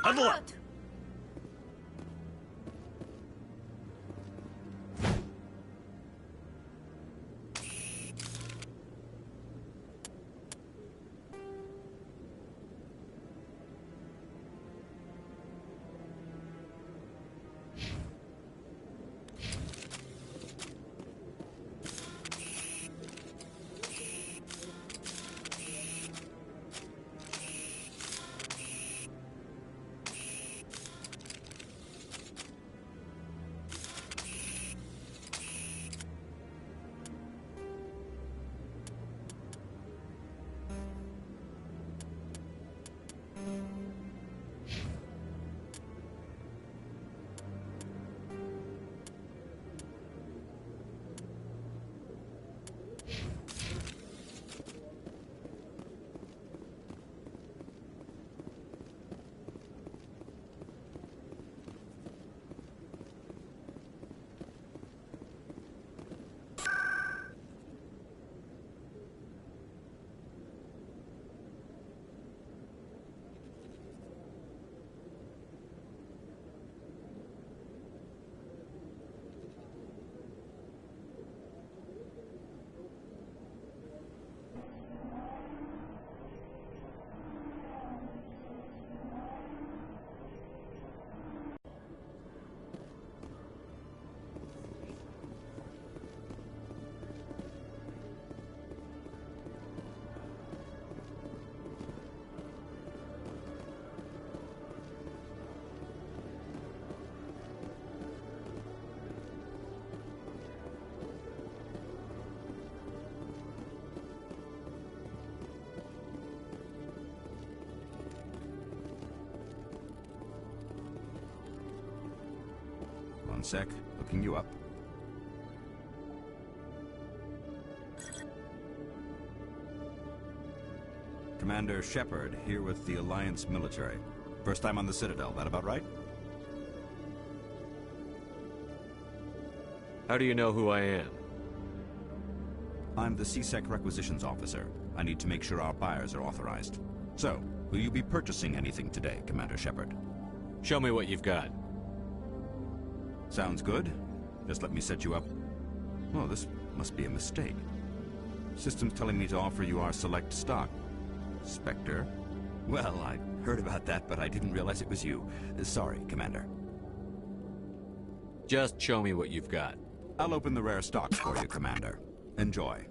Huddle up! One sec, looking you up. Commander Shepard, here with the Alliance military. First time on the Citadel, that about right? How do you know who I am? I'm the C-Sec requisitions officer. I need to make sure our buyers are authorized. So, will you be purchasing anything today, Commander Shepard? Show me what you've got. Sounds good. Just let me set you up. Oh, this must be a mistake. System's telling me to offer you our select stock. Spectre? Well, I heard about that, but I didn't realize it was you. Sorry, Commander. Just show me what you've got. I'll open the rare stocks for you, Commander. Enjoy.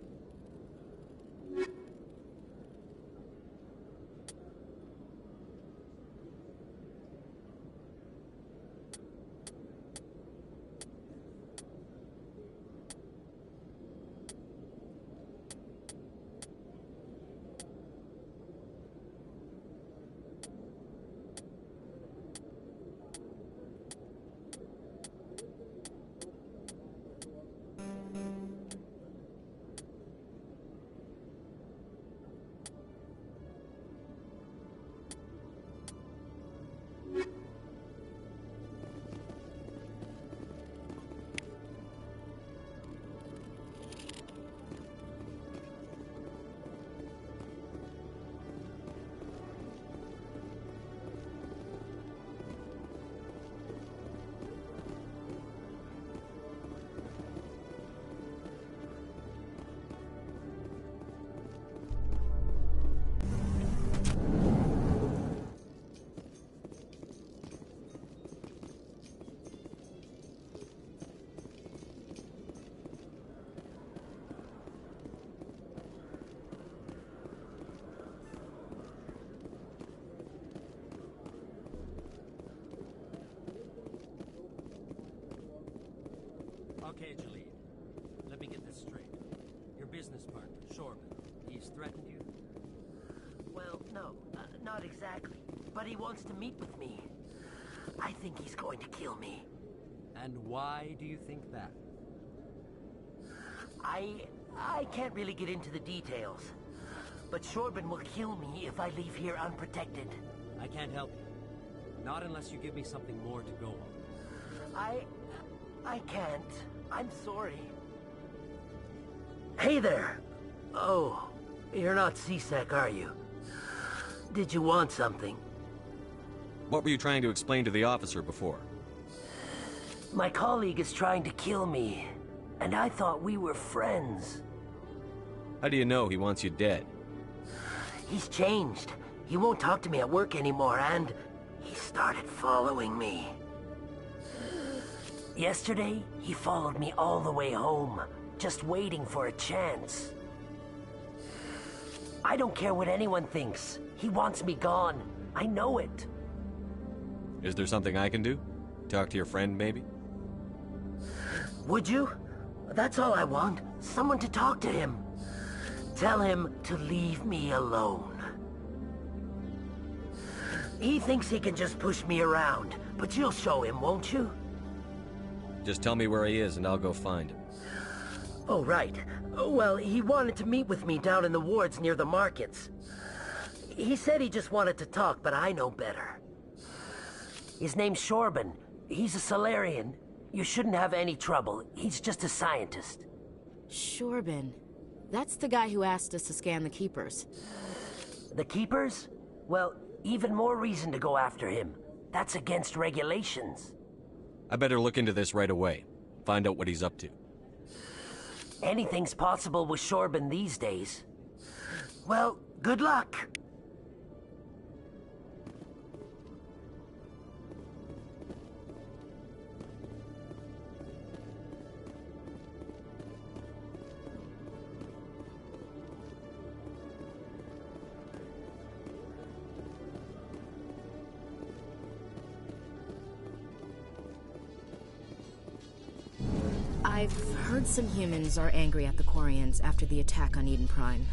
Okay, Jalid. Let me get this straight. Your business partner, Shorman, he's threatened you? Well, no, not exactly. But he wants to meet with me. I think he's going to kill me. And why do you think that? I can't really get into the details. But Shorban will kill me if I leave here unprotected. I can't help you. Not unless you give me something more to go on. I can't. I'm sorry. Hey there! Oh, you're not C-Sec, are you? Did you want something? What were you trying to explain to the officer before? My colleague is trying to kill me, and I thought we were friends. How do you know he wants you dead? He's changed. He won't talk to me at work anymore, and he started following me. Yesterday, he followed me all the way home, just waiting for a chance. I don't care what anyone thinks. He wants me gone. I know it. Is there something I can do? Talk to your friend, maybe? Would you? That's all I want. Someone to talk to him. Tell him to leave me alone. He thinks he can just push me around, but you'll show him, won't you? Just tell me where he is and I'll go find him. Oh, right. Well, he wanted to meet with me down in the wards near the markets. He said he just wanted to talk, but I know better. His name's Shorben. He's a Solarian. You shouldn't have any trouble. He's just a scientist. Shorben. That's the guy who asked us to scan the Keepers. The Keepers? Well, even more reason to go after him. That's against regulations. I better look into this right away. Find out what he's up to. Anything's possible with Shorben these days. Well, good luck. I've heard some humans are angry at the Quarians after the attack on Eden Prime.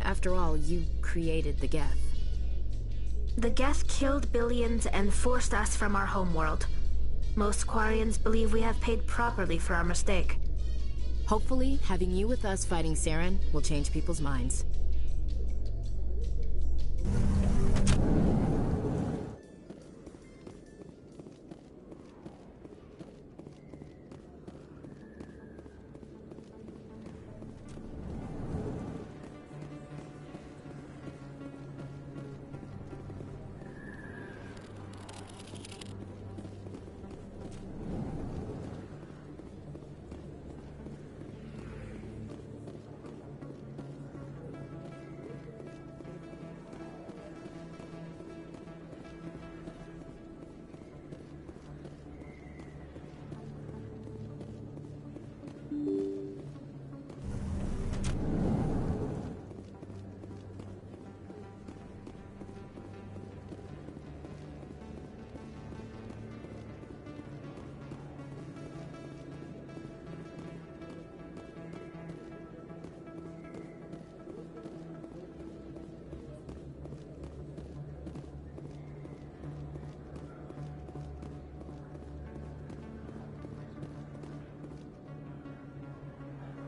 After all, you created the Geth. The Geth killed billions and forced us from our homeworld. Most Quarians believe we have paid properly for our mistake. Hopefully, having you with us fighting Saren will change people's minds.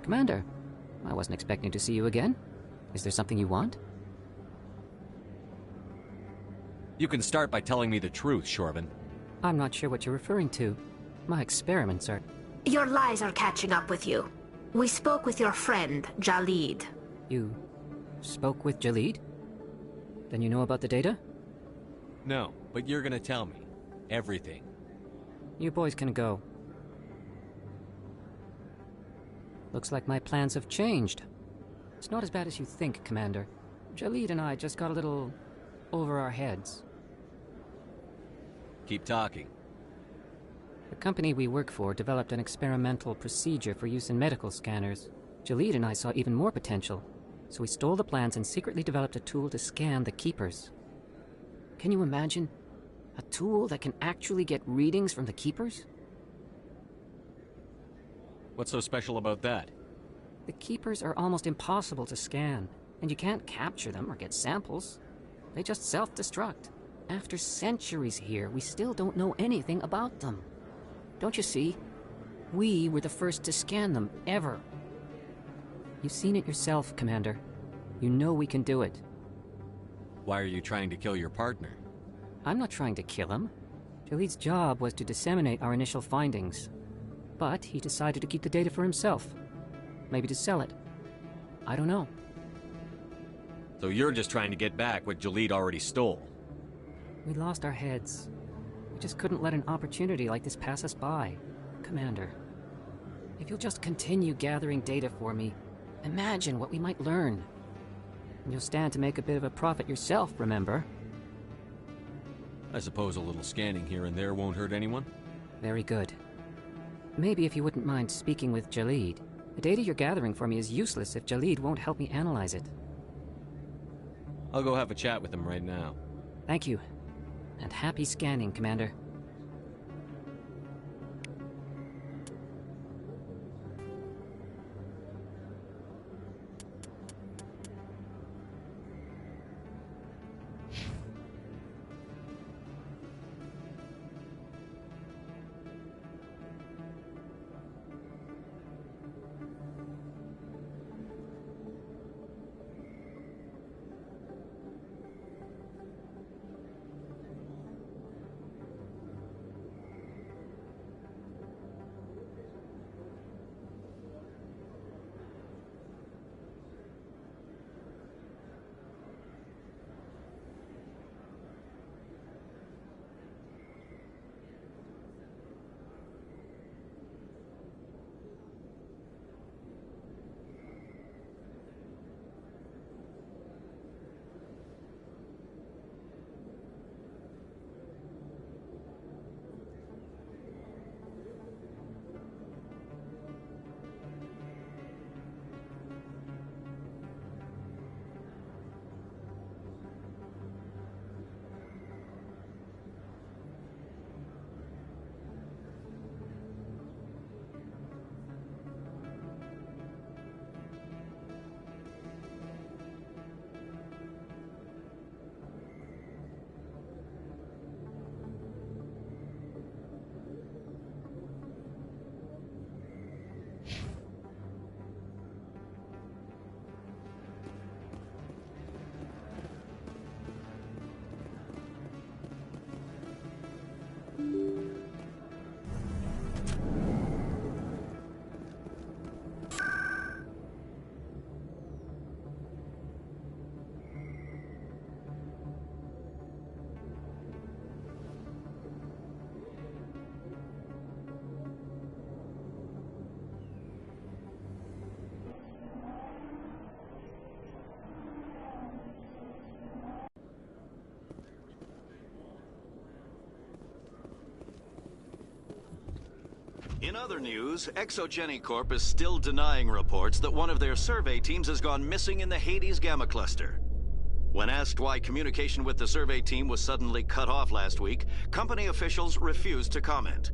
Commander, I wasn't expecting to see you again. Is there something you want? You can start by telling me the truth, Shorben. I'm not sure what you're referring to. My experiments are... Your lies are catching up with you. We spoke with your friend, Jalid. You spoke with Jalid? Then you know about the data? No, but you're gonna tell me. Everything. You boys can go. Looks like my plans have changed. It's not as bad as you think, Commander. Jalid and I just got a little over our heads. Keep talking. The company we work for developed an experimental procedure for use in medical scanners. Jalid and I saw even more potential, so we stole the plans and secretly developed a tool to scan the Keepers. Can you imagine? A tool that can actually get readings from the Keepers? What's so special about that? The Keepers are almost impossible to scan, and you can't capture them or get samples. They just self-destruct. After centuries here, we still don't know anything about them. Don't you see? We were the first to scan them, ever. You've seen it yourself, Commander. You know we can do it. Why are you trying to kill your partner? I'm not trying to kill him. Jalid's job was to disseminate our initial findings. But he decided to keep the data for himself. Maybe to sell it. I don't know. So you're just trying to get back what Jalid already stole? We lost our heads. We just couldn't let an opportunity like this pass us by. Commander, if you'll just continue gathering data for me, imagine what we might learn. And you'll stand to make a bit of a profit yourself, remember? I suppose a little scanning here and there won't hurt anyone? Very good. Maybe if you wouldn't mind speaking with Jalid. The data you're gathering for me is useless if Jalid won't help me analyze it. I'll go have a chat with him right now. Thank you. And happy scanning, Commander. In other news, Exogeny Corp is still denying reports that one of their survey teams has gone missing in the Hades Gamma Cluster. When asked why communication with the survey team was suddenly cut off last week, company officials refused to comment.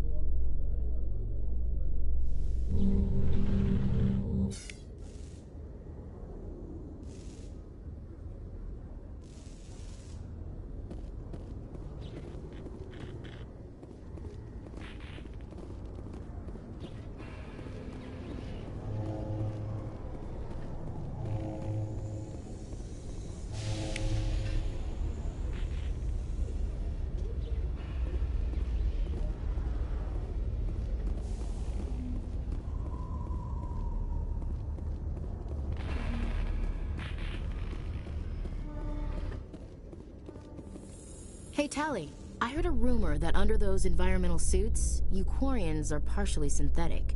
Hey, Tali. I heard a rumor that under those environmental suits, you Quarians are partially synthetic.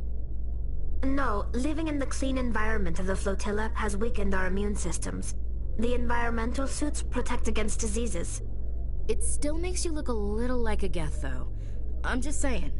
No, living in the clean environment of the flotilla has weakened our immune systems. The environmental suits protect against diseases. It still makes you look a little like a Geth, though. I'm just saying.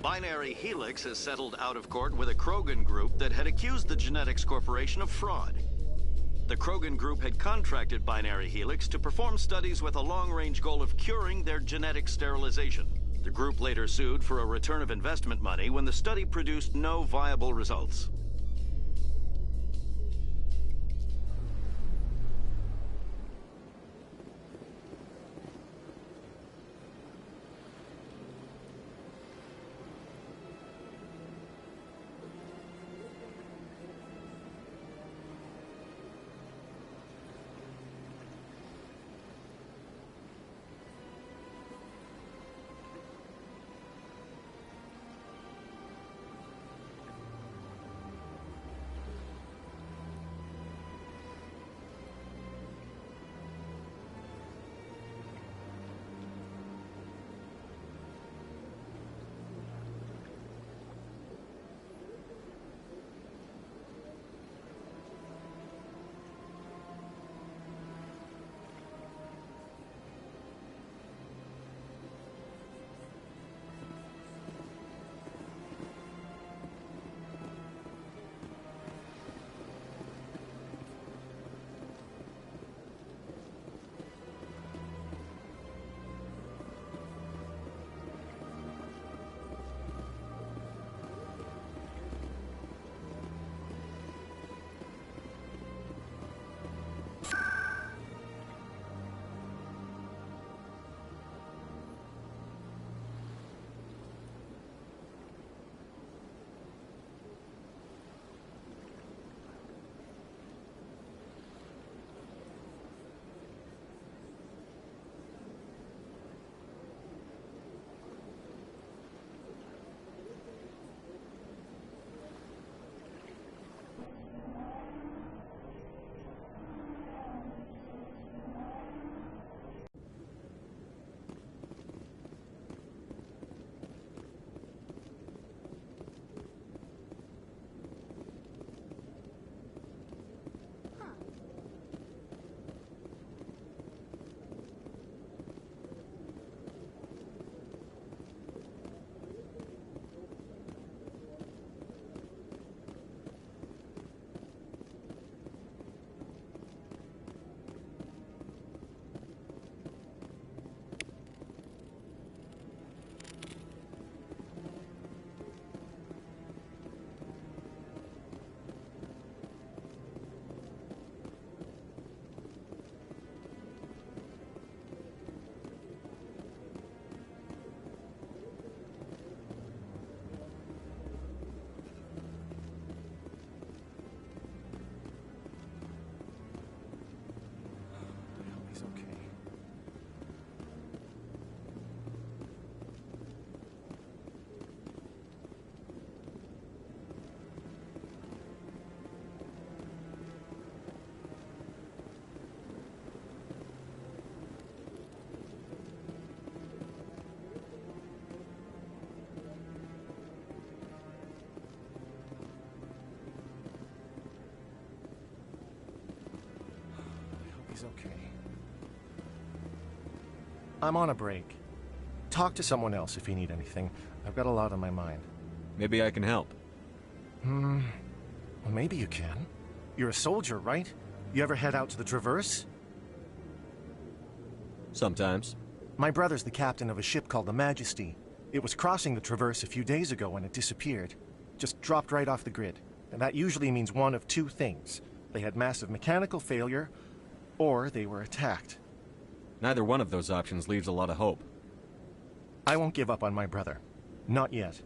Binary Helix has settled out of court with a Krogan group that had accused the Genetics Corporation of fraud. The Krogan group had contracted Binary Helix to perform studies with a long-range goal of curing their genetic sterilization. The group later sued for a return of investment money when the study produced no viable results. He's okay. I'm on a break. Talk to someone else if you need anything. I've got a lot on my mind. Maybe I can help. Well, maybe you can. You're a soldier, right? You ever head out to the Traverse? Sometimes. My brother's the captain of a ship called the Majesty. It was crossing the Traverse a few days ago when it disappeared. Just dropped right off the grid. And that usually means one of two things. They had massive mechanical failure, or they were attacked. Neither one of those options leaves a lot of hope. I won't give up on my brother. Not yet.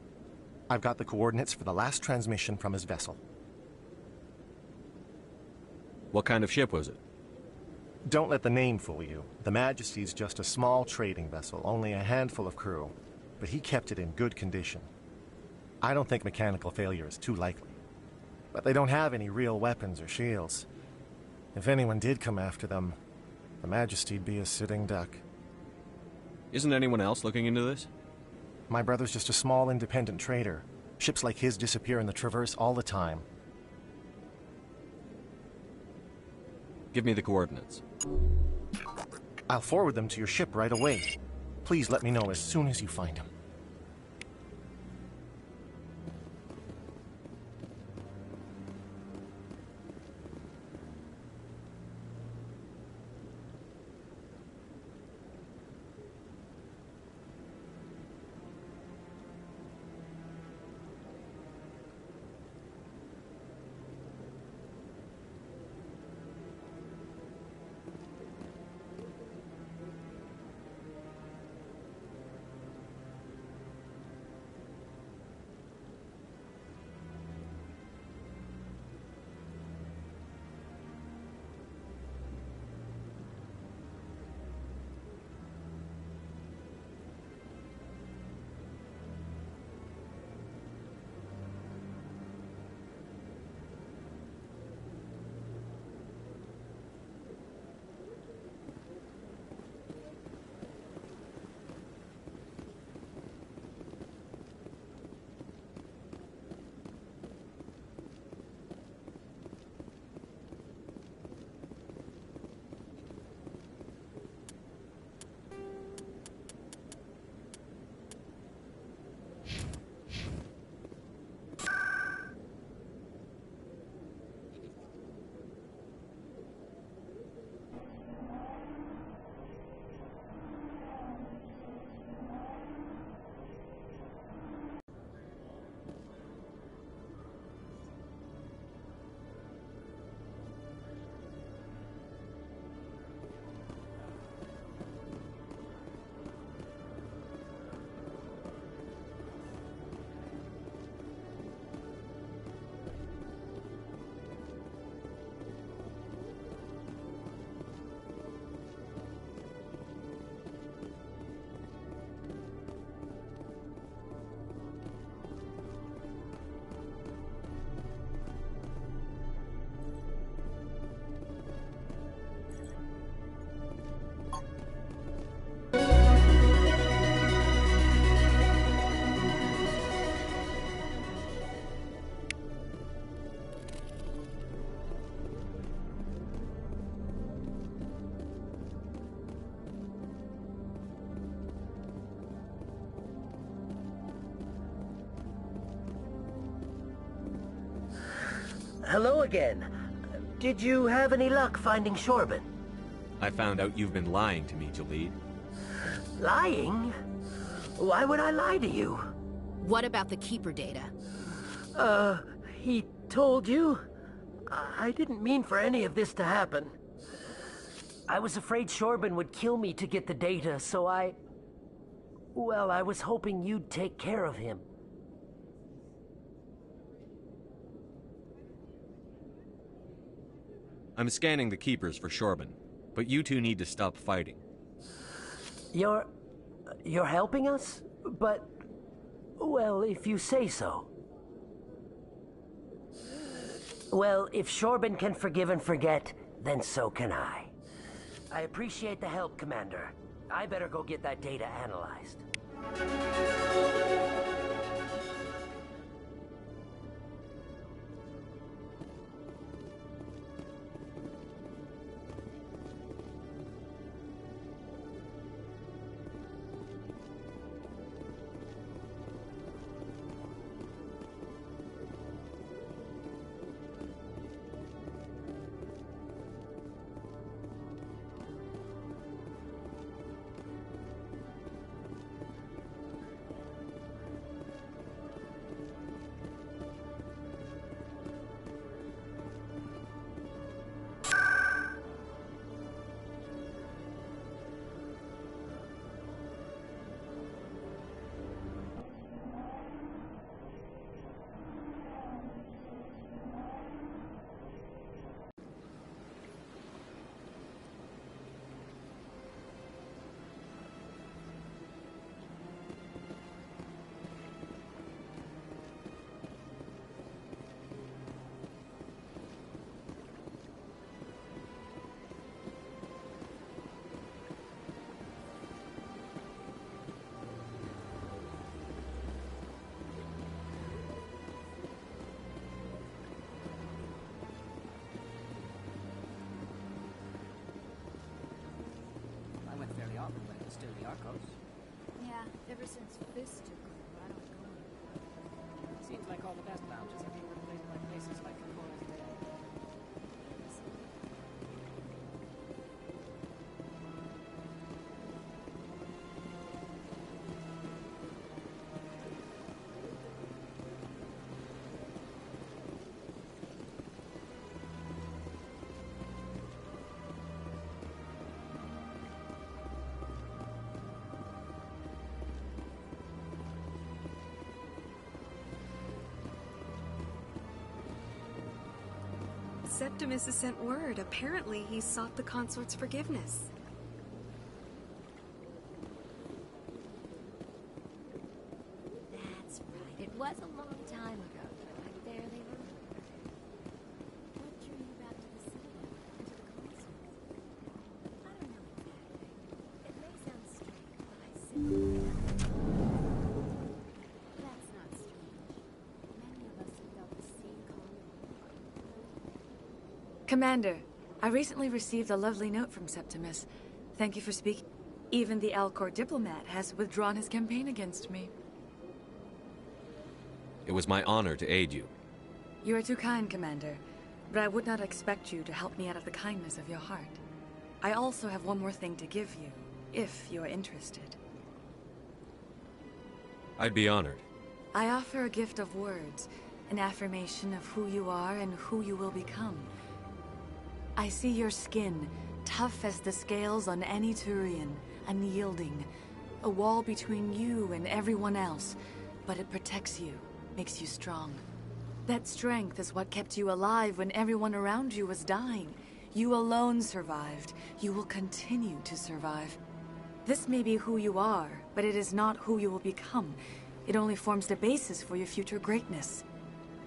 I've got the coordinates for the last transmission from his vessel. What kind of ship was it? Don't let the name fool you. The Majesty's just a small trading vessel, only a handful of crew. But he kept it in good condition. I don't think mechanical failure is too likely. But they don't have any real weapons or shields. If anyone did come after them, the Majesty'd be a sitting duck. Isn't anyone else looking into this? My brother's just a small independent trader. Ships like his disappear in the Traverse all the time. Give me the coordinates. I'll forward them to your ship right away. Please let me know as soon as you find them. hello again. Did you have any luck finding Shorben? I found out you've been lying to me, Jalid. Lying? Why would I lie to you? What about the Keeper data? He told you? I didn't mean for any of this to happen. I was afraid Shorben would kill me to get the data, so well, I was hoping you'd take care of him. I'm scanning the Keepers for Shorben, but you two need to stop fighting. You're helping us? But, well, if you say so. Well, if Shorben can forgive and forget, then so can I. I appreciate the help, Commander. I better go get that data analyzed. Still the Arcos. Yeah, ever since Fist took over, I don't go. Seems like all the best lounges are being replaced by places like Kapora's Day. Septimus has sent word. Apparently, he sought the consort's forgiveness. That's right. It was a long time ago. Right there, they were. What drew you back to the Citadel and to the consort? I don't know exactly. It may sound strange, but I simply. That's not strange. Many of us have felt the same calling. Commander, I recently received a lovely note from Septimus. Thank you for speaking. Even the Alcor diplomat has withdrawn his campaign against me. It was my honor to aid you. You are too kind, Commander, but I would not expect you to help me out of the kindness of your heart. I also have one more thing to give you, if you are interested. I'd be honored. I offer a gift of words, an affirmation of who you are and who you will become. I see your skin, tough as the scales on any Turian, unyielding. A wall between you and everyone else, but it protects you, makes you strong. That strength is what kept you alive when everyone around you was dying. You alone survived. You will continue to survive. This may be who you are, but it is not who you will become. It only forms the basis for your future greatness.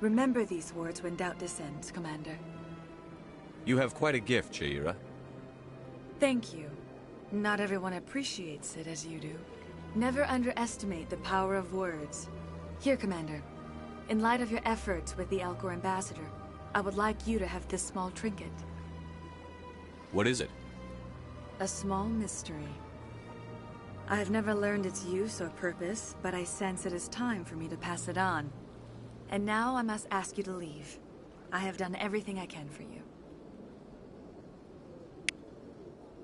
Remember these words when doubt descends, Commander. You have quite a gift, Sha'ira. Thank you. Not everyone appreciates it as you do. Never underestimate the power of words. Here, Commander. In light of your efforts with the Alcor ambassador, I would like you to have this small trinket. What is it? A small mystery. I have never learned its use or purpose, but I sense it is time for me to pass it on. And now I must ask you to leave. I have done everything I can for you.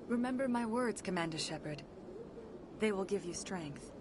Remember my words, Commander Shepard. They will give you strength.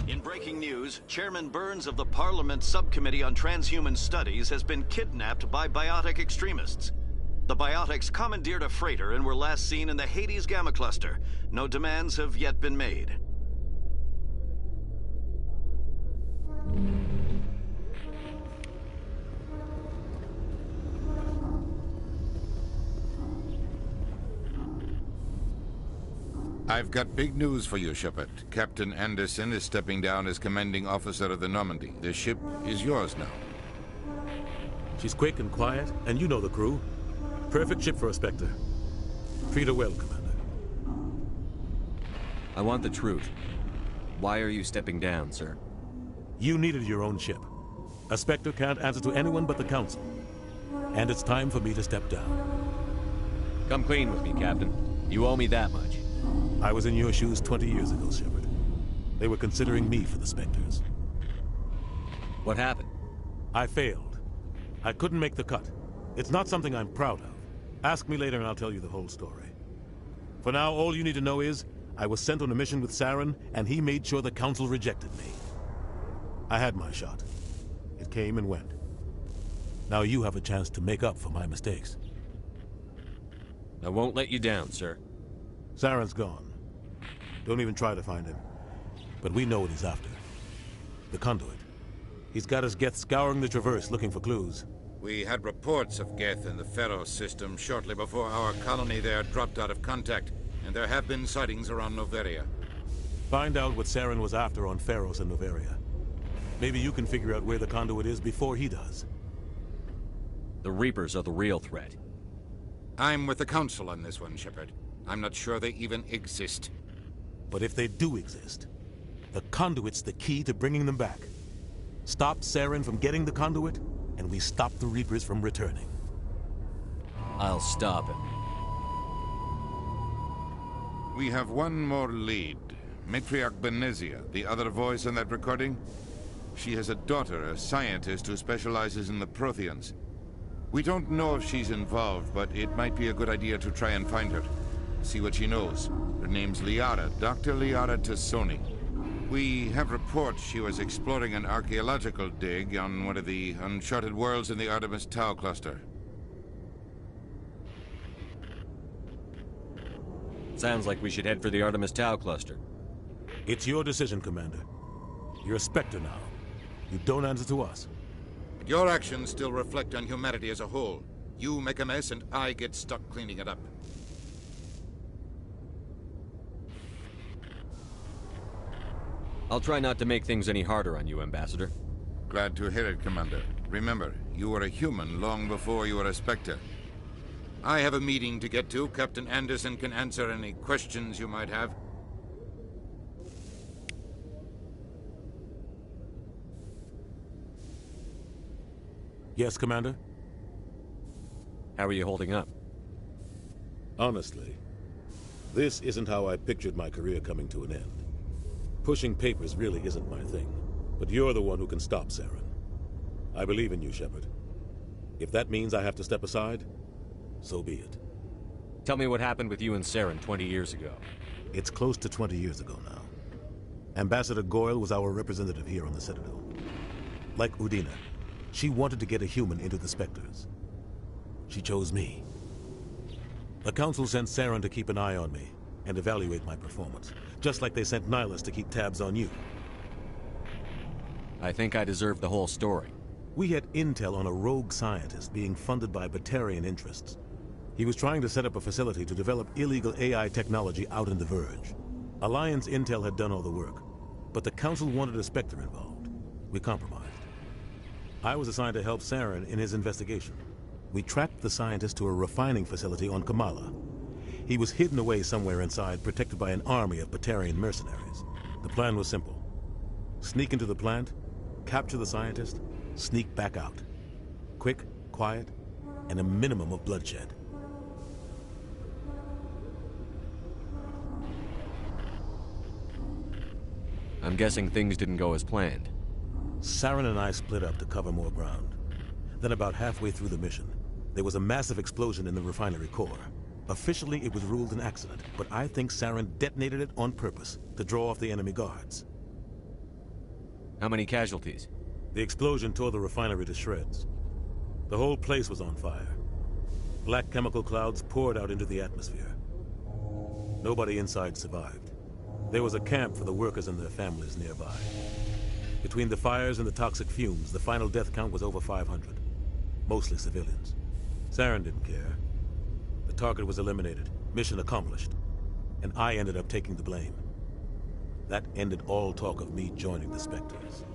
In breaking news, Chairman Burns of the Parliament Subcommittee on Transhuman Studies has been kidnapped by biotic extremists. The biotics commandeered a freighter and were last seen in the Hades Gamma Cluster. No demands have yet been made. I've got big news for you, Shepard. Captain Anderson is stepping down as commanding officer of the Normandy. The ship is yours now. She's quick and quiet, and you know the crew. Perfect ship for a Spectre. Treat her well, Commander. I want the truth. Why are you stepping down, sir? You needed your own ship. A Spectre can't answer to anyone but the Council. And it's time for me to step down. Come clean with me, Captain. You owe me that much. I was in your shoes 20 years ago, Shepard. They were considering me for the Spectres. What happened? I failed. I couldn't make the cut. It's not something I'm proud of. Ask me later and I'll tell you the whole story. For now, all you need to know is, I was sent on a mission with Saren, and he made sure the Council rejected me. I had my shot. It came and went. Now you have a chance to make up for my mistakes. I won't let you down, sir. Saren's gone. Don't even try to find him. But we know what he's after. The conduit. He's got his Geth scouring the Traverse looking for clues. We had reports of Geth in the Pharos system shortly before our colony there dropped out of contact, and there have been sightings around Noveria. Find out what Saren was after on Pharos and Noveria. Maybe you can figure out where the conduit is before he does. The Reapers are the real threat. I'm with the Council on this one, Shepard. I'm not sure they even exist. But if they do exist, the conduit's the key to bringing them back. Stop Saren from getting the conduit, and we stop the Reapers from returning. I'll stop him. We have one more lead. Matriarch Benezia, the other voice in that recording. She has a daughter, a scientist who specializes in the Protheans. We don't know if she's involved, but it might be a good idea to try and find her. See what she knows. Her name's Liara, Dr. Liara Tassoni. We have reports she was exploring an archaeological dig on one of the uncharted worlds in the Artemis Tau cluster. Sounds like we should head for the Artemis Tau cluster. It's your decision, Commander. You're a Spectre now. You don't answer to us. But your actions still reflect on humanity as a whole. You make a mess and I get stuck cleaning it up. I'll try not to make things any harder on you, Ambassador. Glad to hear it, Commander. Remember, you were a human long before you were a Spectre. I have a meeting to get to. Captain Anderson can answer any questions you might have. Yes, Commander? How are you holding up? Honestly, this isn't how I pictured my career coming to an end. Pushing papers really isn't my thing, but you're the one who can stop Saren. I believe in you, Shepard. If that means I have to step aside, so be it. Tell me what happened with you and Saren 20 years ago. It's close to 20 years ago now. Ambassador Goyle was our representative here on the Citadel. Like Udina, she wanted to get a human into the Spectres. She chose me. The Council sent Saren to keep an eye on me and evaluate my performance, just like they sent Nihilus to keep tabs on you. I think I deserve the whole story. We had intel on a rogue scientist being funded by Batarian interests. He was trying to set up a facility to develop illegal AI technology out in the Verge. Alliance intel had done all the work, but the Council wanted a Spectre involved. We compromised. I was assigned to help Saren in his investigation. We tracked the scientist to a refining facility on Kamala. He was hidden away somewhere inside, protected by an army of Batarian mercenaries. The plan was simple. Sneak into the plant, capture the scientist, sneak back out. Quick, quiet, and a minimum of bloodshed. I'm guessing things didn't go as planned. Saren and I split up to cover more ground. Then about halfway through the mission, there was a massive explosion in the refinery core. Officially, it was ruled an accident, but I think Saren detonated it on purpose to draw off the enemy guards. How many casualties? The explosion tore the refinery to shreds. The whole place was on fire. Black chemical clouds poured out into the atmosphere. Nobody inside survived. There was a camp for the workers and their families nearby. Between the fires and the toxic fumes, the final death count was over 500. Mostly civilians. Saren didn't care. The target was eliminated, mission accomplished, and I ended up taking the blame. That ended all talk of me joining the Spectres.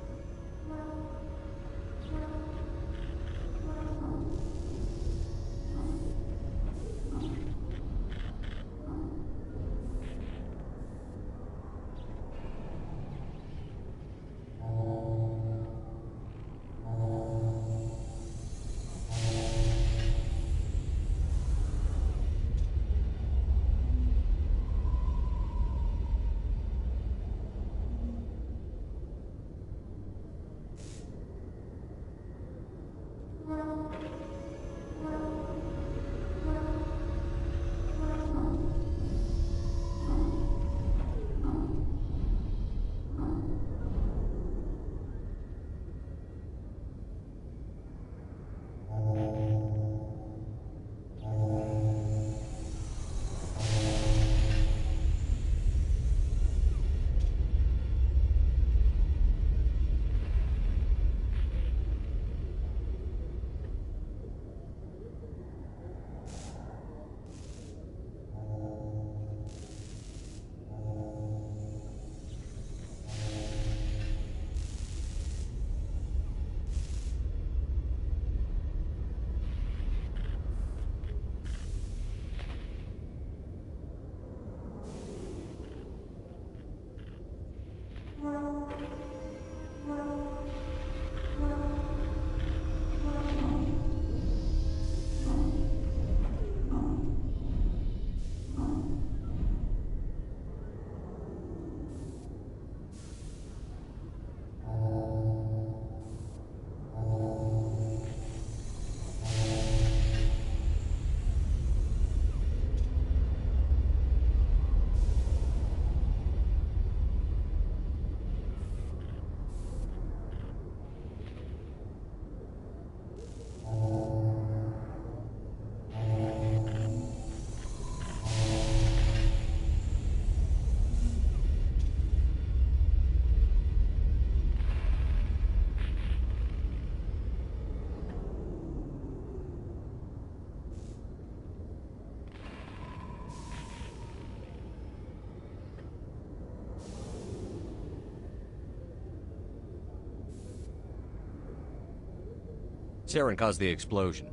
Saren caused the explosion.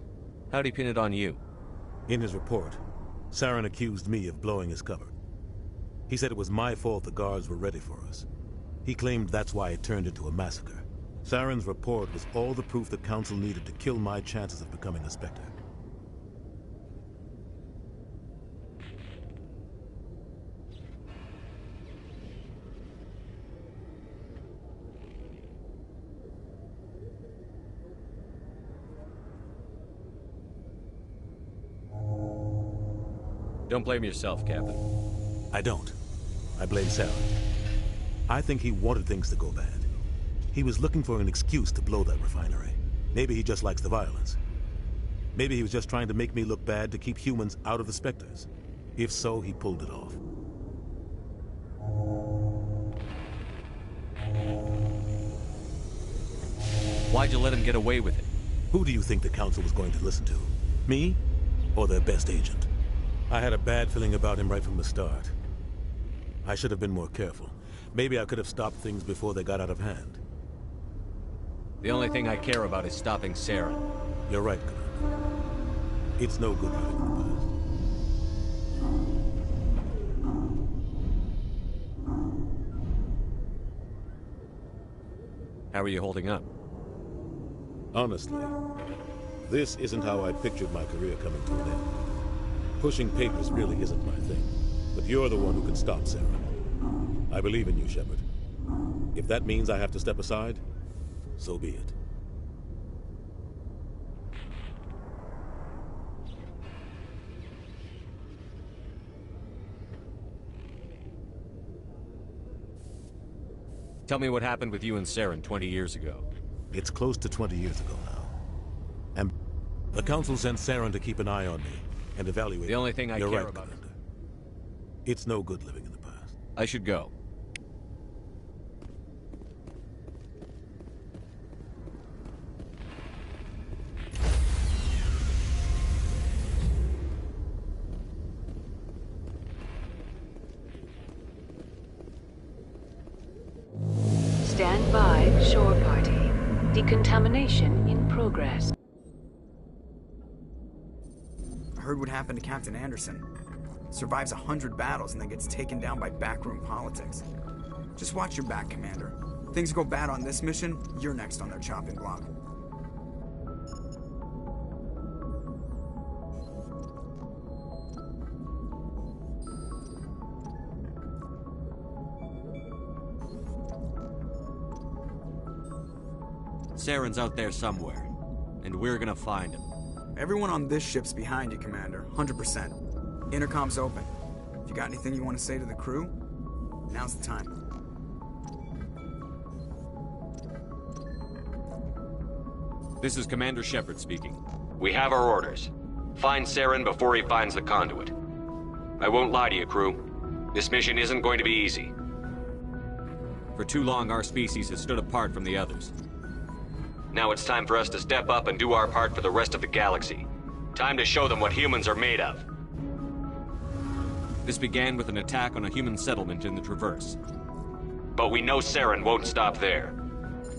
How'd he pin it on you? In his report, Saren accused me of blowing his cover. He said it was my fault the guards were ready for us. He claimed that's why it turned into a massacre. Saren's report was all the proof the Council needed to kill my chances of becoming a Spectre. Don't blame yourself, Captain. I don't. I blame Saren. I think he wanted things to go bad. He was looking for an excuse to blow that refinery. Maybe he just likes the violence. Maybe he was just trying to make me look bad to keep humans out of the Spectres. If so, he pulled it off. Why'd you let him get away with it? Who do you think the Council was going to listen to? Me? Or their best agent? I had a bad feeling about him right from the start. I should have been more careful. Maybe I could have stopped things before they got out of hand. The only thing I care about is stopping Saren. You're right, Commander. It's no good living in the past. How are you holding up? Honestly, this isn't how I pictured my career coming to an end. Pushing papers really isn't my thing. But you're the one who can stop Saren. I believe in you, Shepard. If that means I have to step aside, so be it. Tell me what happened with you and Saren 20 years ago. It's close to 20 years ago now. And the Council sent Saren to keep an eye on me and evaluate. The only thing I care about. Commander. It's no good living in the past. I should go. Stand by, shore party. Decontamination in progress. I heard what happened to Captain Anderson. Survives 100 battles and then gets taken down by backroom politics. Just watch your back, Commander. Things go bad on this mission, you're next on their chopping block. Saren's out there somewhere, and we're gonna find him. Everyone on this ship's behind you, Commander. 100%. Intercom's open. If you got anything you want to say to the crew, now's the time. This is Commander Shepard speaking. We have our orders. Find Saren before he finds the conduit. I won't lie to you, crew. This mission isn't going to be easy. For too long, our species has stood apart from the others. Now it's time for us to step up and do our part for the rest of the galaxy. Time to show them what humans are made of. This began with an attack on a human settlement in the Traverse. But we know Saren won't stop there.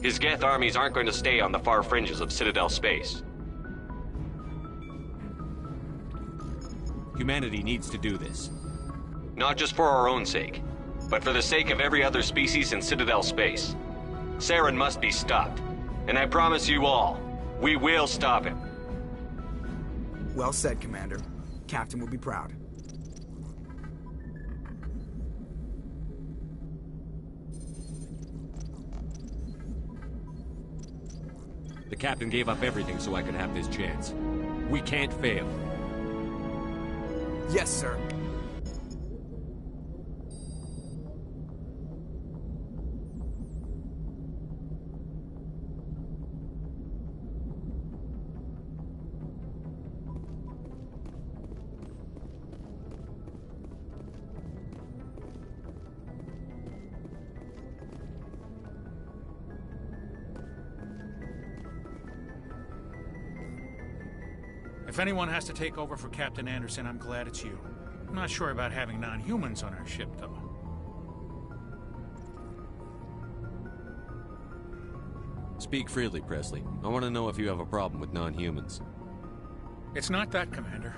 His Geth armies aren't going to stay on the far fringes of Citadel space. Humanity needs to do this. Not just for our own sake, but for the sake of every other species in Citadel space. Saren must be stopped. And I promise you all, we will stop him. Well said, Commander. Captain will be proud. The captain gave up everything so I could have this chance. We can't fail. Yes, sir. If anyone has to take over for Captain Anderson, I'm glad it's you. I'm not sure about having non-humans on our ship, though. Speak freely, Presley. I want to know if you have a problem with non-humans. It's not that, Commander.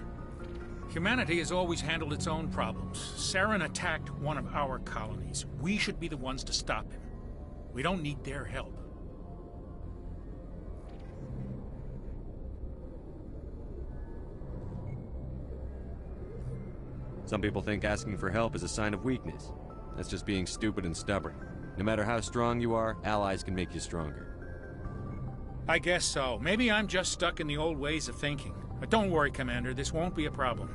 Humanity has always handled its own problems. Saren attacked one of our colonies. We should be the ones to stop him. We don't need their help. Some people think asking for help is a sign of weakness. That's just being stupid and stubborn. No matter how strong you are, allies can make you stronger. I guess so. Maybe I'm just stuck in the old ways of thinking. But don't worry, Commander, this won't be a problem.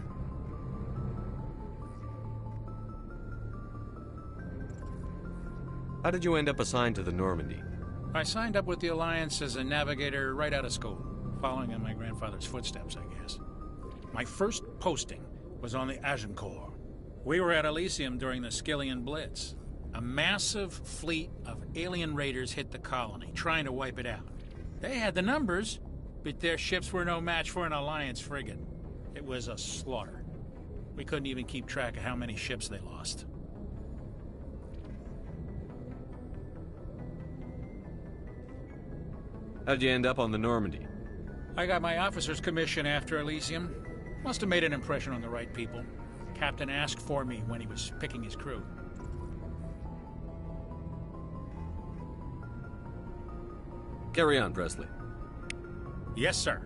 How did you end up assigned to the Normandy? I signed up with the Alliance as a navigator right out of school, following in my grandfather's footsteps, I guess. My first posting was on the Agincourt. We were at Elysium during the Skyllian Blitz. A massive fleet of alien raiders hit the colony, trying to wipe it out. They had the numbers, but their ships were no match for an Alliance frigate. It was a slaughter. We couldn't even keep track of how many ships they lost. How'd you end up on the Normandy? I got my officer's commission after Elysium. Must have made an impression on the right people. Captain asked for me when he was picking his crew. Carry on, Presley. Yes, sir.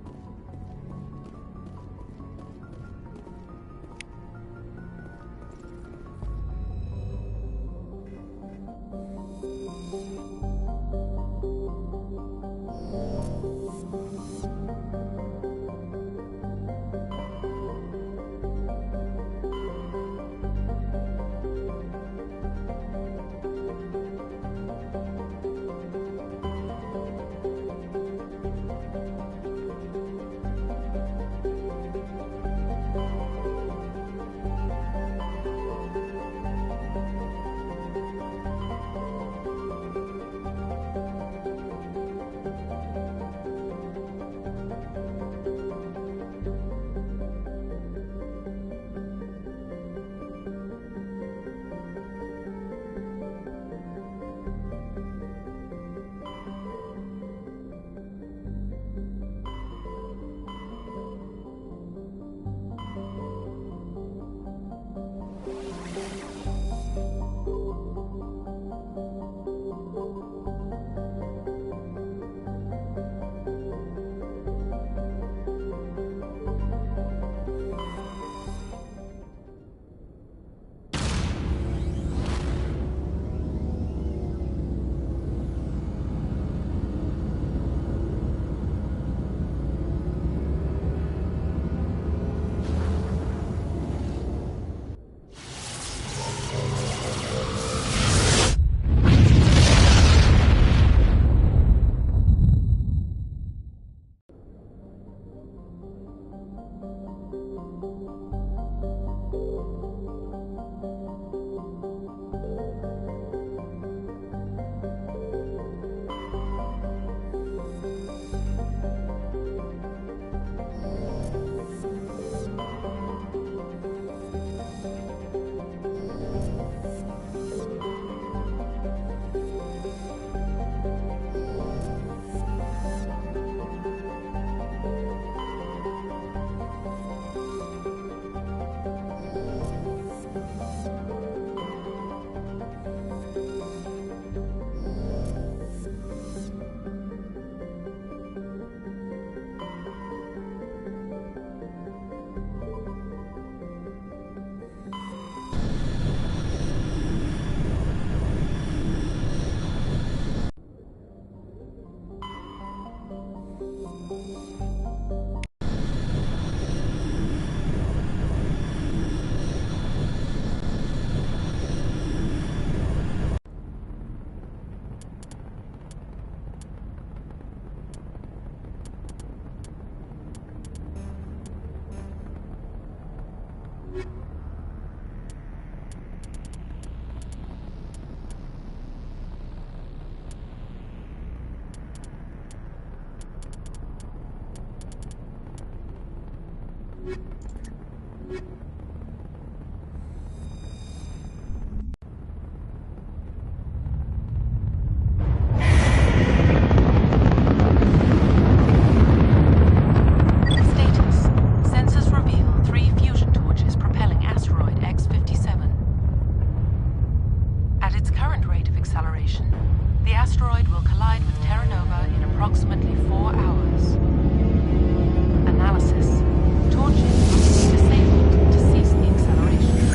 Torches must be disabled to cease the acceleration.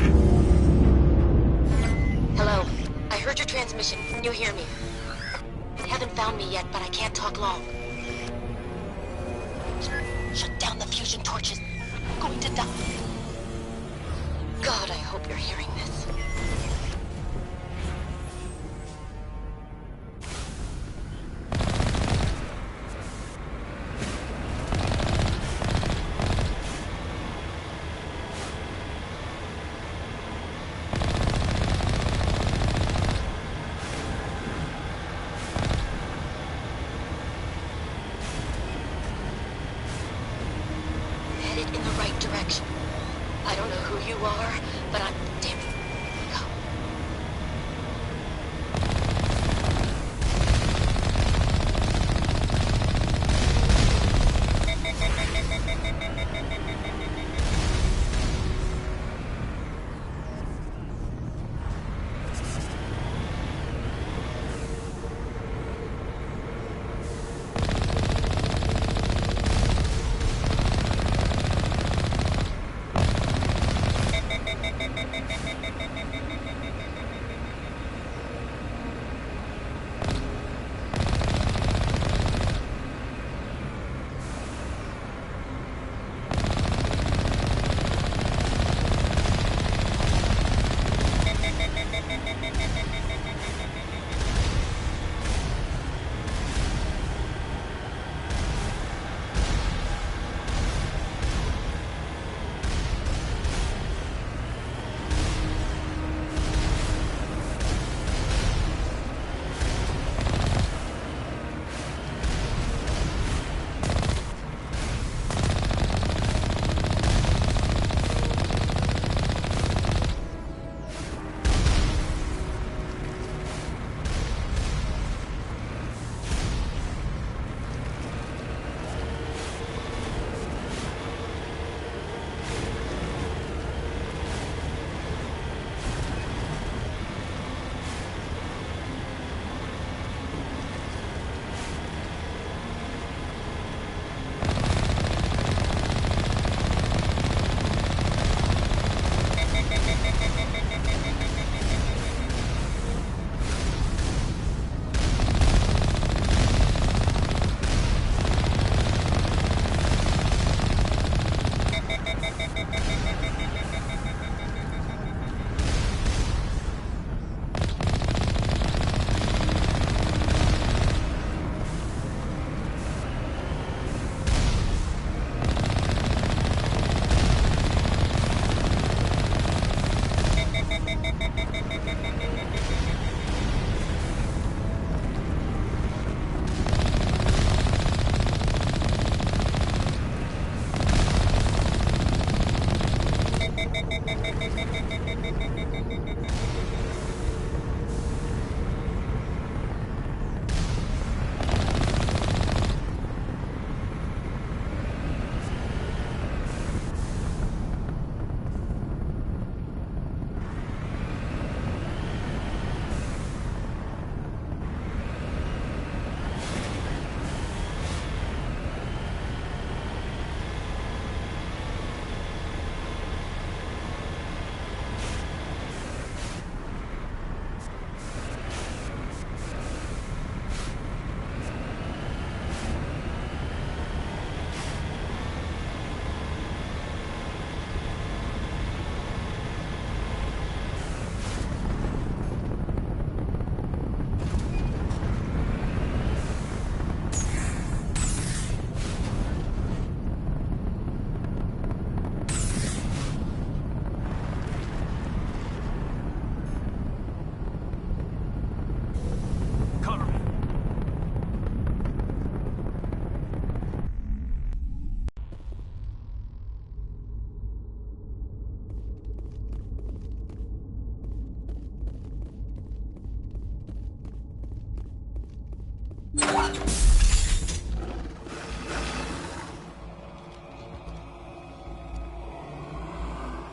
but I can't talk long. Shut down the fusion torches. I'm going to die. God, I hope you're hearing this. Headed in the right direction. I don't know who you are, but I'm damn it. Go.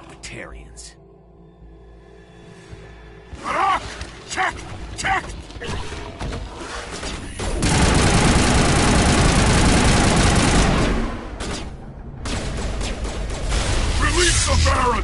Batarians. Check! Check! Release the Baron!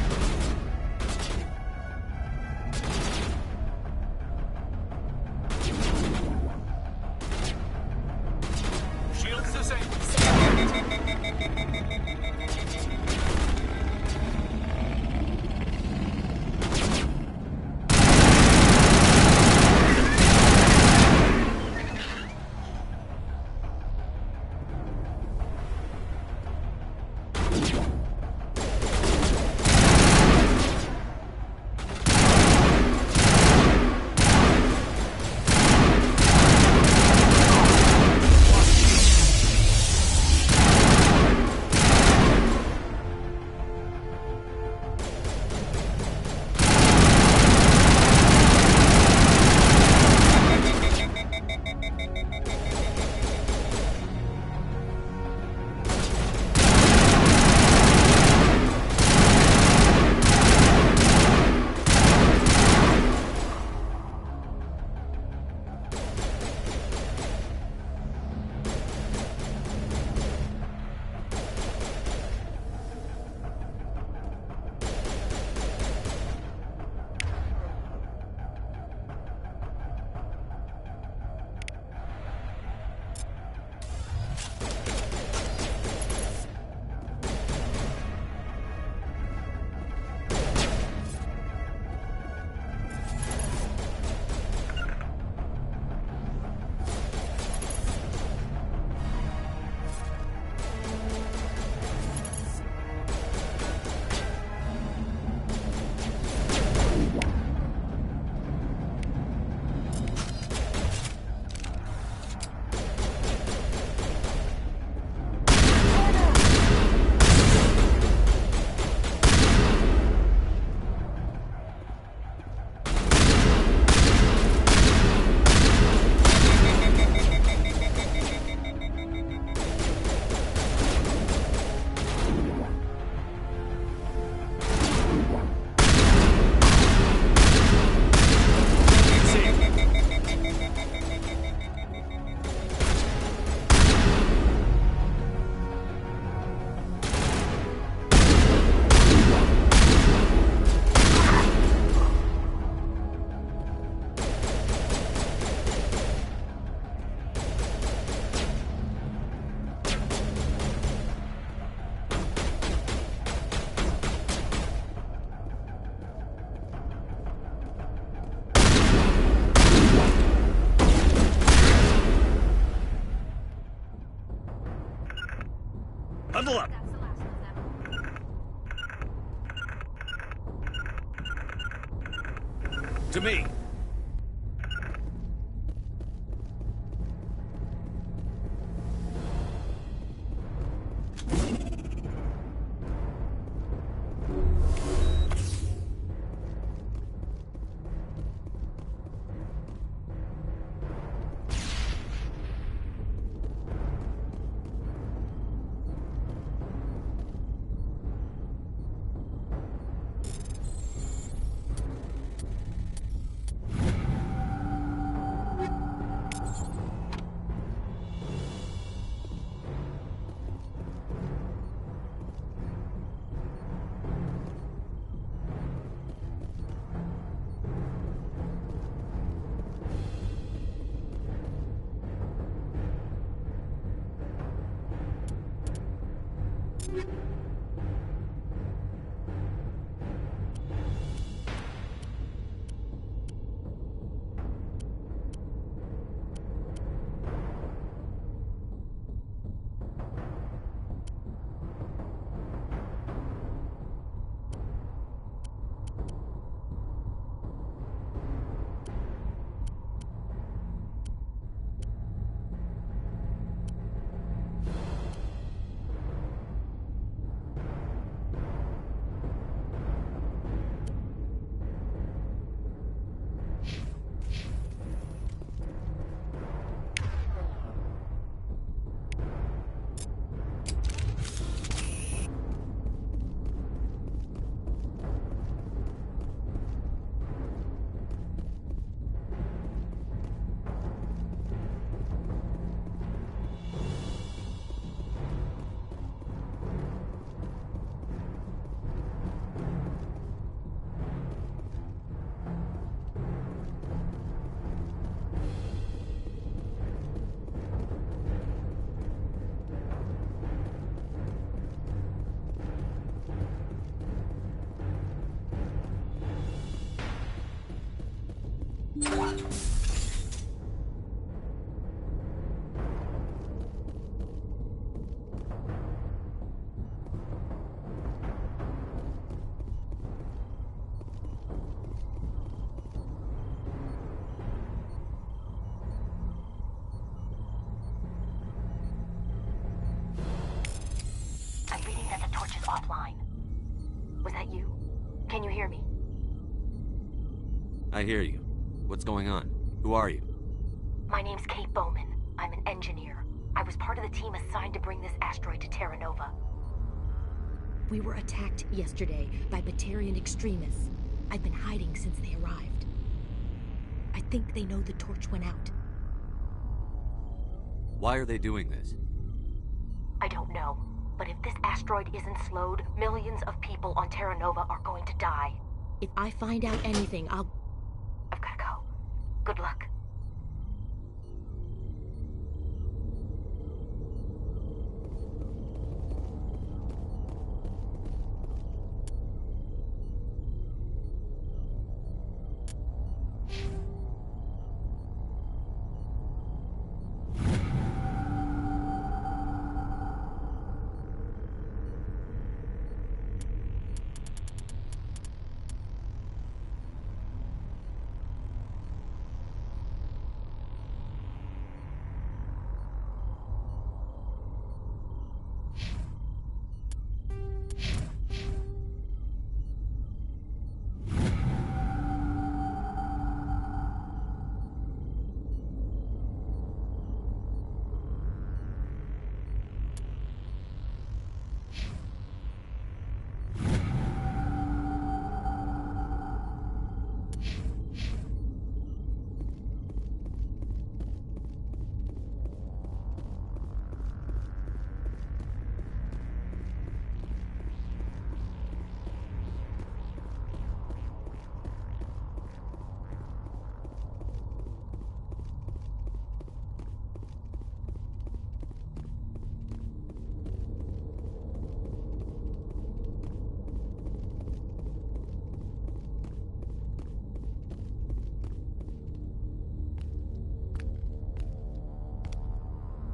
Huddle up! To me! I'm reading that the torch is offline. Was that you? Can you hear me? I hear you. What's going on? Who are you? My name's Kate Bowman. I'm an engineer. I was part of the team assigned to bring this asteroid to Terra Nova. We were attacked yesterday by Batarian extremists. I've been hiding since they arrived. I think they know the torch went out. Why are they doing this? I don't know. But if this asteroid isn't slowed, millions of people on Terra Nova are going to die. If I find out anything, I've gotta go. Good luck.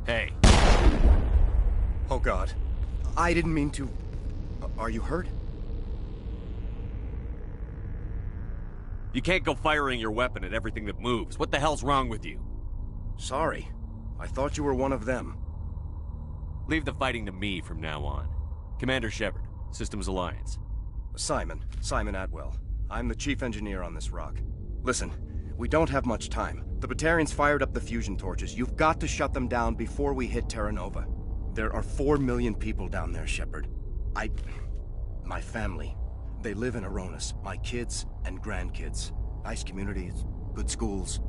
Hey. Oh, God. I didn't mean to... Are you hurt? You can't go firing your weapon at everything that moves. What the hell's wrong with you? Sorry. I thought you were one of them. Leave the fighting to me from now on. Commander Shepard, Systems Alliance. Simon Atwell. I'm the chief engineer on this rock. Listen, we don't have much time. The Batarians fired up the fusion torches. You've got to shut them down before we hit Terra Nova. There are 4 million people down there, Shepard. My family. They live in Aronis. My kids and grandkids. Nice communities, good schools.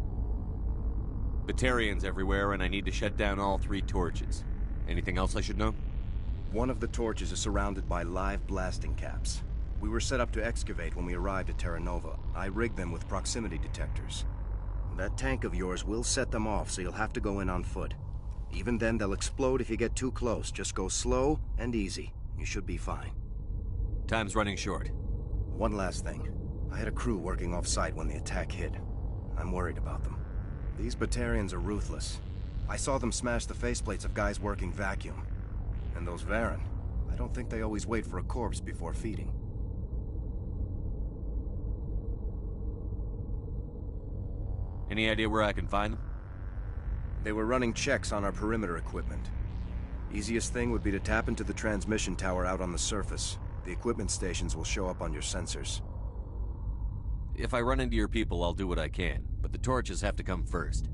Batarians everywhere, and I need to shut down all 3 torches. Anything else I should know? One of the torches is surrounded by live blasting caps. We were set up to excavate when we arrived at Terra Nova. I rigged them with proximity detectors. That tank of yours will set them off, so you'll have to go in on foot. Even then, they'll explode if you get too close. Just go slow and easy. You should be fine. Time's running short. One last thing. I had a crew working off-site when the attack hit. I'm worried about them. These Batarians are ruthless. I saw them smash the faceplates of guys working vacuum. And those Varren, I don't think they always wait for a corpse before feeding. Any idea where I can find them? They were running checks on our perimeter equipment. Easiest thing would be to tap into the transmission tower out on the surface. The equipment stations will show up on your sensors. If I run into your people, I'll do what I can, but the torches have to come first.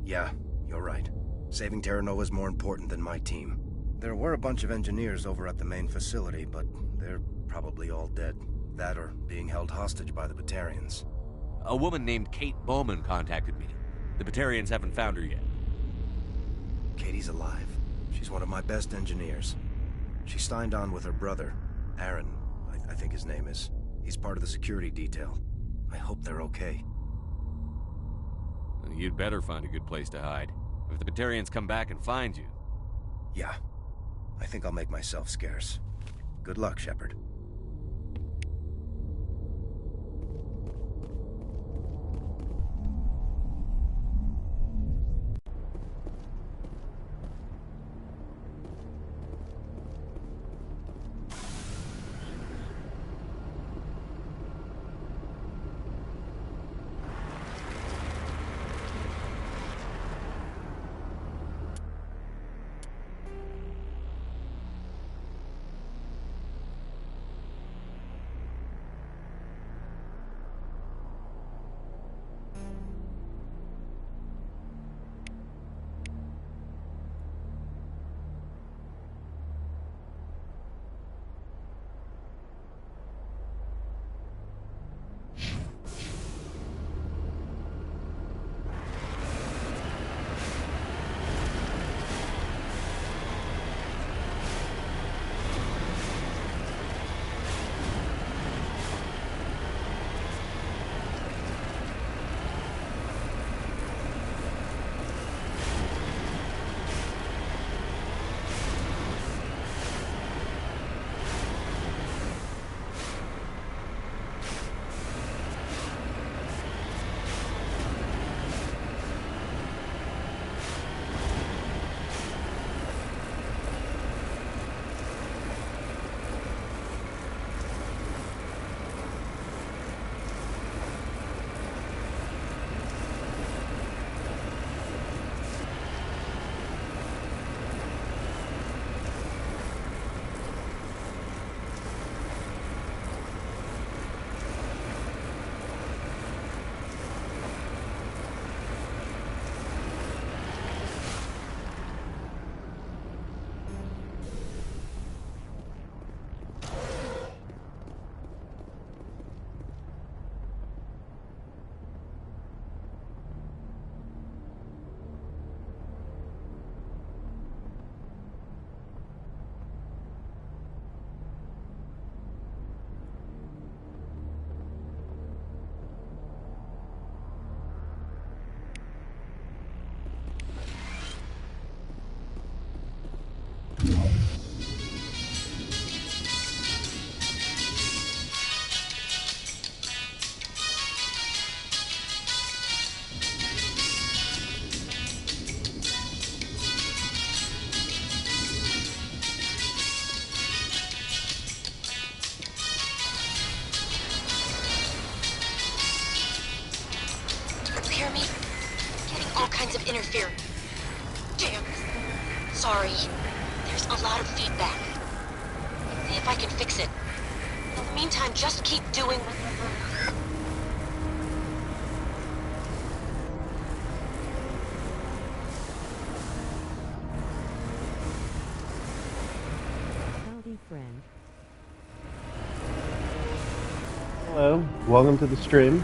Yeah, you're right. Saving Terra Nova is more important than my team. There were a bunch of engineers over at the main facility, but they're probably all dead. That or being held hostage by the Batarians. A woman named Kate Bowman contacted me. The Batarians haven't found her yet. Katie's alive. She's one of my best engineers. She signed on with her brother, Aaron, I think his name is. He's part of the security detail. I hope they're okay. You'd better find a good place to hide. If the Batarians come back and find you... Yeah. I think I'll make myself scarce. Good luck, Shepard. with interfering. Damn. Sorry. There's a lot of feedback. Let's see if I can fix it. In the meantime, just keep doing what... Howdy, friend. Hello, welcome to the stream.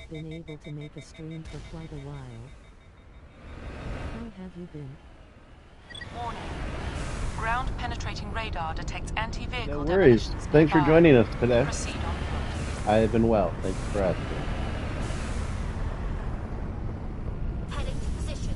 Been able to make a stream for quite a while. How have you been? Warning. Ground penetrating radar detects anti-vehicle No worries. Thanks for joining us today. Proceed on foot. I have been well. Thanks for asking. Heading to position.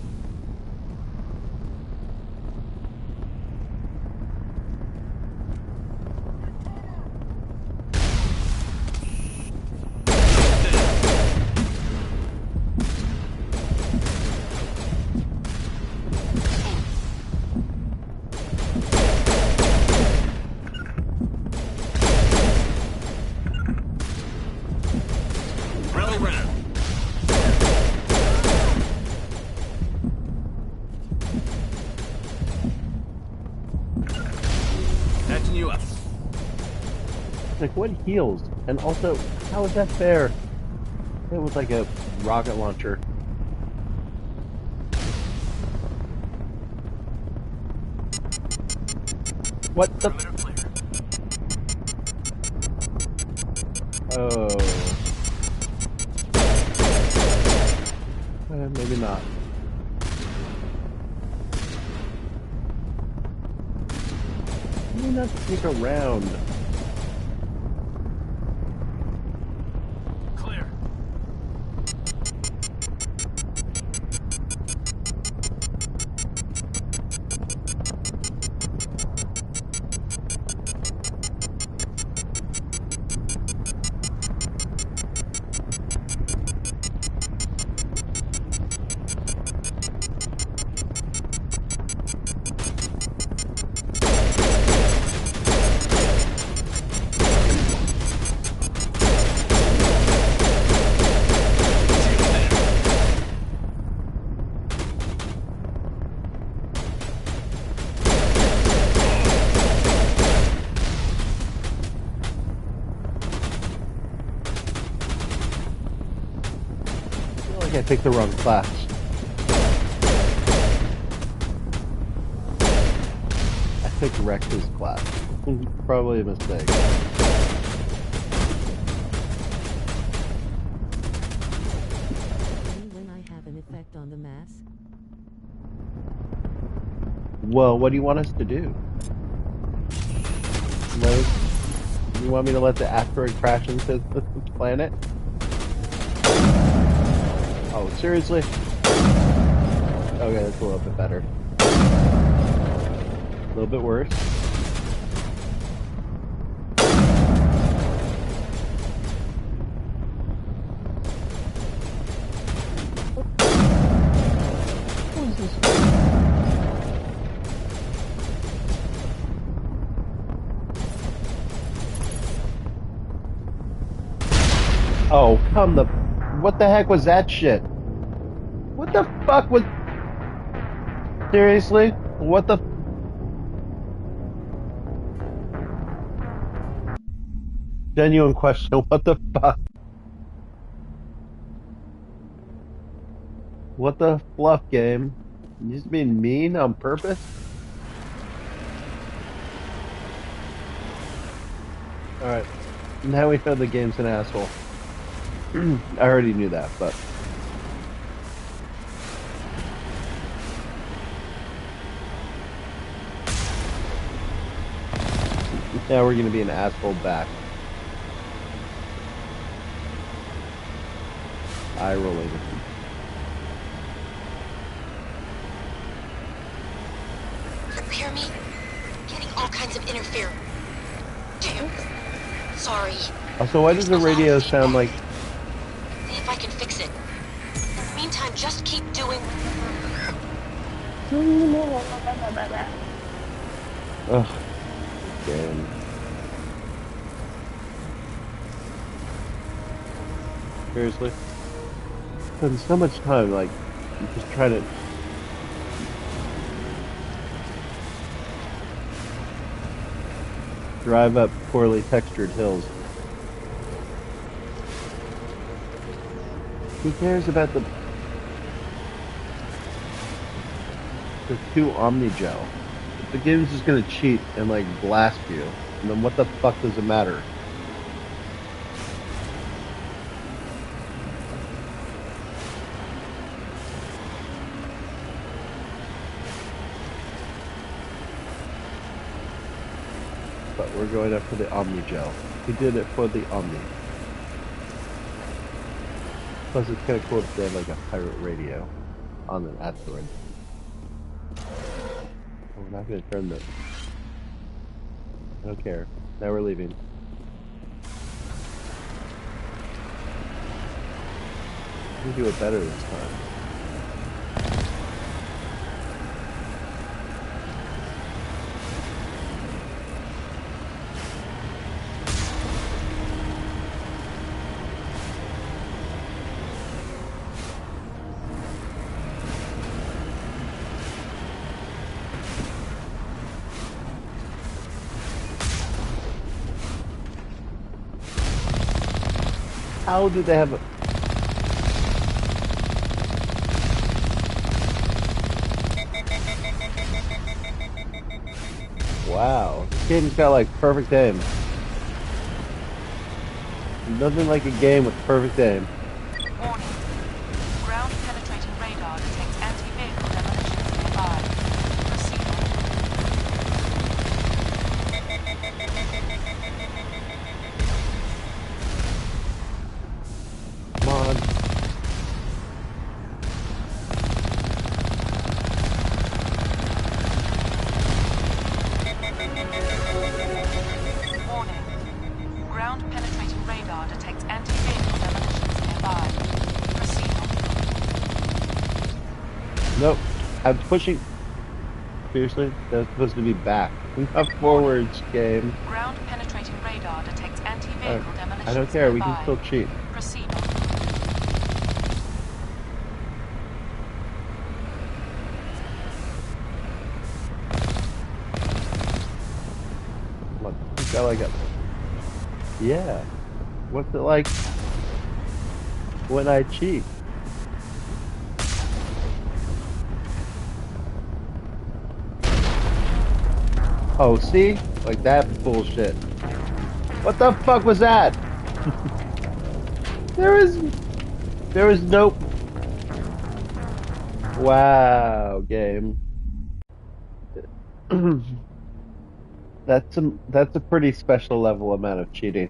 Like, what heals? And also, how is that fair? It was like a rocket launcher. What the? Oh. Maybe not. Maybe not sneak around. I picked the wrong class. I picked Rex's class. Probably a mistake. When I have an effect on the mass? Well, what do you want us to do? You want me to let the asteroid crash into the planet? Oh, seriously? Okay, that's a little bit better. A little bit worse. What is this? Oh, come the... What the heck was that shit? What the fuck was... Seriously? What the... Genuine question, what the fuck? What the fluff game? You just being mean on purpose? Alright, now we know the game's an asshole. I already knew that, but... Now we're gonna be an asshole back. Eye rolling. You hear me? Getting all kinds of interference. Damn. Sorry. Also, why does the radio sound like... See if I can fix it. In the meantime, just keep doing... Ugh. Damn. Seriously? Spend so much time, like, just trying to... drive up poorly textured hills. Who cares about the 2 Omnigel? If the game's just gonna cheat and like blast you, then what the fuck does it matter? But we're going up for the Omnigel. We did it for the Omni. Plus it's kinda cool if they have like a pirate radio on an asteroid. We're not gonna turn this. I don't care. Now we're leaving. We can do it better this time. How do they have a... Wow, this game's got like perfect aim. Nothing like a game with perfect aim. Warning. Ground penetrating radar detects anti-vehicle demolitions nearby. Proceed. Come on. Warning. Ground penetrating radar detects anti-vehicle demolitions nearby. Proceed. Nope. I'm pushing... Seriously? That's supposed to be back. Not forwards, game. Ground penetrating radar detects anti-vehicle demolitions I don't care, we can nearby. still cheat. Proceed. Look, it's got like a... Yeah. What's it like when I cheat? Oh, see? Like that bullshit. What the fuck was that? There was no... Wow, game. That's a pretty special level amount of cheating.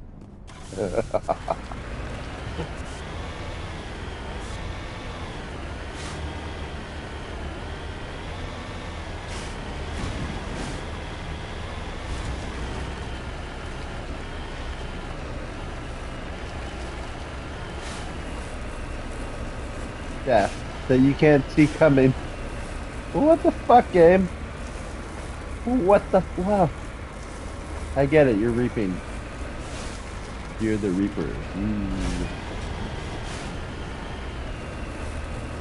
Yeah, that you can't see coming. What the fuck, game? What the... Wow. I get it, you're reaping. You're the reaper.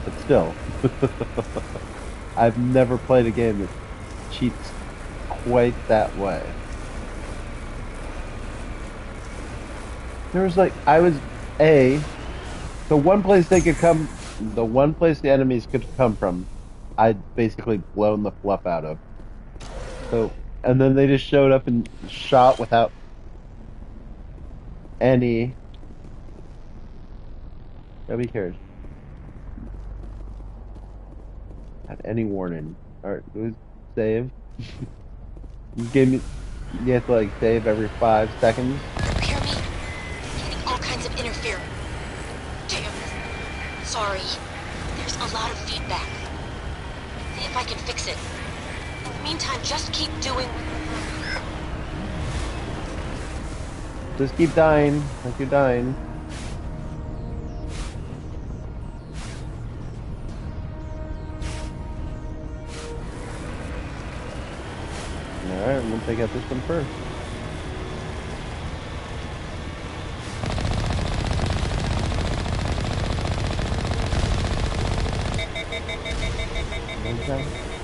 The still. I've never played a game that cheats quite that way. There was like, the one place they could come, the one place the enemies could come from, I'd basically blown the fluff out of. So, and then they just showed up and shot without any... Nobody cares. Had any warning. Alright, it was save. You gave me... You have to like save every 5 seconds. Hear me? Getting all kinds of interference. Damn. Sorry. There's a lot of feedback. See if I can fix it. In the meantime, just keep doing... Just keep dying, like you're dying. Alright, I'm gonna take out this one first.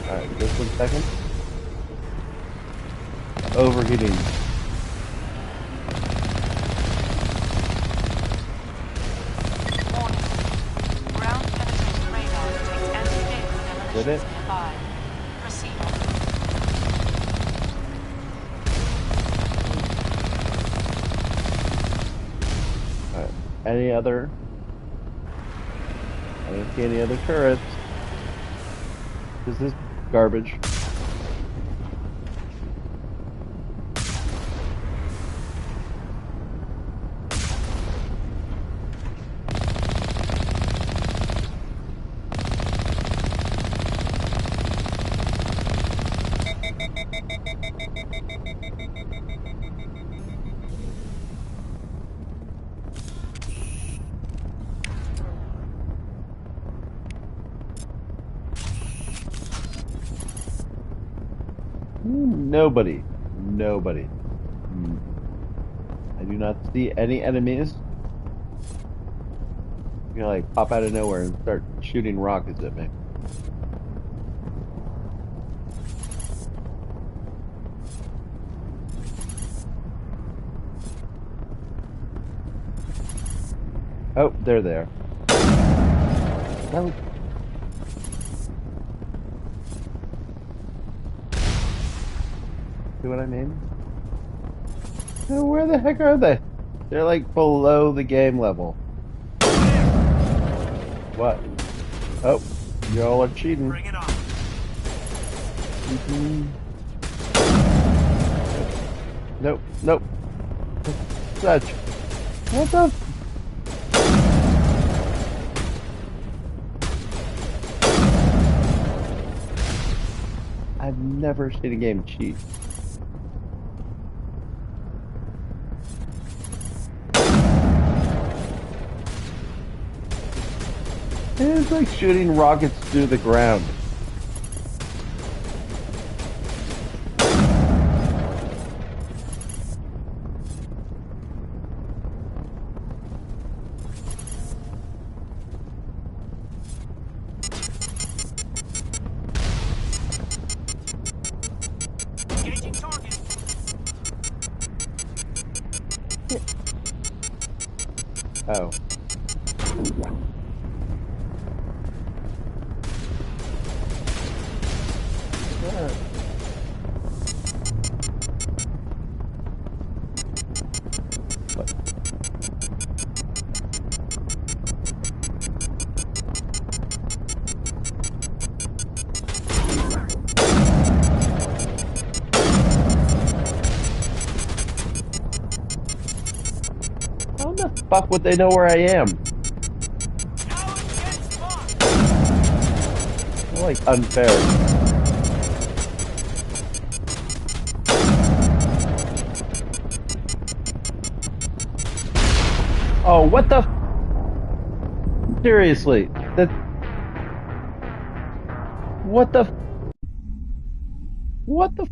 Alright, this one second. Overheating. Ground penetrating radar detects anti-vehicle Did it? demolitions nearby. Proceed. Alright, any other? I don't see any other turrets. This is garbage. Nobody. Nobody. I do not see any enemies. You know, like pop out of nowhere and start shooting rockets at me. Oh, they're there. No. See what I mean? Oh, where the heck are they? They're like below the game level. What? Oh, y'all are cheating. Bring it on. Nope, nope. Such. What the? I've never seen a game cheat. It's like shooting rockets through the ground. Engaging target. Oh. How the fuck would they know where I am? Like unfair. Oh, what the? Seriously, that. What the? What the?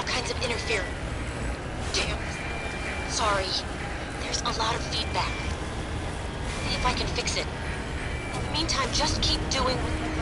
kinds of interference. Damn. Sorry. There's a lot of feedback. See if I can fix it. In the meantime, just keep doing what you're doing.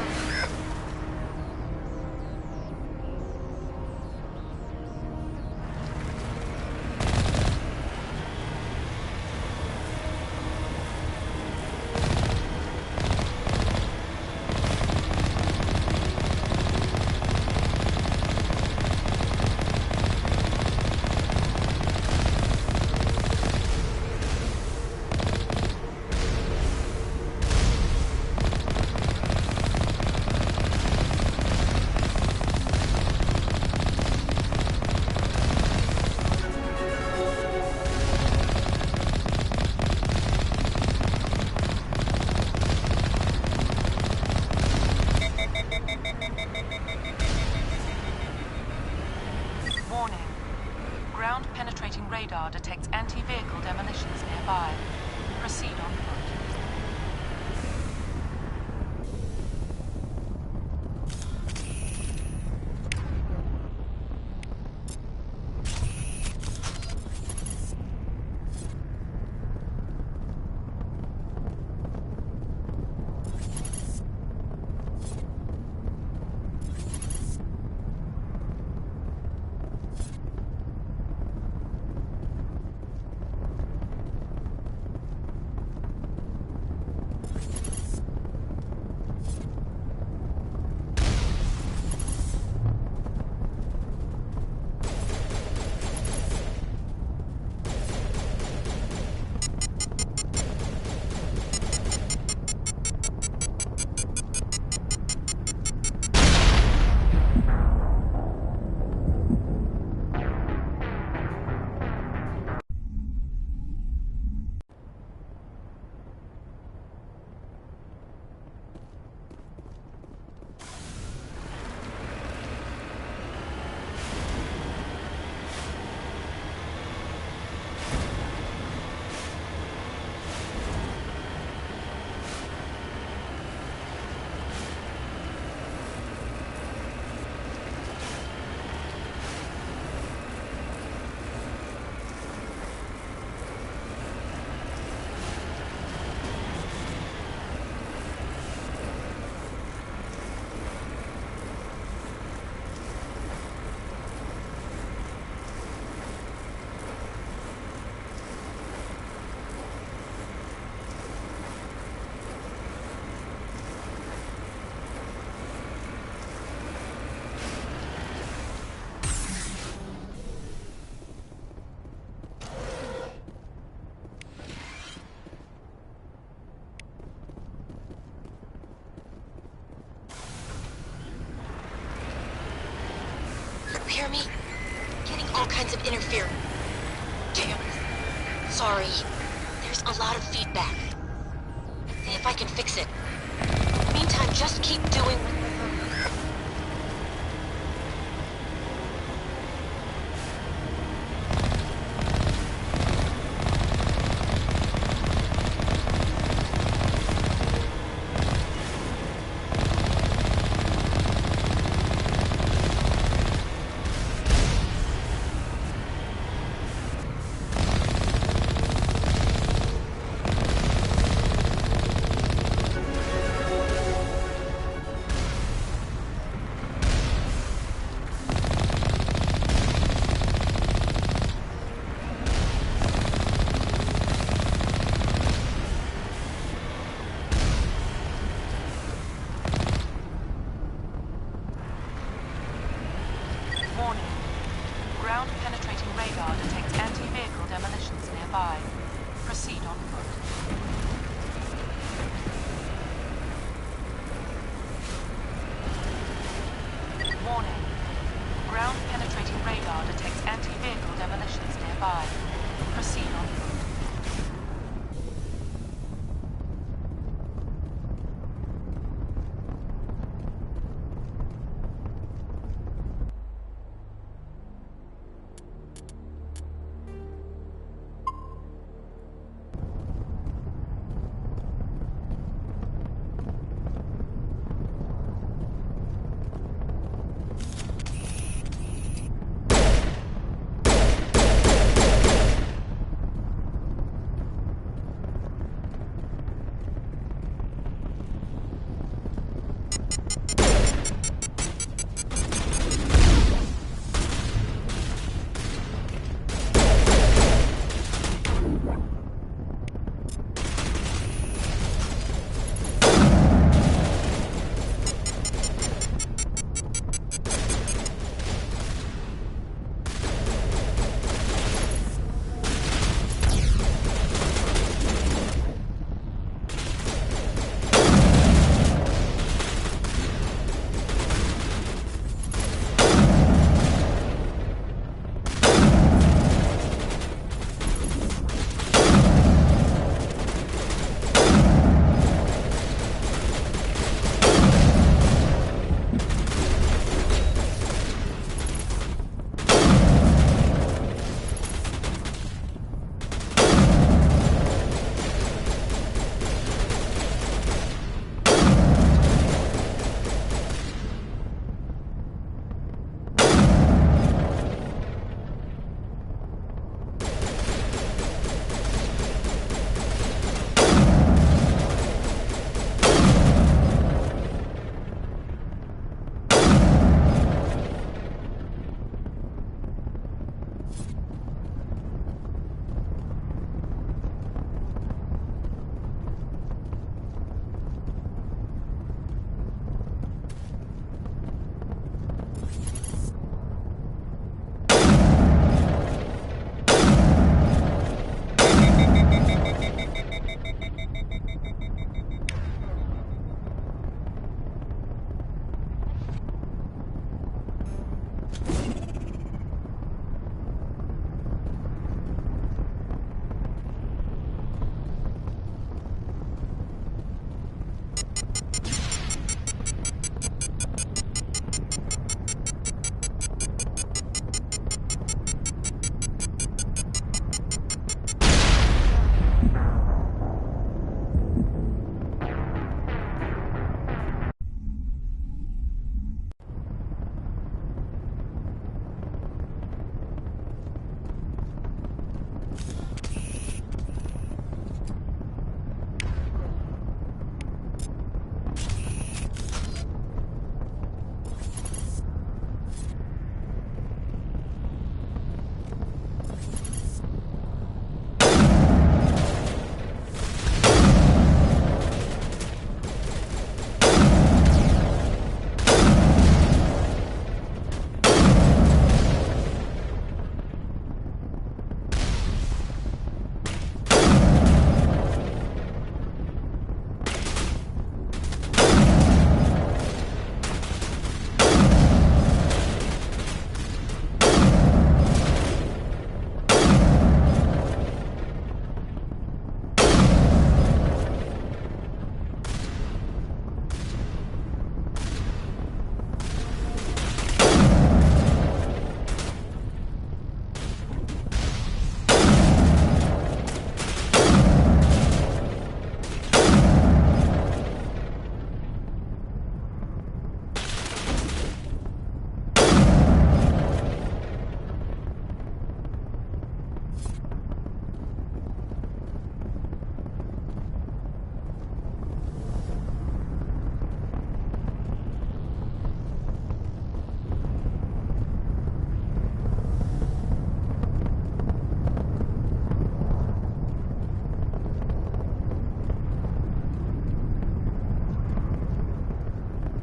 Warning. Ground-penetrating radar detects anti-vehicle demolitions nearby. Proceed on foot. You hear me? Getting all kinds of interference. Damn. Sorry. There's a lot of feedback. See if I can fix it. In the meantime, just keep doing what you're doing.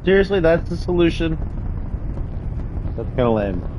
Seriously, that's the solution? That's kind of lame.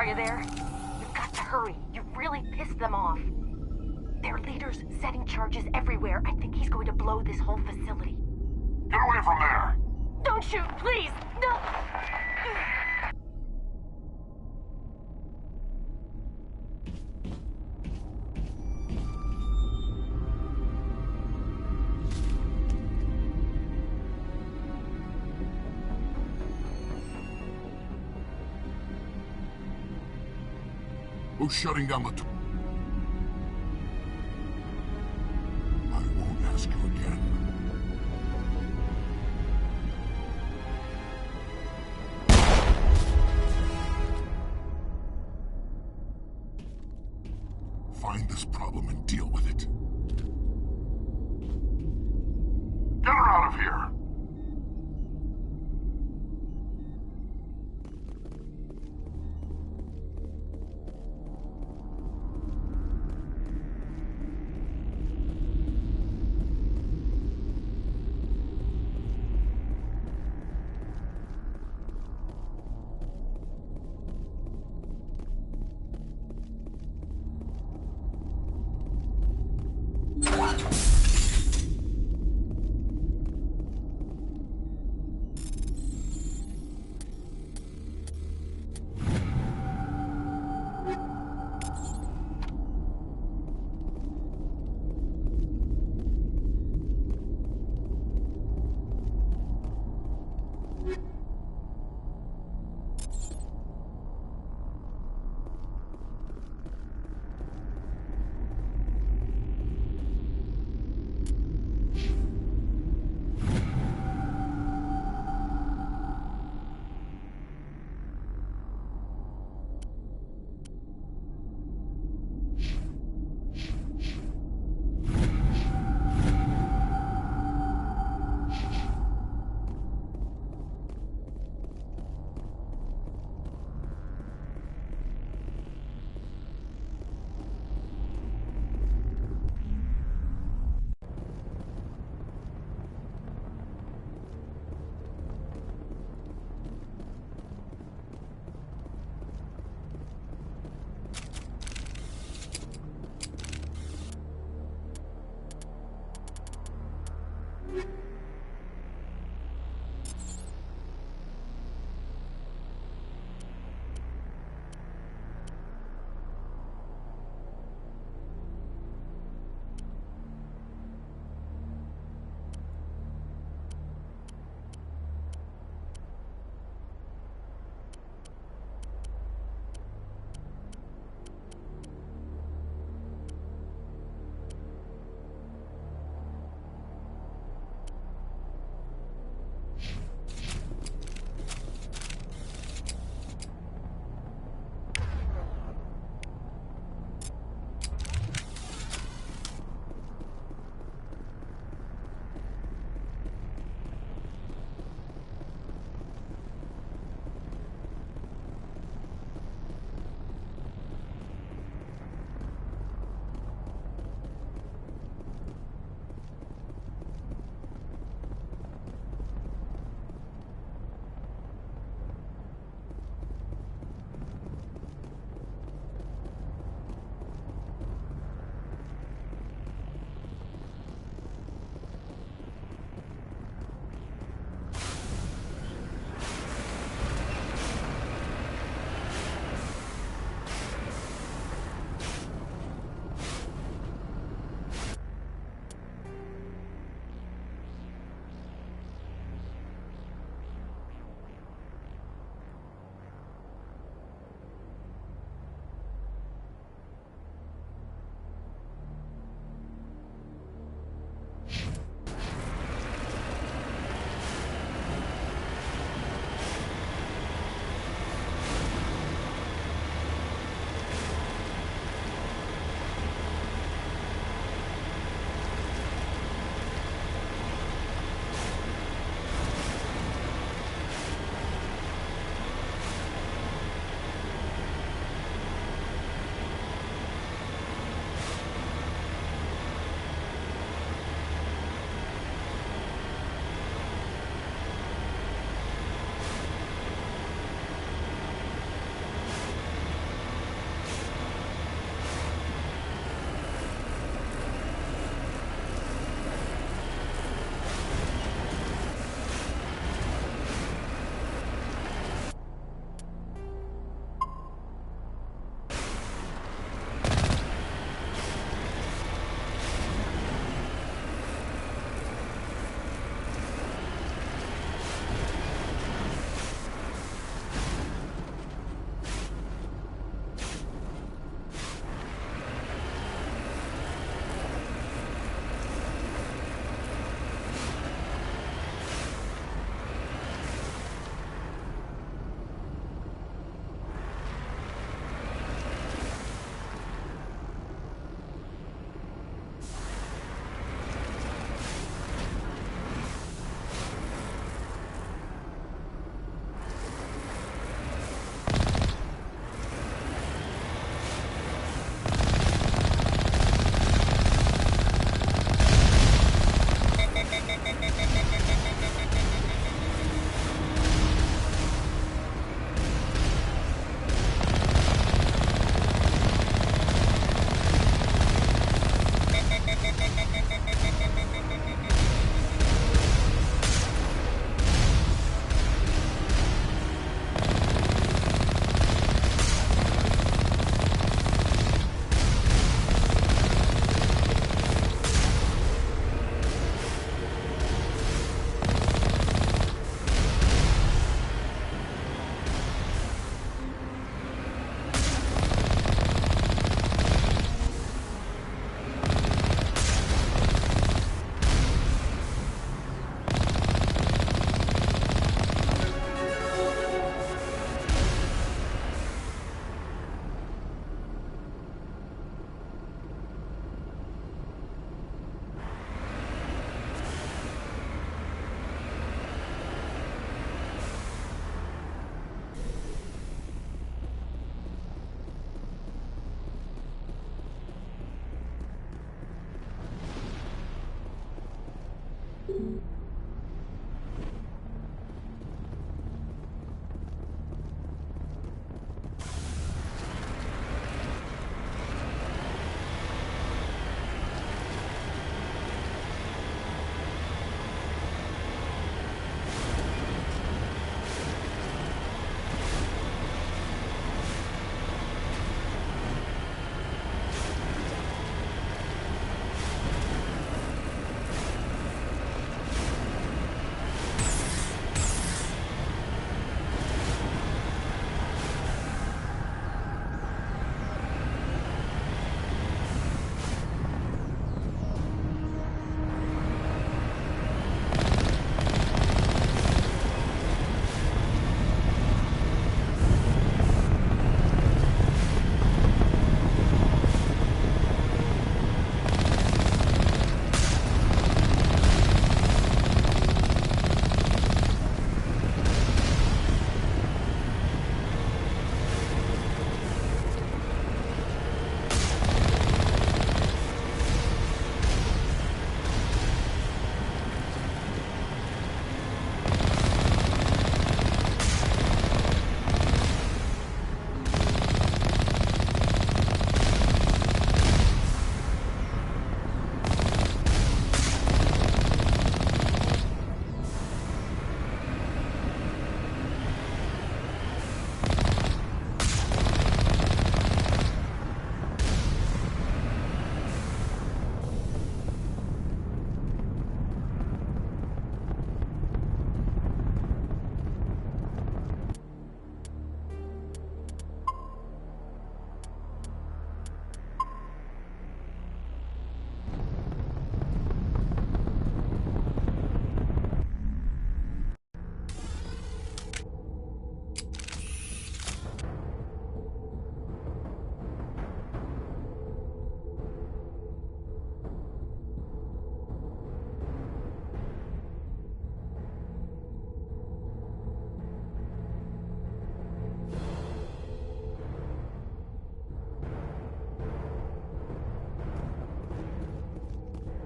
Are you there? You've got to hurry. You really pissed them off. Their leader's setting charges everywhere. I think he's going to blow this whole facility. Get away from there! Don't shoot, please! No! Who's shutting down the... I won't ask you again. Find this problem and deal with it. Get her out of here!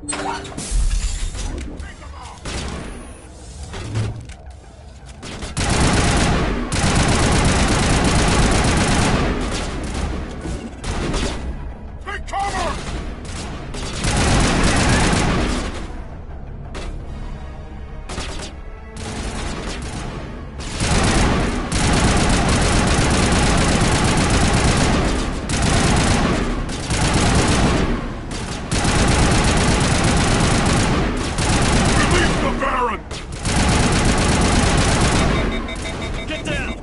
Take cover! Release the Baron! Get down!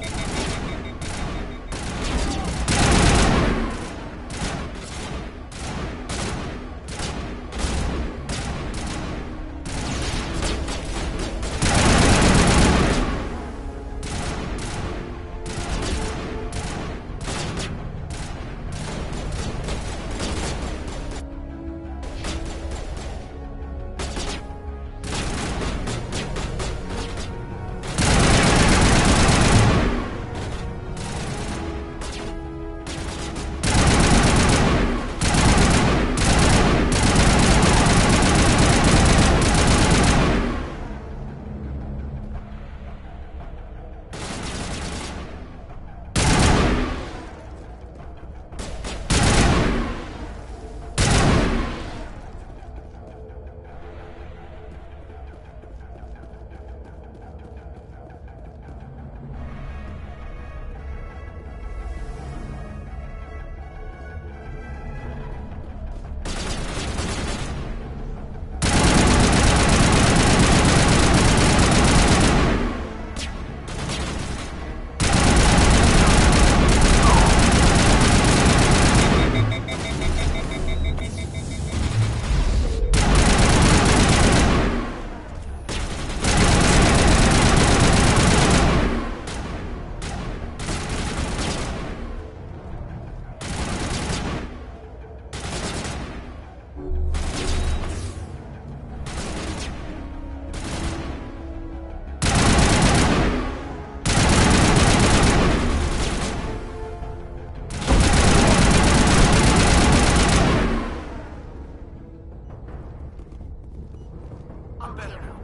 I'm better now.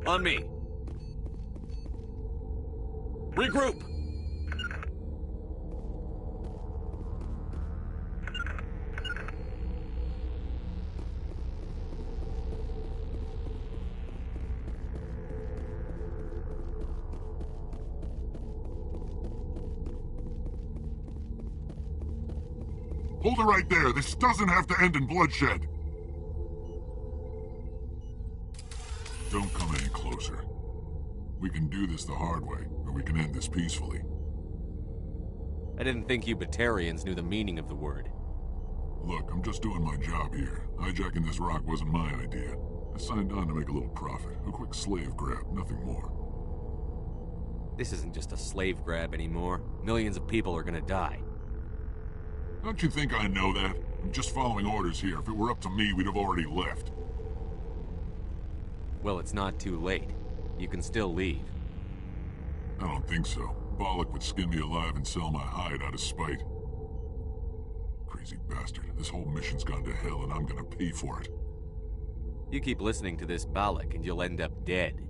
On me. Regroup. Hold it right there. This doesn't have to end in bloodshed. Don't come any closer. We can do this the hard way, or we can end this peacefully. I didn't think you Batarians knew the meaning of the word. Look, I'm just doing my job here. Hijacking this rock wasn't my idea. I signed on to make a little profit. A quick slave grab, nothing more. This isn't just a slave grab anymore. Millions of people are gonna die. Don't you think I know that? I'm just following orders here. If it were up to me, we'd have already left. Well, it's not too late. You can still leave. I don't think so. Bollock would skin me alive and sell my hide out of spite. Crazy bastard. This whole mission's gone to hell and I'm gonna pay for it. You keep listening to this Bollock and you'll end up dead.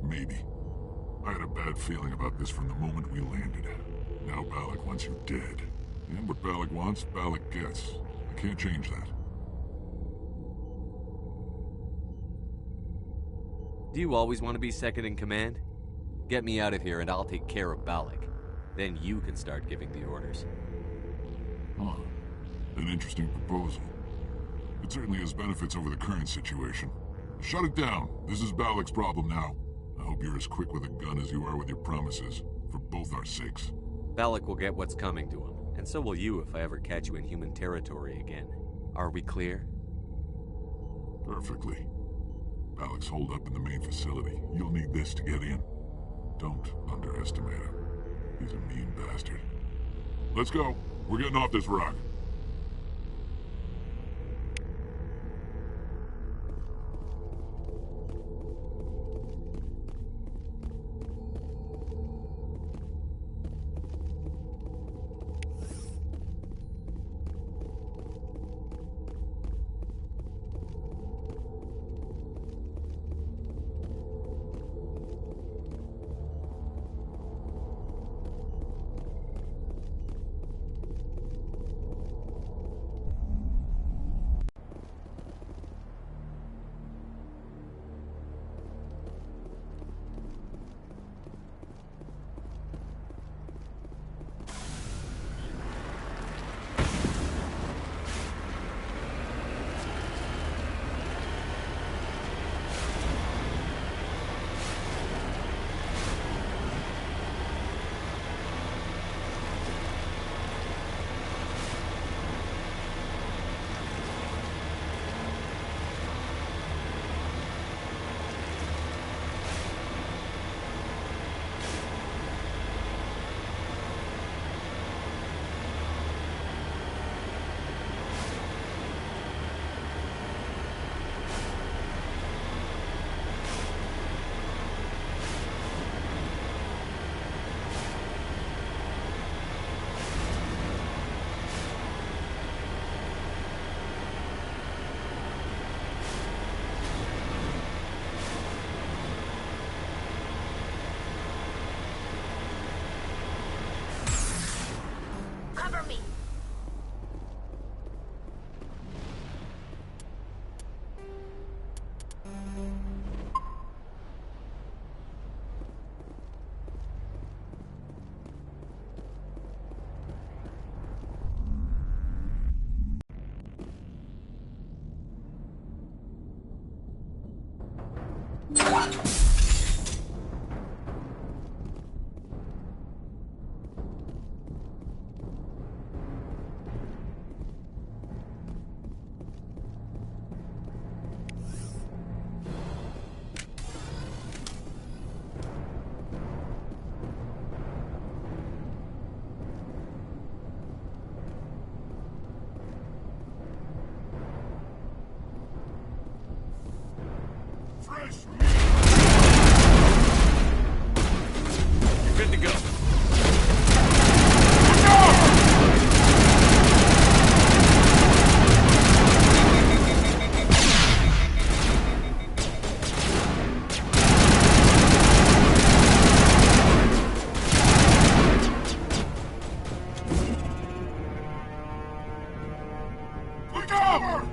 Maybe. I had a bad feeling about this from the moment we landed. Now Bollock wants you dead. And what Bollock wants, Bollock gets. I can't change that. Do you always want to be second in command? Get me out of here and I'll take care of Bollock. Then you can start giving the orders. Huh. An interesting proposal. It certainly has benefits over the current situation. Shut it down. This is Bollock's problem now. I hope you're as quick with a gun as you are with your promises. For both our sakes. Bollock will get what's coming to him. And so will you if I ever catch you in human territory again. Are we clear? Perfectly. Bollock's holed up in the main facility. You'll need this to get in. Don't underestimate him. He's a mean bastard. Let's go. We're getting off this rock. Good to go. Look out!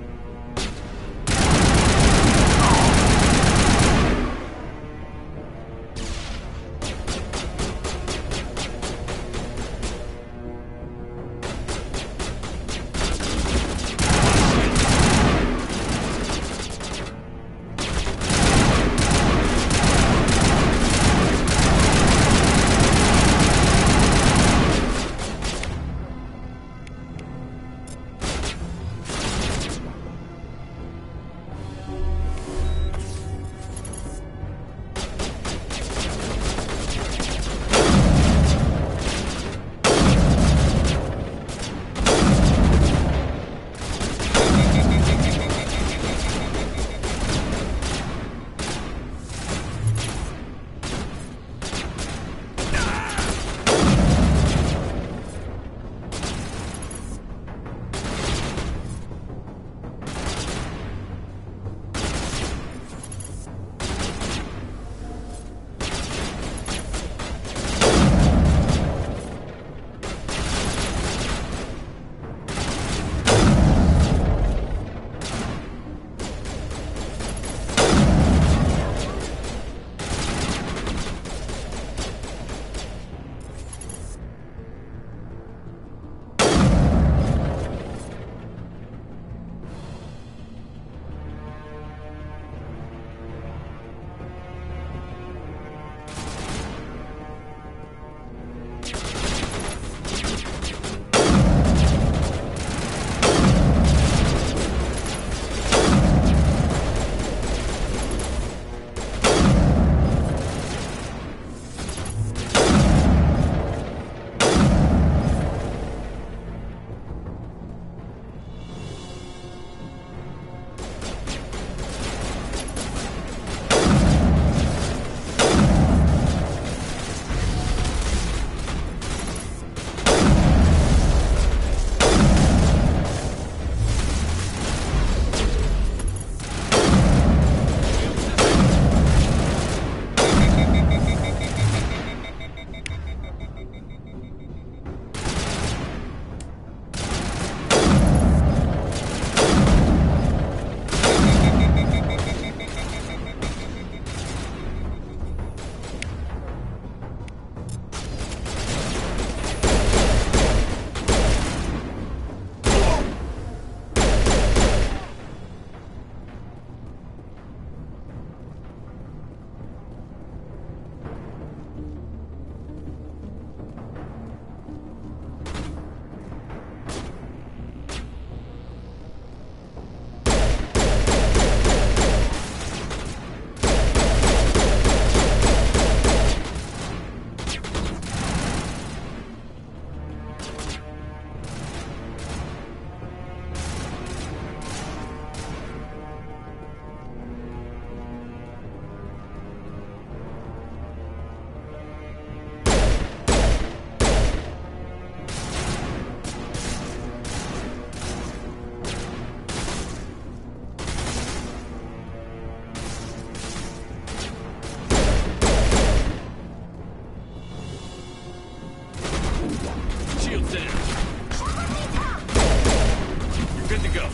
in. You're good to go.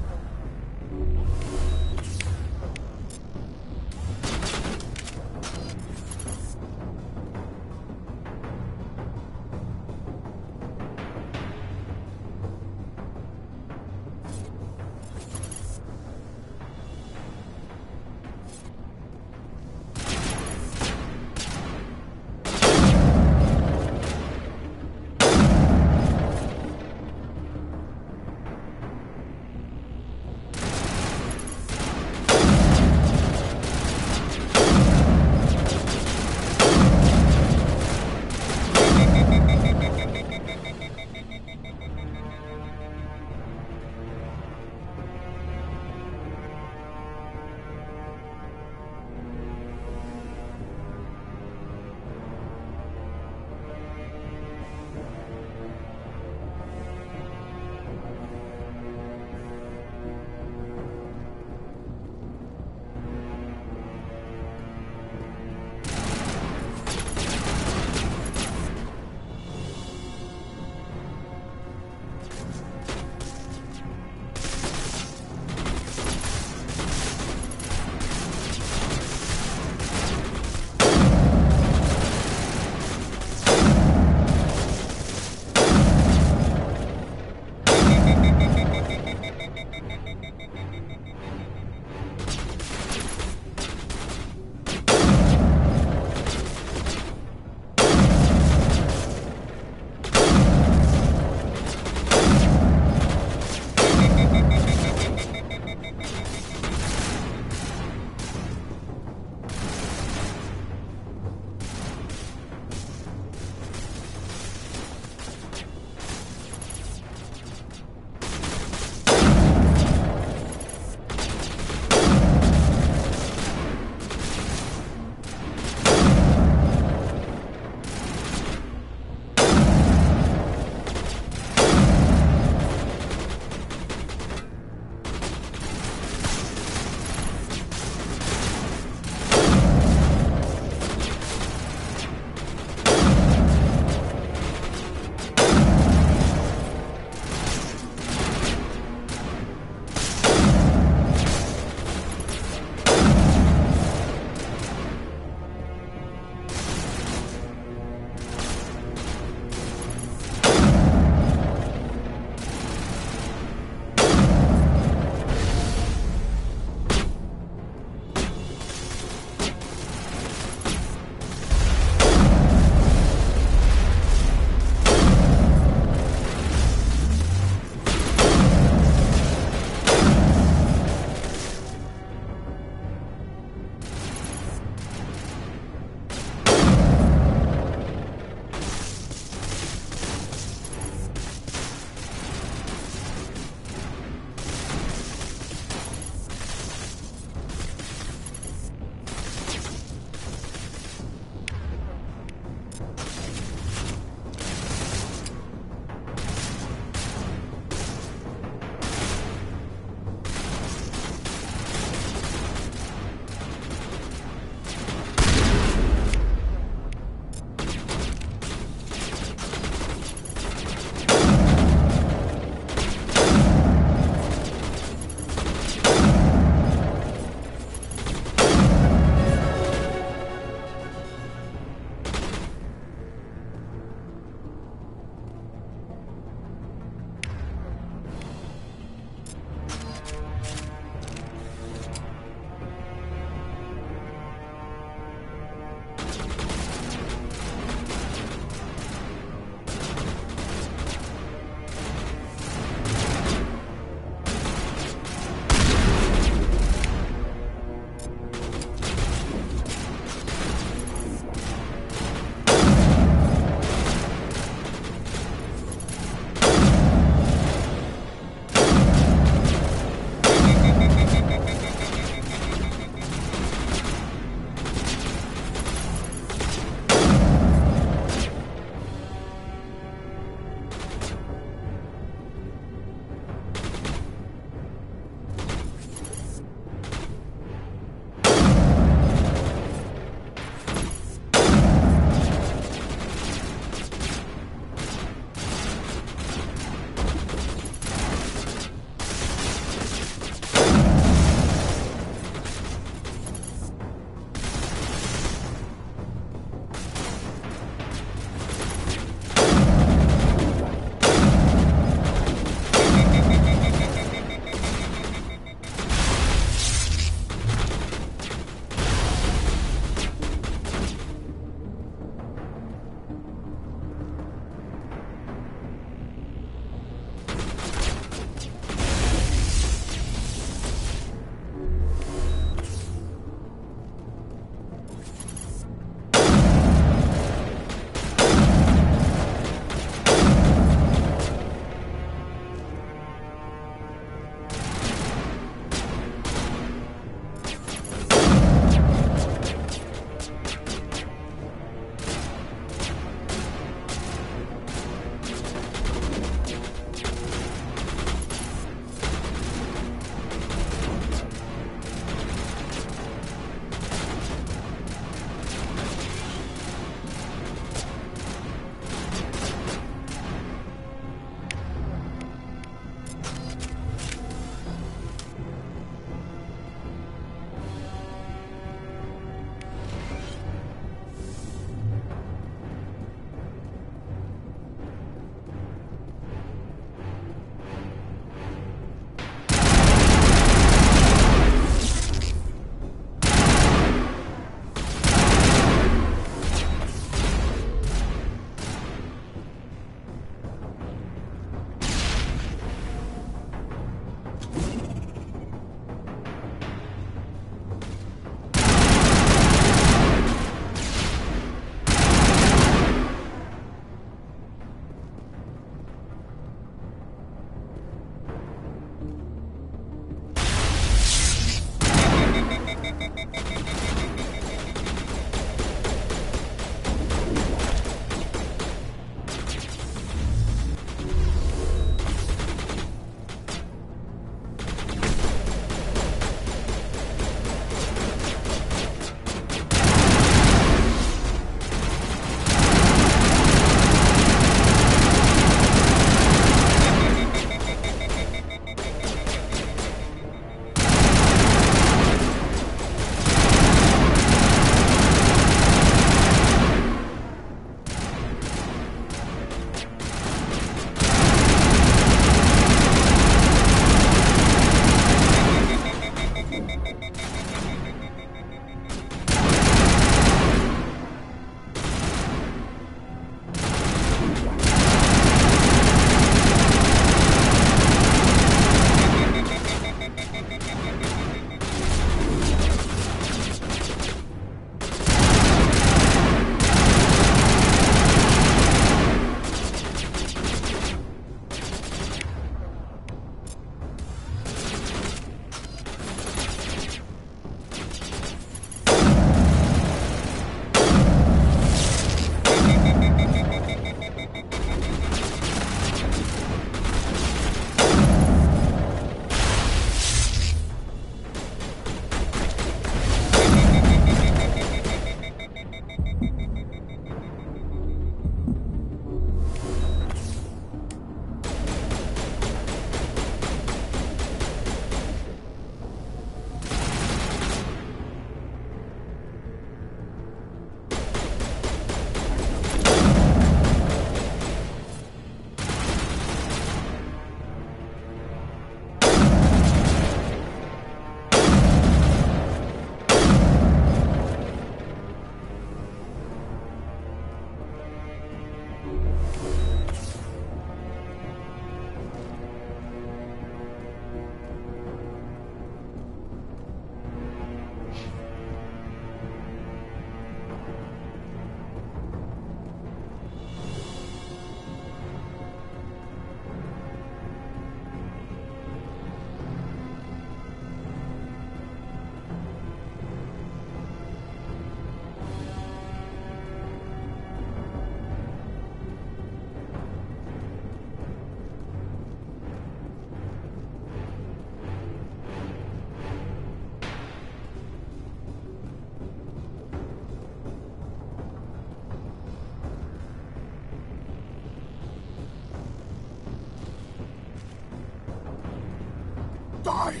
die.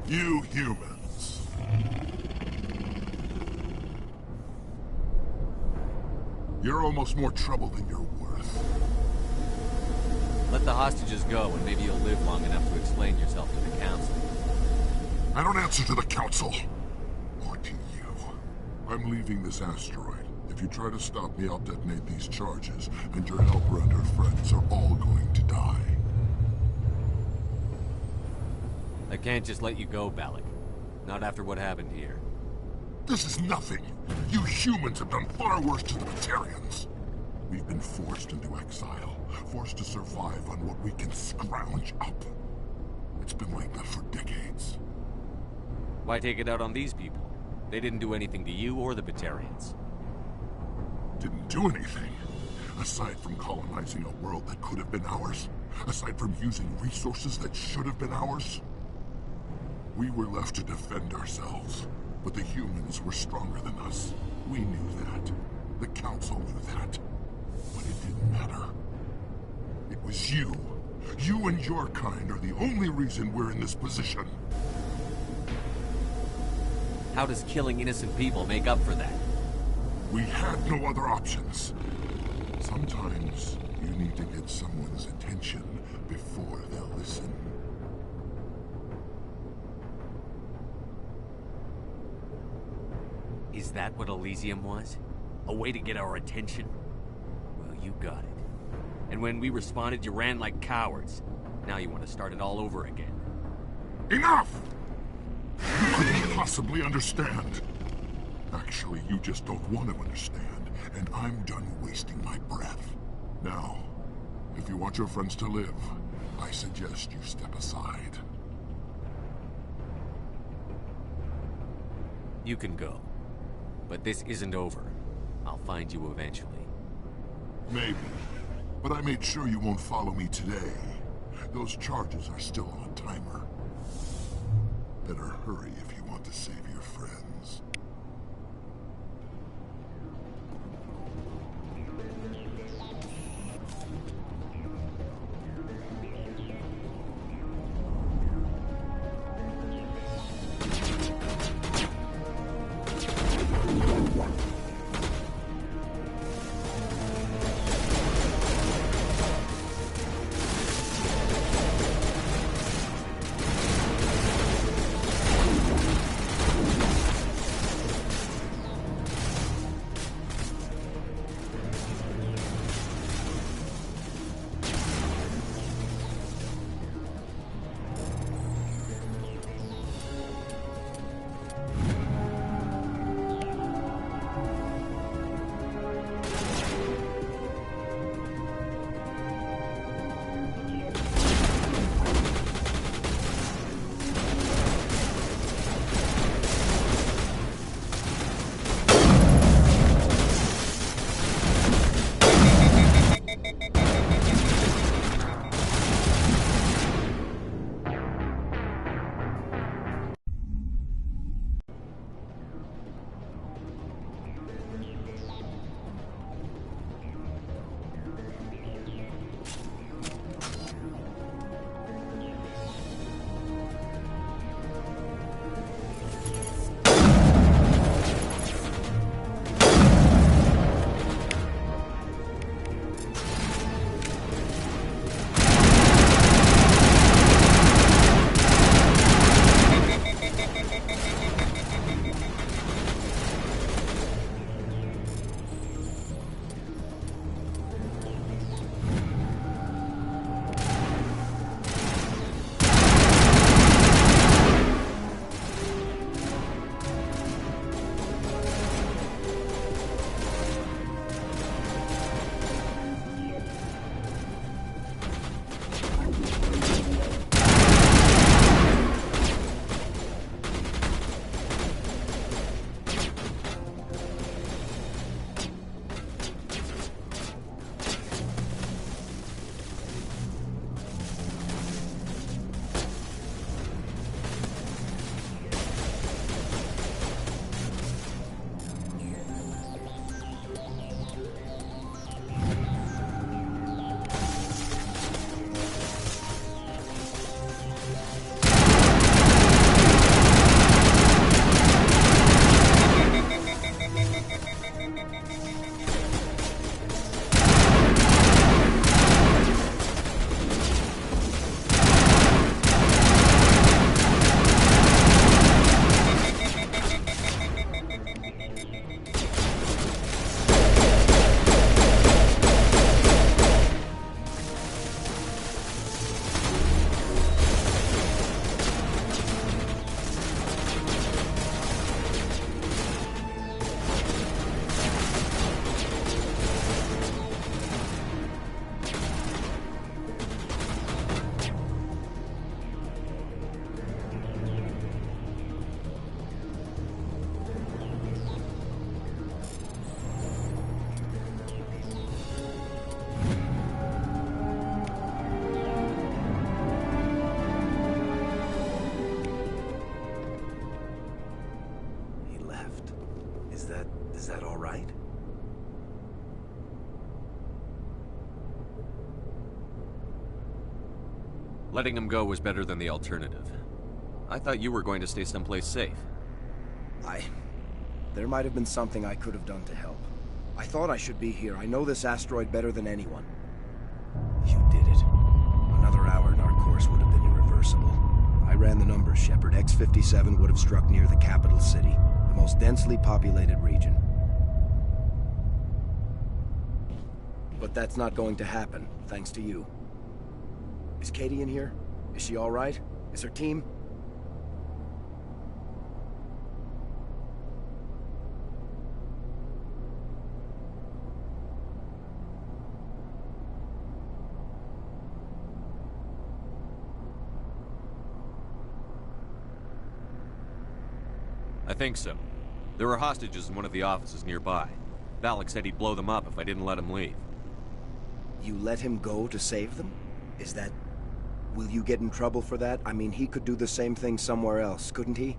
You humans. You're almost more trouble than you're worth. Let the hostages go, and maybe you'll live long enough to explain yourself to the Council. I don't answer to the Council. Or to you. I'm leaving this asteroid. If you try to stop me, I'll detonate these charges, and your helper and her friends are all going to die. I can't just let you go, Balak. Not after what happened here. This is nothing. You humans have done far worse to the Batarians. We've been forced into exile, forced to survive on what we can scrounge up. It's been like that for decades. Why take it out on these people? They didn't do anything to you or the Batarians. Didn't do anything. Aside from colonizing a world that could have been ours. Aside from using resources that should have been ours. We were left to defend ourselves. But the humans were stronger than us. We knew that. The Council knew that. But it didn't matter. It was you. You and your kind are the only reason we're in this position. How does killing innocent people make up for that? We had no other options. Sometimes you need to get someone's attention before they'll listen. Is that what Elysium was? A way to get our attention? Well, you got it. And when we responded, you ran like cowards. Now you want to start it all over again. Enough! You couldn't possibly understand. Actually, you just don't want to understand, and I'm done wasting my breath. Now, if you want your friends to live, I suggest you step aside. You can go. But this isn't over. I'll find you eventually. Maybe. But I made sure you won't follow me today. Those charges are still on timer. Better hurry if you want to save your friends. Letting him go was better than the alternative. I thought you were going to stay someplace safe. There might have been something I could have done to help. I thought I should be here. I know this asteroid better than anyone. You did it. Another hour and our course would have been irreversible. I ran the numbers, Shepard. X-57 would have struck near the capital city, the most densely populated region. But that's not going to happen, thanks to you. Is Katie in here? Is she all right? Is her team? I think so. There were hostages in one of the offices nearby. Valek said he'd blow them up if I didn't let him leave. You let him go to save them? Is that... Will you get in trouble for that? I mean, he could do the same thing somewhere else, couldn't he?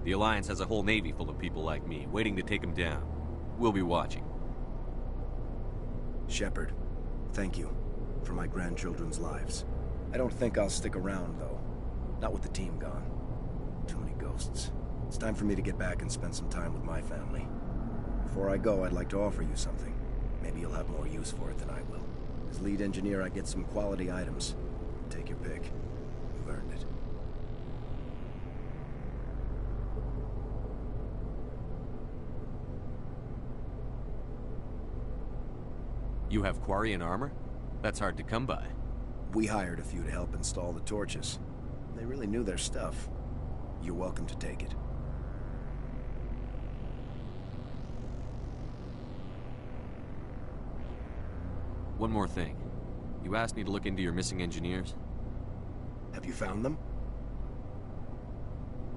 The Alliance has a whole navy full of people like me, waiting to take him down. We'll be watching. Shepard, thank you for my grandchildren's lives. I don't think I'll stick around, though. Not with the team gone. Too many ghosts. It's time for me to get back and spend some time with my family. Before I go, I'd like to offer you something. Maybe you'll have more use for it than I will. As lead engineer, I get some quality items. Take your pick. You've earned it. You have Quarian armor? That's hard to come by. We hired a few to help install the torches. They really knew their stuff. You're welcome to take it. One more thing. You asked me to look into your missing engineers? Have you found them?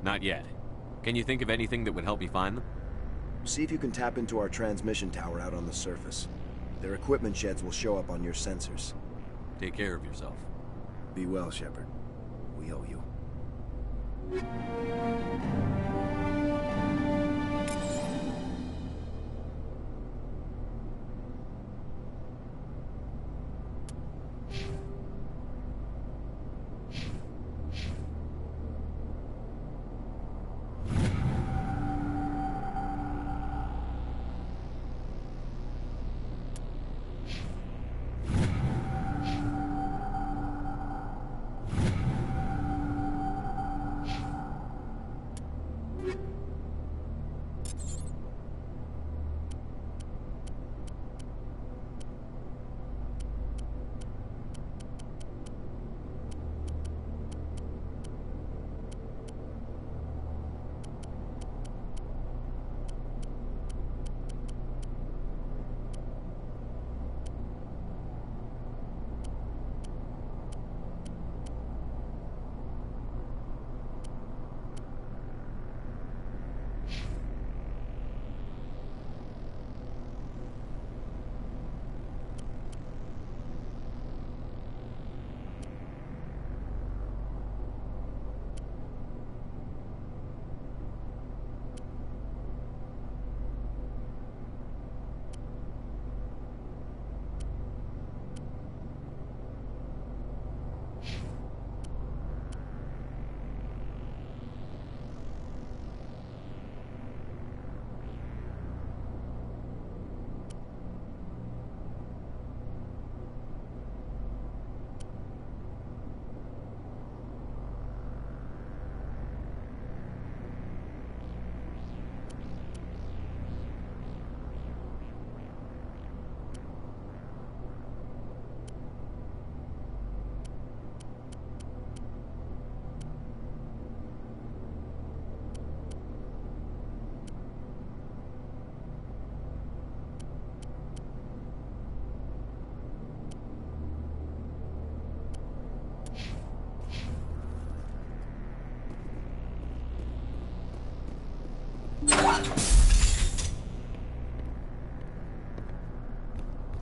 Not yet. Can you think of anything that would help me find them? See if you can tap into our transmission tower out on the surface. Their equipment sheds will show up on your sensors. Take care of yourself. Be well, Shepard. We owe you.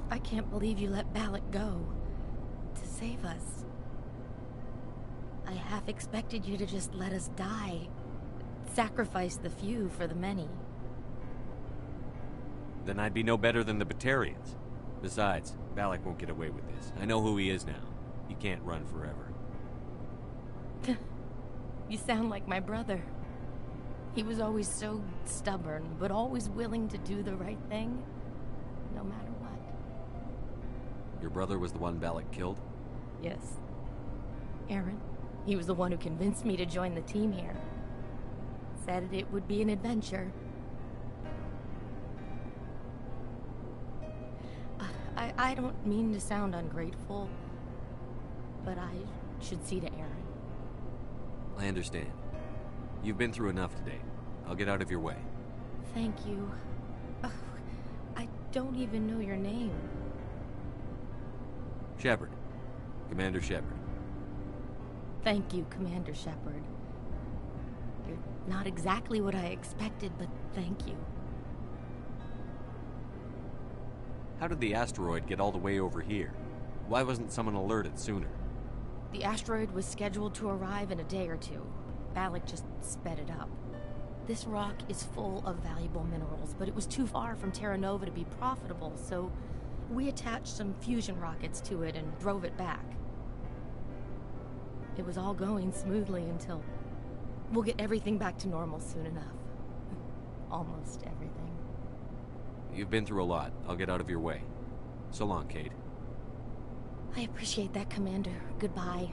I can't believe you let Balak go. To save us. I half expected you to just let us die. Sacrifice the few for the many. Then I'd be no better than the Batarians. Besides, Balak won't get away with this. I know who he is now. He can't run forever. You sound like my brother. He was always so stubborn, but always willing to do the right thing, no matter what. Your brother was the one Balak killed? Yes. Aaron. He was the one who convinced me to join the team here. Said it would be an adventure. I don't mean to sound ungrateful, but I should see to Aaron. I understand. You've been through enough today. I'll get out of your way. Thank you. I don't even know your name. Shepard. Commander Shepard. Thank you, Commander Shepard. You're not exactly what I expected, but thank you. How did the asteroid get all the way over here? Why wasn't someone alerted sooner? The asteroid was scheduled to arrive in a day or two. Balak just sped it up. This rock is full of valuable minerals, but it was too far from Terra Nova to be profitable, so we attached some fusion rockets to it and drove it back. It was all going smoothly until... We'll get everything back to normal soon enough. Almost everything. You've been through a lot. I'll get out of your way. So long, Kate. I appreciate that, Commander. Goodbye.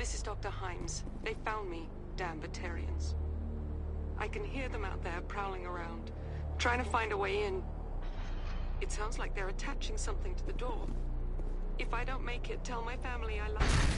This is Dr. Himes. They found me, damn Batarians. I can hear them out there prowling around, trying to find a way in. It sounds like they're attaching something to the door. If I don't make it, tell my family I love them.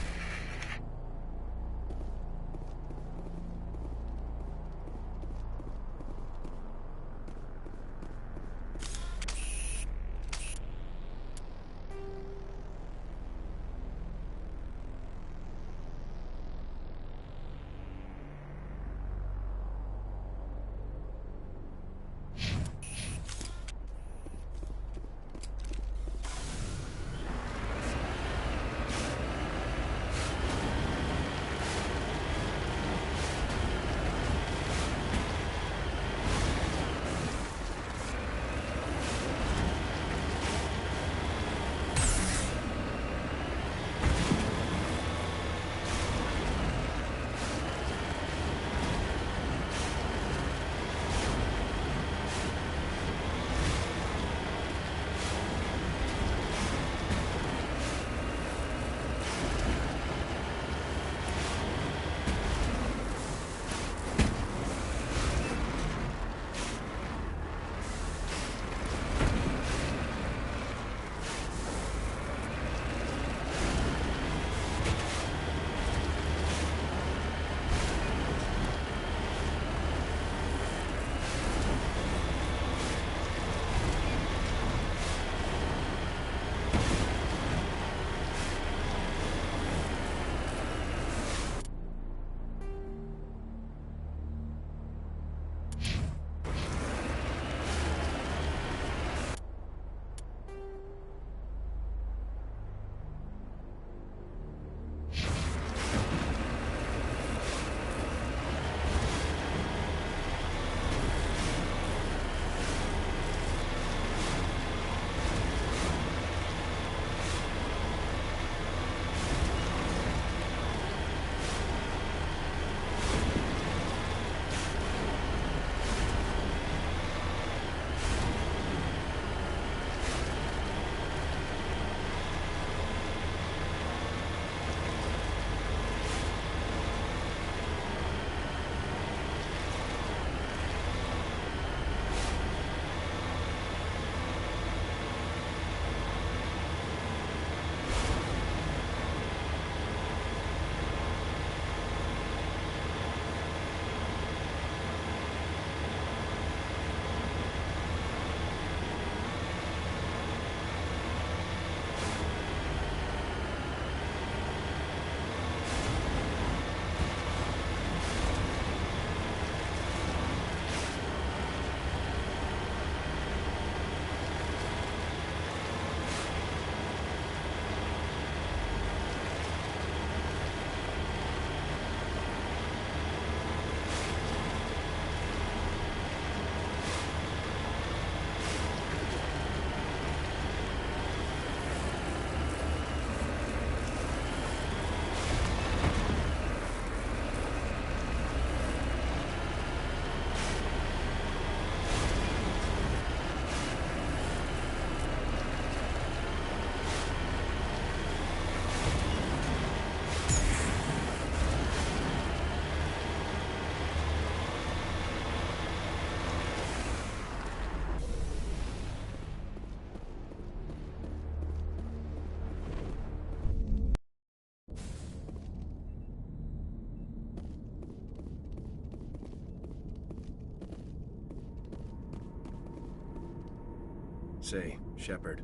Say, Shepard,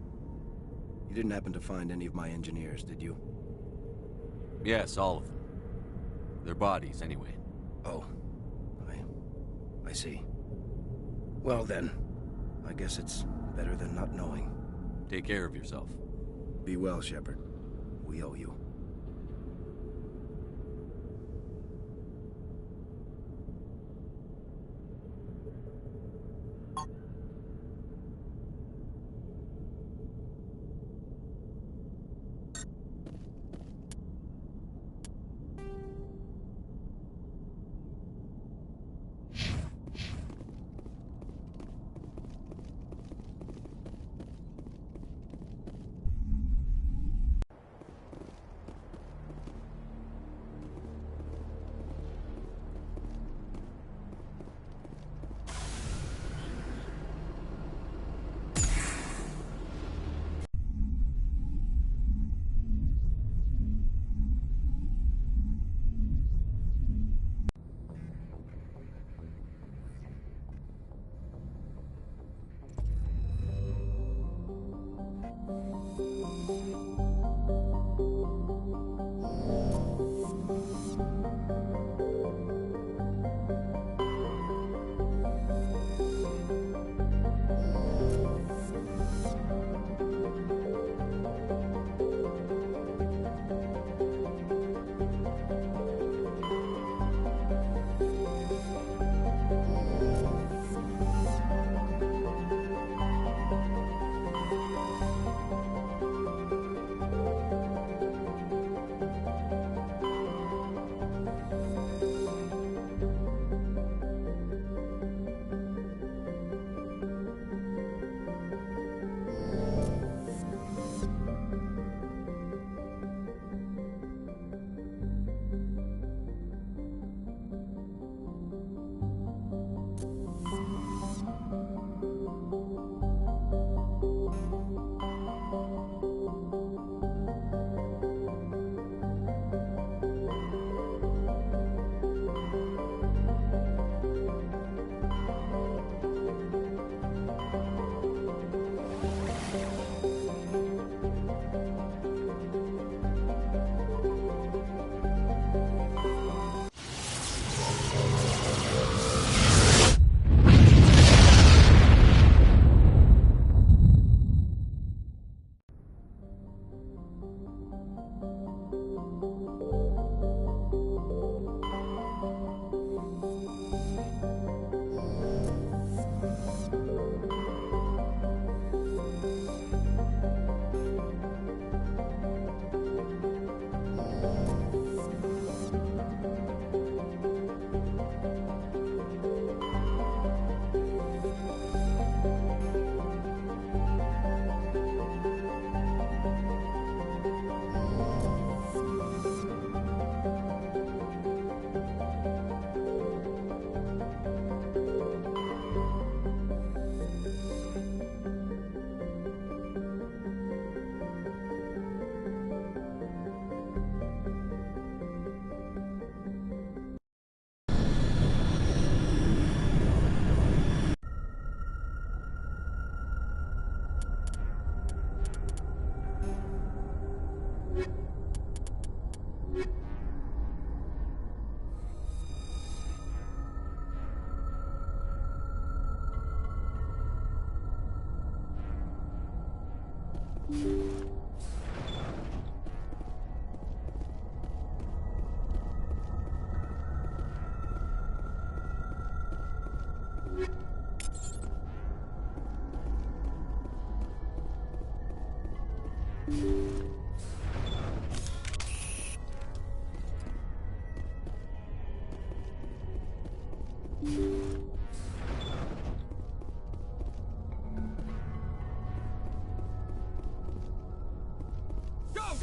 you didn't happen to find any of my engineers, did you? Yes, all of them. Their bodies, anyway. Oh. I see. Well then, I guess it's better than not knowing. Take care of yourself. Be well, Shepard. We owe you.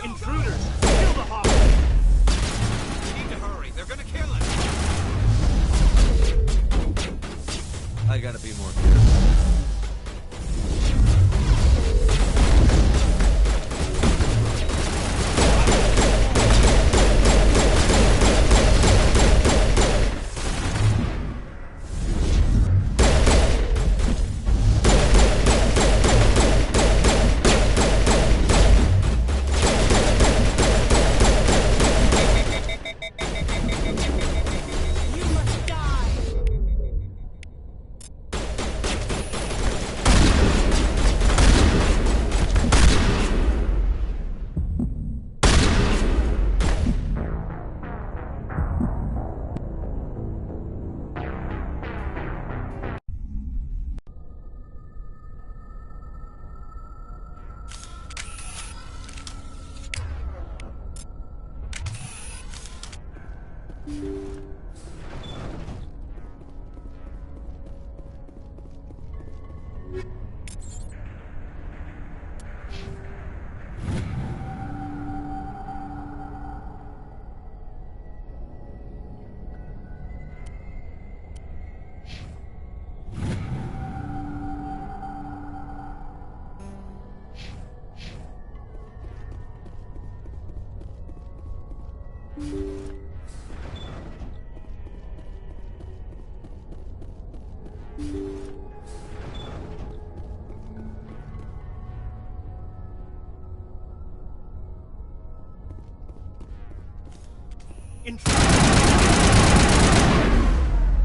Intruders! Kill the hopper! We need to hurry. They're gonna kill us! I gotta be more careful.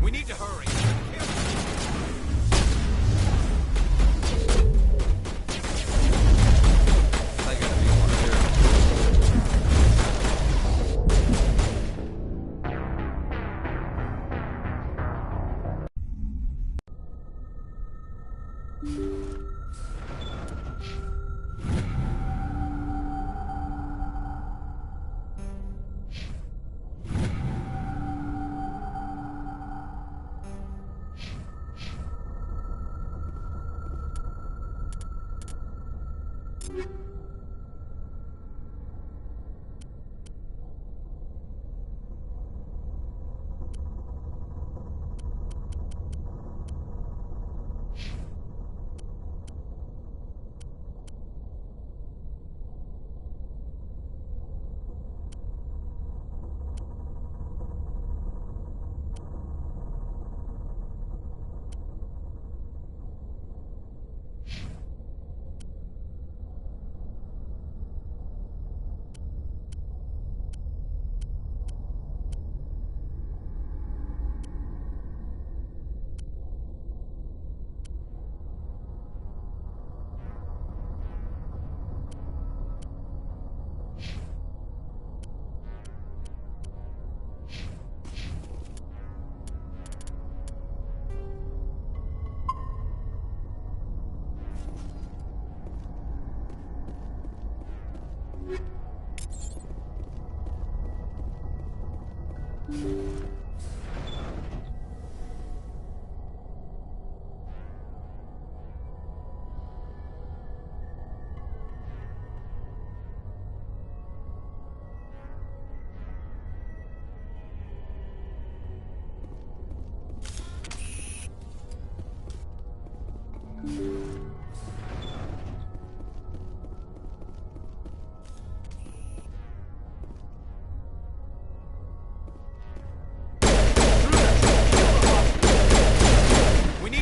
We need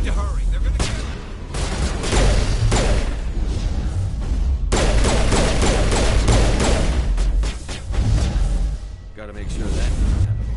to hurry. Gotta make sure that doesn't happen again.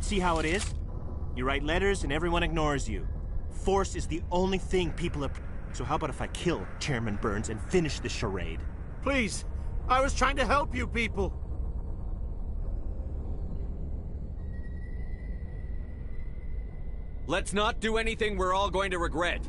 See how it is? You write letters and everyone ignores you. Force is the only thing people So how about if I kill Chairman Burns and finish this charade? Please, I was trying to help you people. Let's not do anything we're all going to regret.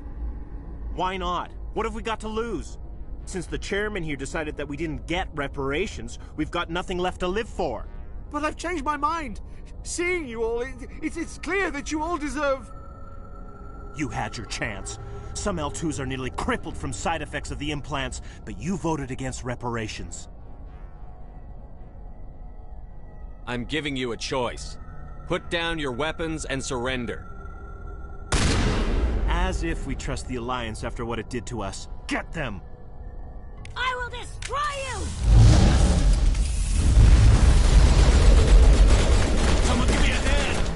Why not? What have we got to lose? Since the chairman here decided that we didn't get reparations, we've got nothing left to live for. But I've changed my mind. Seeing you all, it's clear that you all deserve... You had your chance. Some L2s are nearly crippled from side effects of the implants, but you voted against reparations. I'm giving you a choice. Put down your weapons and surrender. As if we trust the Alliance after what it did to us. Get them! I will destroy you! Someone give me a hand!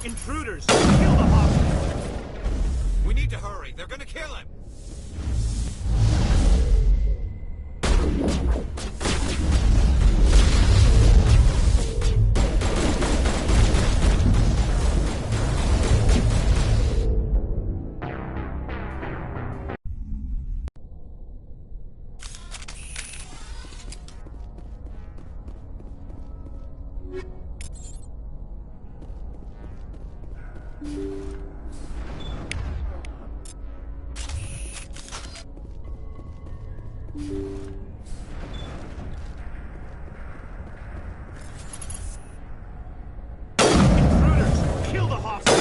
Intruders! Kill the hostage! We need to hurry. They're gonna kill him! Intruders! Kill the hostage!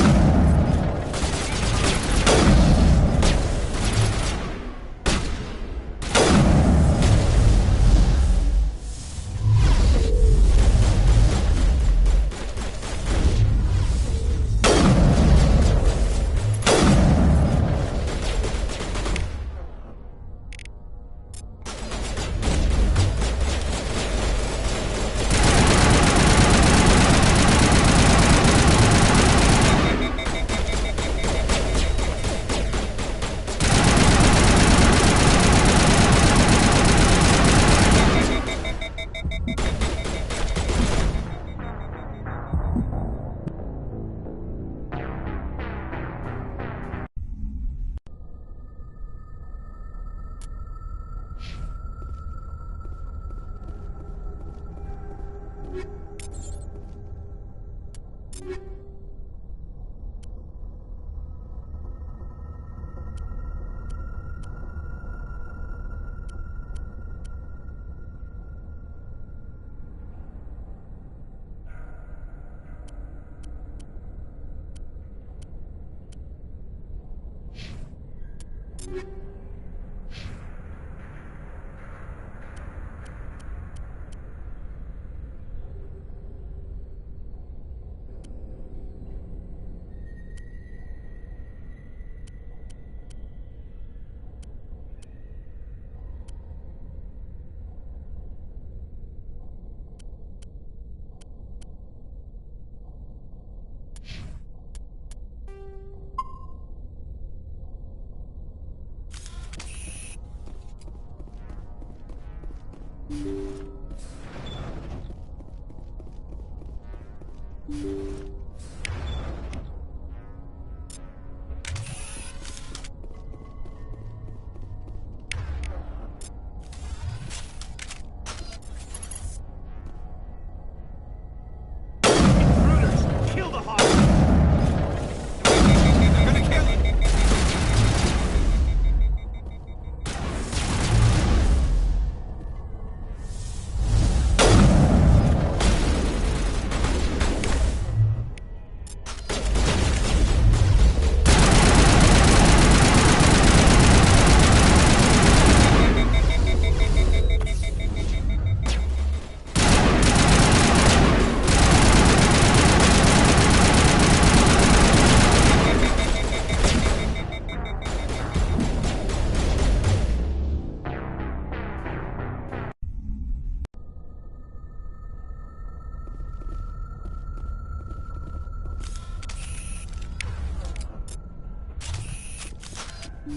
Kill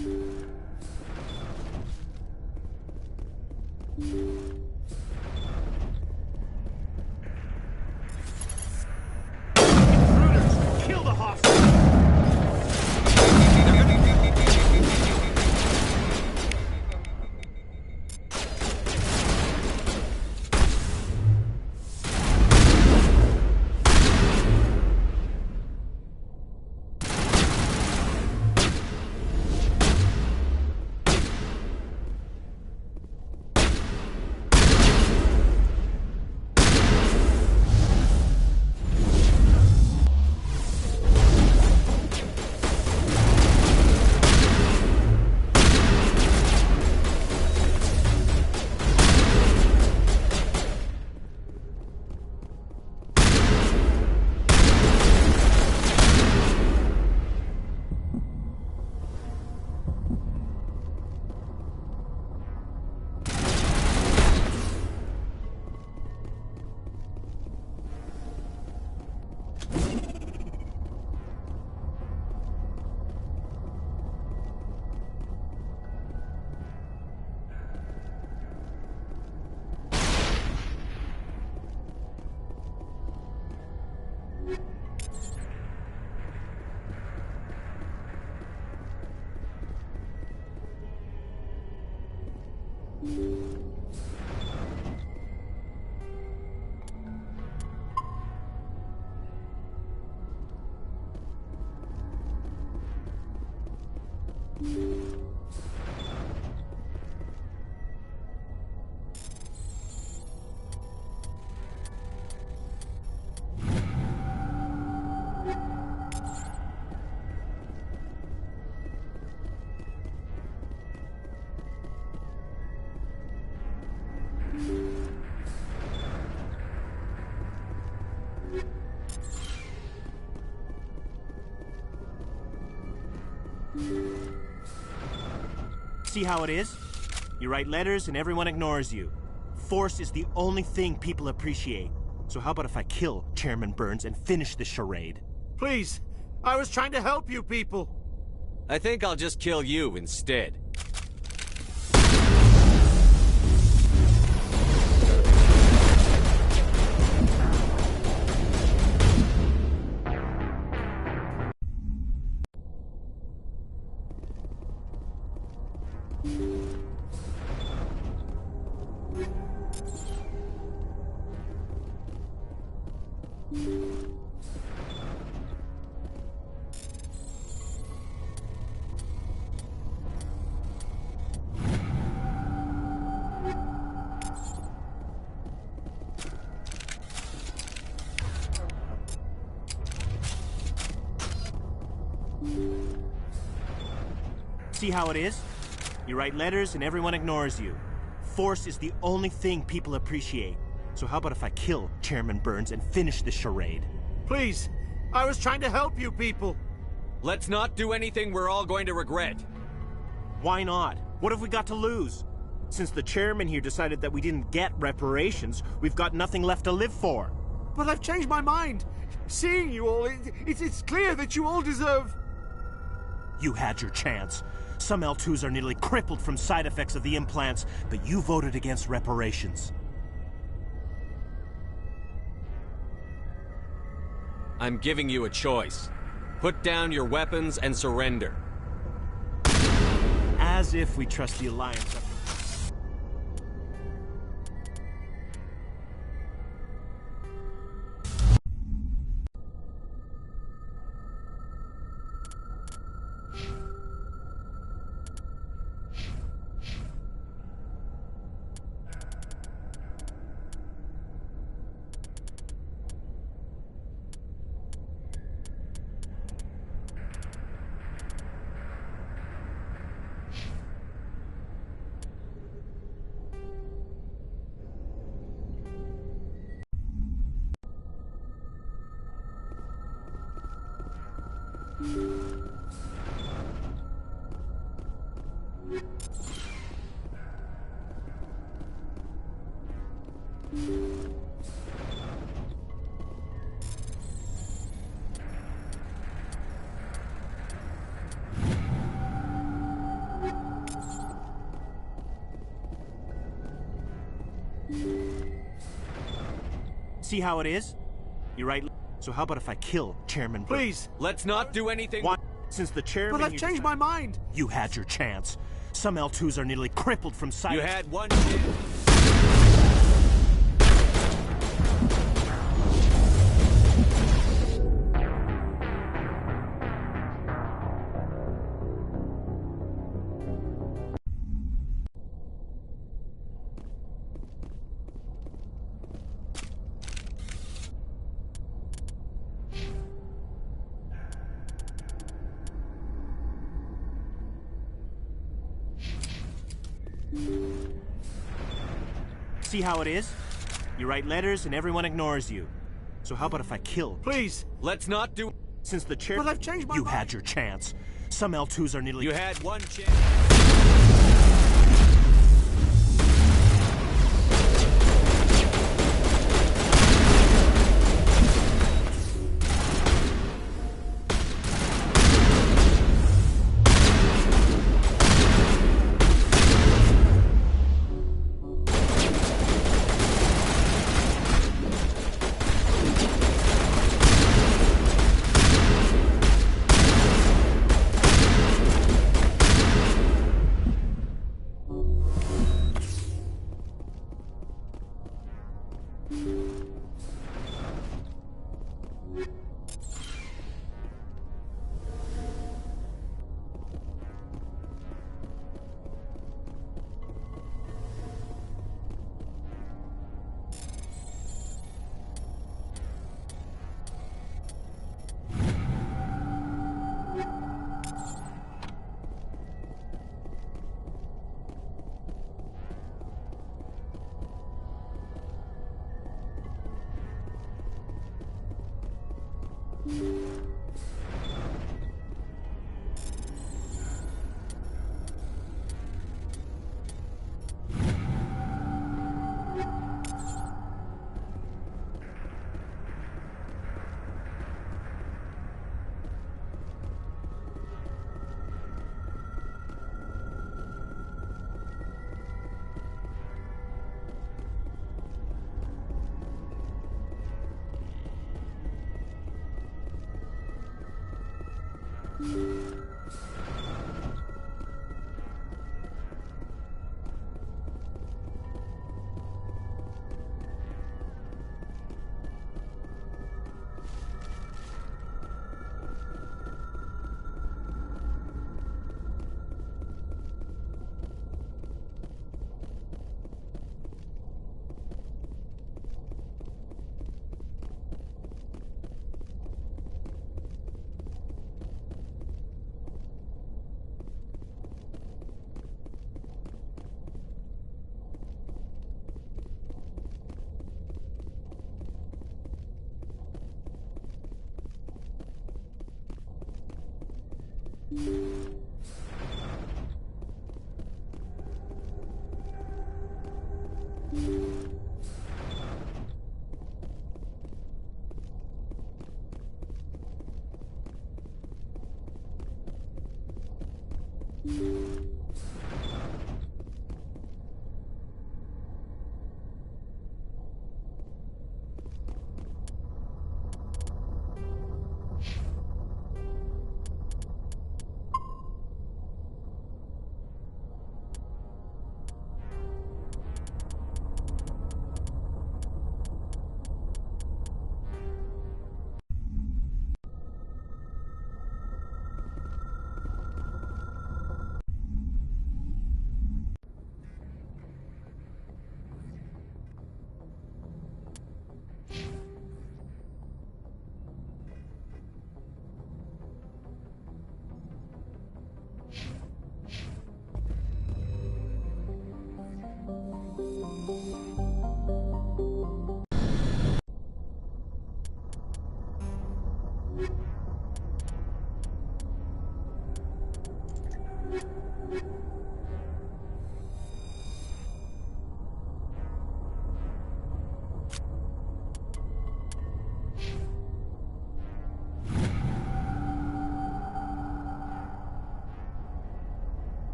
the hostage! See how it is? You write letters and everyone ignores you. Force is the only thing people appreciate. So how about if I kill Chairman Burns and finish this charade? Please, I was trying to help you people. I think I'll just kill you instead. See how it is? You write letters and everyone ignores you. Force is the only thing people appreciate. So how about if I kill Chairman Burns and finish this charade? Please, I was trying to help you people. Let's not do anything we're all going to regret. Why not? What have we got to lose? Since the chairman here decided that we didn't get reparations, we've got nothing left to live for. But I've changed my mind. Seeing you all, it's clear that you all deserve... You had your chance. Some L2s are nearly crippled from side effects of the implants, but you voted against reparations. I'm giving you a choice. Put down your weapons and surrender. As if we trust the Alliance. See how it is? You right? So how about if I kill Chairman Burns? Please. Let's not do anything. Why? Since the chairman... But I've changed my mind. You had your chance. Some L2s are nearly crippled from sight. You had one chance. See how it is? You write letters and everyone ignores you. So how about if I kill... Please. Let's not do... Since the chair... But I've changed my mind. You had your chance. Some L2s are nearly... You had one chance.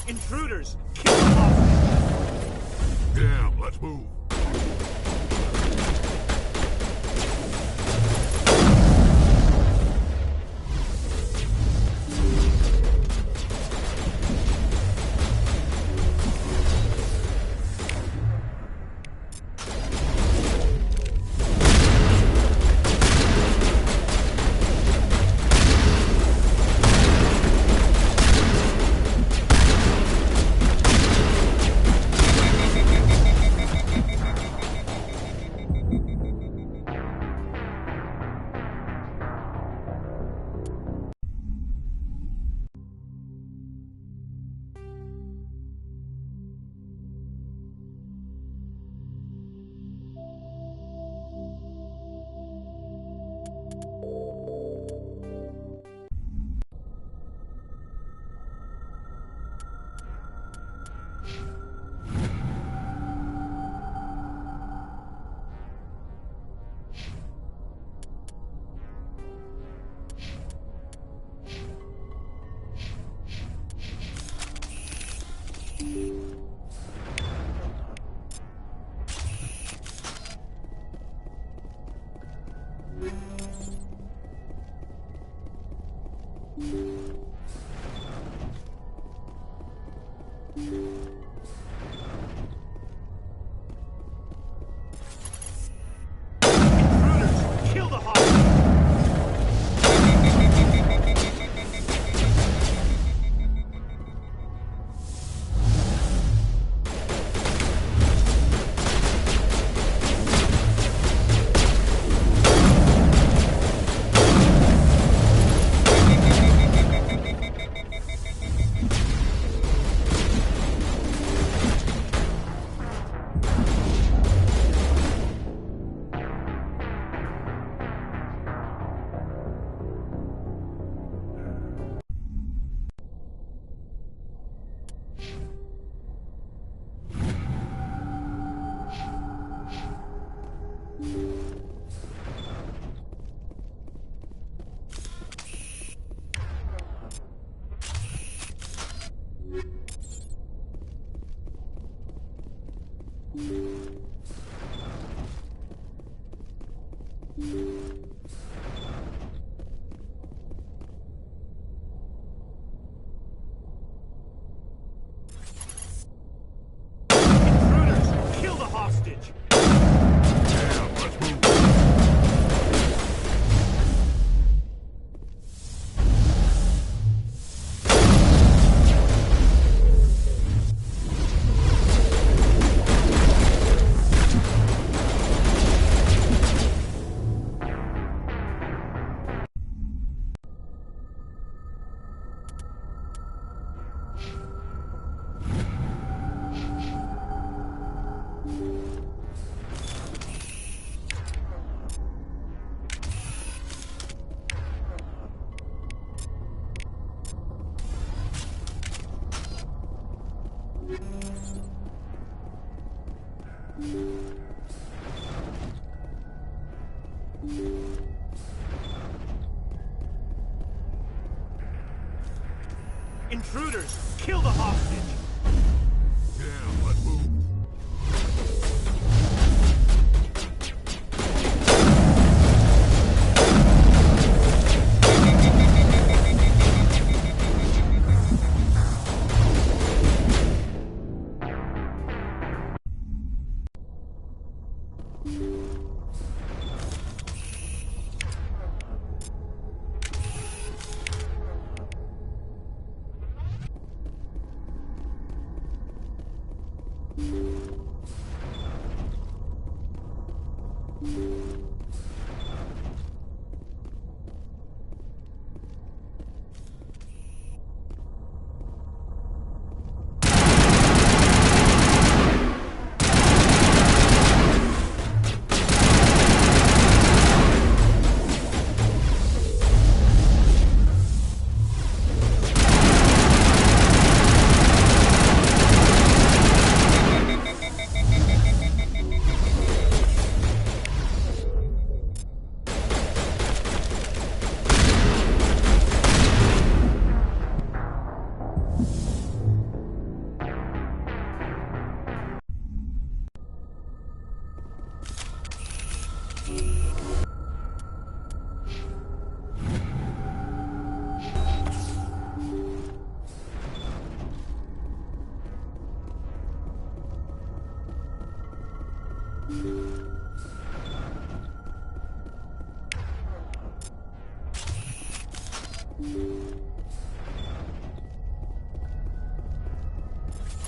Intruders! Kill them off! Damn, let's move. Kill the hostage! Intruders! Kill the hostage! Damn, let's move. Intruders! Kill the hostage! Damn, let's move.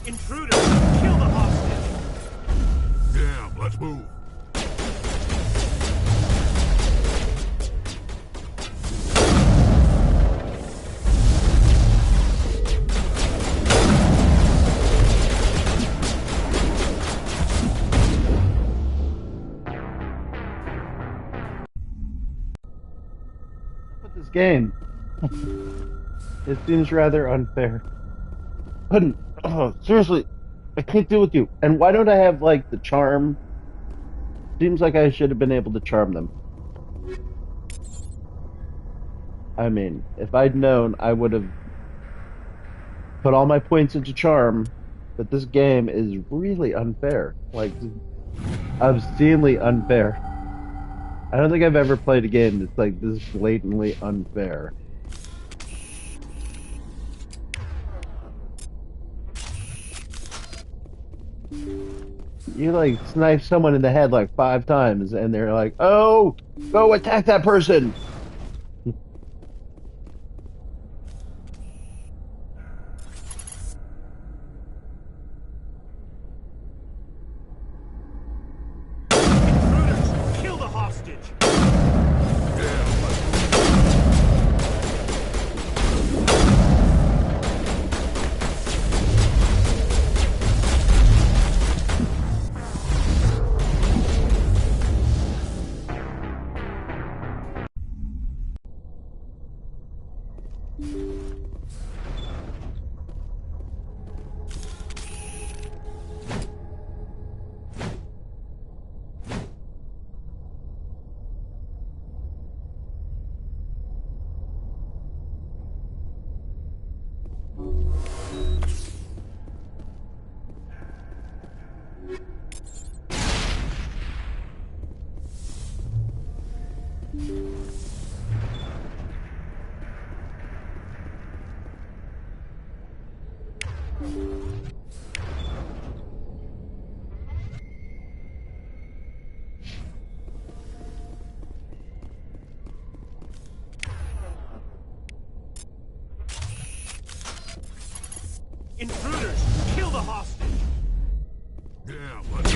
Intruders! Kill the hostage! Damn, let's move. With this game, it seems rather unfair. Couldn't. Oh, seriously, I can't deal with you. And why don't I have, like, the charm? Seems like I should have been able to charm them. I mean, if I'd known, I would have put all my points into charm. But this game is really unfair. Like, obscenely unfair. I don't think I've ever played a game that's, like, this blatantly unfair. You like snipe someone in the head like 5 times and they're like, oh, go attack that person. Intruders! Kill the hostage! Intruders! Kill the hostage! Damn, let's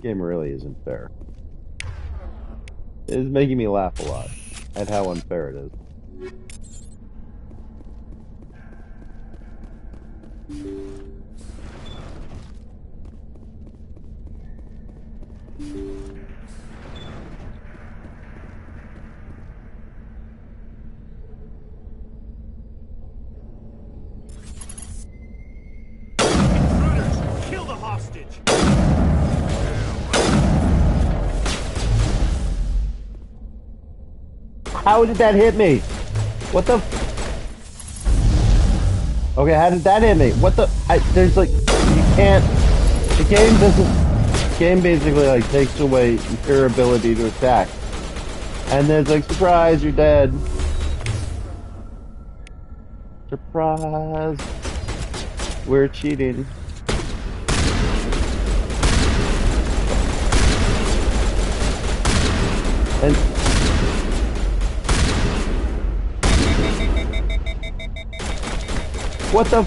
Game really isn't fair. It is making me laugh a lot at how unfair it is. Intruders! Kill the hostage! How did that hit me? What the? Okay, how did that hit me? What the? There's like, you can't. The game doesn't. The game basically like takes away your ability to attack, and then it's like, surprise, you're dead. Surprise. We're cheating. And what the?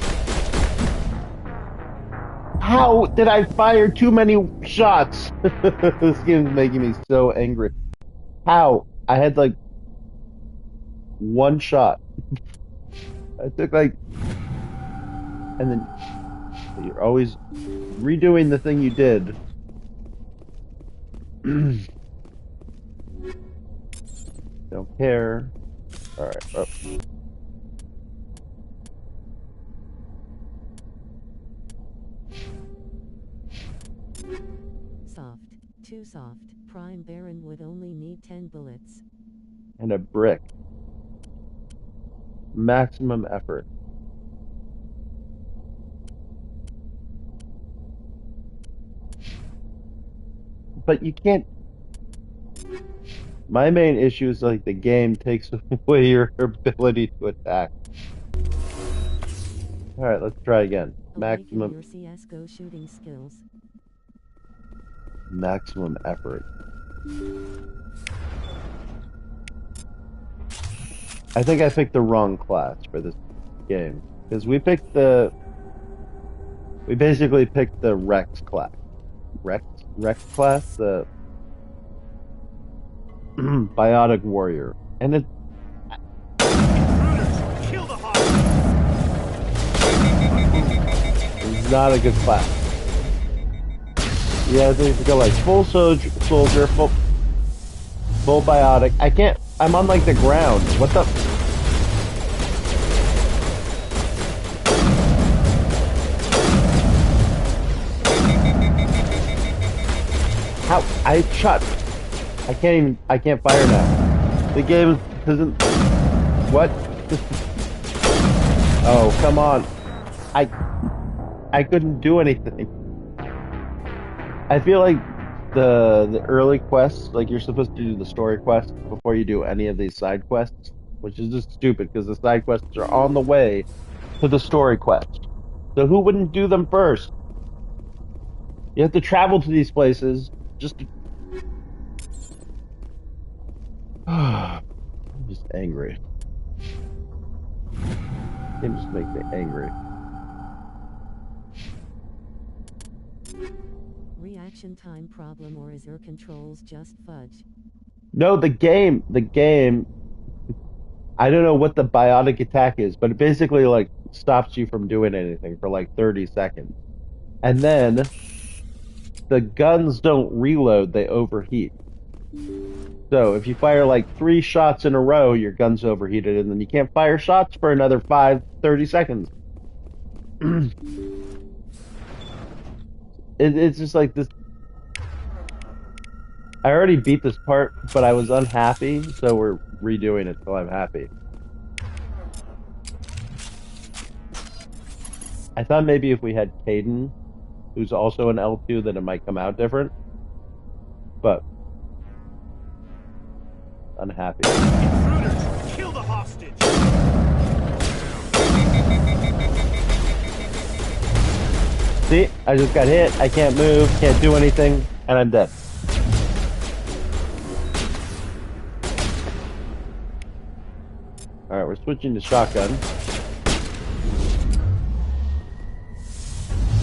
How did I fire too many shots? This game is making me so angry. How? I had like one shot. I took like, and then But you're always redoing the thing you did. Don't care. Alright, oh. Soft. Too soft. Prime Baron would only need 10 bullets. And a brick. Maximum effort. But you can't... My main issue is like the game takes away your ability to attack. Alright, let's try again. Maximum... Your CS:GO shooting skills. Maximum effort. I think I picked the wrong class for this game. Because we picked the... We basically picked the Rex class. Rex class? The... Biotic Warrior. And it... Kill the It's not a good class. Yeah, I think to go like full soldier, full biotic. I can't... I'm on like the ground. What the... How? I shot... I can't fire now. The game doesn't... What? Oh, come on. I couldn't do anything. I feel like the early quests, like you're supposed to do the story quests before you do any of these side quests, which is just stupid because the side quests are on the way to the story quest. So who wouldn't do them first? You have to travel to these places just to... I'm just angry. It just makes me angry. Reaction time problem, or is your controls just fudge? No, the game, I don't know what the biotic attack is, but it basically like stops you from doing anything for like 30 seconds. And then the guns don't reload, they overheat. So if you fire like 3 shots in a row, your gun's overheated, and then you can't fire shots for another 30 seconds. It's just like this. I already beat this part, but I was unhappy, so we're redoing it till I'm happy. I thought maybe if we had Caden, who's also an L2, then it might come out different. But unhappy. Intruders! Kill the hostage! See, I just got hit, I can't move, can't do anything, and I'm dead. Alright, we're switching to shotgun.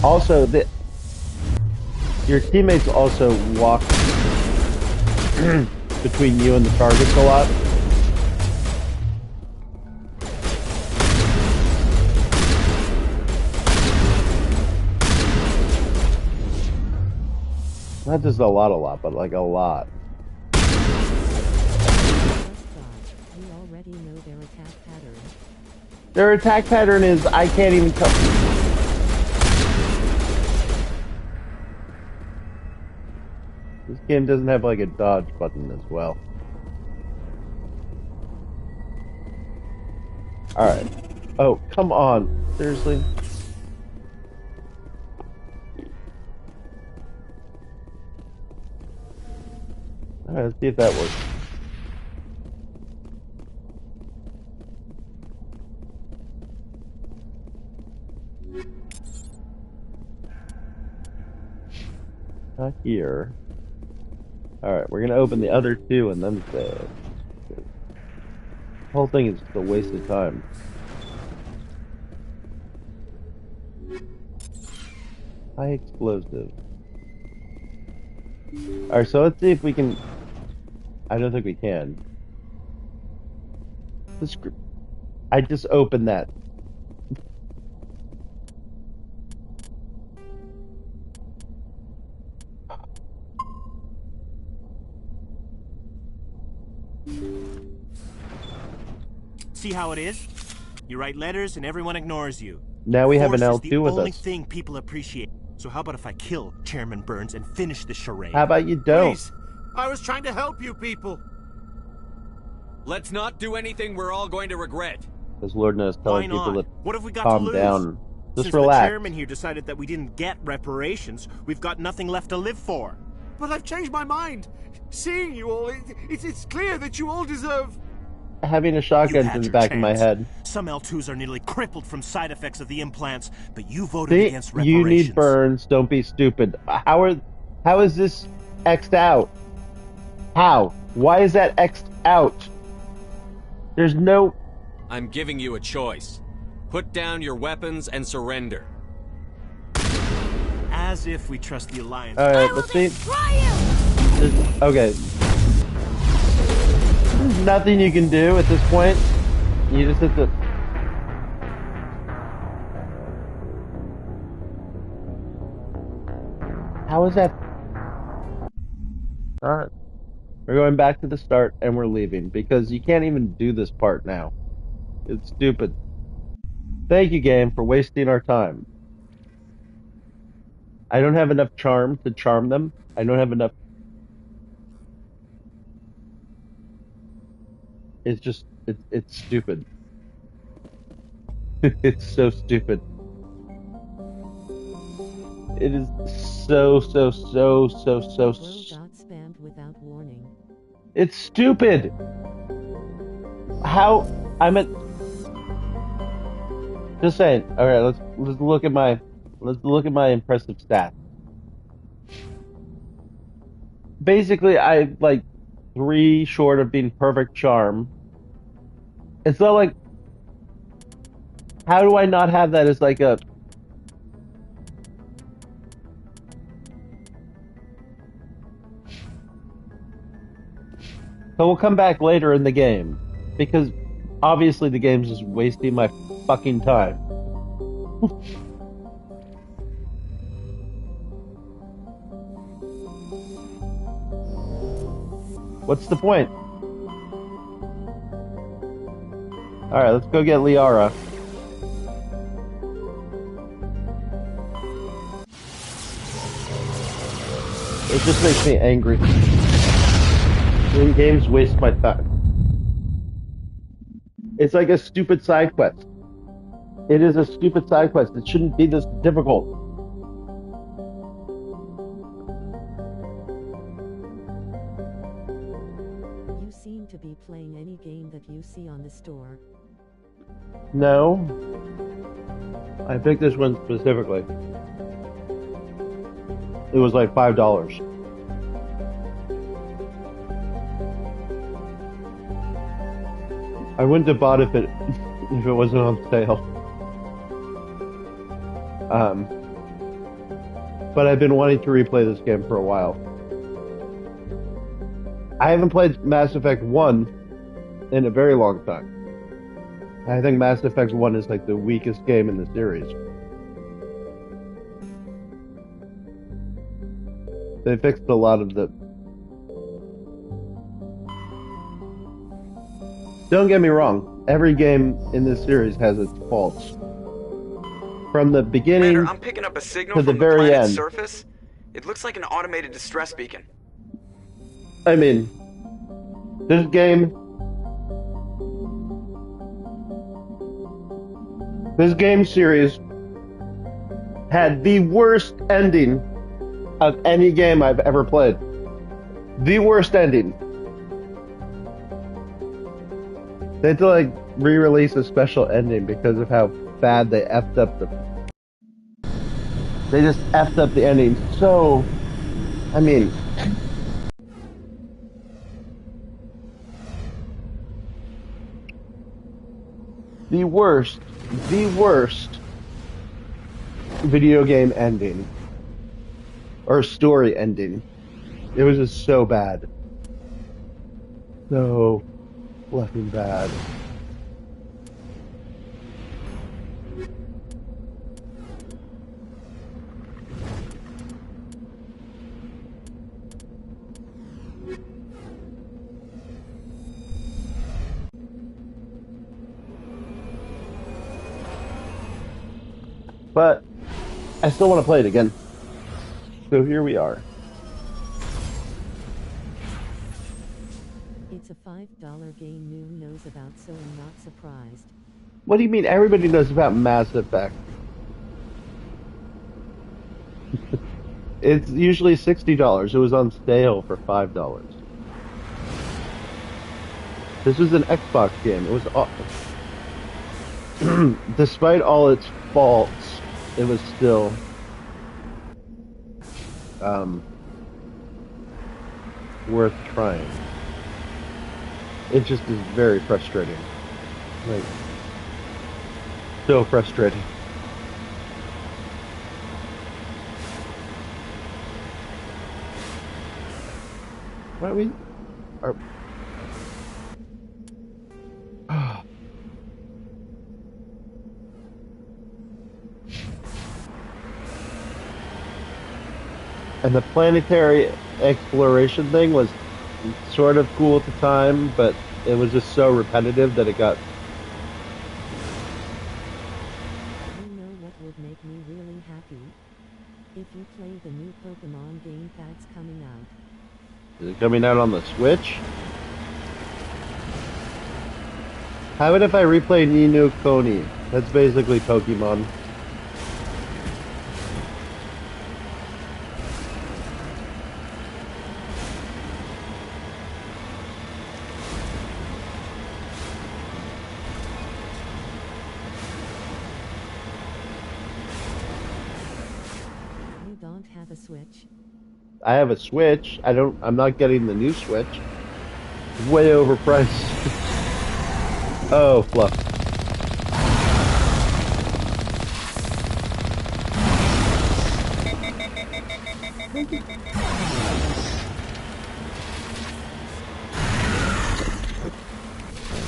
Also, your teammates also walk between you and the targets a lot. Not just a lot, but like a lot. You already know their attack pattern. Their attack pattern is I can't even tell. This game doesn't have like a dodge button as well. Alright. Oh, come on. Seriously? Alright, let's see if that works. Not here. Alright, we're gonna open the other 2 and then save. The whole thing is just a waste of time. High explosive. Alright, so let's see if we can... I don't think we can. I just opened that. See how it is? You write letters and everyone ignores you. Now we have an Force is L2 with the only us. thing people appreciate. So how about if I kill Chairman Burns and finish the charade? How about you don't? Please, I was trying to help you people. Let's not do anything we're all going to regret. Because Lord knows, Why telling not? people to What have we got calm to lose? down. Just Since relax. the chairman here decided that we didn't get reparations, we've got nothing left to live for. But I've changed my mind. Seeing you all, it's clear that you all deserve... Having a shotgun had in the your back of my chance. head. Some L2s are nearly crippled from side effects of the implants, but you voted See, against reparations. you need Burns. Don't be stupid. How is this X'd out? How? Why is that X'd out? There's no... I'm giving you a choice. Put down your weapons and surrender. As if we trust the Alliance. Alright, let's see. Okay. There's nothing you can do at this point. You just have to... How is that? Alright. We're going back to the start and we're leaving because you can't even do this part now. It's stupid. Thank you, game, for wasting our time. I don't have enough charm to charm them. I don't have enough... It's just... It's stupid. It's so stupid. It is so... Got spammed without warning. It's stupid! How... I'm at... Just saying. Alright, let's look at my... Let's look at my impressive stats. Basically, I like 3 short of being perfect charm. It's not like... How do I not have that as like a... So we'll come back later in the game. Because obviously the game's just wasting my fucking time. What's the point? Alright, let's go get Liara. It just makes me angry. When games waste my time. It's like a stupid side quest. It is a stupid side quest. It shouldn't be this difficult. You seem to be playing any game that you see on the store. No. I picked this one specifically. It was like $5. I wouldn't have bought it if it wasn't on sale. But I've been wanting to replay this game for a while. I haven't played Mass Effect 1 in a very long time. I think Mass Effect 1 is like the weakest game in the series. They fixed a lot of the... Don't get me wrong, every game in this series has its faults. From the beginning Commander, I'm picking up a signal to the from very planet's end. surface. It looks like an automated distress beacon. I mean, this game series had the worst ending of any game I've ever played. The worst ending. They had to like re-release a special ending because of how bad they effed up the... They just effed up the ending so... I mean... The worst video game ending. Or story ending. It was just so bad. So fucking bad. But I still want to play it again. So here we are. It's a $5 game Noon knows about, so I'm not surprised. What do you mean everybody knows about Mass Effect? It's usually $60. It was on sale for $5. This was an Xbox game. It was despite all its faults, it was still worth trying. It just is very frustrating. Like, so frustrating. Why we are and the planetary exploration thing was sort of cool at the time, but it was just so repetitive that it got... You know what would make me really happy? If you play the new Pokemon game that's coming out. Is it coming out on the Switch? How about if I replay Ni no Kuni? That's basically Pokemon. You don't have a Switch? I have a Switch. I'm not getting the new Switch. It's way overpriced. Oh, fluff.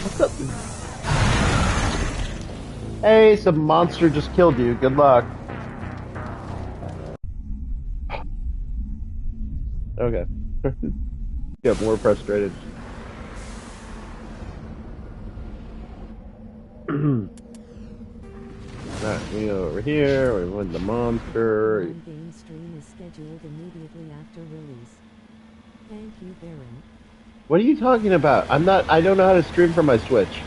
What's up? Hey, some monster just killed you. Good luck. Okay. Get more frustrated. Alright, we go over here, we win the monster. Game stream is scheduled immediately after release. Thank you, Baron. What are you talking about? I don't know how to stream from my Switch.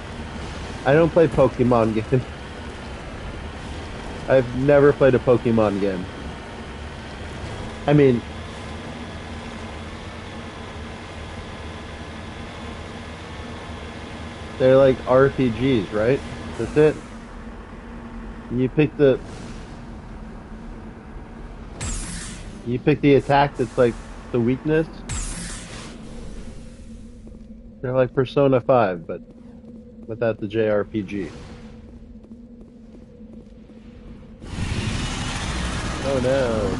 I don't play Pokemon games. I've never played a Pokemon game. I mean... they're like RPGs, right? That's it? You pick the attack that's like the weakness. They're like Persona 5, but without the JRPG. Oh no.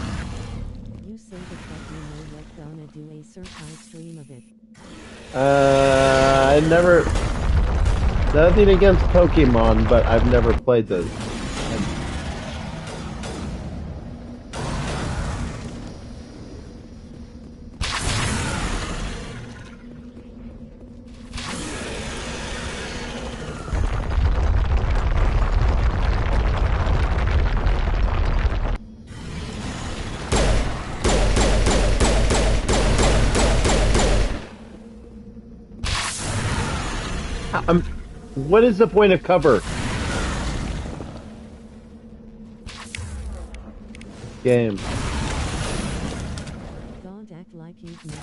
You say that you know you're gonna do a certified stream of it. I never... Nothing against Pokemon, but I've never played those. What is the point of cover? Game. Don't act like you've never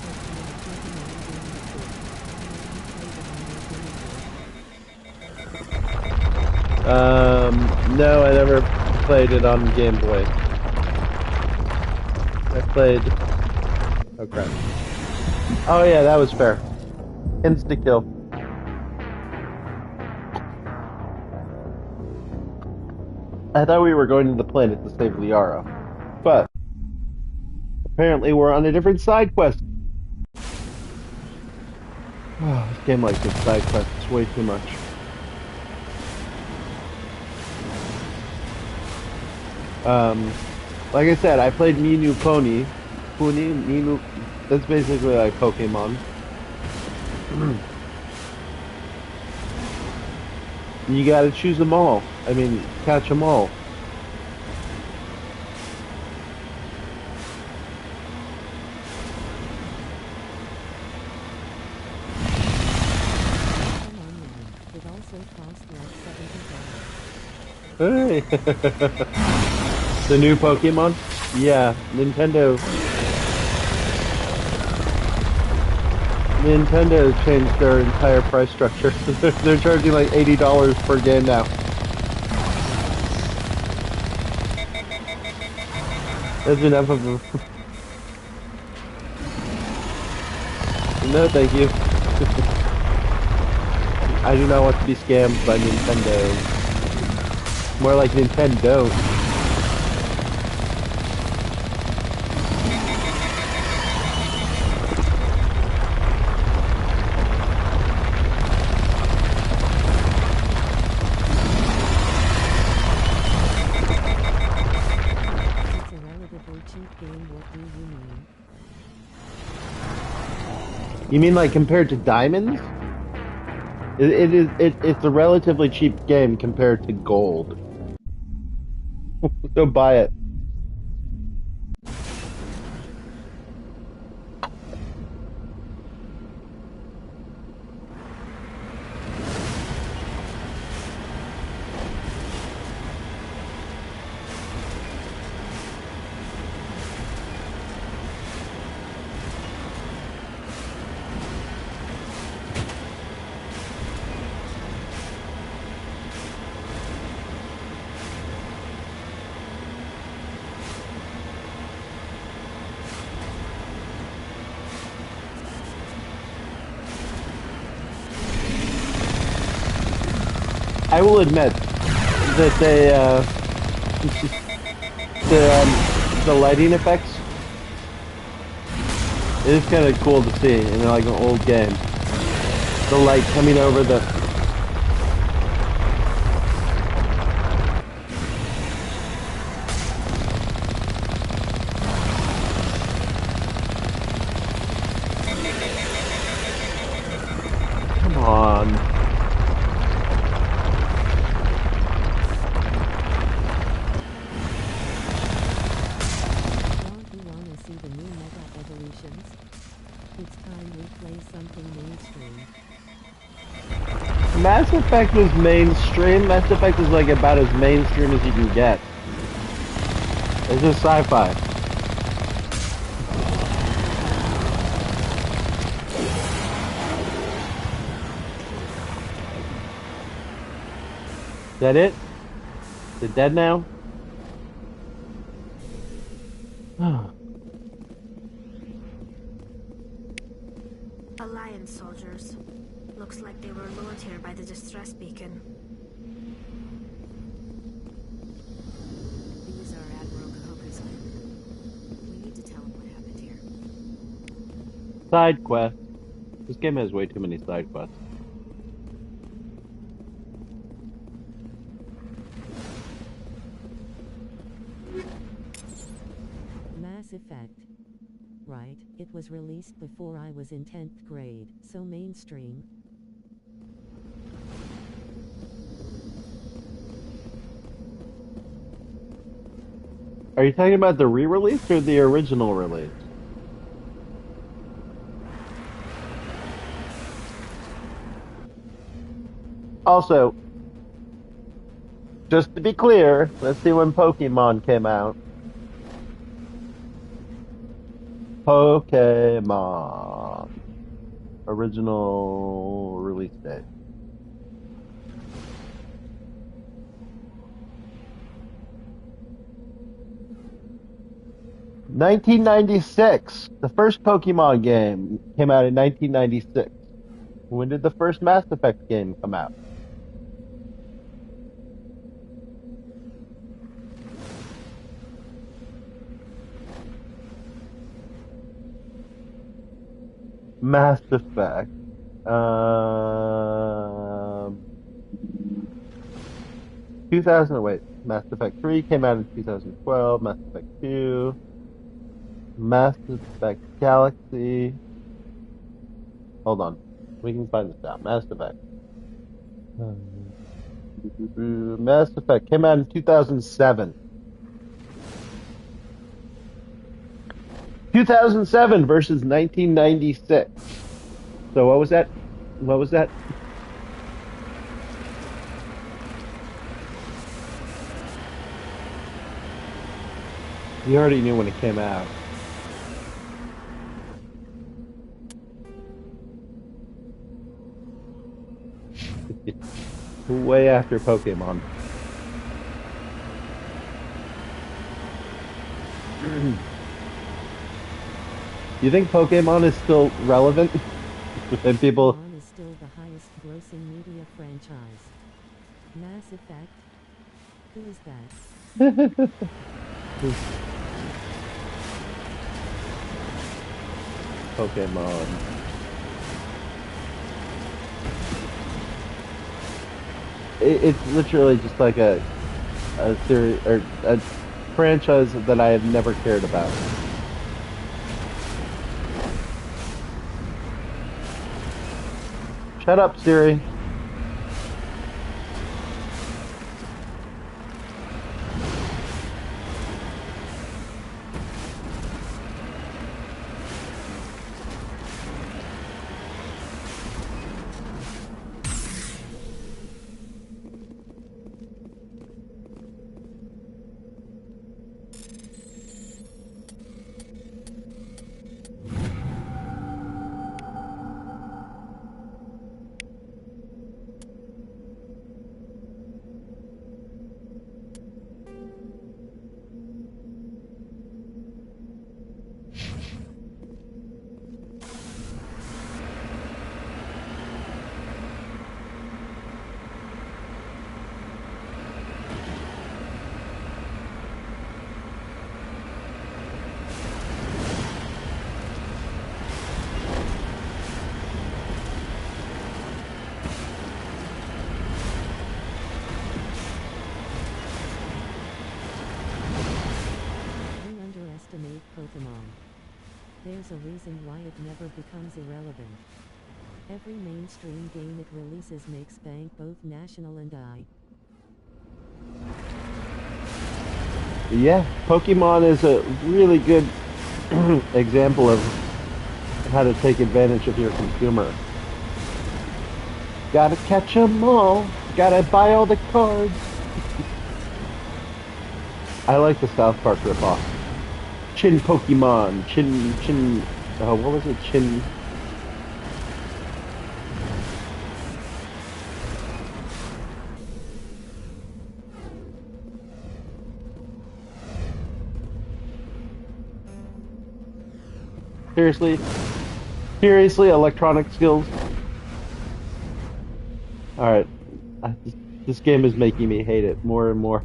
No, I never played it on Game Boy. I played... Oh crap. Oh yeah, that was fair. Insta-kill. I thought we were going to the planet to save Liara, but apparently we're on a different side quest. Oh, this game likes its side quests way too much. Like I said, I played Ni no Kuni. That's basically like Pokemon. You gotta choose them all. I mean, catch them all. Hey. The new Pokemon? Yeah, Nintendo changed their entire price structure. They're charging like $80 per game now. That's enough of them. No, thank you. I do not want to be scammed by Nintendo. More like Nintendo. It's a relatively cheap game. What do you mean? You mean like compared to Diamonds? It's a relatively cheap game compared to Gold. So buy it. I will admit that the lighting effects it is kind of cool to see in like an old game. The light coming over the. Come on. Mass Effect was mainstream. Mass Effect is like about as mainstream as you can get. It's just sci-fi. Is that it? Is it dead now? Alliance soldiers. Looks like they were lured here by the distress beacon. These are Admiral Kahoka's men. We need to tell him what happened here. Side quest. This game has way too many side quests. Mass Effect. Right, it was released before I was in 10th grade, so mainstream. Are you talking about the re-release or the original release? Also, just to be clear, let's see when Pokemon came out. Pokemon. Original release date. $1996. The first Pokemon game came out in 1996. When did the first Mass Effect game come out? Mass Effect. 2000. Wait, Mass Effect 3 came out in 2012. Mass Effect 2. Mass Effect Galaxy. Hold on, we can find this out. Mass Effect. Mass Effect came out in 2007. 2007 versus 1996. So what was that? What was that? You already knew when it came out. Way after Pokemon. You think Pokemon is still relevant? And people... Pokemon is still the highest grossing media franchise. Mass Effect? Who is that? Pokemon. It's literally just like a series or a franchise that I have never cared about. Shut up, Siri. Pokemon. There's a reason why it never becomes irrelevant. Every mainstream game it releases makes bank both national and I. Yeah, Pokemon is a really good example of how to take advantage of your consumer. Gotta catch 'em all. Gotta buy all the cards. I like the South Park ripoff. Chin Pokemon. What was it? Chin... Seriously, electronic skills. Alright. This game is making me hate it more and more.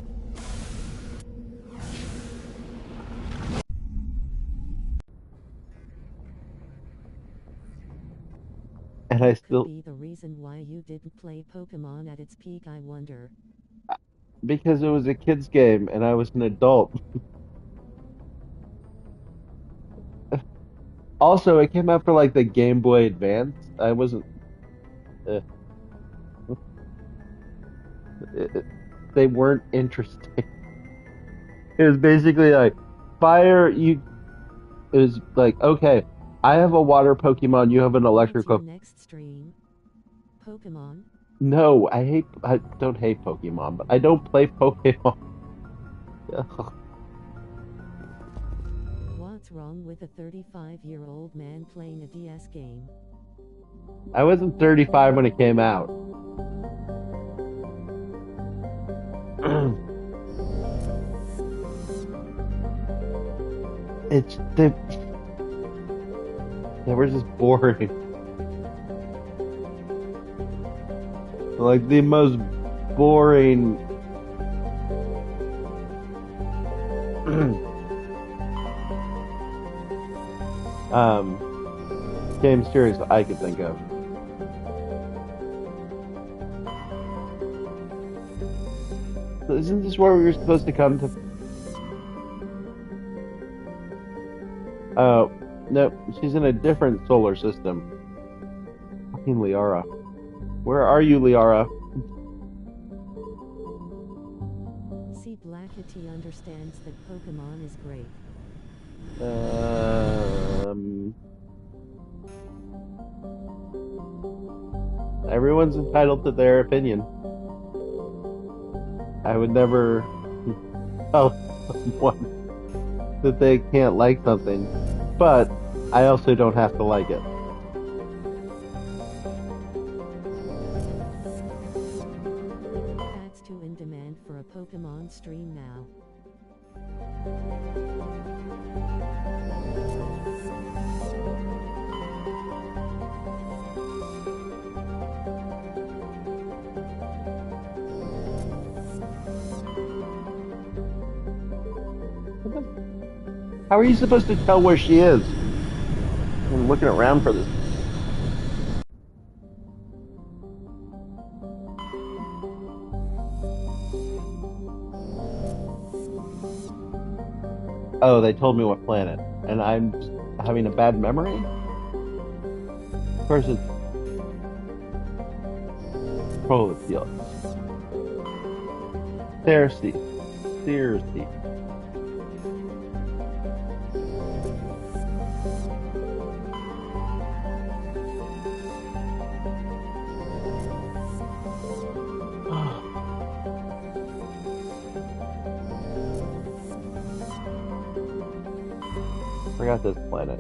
And I still... Could be the reason why you didn't play Pokemon at its peak, I wonder. Because it was a kid's game and I was an adult. Also, it came out for like the Game Boy Advance. I wasn't... they weren't interesting. It was basically like, fire, you... It was like, okay, I have a water Pokemon, you have an electrical... Next stream? Pokemon? No, I don't hate Pokemon, but I don't play Pokemon. What's wrong with a 35-year-old man playing a DS game? I wasn't 35 when it came out. They were just boring. Like the most boring game series that I could think of. So isn't this where we were supposed to come to? Oh, no, she's in a different solar system. Fucking Liara. Where are you, Liara? See, Blackity understands that Pokemon is great. Everyone's entitled to their opinion. I would never tell someone that they can't like something, but I also don't have to like it. That's too in demand for a Pokemon stream now. How are you supposed to tell where she is? I'm looking around for this. Oh, they told me what planet, and I'm just having a bad memory? Of course it's Prolefield. Cersei. Forgot this planet.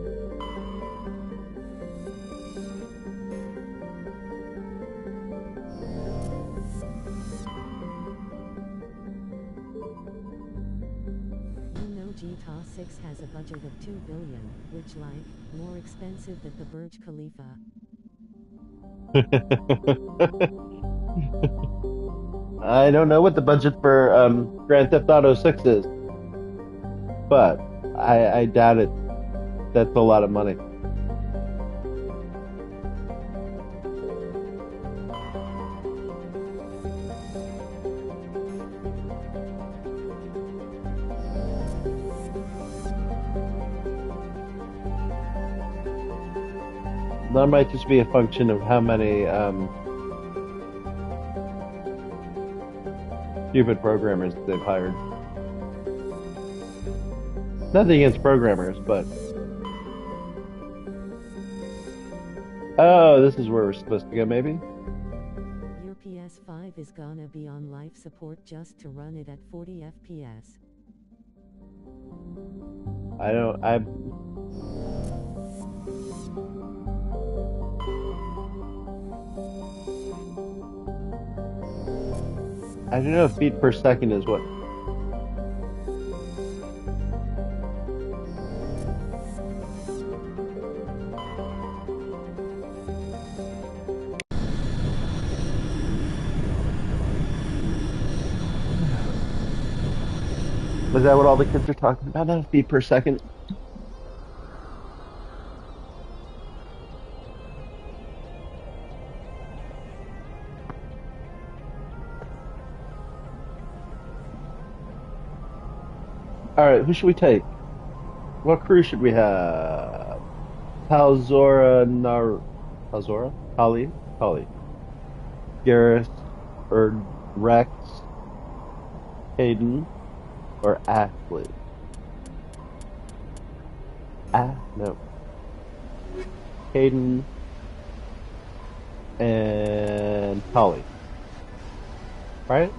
You know GTA 6 has a budget of $2 billion, which like, more expensive than the Burj Khalifa. I don't know what the budget for Grand Theft Auto 6 is, but I doubt it. That's a lot of money. That might just be a function of how many stupid programmers they've hired. Nothing against programmers, but... Oh, this is where we're supposed to go, maybe? Your PS5 is gonna be on life support just to run it at 40 FPS. I don't know if feet per second is what... Was that what all the kids are talking about? Not feet per second? Alright, who should we take? What crew should we have? Palzora Kali? Garrus, Rex, Hayden, or Ashley? No. Hayden and Holly. Right?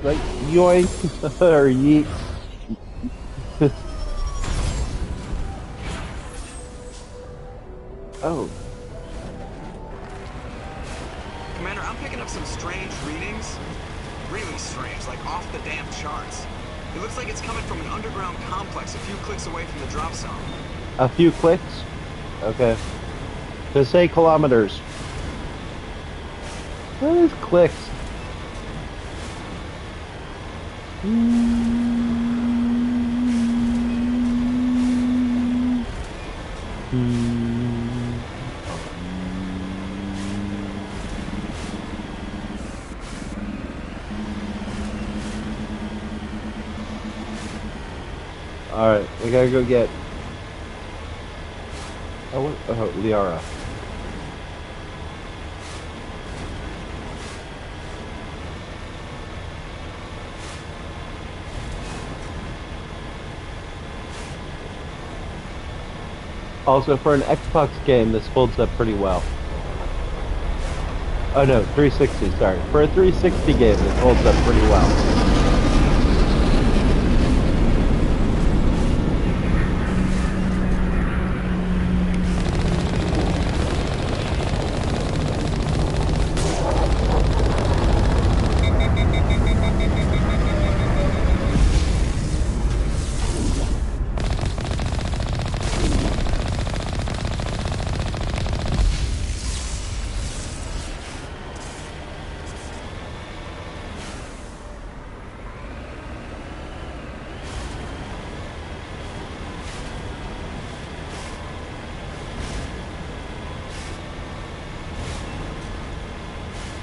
Like, yoink or yeet. Oh. Commander, I'm picking up some strange readings. Really strange, like off the damn charts. It looks like it's coming from an underground complex a few clicks away from the drop zone. A few clicks? Okay. To say kilometers. What is clicks? Alright, we gotta go get... Oh, Liara. Also, for an Xbox game, this holds up pretty well. Oh no, 360, sorry. For a 360 game, it holds up pretty well.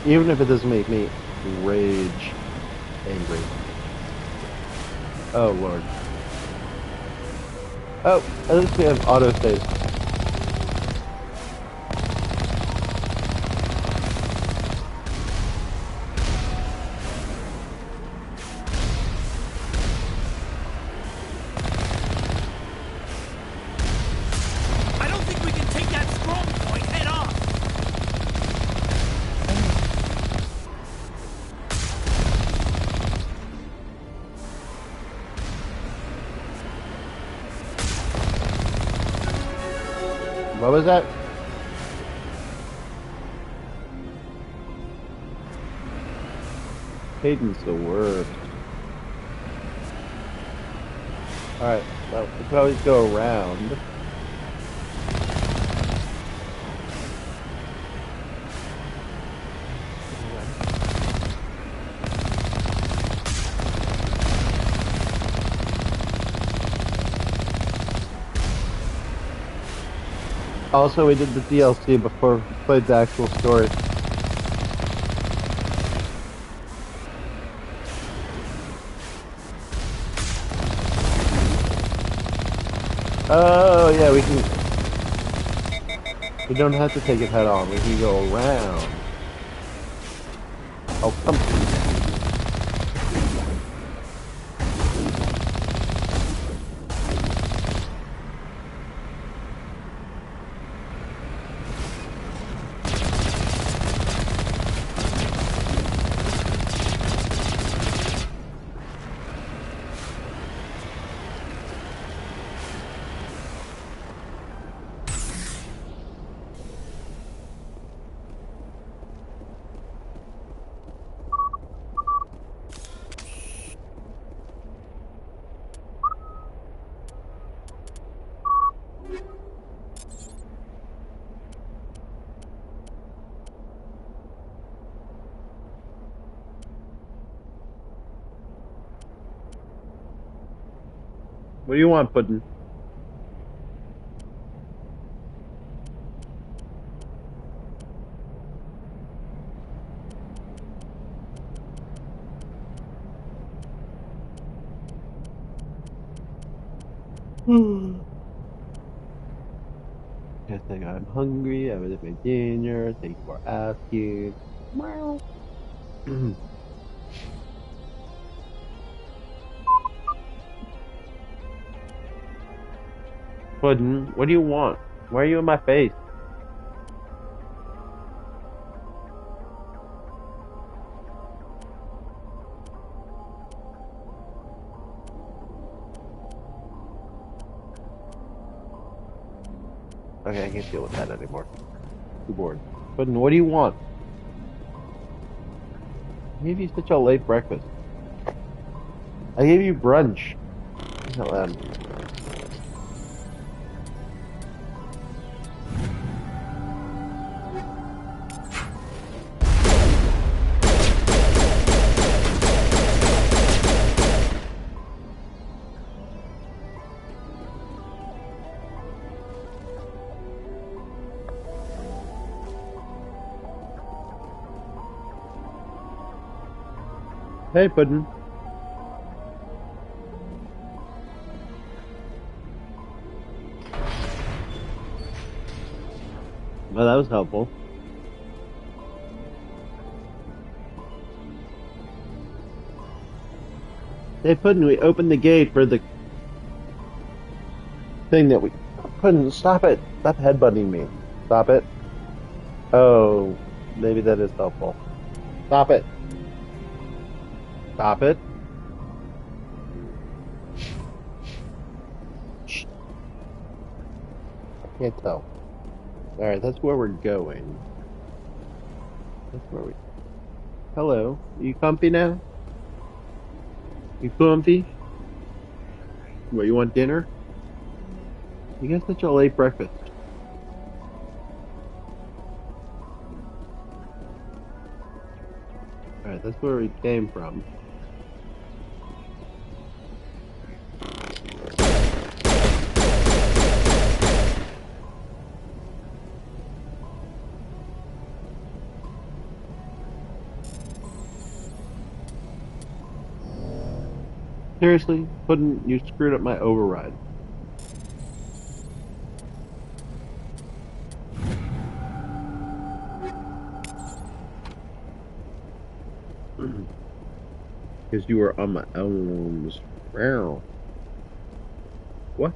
Even if it doesn't make me rage angry. Oh lord. Oh, at least we have autosave. I don't think we can take that strong point head on. What was that? Hayden's the worst. Alright, well, we can always go around. Also, we did the DLC before we played the actual story. Oh, yeah, we can... We don't have to take it head on, we can go around. Oh, come on. What do you want, Puddin'? I think I'm hungry, I would have made dinner, thank you for asking. Meow. Puddin', what do you want? Why are you in my face? Okay, I can't deal with that anymore. Too bored. Puddin', what do you want? I gave you such a late breakfast. I gave you brunch. Hell, Hey, Puddin'. Well, that was helpful. Hey, Puddin', we opened the gate for the thing that we... Puddin', stop it! Stop headbutting me. Stop it. Oh, Maybe that is helpful. Stop it. Stop it. Shh. I can't tell. Alright, that's where we're going. That's where we... Hello. You comfy now? You comfy? What, you want dinner? You got such a late breakfast. Alright, that's where we came from. Seriously, Puddin', you screwed up my override. Because you were on my own. What?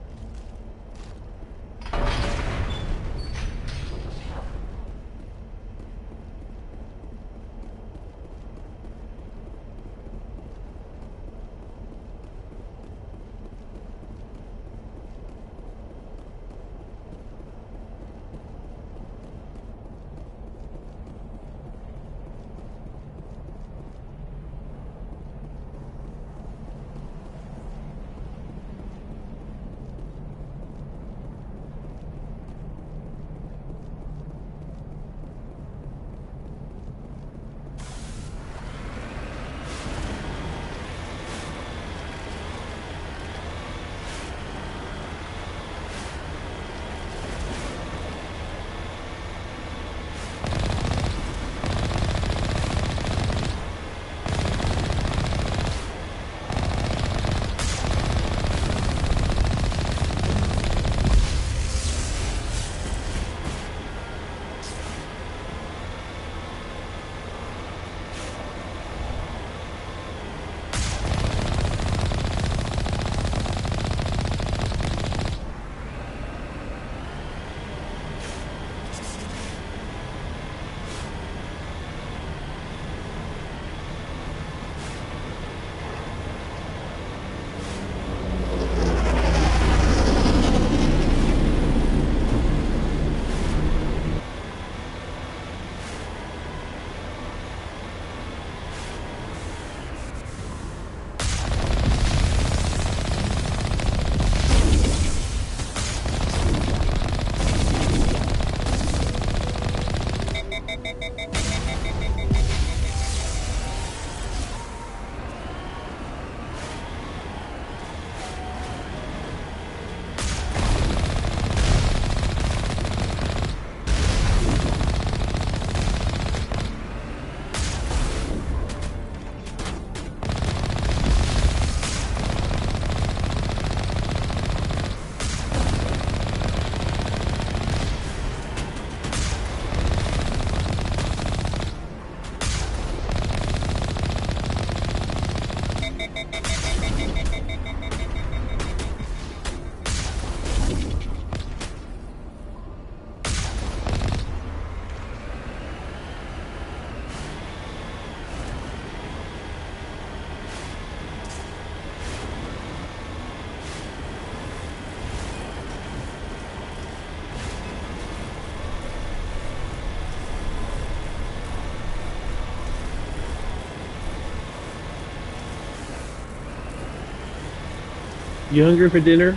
You hungry for dinner?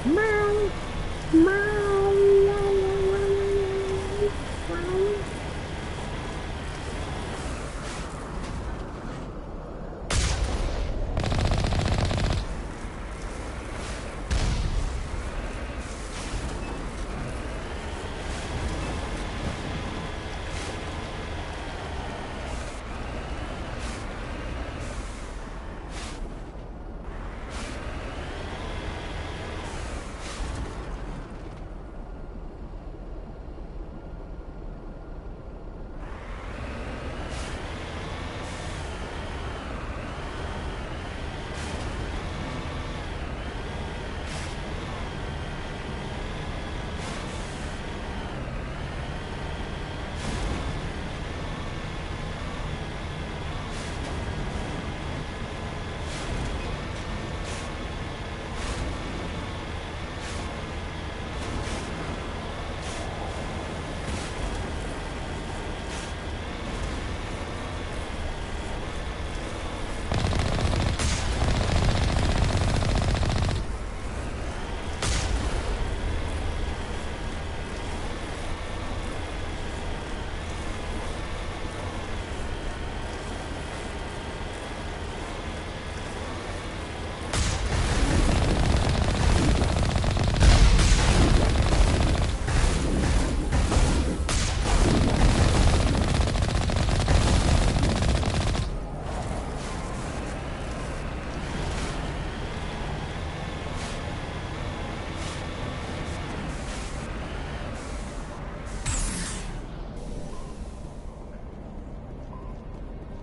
Meow.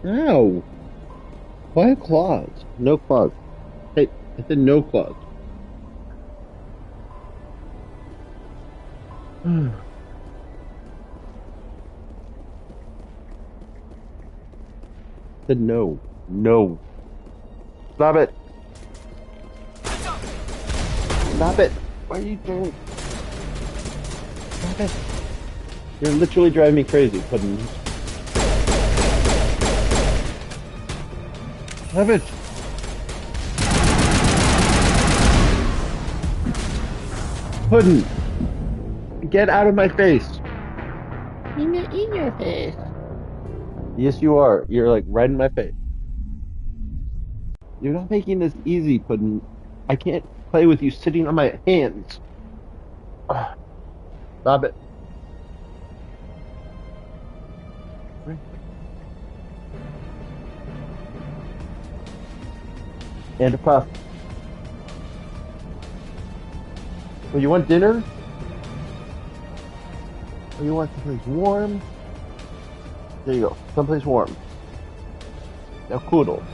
Ow! Why claws? No claws. Hey, I said no claws. Said no. No. Stop it. Stop it. Why are you doing? Stop it. You're literally driving me crazy, Puddin. Stop it. Puddin. Get out of my face. I'm not in your face. Yes, you are. You're like right in my face. You're not making this easy, Puddin. I can't play with you sitting on my hands. Ugh. Stop it. And a puff. Oh, you want dinner? Or you want someplace warm? There you go. Someplace warm. Now Koodle.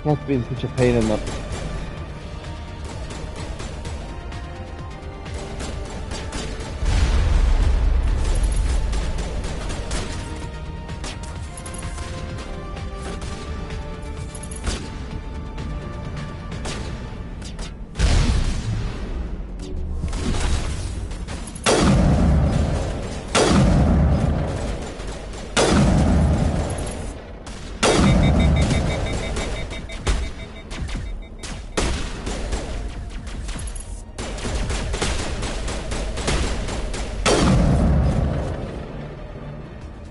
That's been such a pain in the...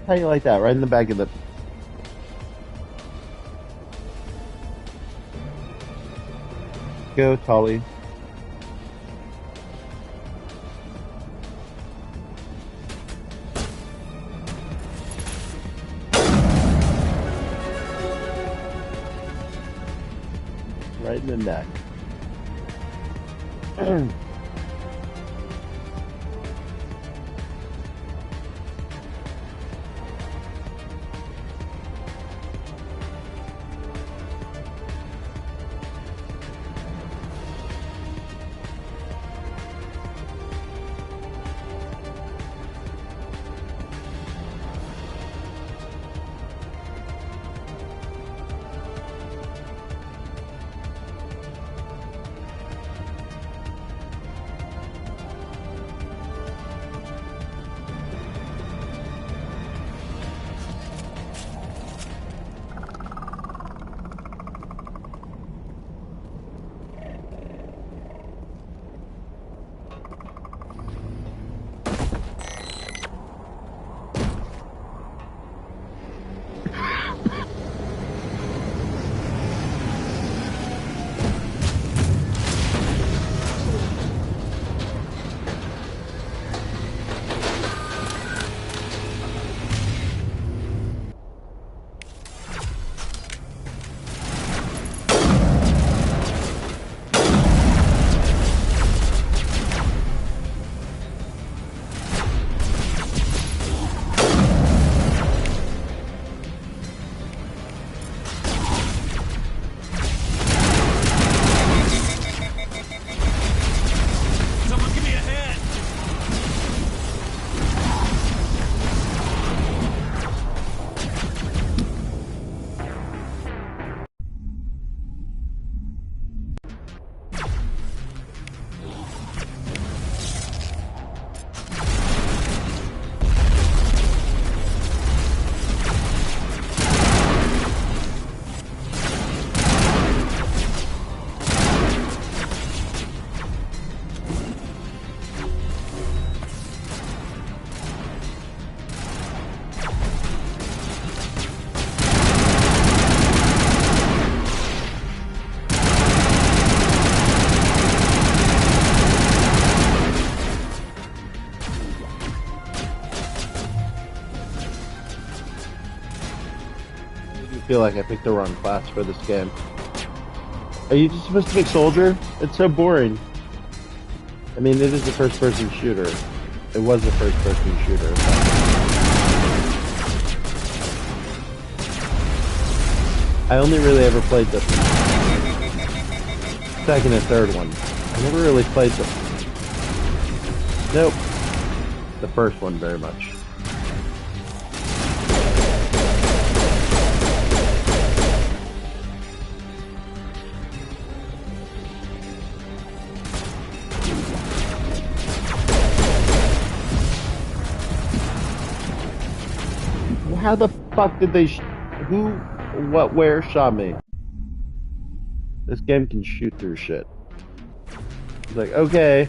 How you like that? Right in the back of the... Go, Tolly. Right in the neck. feel like I picked the wrong class for this game. Are you just supposed to pick soldier? It's so boring. I mean, it is a first-person shooter. It was a first-person shooter. I only really ever played the second and third one. I never really played the... Nope. The first one very much. How the fuck did they who, what, where shot me? This game can shoot through shit. It's like, okay,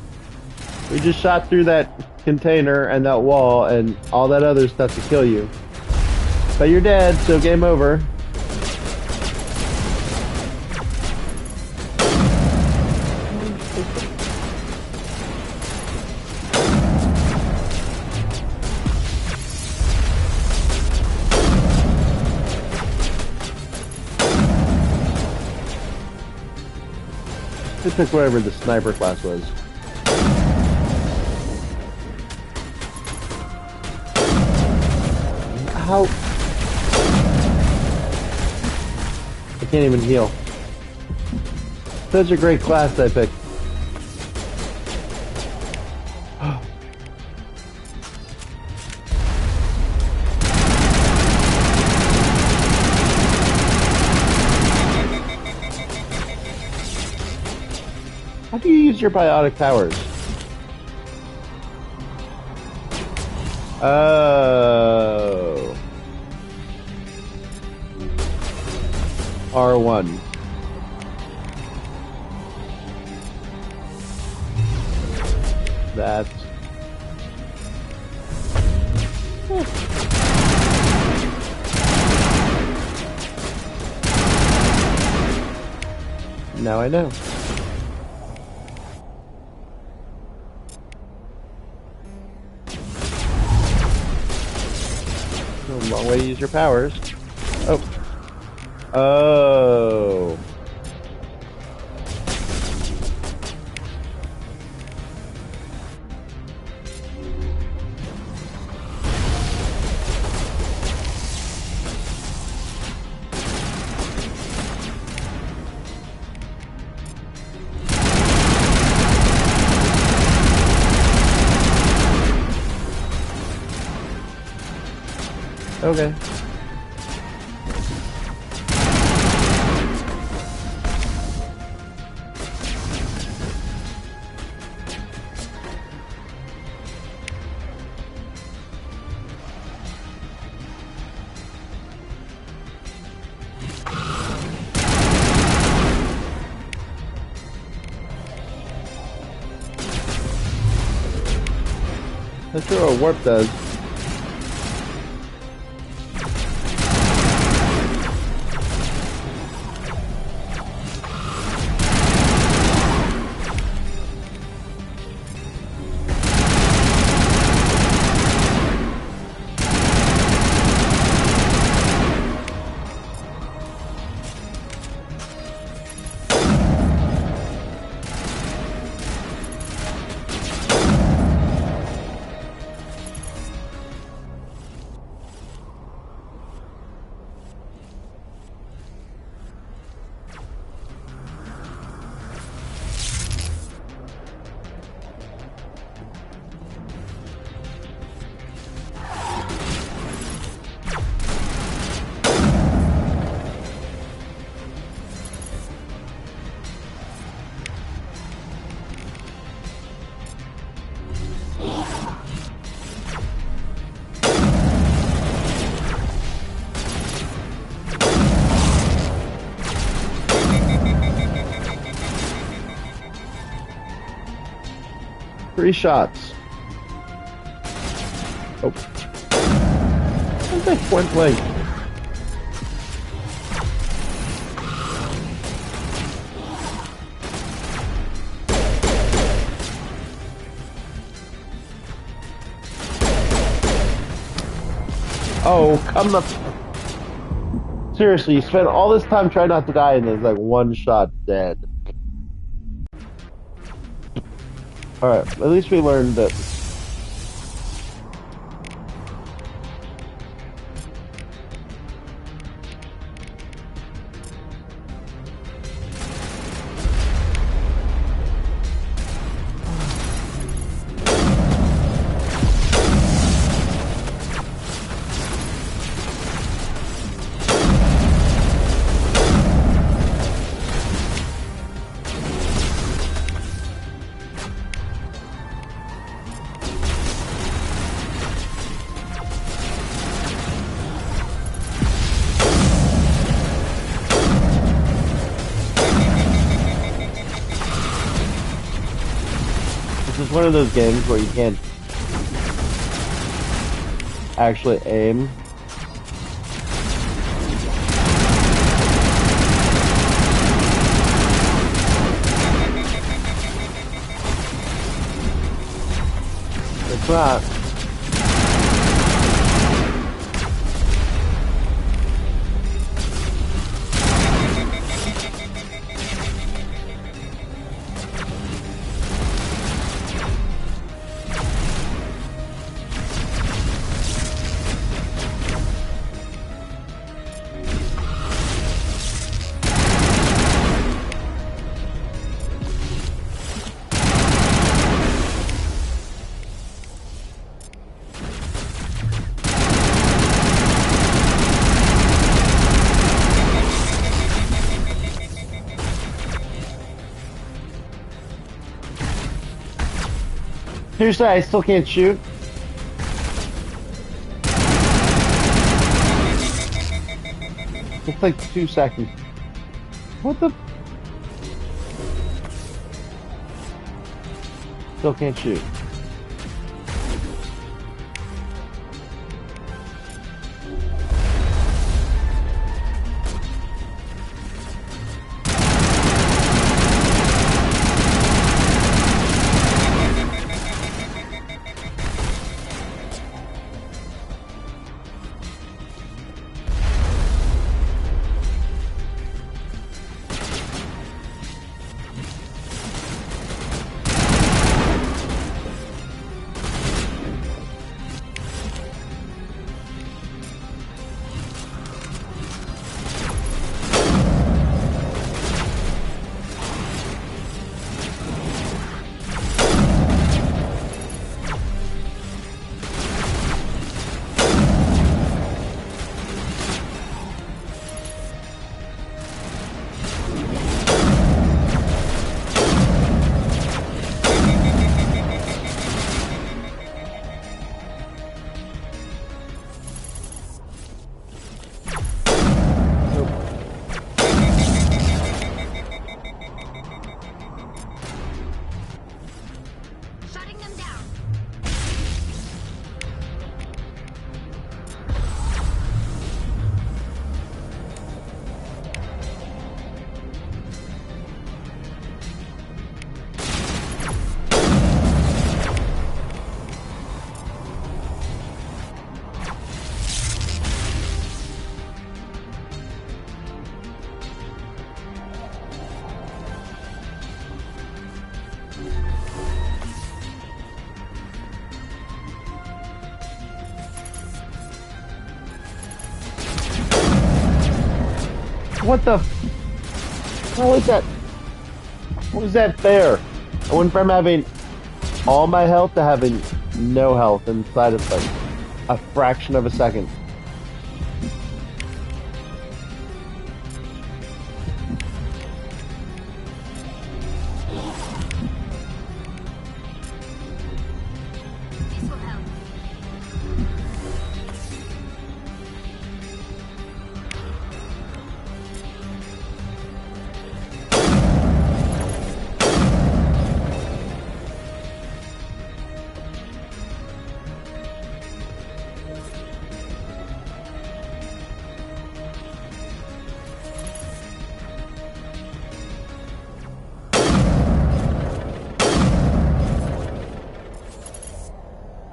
we just shot through that container and that wall and all that other stuff to kill you. But you're dead, so game over. It took whatever the sniper class was. How? I can't even heal. Such a great class I picked. How do you use your biotic powers? Oh. R1. That's... Now I know. Long way to use your powers. Oh. Oh. Okay. That's what a warp does. Three shots. Oh. What's that point blank? Oh, come the... Seriously, you spent all this time trying not to die and there's like one shot dead. Alright, at least we learned that. This is one of those games where you can't actually aim. It's not. Seriously, I still can't shoot. It's like 2 seconds. What the? Still can't shoot. What the? How is that? What is that fair? I went from having all my health to having no health inside of like a fraction of a second.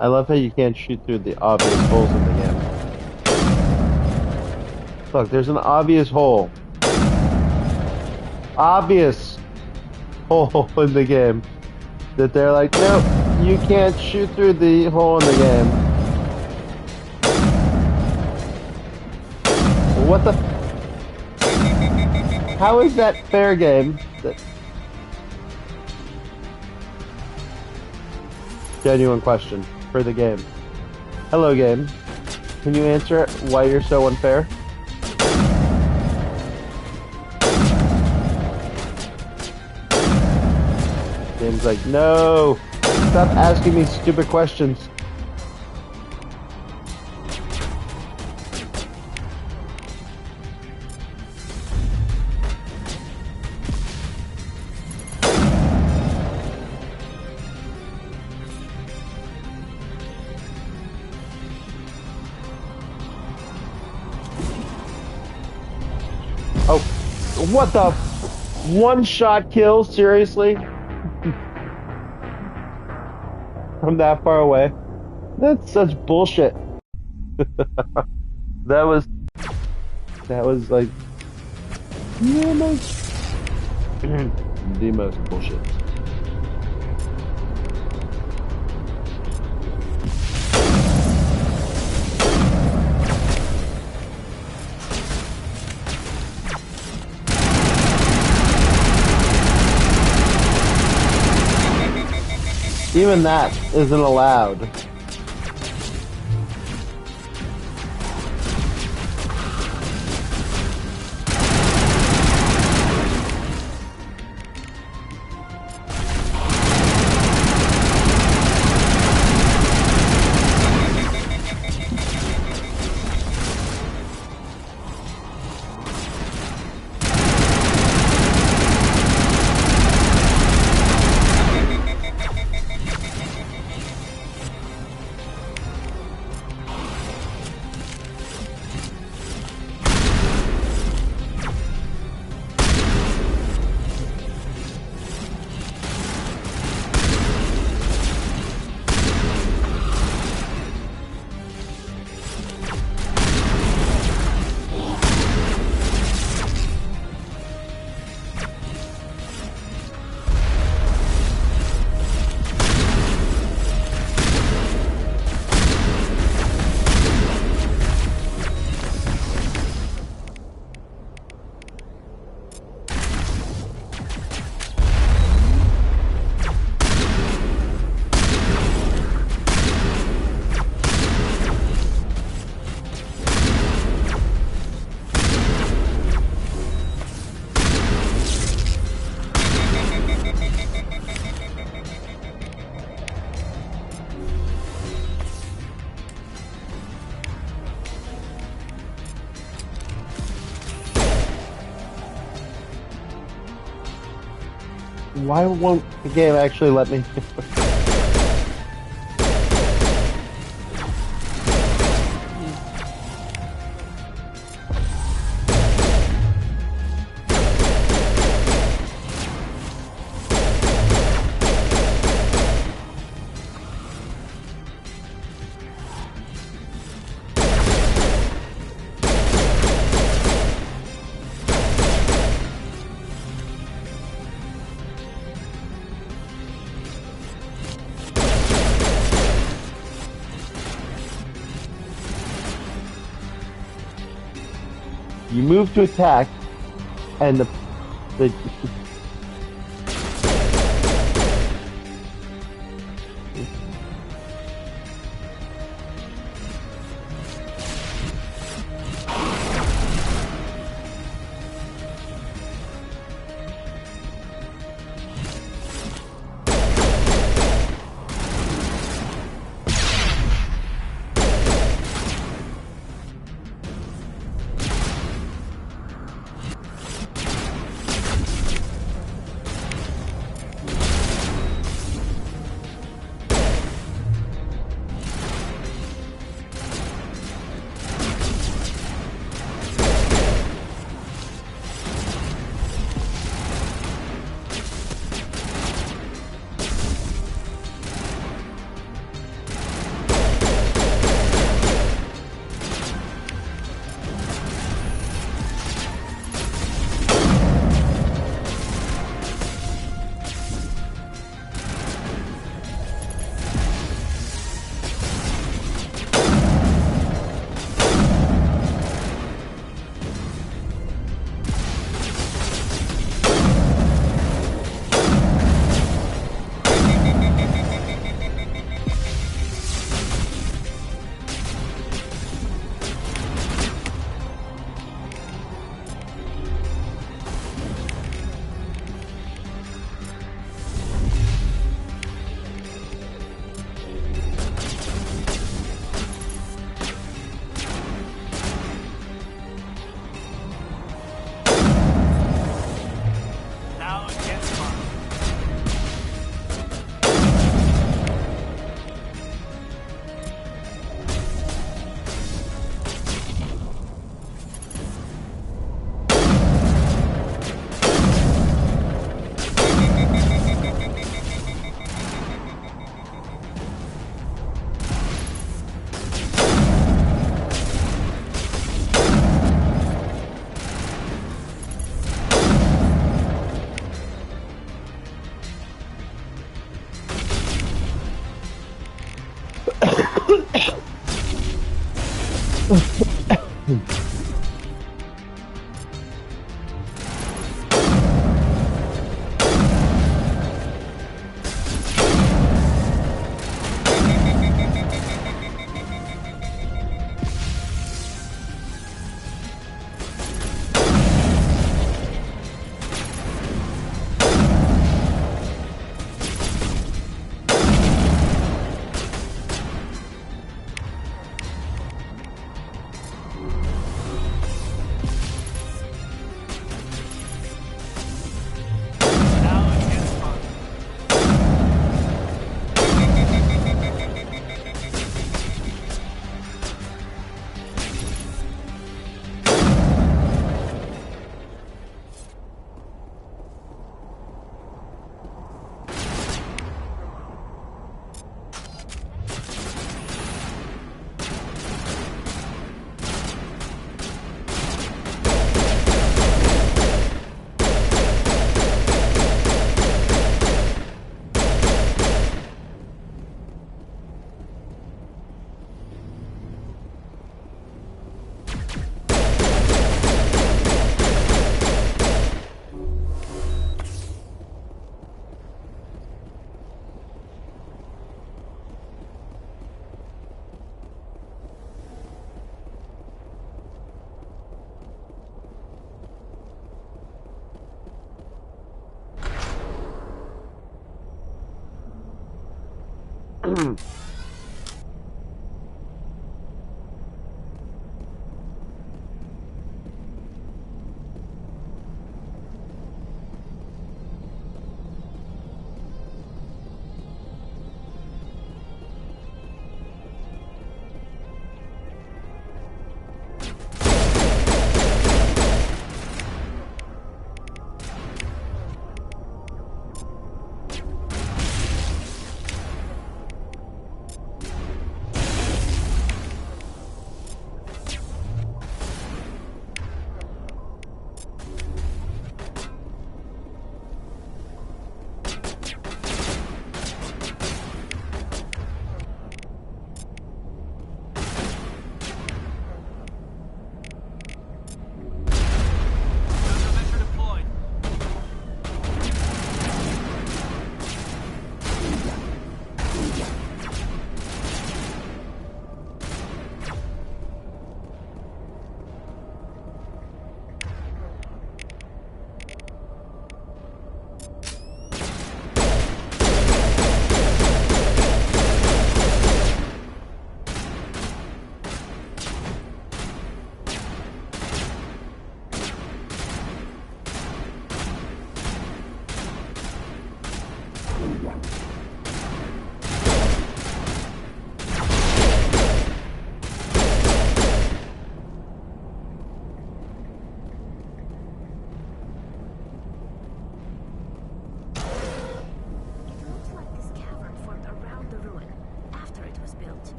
I love how you can't shoot through the obvious holes in the game. Look, there's an obvious hole. Obvious hole in the game. That they're like, nope, you can't shoot through the hole in the game. What the? How is that fair game? Genuine question for the game. Hello, game. Can you answer why you're so unfair? Game's like, no! Stop asking me stupid questions. Oh, what the? One-shot kill? Seriously? From that far away? That's such bullshit. That was like the most bullshit. Even that isn't allowed. Why won't the game actually let me? You move to attack, and the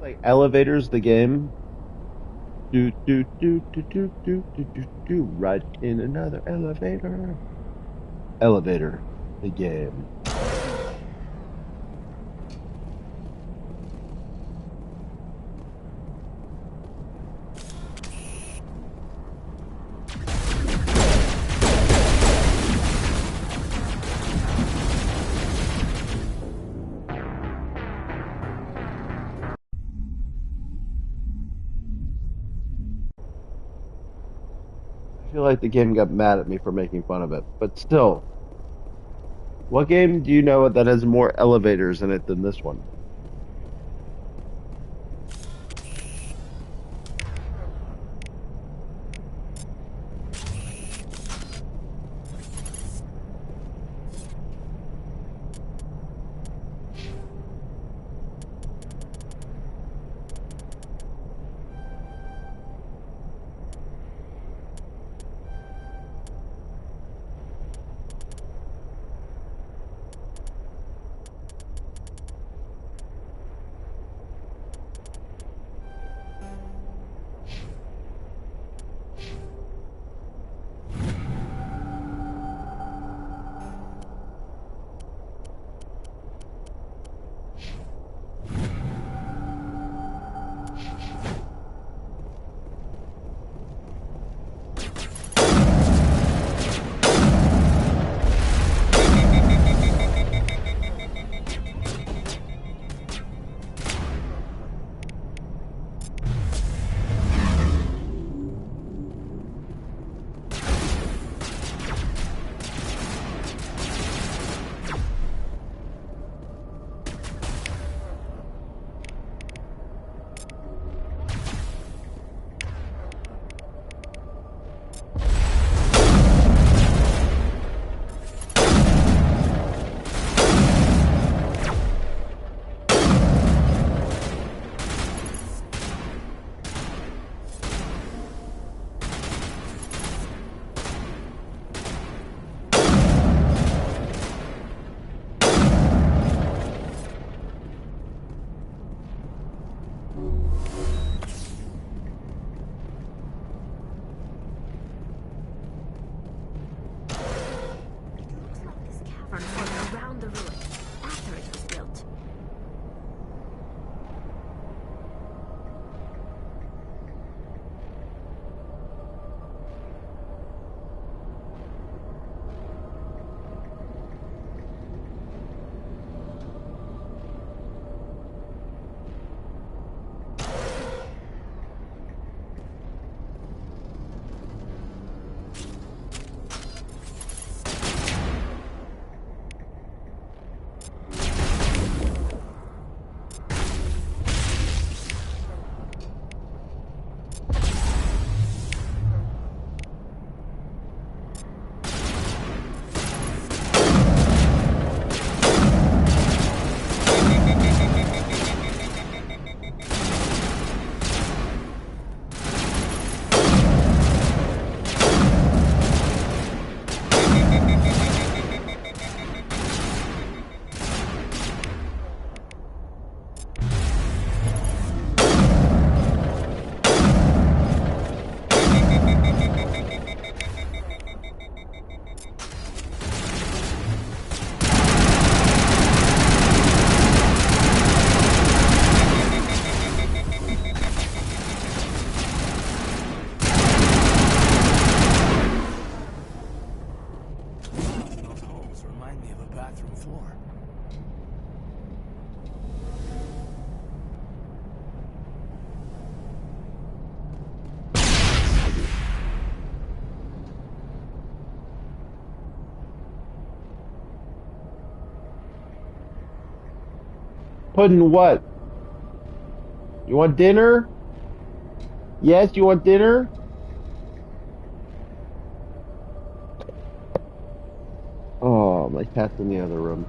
Like Elevators, the game. Do do do do do do do do do. Right in another elevator. Elevator, the game. I feel like the game got mad at me for making fun of it, but still. What game do you know that has more elevators in it than this one? Puddin' what? You want dinner? Yes, you want dinner? Oh, my cat's in the other room.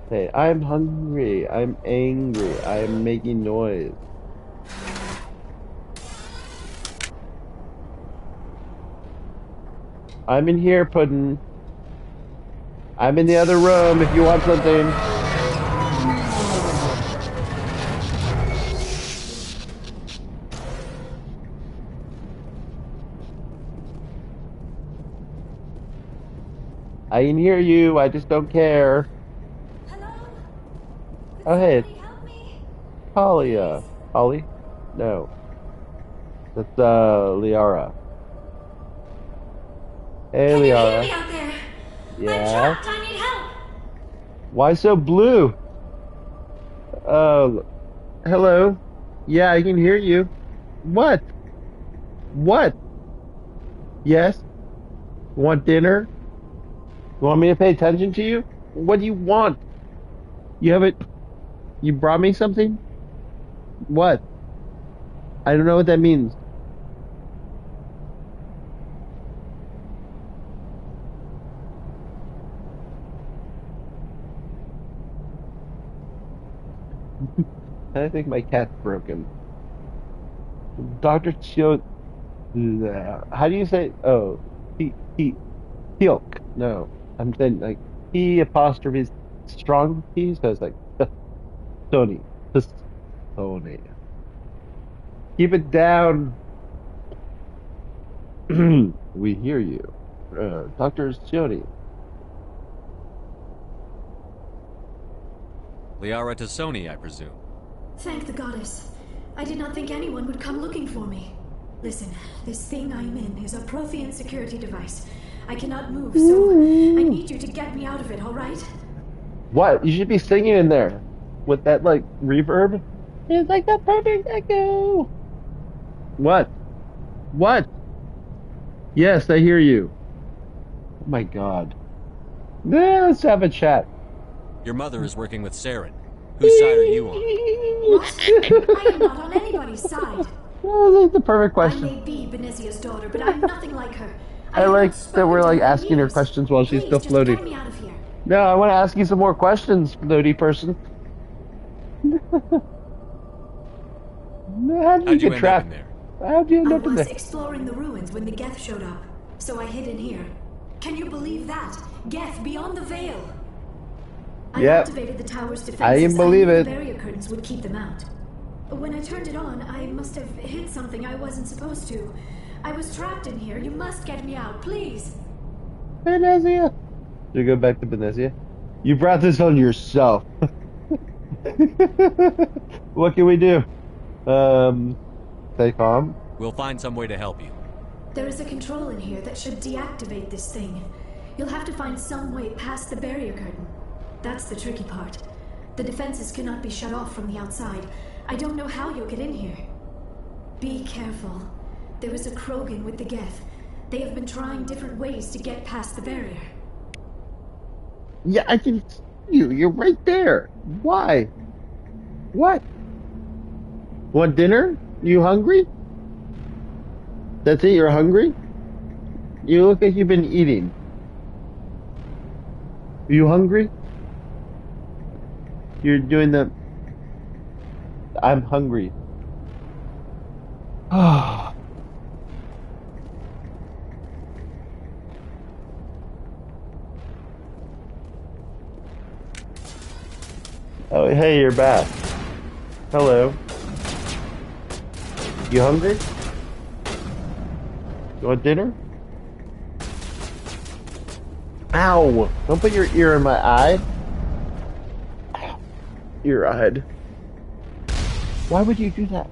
Hey, I'm hungry. I'm angry. I'm making noise. I'm in here, Puddin'. I'm in the other room if you want something. I can hear you, I just don't care. Hello? Oh, hey, it's Help me. Holly, Holly? No. That's, Liara. Hey, Can you hear Liara. me out there? I'm Yeah? trapped. I need help. Why so blue? Hello? Yeah, I can hear you. What? What? Yes? Want dinner? You want me to pay attention to you? What do you want? You haven't... You brought me something? What? I don't know what that means. I think my cat's broken. Dr. Chio... How do you say... Oh, Teal'c. No. I'm saying, like, P apostrophe strong P, so it's like, Sony. Sony. Keep it down. We hear you. Dr. Sony. Liara Tassoni, I presume. Thank the goddess. I did not think anyone would come looking for me. Listen, this thing I'm in is a Prothean security device. I cannot move, so I need you to get me out of it, alright? What? You should be singing in there. With that, like, reverb. It's like the perfect echo. What? What? Yes, I hear you. Oh my god. Let's have a chat. Your mother is working with Saren. Whose side are you on? What? I am not on anybody's side. Oh, that's the perfect I question. may be Benezia's daughter, but I'm nothing like her. I like that we're like asking her questions while she's still floating. Get me out of here. No, I want to ask you some more questions, floaty person. How did you get trapped? How'd you end I up in was there? exploring the ruins when the Geth showed up, so I hid in here. Can you believe that? Geth beyond the veil. I Yep. activated the tower's defenses. I didn't believe knew it. The barrier curtains would keep them out. When I turned it on, I must have hit something I wasn't supposed to. I was trapped in here. You must get me out, please. Benezia. You go back to Benezia. You brought this on yourself. What can we do? Stay calm. We'll find some way to help you. There is a control in here that should deactivate this thing. You'll have to find some way past the barrier curtain. That's the tricky part. The defenses cannot be shut off from the outside. I don't know how you'll get in here. Be careful. There is a Krogan with the Geth. They have been trying different ways to get past the barrier. Yeah, I can see you. You're right there. Why? What? Want dinner? You hungry? That's it? You're hungry? You look like you've been eating. You hungry? You're doing the... I'm hungry. Ah. Oh, hey, you're back. Hello. You hungry? You want dinner? Ow! Don't put your ear in my eye. Ear-eyed. Why would you do that?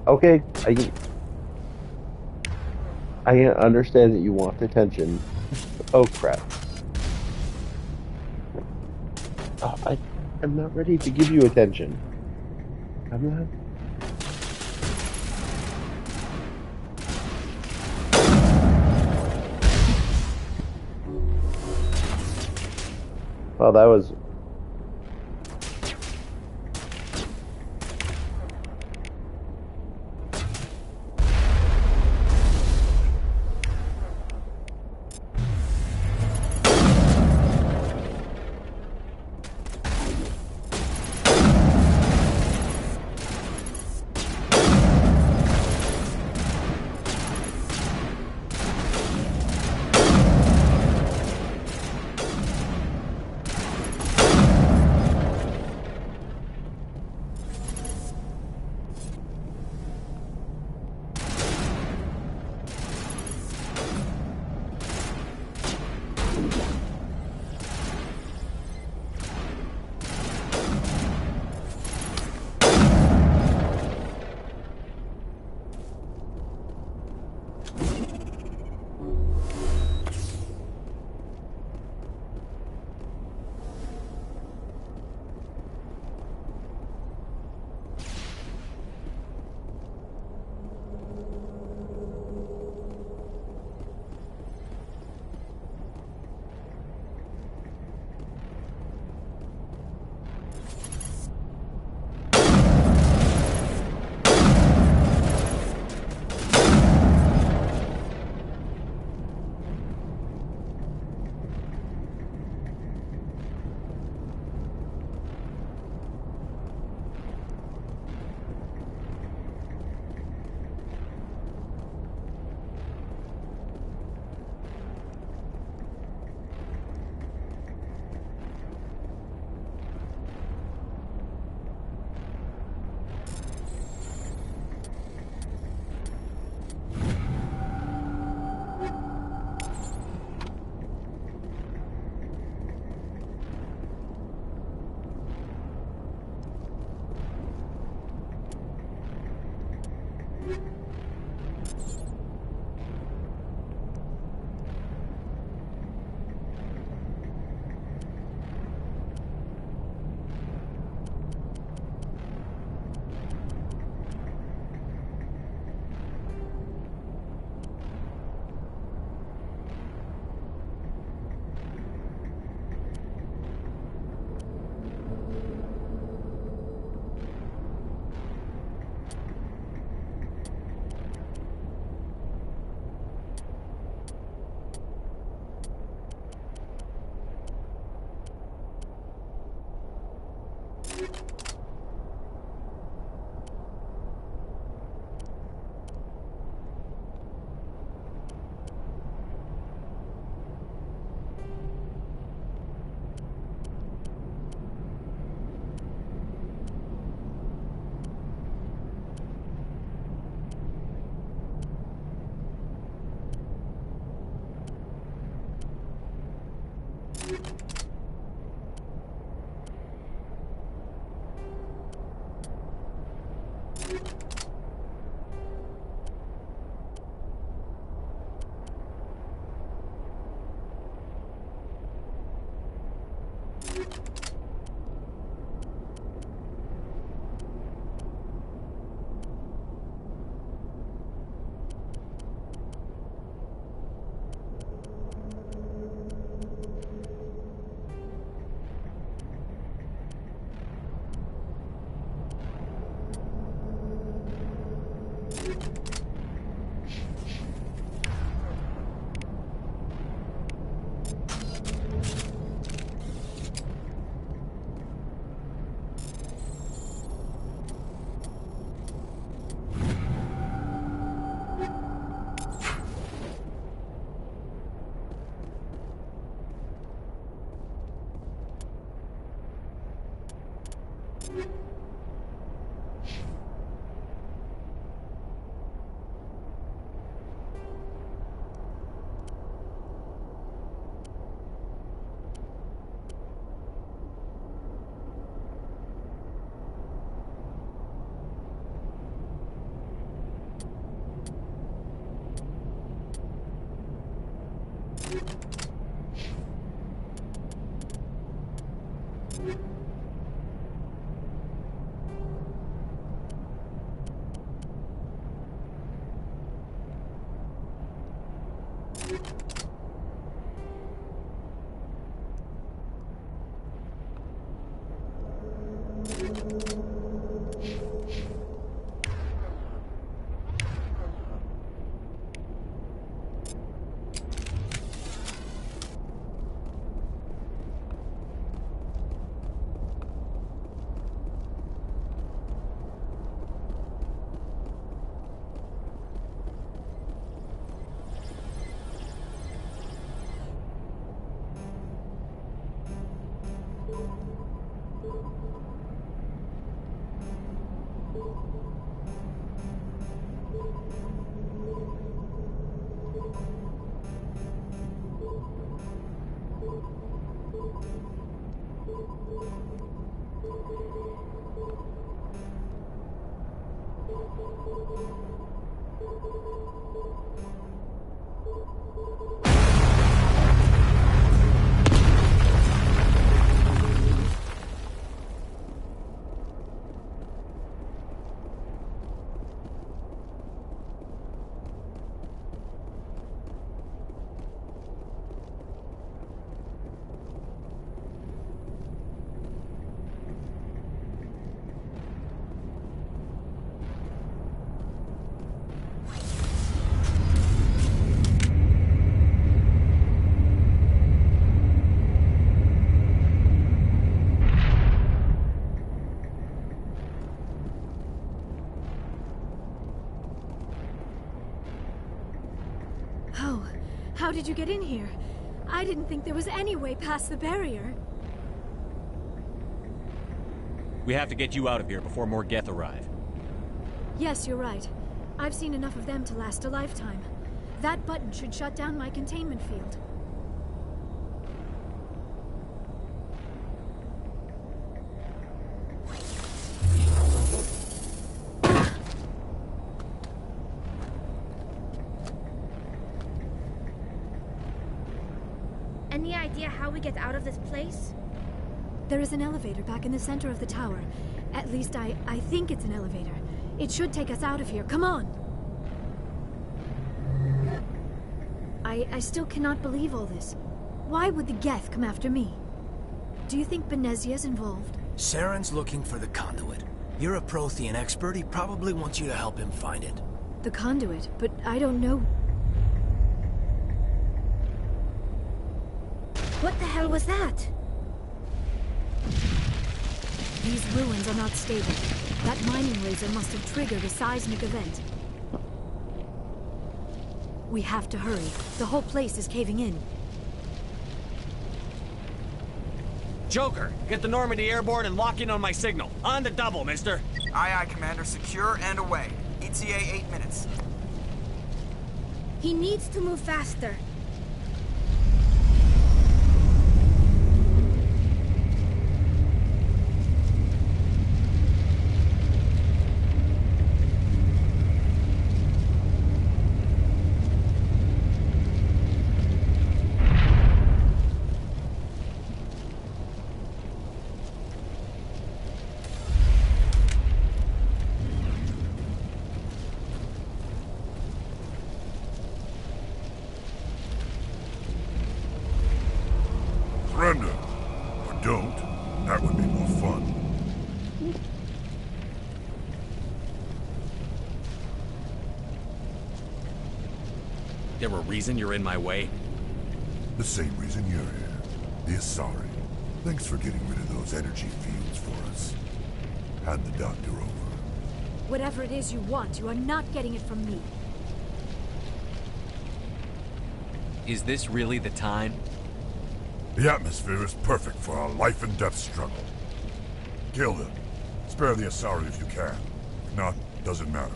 Okay, I understand that you want attention. Oh crap. Oh, I'm not ready to give you attention. I'm not. Well, that was... How did you get in here? I didn't think there was any way past the barrier. We have to get you out of here before more Geth arrive. Yes, you're right. I've seen enough of them to last a lifetime. That button should shut down my containment field. Any idea how we get out of this place? There is an elevator back in the center of the tower. At least I think it's an elevator. It should take us out of here. Come on! I still cannot believe all this. Why would the Geth come after me? Do you think Benezia's involved? Saren's looking for the conduit. You're a Prothean expert. He probably wants you to help him find it. The conduit? But I don't know. What the hell was that? These ruins are not stable. That mining laser must have triggered a seismic event. We have to hurry. The whole place is caving in. Joker, get the Normandy airborne and lock in on my signal. On the double, mister. Aye, aye, Commander. Secure and away. ETA 8 minutes. He needs to move faster. Surrender. Or don't. That would be more fun. There a reason you're in my way? The same reason you're here. The Asari. Thanks for getting rid of those energy fields for us. Hand the doctor over. Whatever it is you want, you are not getting it from me. Is this really the time? The atmosphere is perfect for a life and death struggle. Kill them. Spare the Asari if you can. If not, doesn't matter.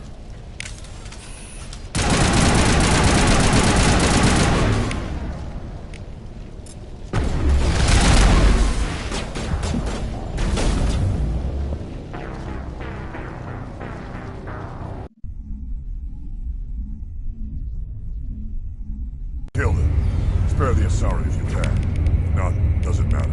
Kill them. Spare the Asari if you can. If not, doesn't matter.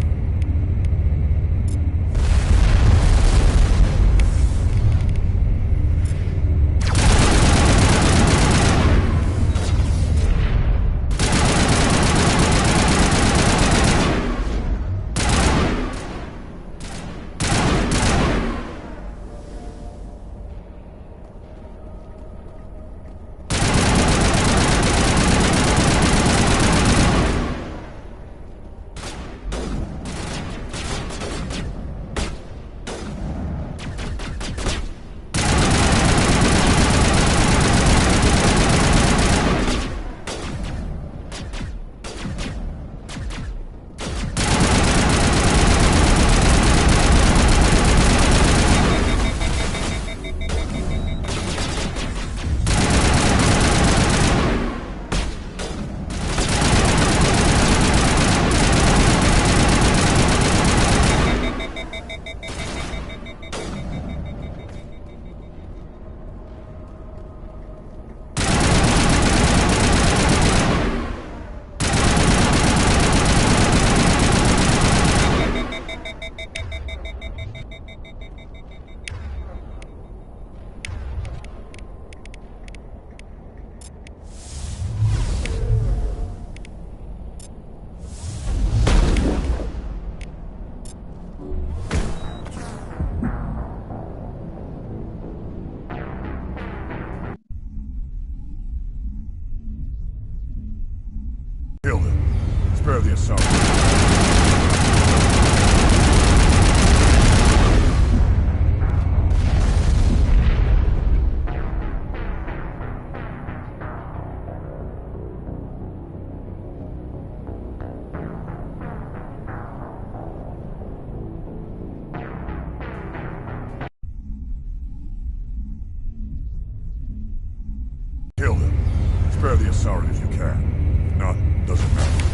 Spare the Asari if you can. If not, doesn't matter.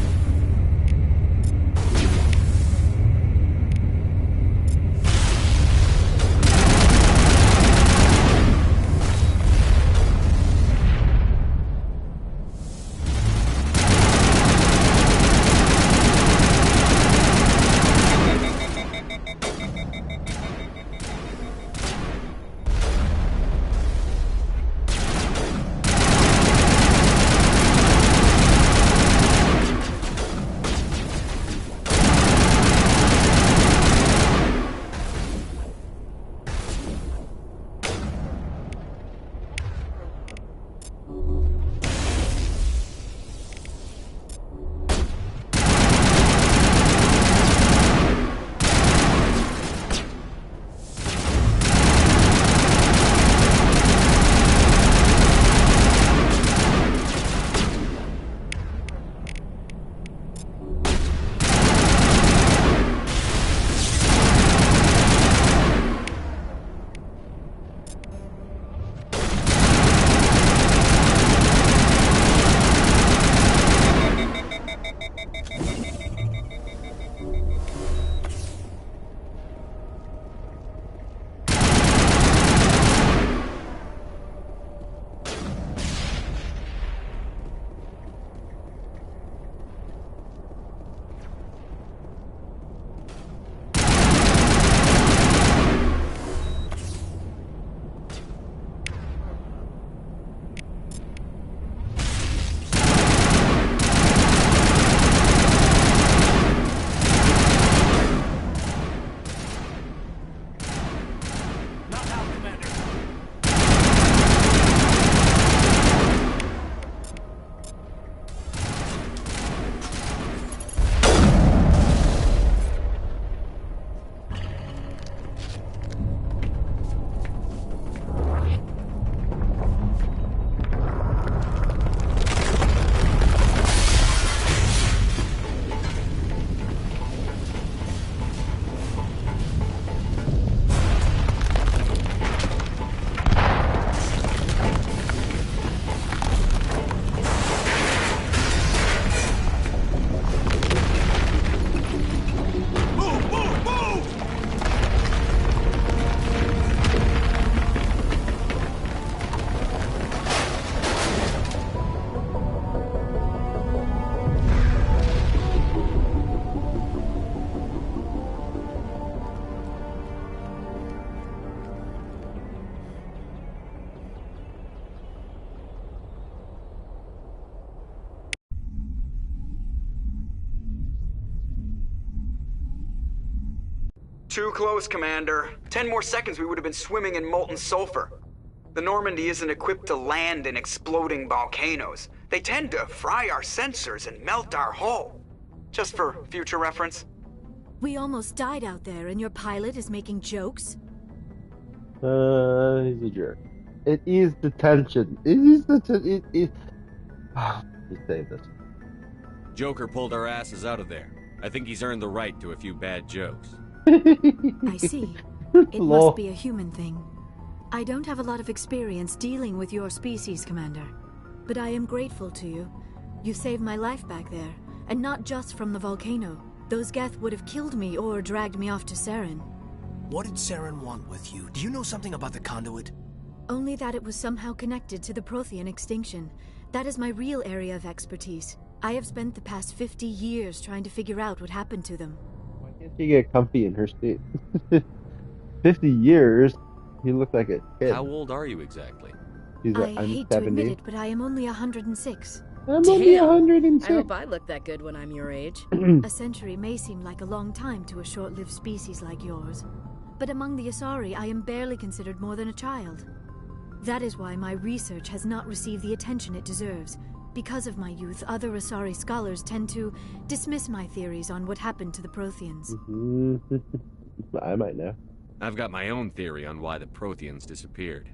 Too close, Commander. 10 more seconds we would have been swimming in molten sulfur. The Normandy isn't equipped to land in exploding volcanoes. They tend to fry our sensors and melt our hull. Just for future reference. We almost died out there and your pilot is making jokes? He's a jerk. It is detention. It is detention. He saved us. Joker pulled our asses out of there. I think he's earned the right to a few bad jokes. I see. It must be a human thing. I don't have a lot of experience dealing with your species, Commander. But I am grateful to you. You saved my life back there, and not just from the volcano. Those Geth would have killed me or dragged me off to Saren. What did Saren want with you? Do you know something about the conduit? Only that it was somehow connected to the Prothean extinction. That is my real area of expertise. I have spent the past 50 years trying to figure out what happened to them. Why can't she get comfy in her state? 50 years? You look like a kid. How old are you exactly? I hate 70. to admit it, but I am only 106. I'm only 106. I hope I look that good when I'm your age. A century may seem like a long time to a short-lived species like yours. But among the Asari, I am barely considered more than a child. That is why my research has not received the attention it deserves. Because of my youth, other Asari scholars tend to dismiss my theories on what happened to the Protheans. I might know. I've got my own theory on why the Protheans disappeared.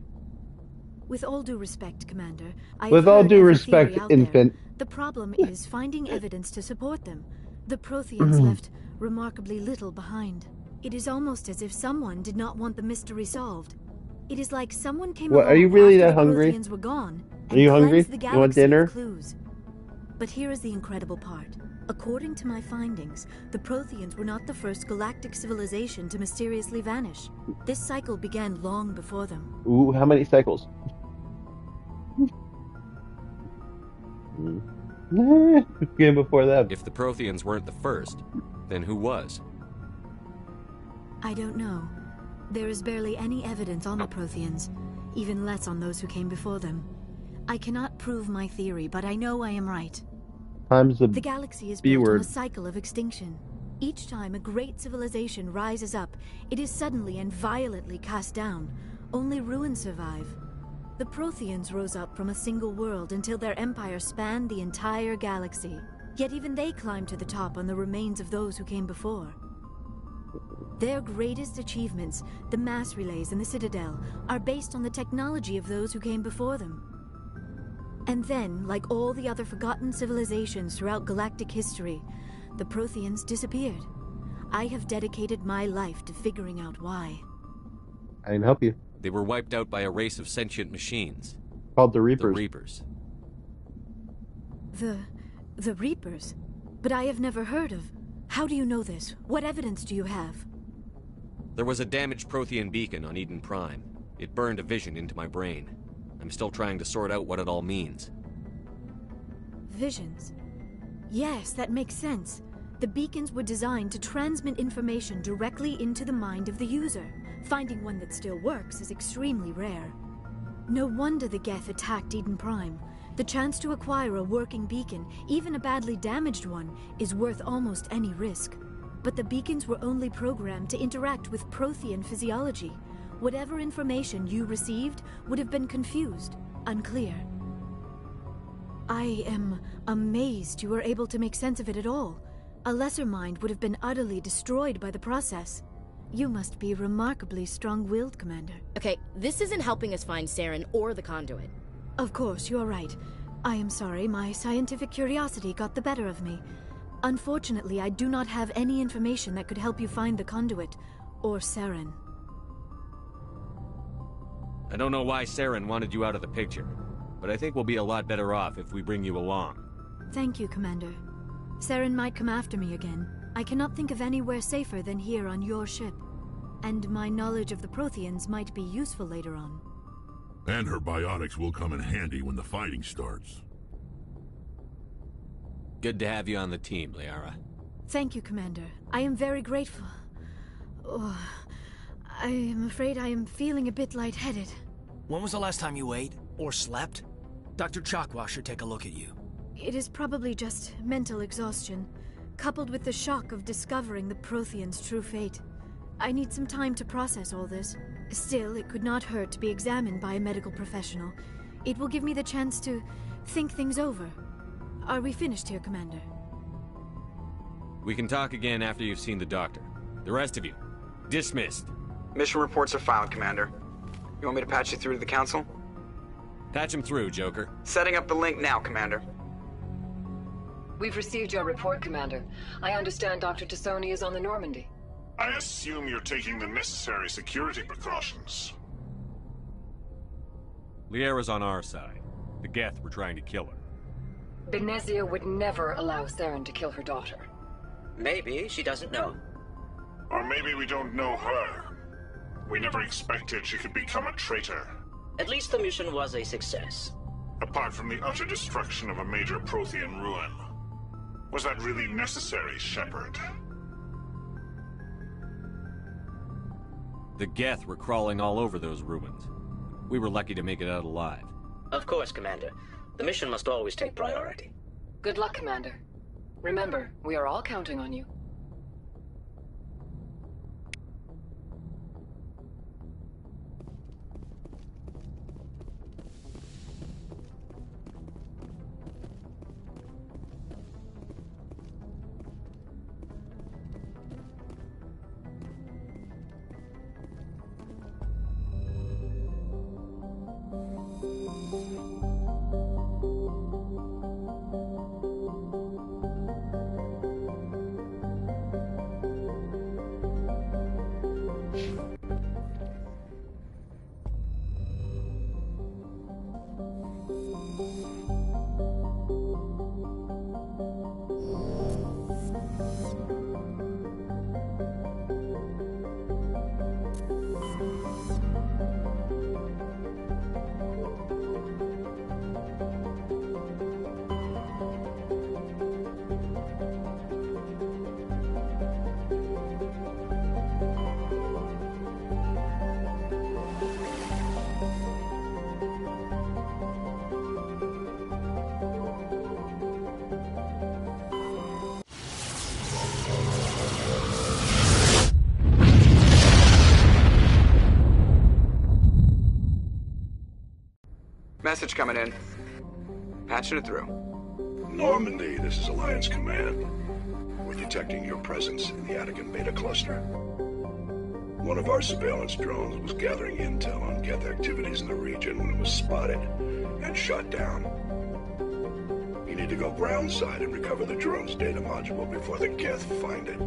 With all due respect, Commander, With all due respect, infant. The problem is finding evidence to support them. The Protheans left remarkably little behind. It is almost as if someone did not want the mystery solved. It is like someone came along are you really after that the hungry? Protheans were gone and you cleanse hungry? the You galaxy want dinner? of clues. But here is the incredible part. According to my findings, the Protheans were not the first galactic civilization to mysteriously vanish. This cycle began long before them. Ooh, how many cycles? Game before that. If the Protheans weren't the first, then who was? I don't know. There is barely any evidence on the Protheans, even less on those who came before them. I cannot prove my theory, but I know I am right. Times the galaxy is B built on word. a cycle of extinction. Each time a great civilization rises up, it is suddenly and violently cast down. Only ruins survive. The Protheans rose up from a single world until their empire spanned the entire galaxy. Yet even they climbed to the top on the remains of those who came before. Their greatest achievements, the mass relays and the Citadel, are based on the technology of those who came before them. And then, like all the other forgotten civilizations throughout galactic history, the Protheans disappeared. I have dedicated my life to figuring out why. I can help you. They were wiped out by a race of sentient machines. Called the Reapers. The Reapers. The Reapers? But I have never heard of. How do you know this? What evidence do you have? There was a damaged Prothean beacon on Eden Prime. It burned a vision into my brain. I'm still trying to sort out what it all means. Visions? Yes, that makes sense. The beacons were designed to transmit information directly into the mind of the user. Finding one that still works is extremely rare. No wonder the Geth attacked Eden Prime. The chance to acquire a working beacon, even a badly damaged one, is worth almost any risk. But the beacons were only programmed to interact with Prothean physiology. Whatever information you received would have been confused, unclear. I am amazed you were able to make sense of it at all. A lesser mind would have been utterly destroyed by the process. You must be remarkably strong-willed, Commander. Okay, this isn't helping us find Saren or the conduit. Of course, you are right. I am sorry, my scientific curiosity got the better of me. Unfortunately, I do not have any information that could help you find the conduit, or Saren. I don't know why Saren wanted you out of the picture, but I think we'll be a lot better off if we bring you along. Thank you, Commander. Saren might come after me again. I cannot think of anywhere safer than here on your ship. And my knowledge of the Protheans might be useful later on. And her biotics will come in handy when the fighting starts. Good to have you on the team, Liara. Thank you, Commander. I am very grateful. Oh, I am afraid I am feeling a bit lightheaded. When was the last time you ate? Or slept? Dr. Chakwa should take a look at you. It is probably just mental exhaustion, coupled with the shock of discovering the Protheans' true fate. I need some time to process all this. Still, it could not hurt to be examined by a medical professional. It will give me the chance to think things over. Are we finished here, Commander? We can talk again after you've seen the doctor. The rest of you, dismissed. Mission reports are filed, Commander. You want me to patch you through to the Council? Patch him through, Joker. Setting up the link now, Commander. We've received your report, Commander. I understand Dr. Tassoni is on the Normandy. I assume you're taking the necessary security precautions. Liara's on our side. The Geth were trying to kill her. Benezia would never allow Saren to kill her daughter. Maybe she doesn't know. Or maybe we don't know her. We never expected she could become a traitor. At least the mission was a success. Apart from the utter destruction of a major Prothean ruin. Was that really necessary, Shepard? The Geth were crawling all over those ruins. We were lucky to make it out alive. Of course, Commander. The mission must always take priority. Good luck, Commander. Remember, we are all counting on you. Message coming in. Patching it through. Normandy, this is Alliance Command. We're detecting your presence in the Attican Beta Cluster. One of our surveillance drones was gathering intel on Geth activities in the region when it was spotted and shot down. You need to go groundside and recover the drone's data module before the Geth find it.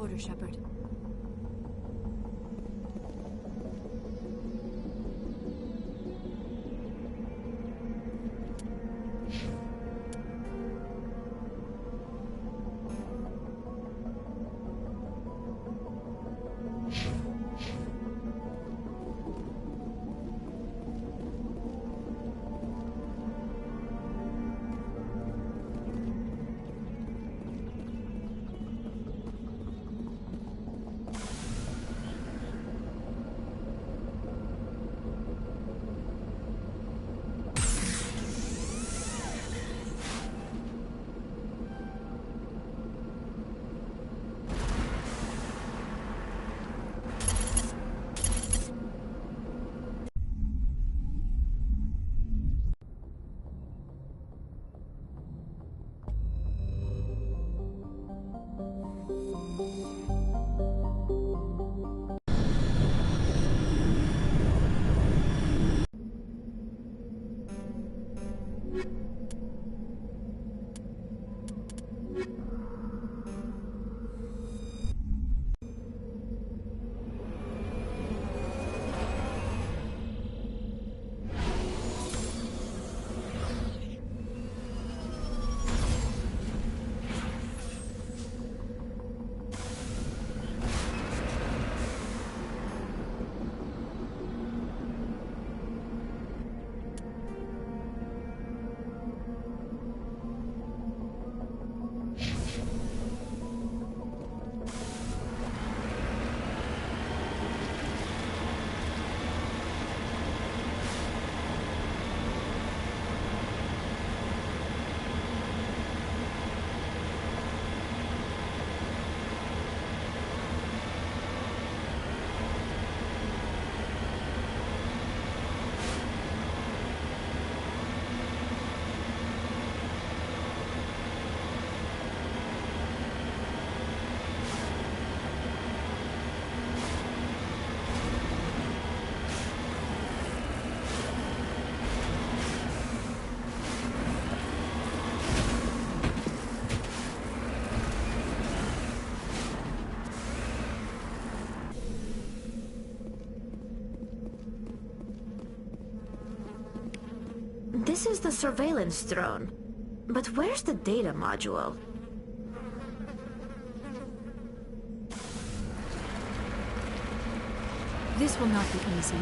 order, Shepard. This is the surveillance drone. But where's the data module? This will not be easy.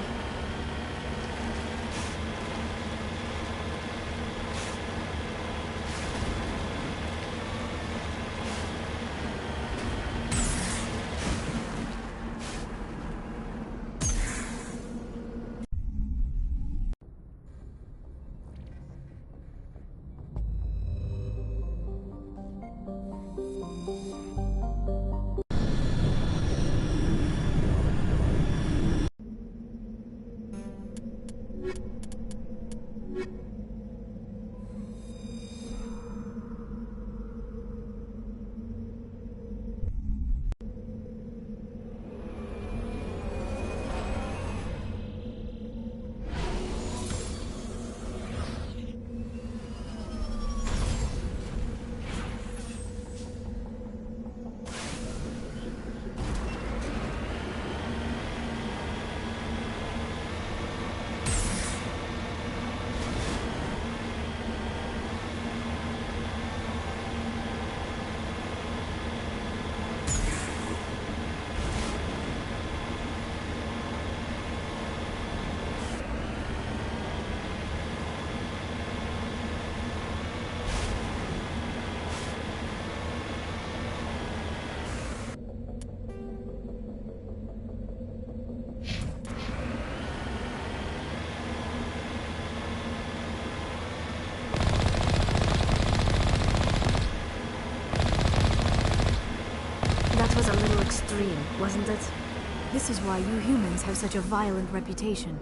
Was a little extreme, wasn't it? This is why you humans have such a violent reputation.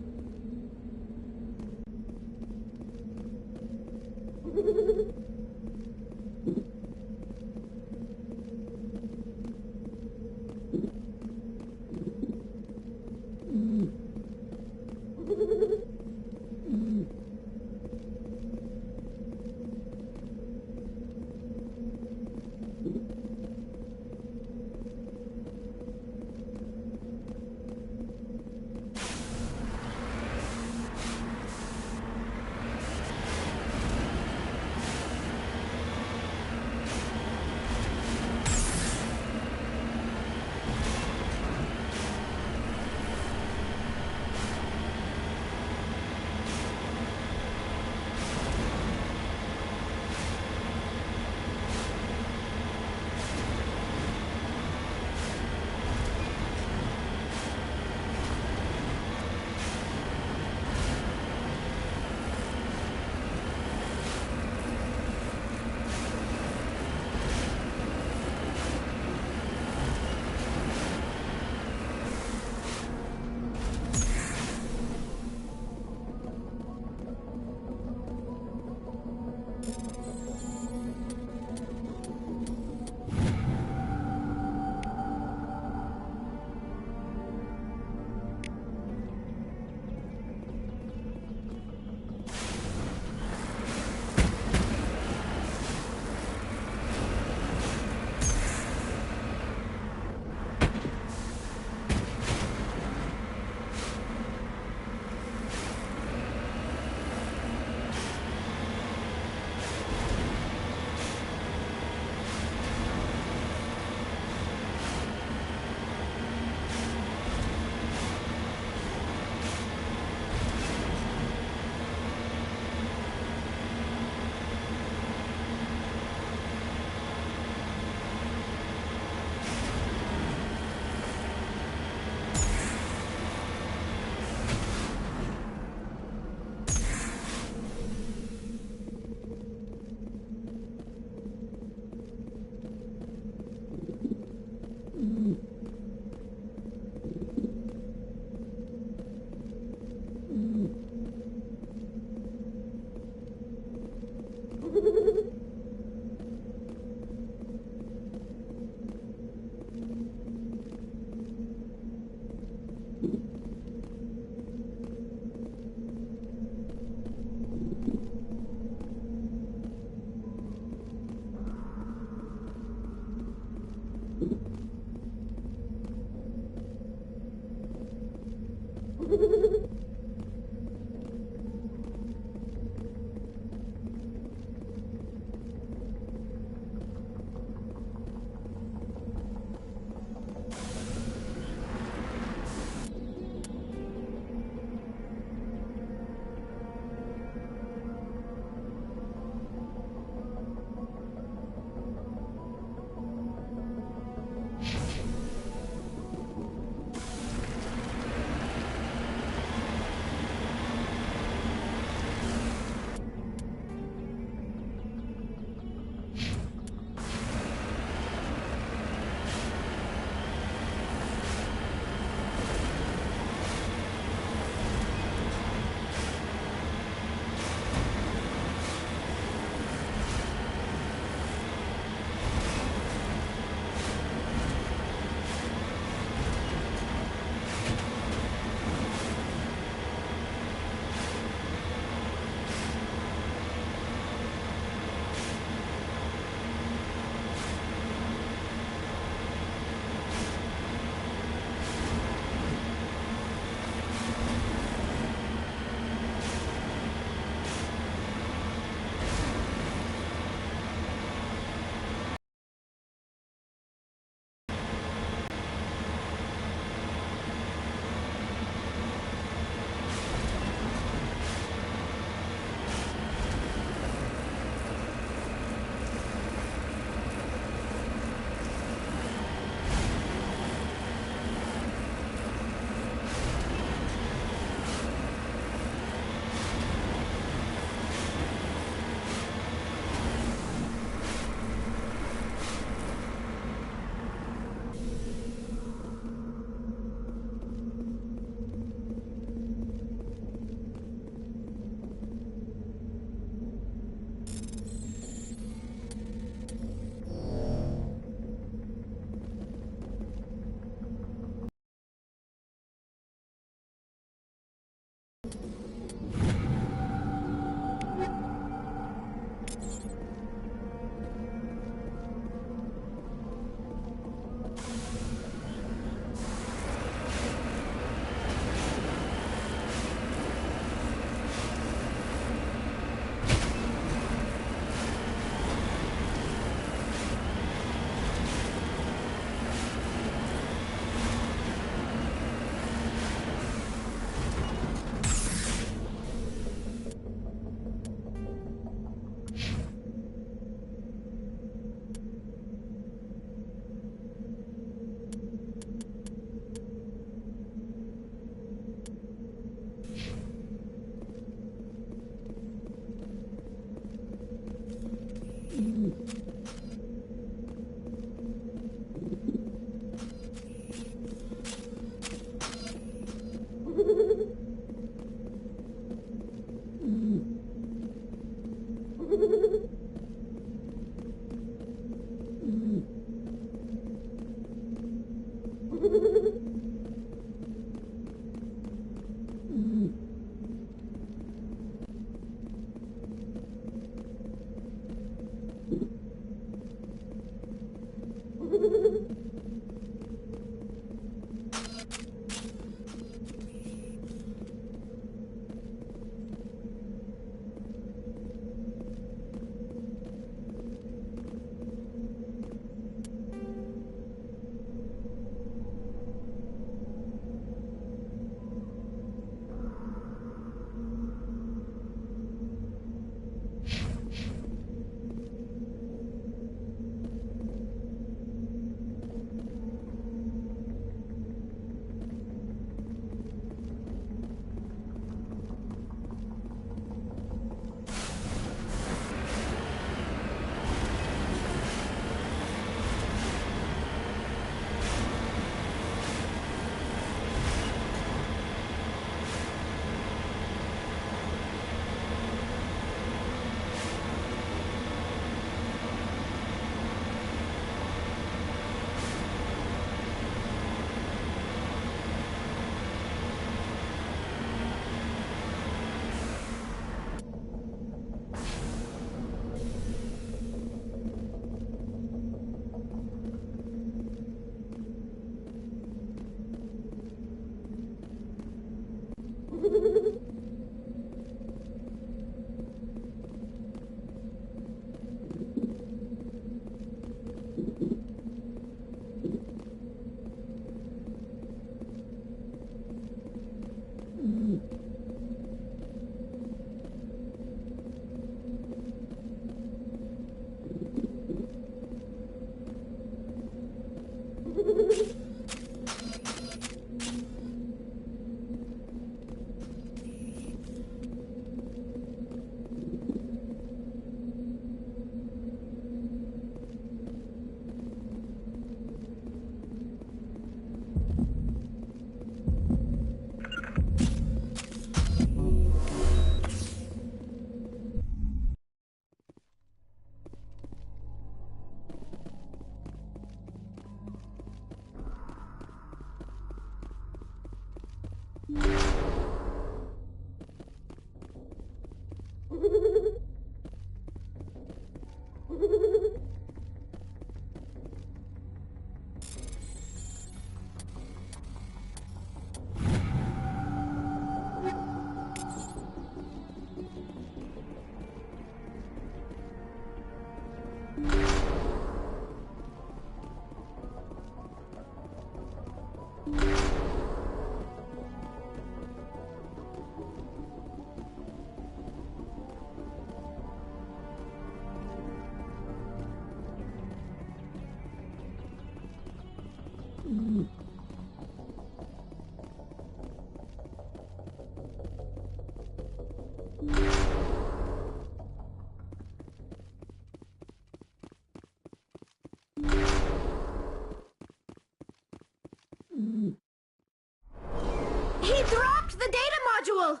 He dropped the data module!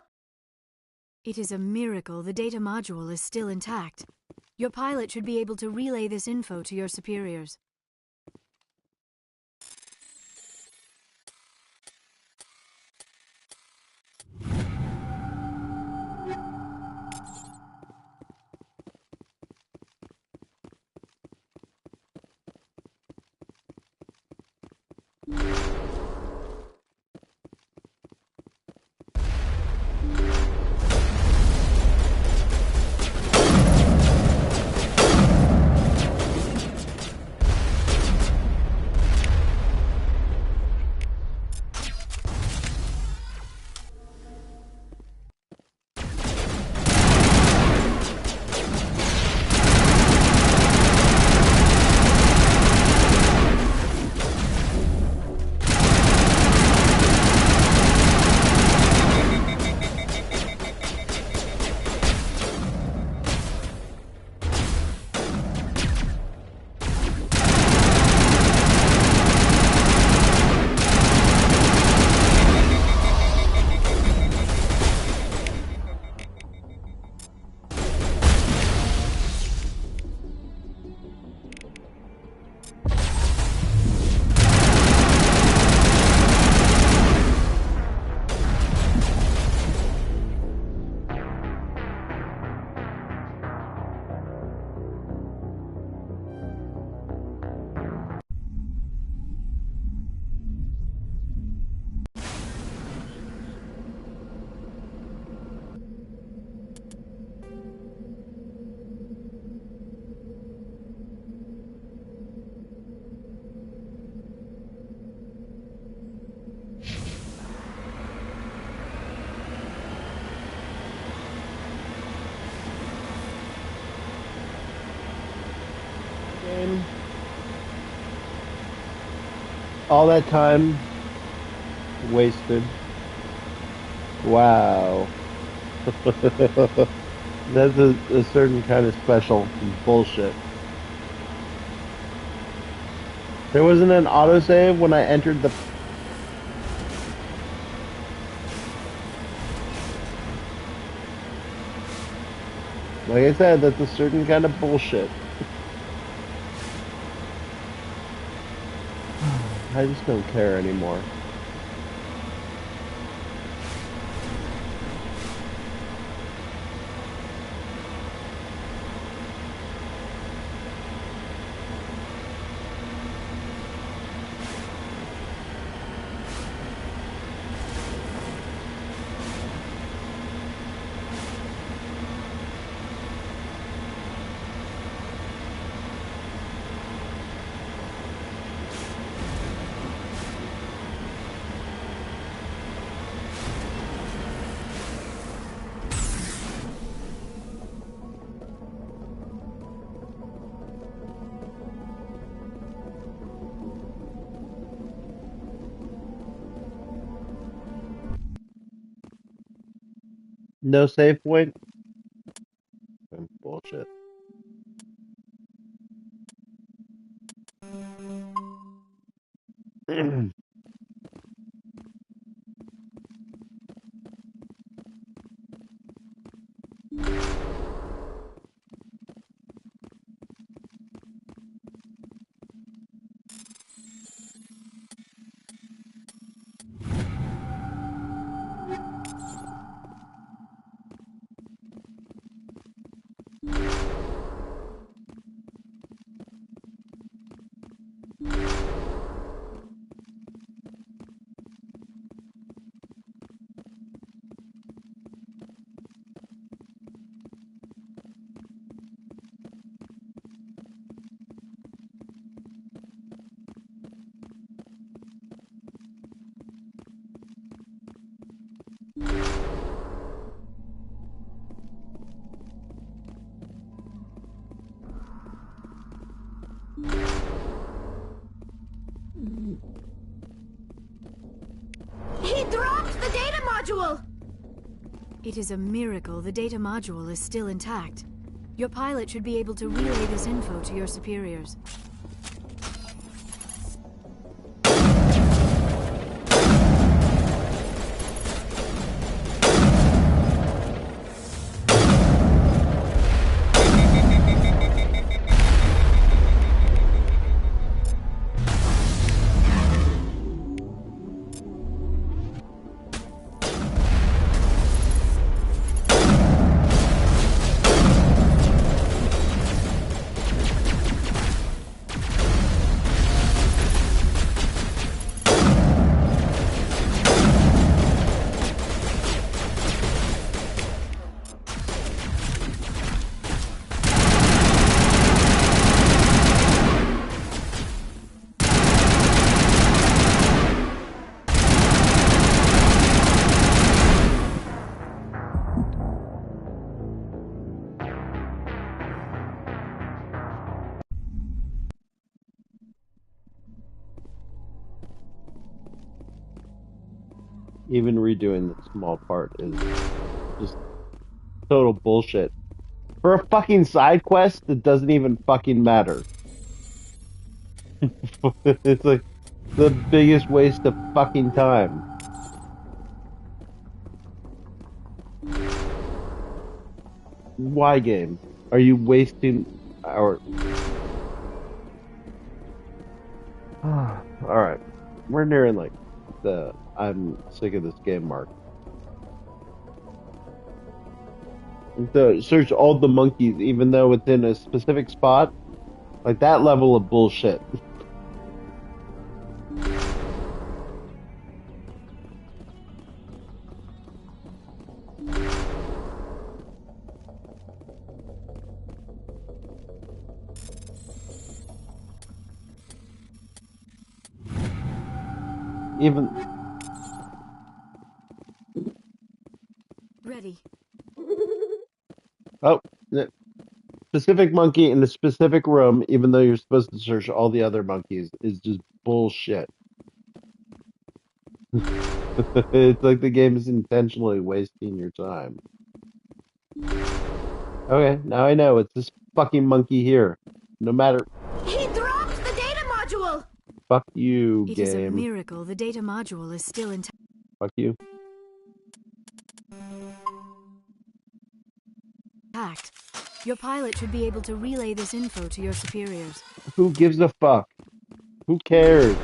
It is a miracle the data module is still intact. Your pilot should be able to relay this info to your superiors. All that time wasted. Wow. That's a certain kind of special bullshit. There wasn't an autosave when I entered the... Like I said, that's a certain kind of bullshit. I just don't care anymore. No save point? Bullshit. It is a miracle the data module is still intact. Your pilot should be able to relay this info to your superiors. Even redoing the small part is just total bullshit. For a fucking side quest that doesn't even fucking matter. It's like the biggest waste of fucking time. Why, game? Are you wasting our... Alright. We're nearing like the I'm sick of this game mark. To search all the monkeys, even though it's in a specific spot, like that level of bullshit. Even ready. Oh, the specific monkey in a specific room, even though you're supposed to search all the other monkeys, is just bullshit. It's like the game is intentionally wasting your time. Okay, now I know it's this fucking monkey here. No matter. He dropped the data module! Fuck you, It game. is a miracle the data module is still intact. Fuck you. Your pilot should be able to relay this info to your superiors. Who gives a fuck? Who cares?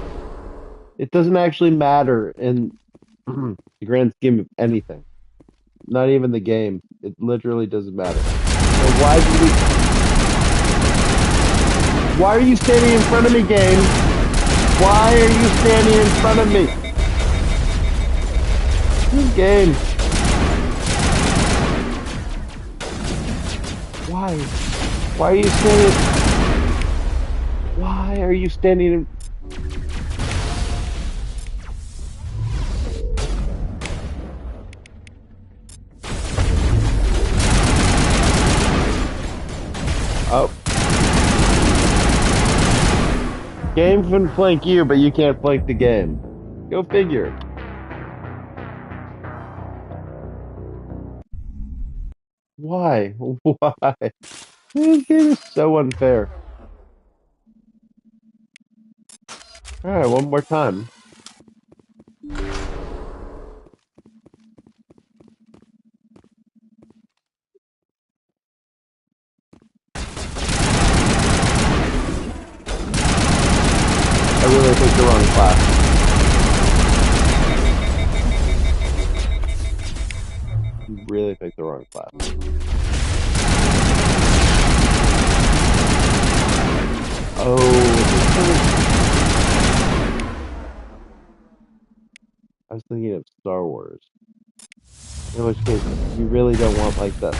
It doesn't actually matter in the grand scheme of anything. Not even the game. It literally doesn't matter. So why are you standing in front of me, game? Why are you standing in front of me? Game. Why? Why are you standing? Why are you standing in... Oh. Game can flank you, but you can't flank the game. Go figure. Why? Why? This game is so unfair. Alright, one more time. I really picked the wrong class. Really picked the wrong class. Oh, I was thinking of Star Wars. In which case, you really don't want like that.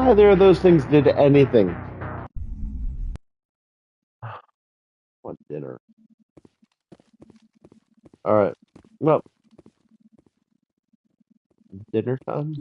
Neither of those things did anything. What dinner? Alright. Well. Dinner time?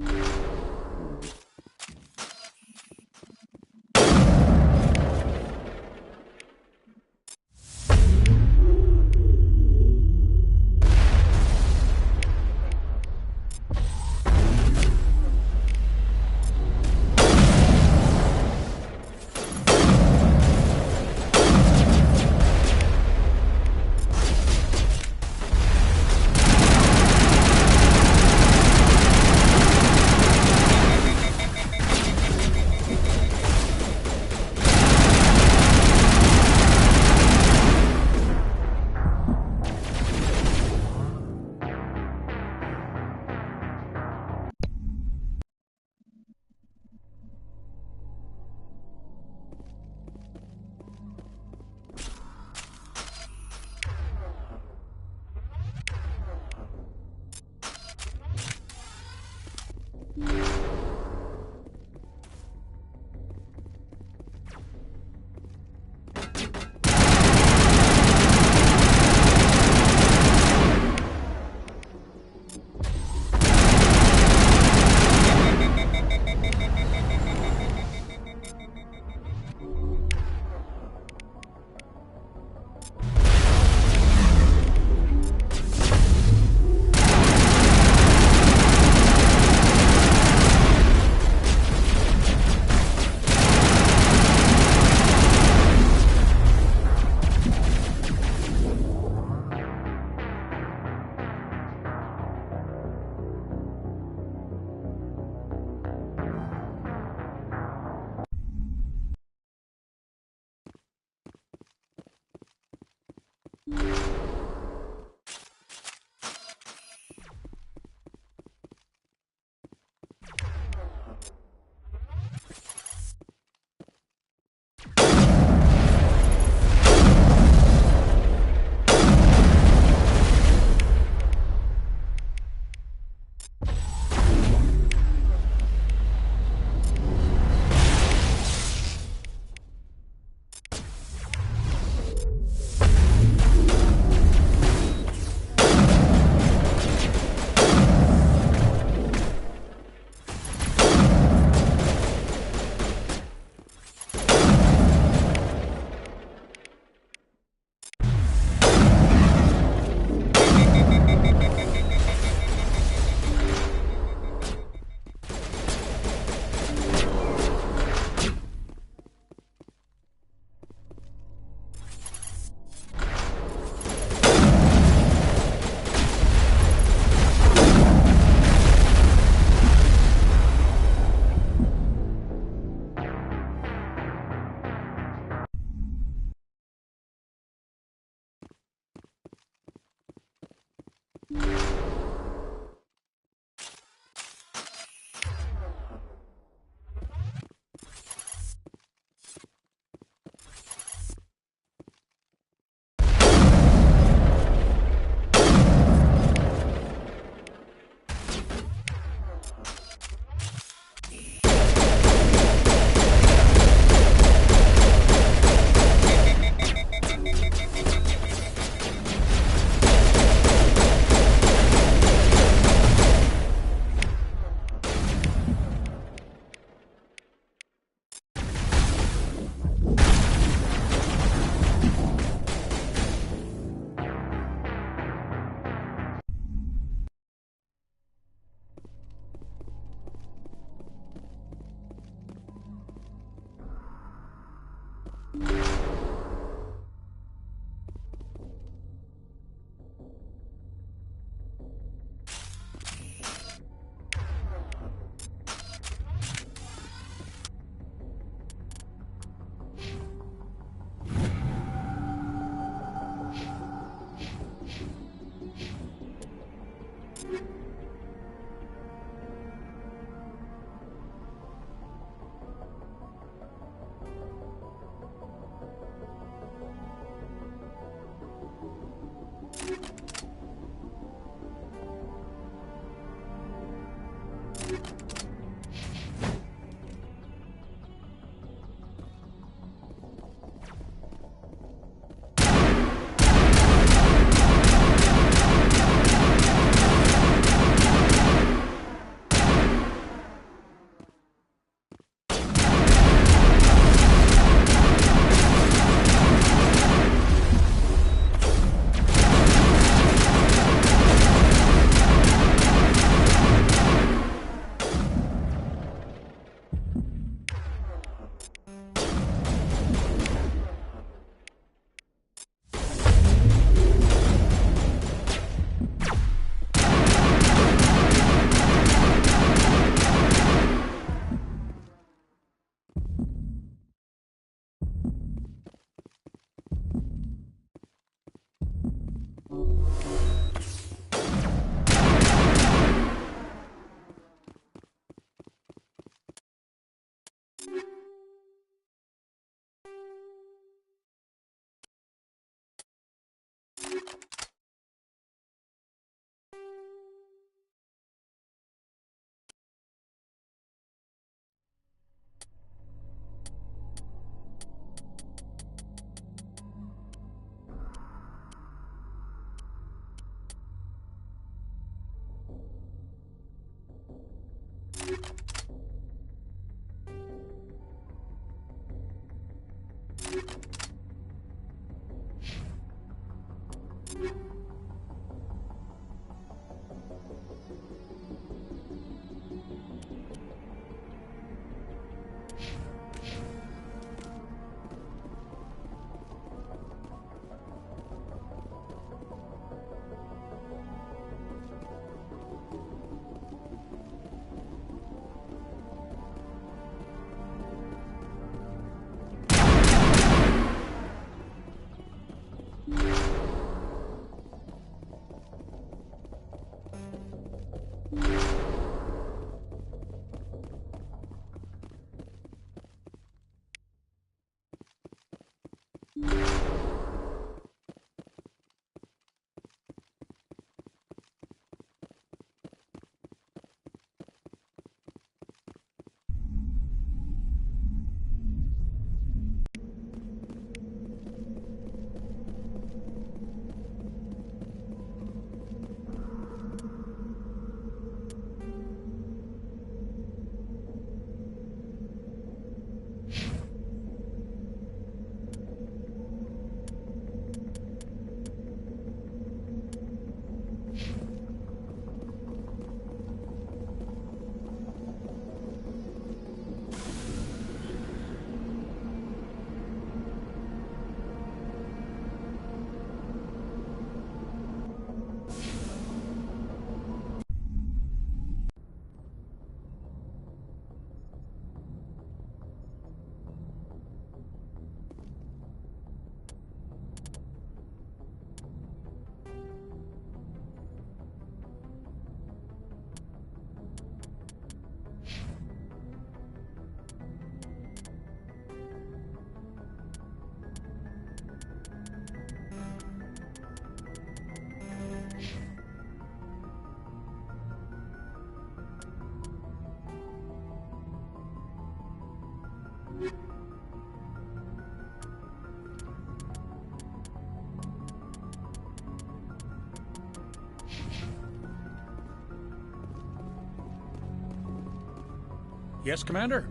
Yes, Commander?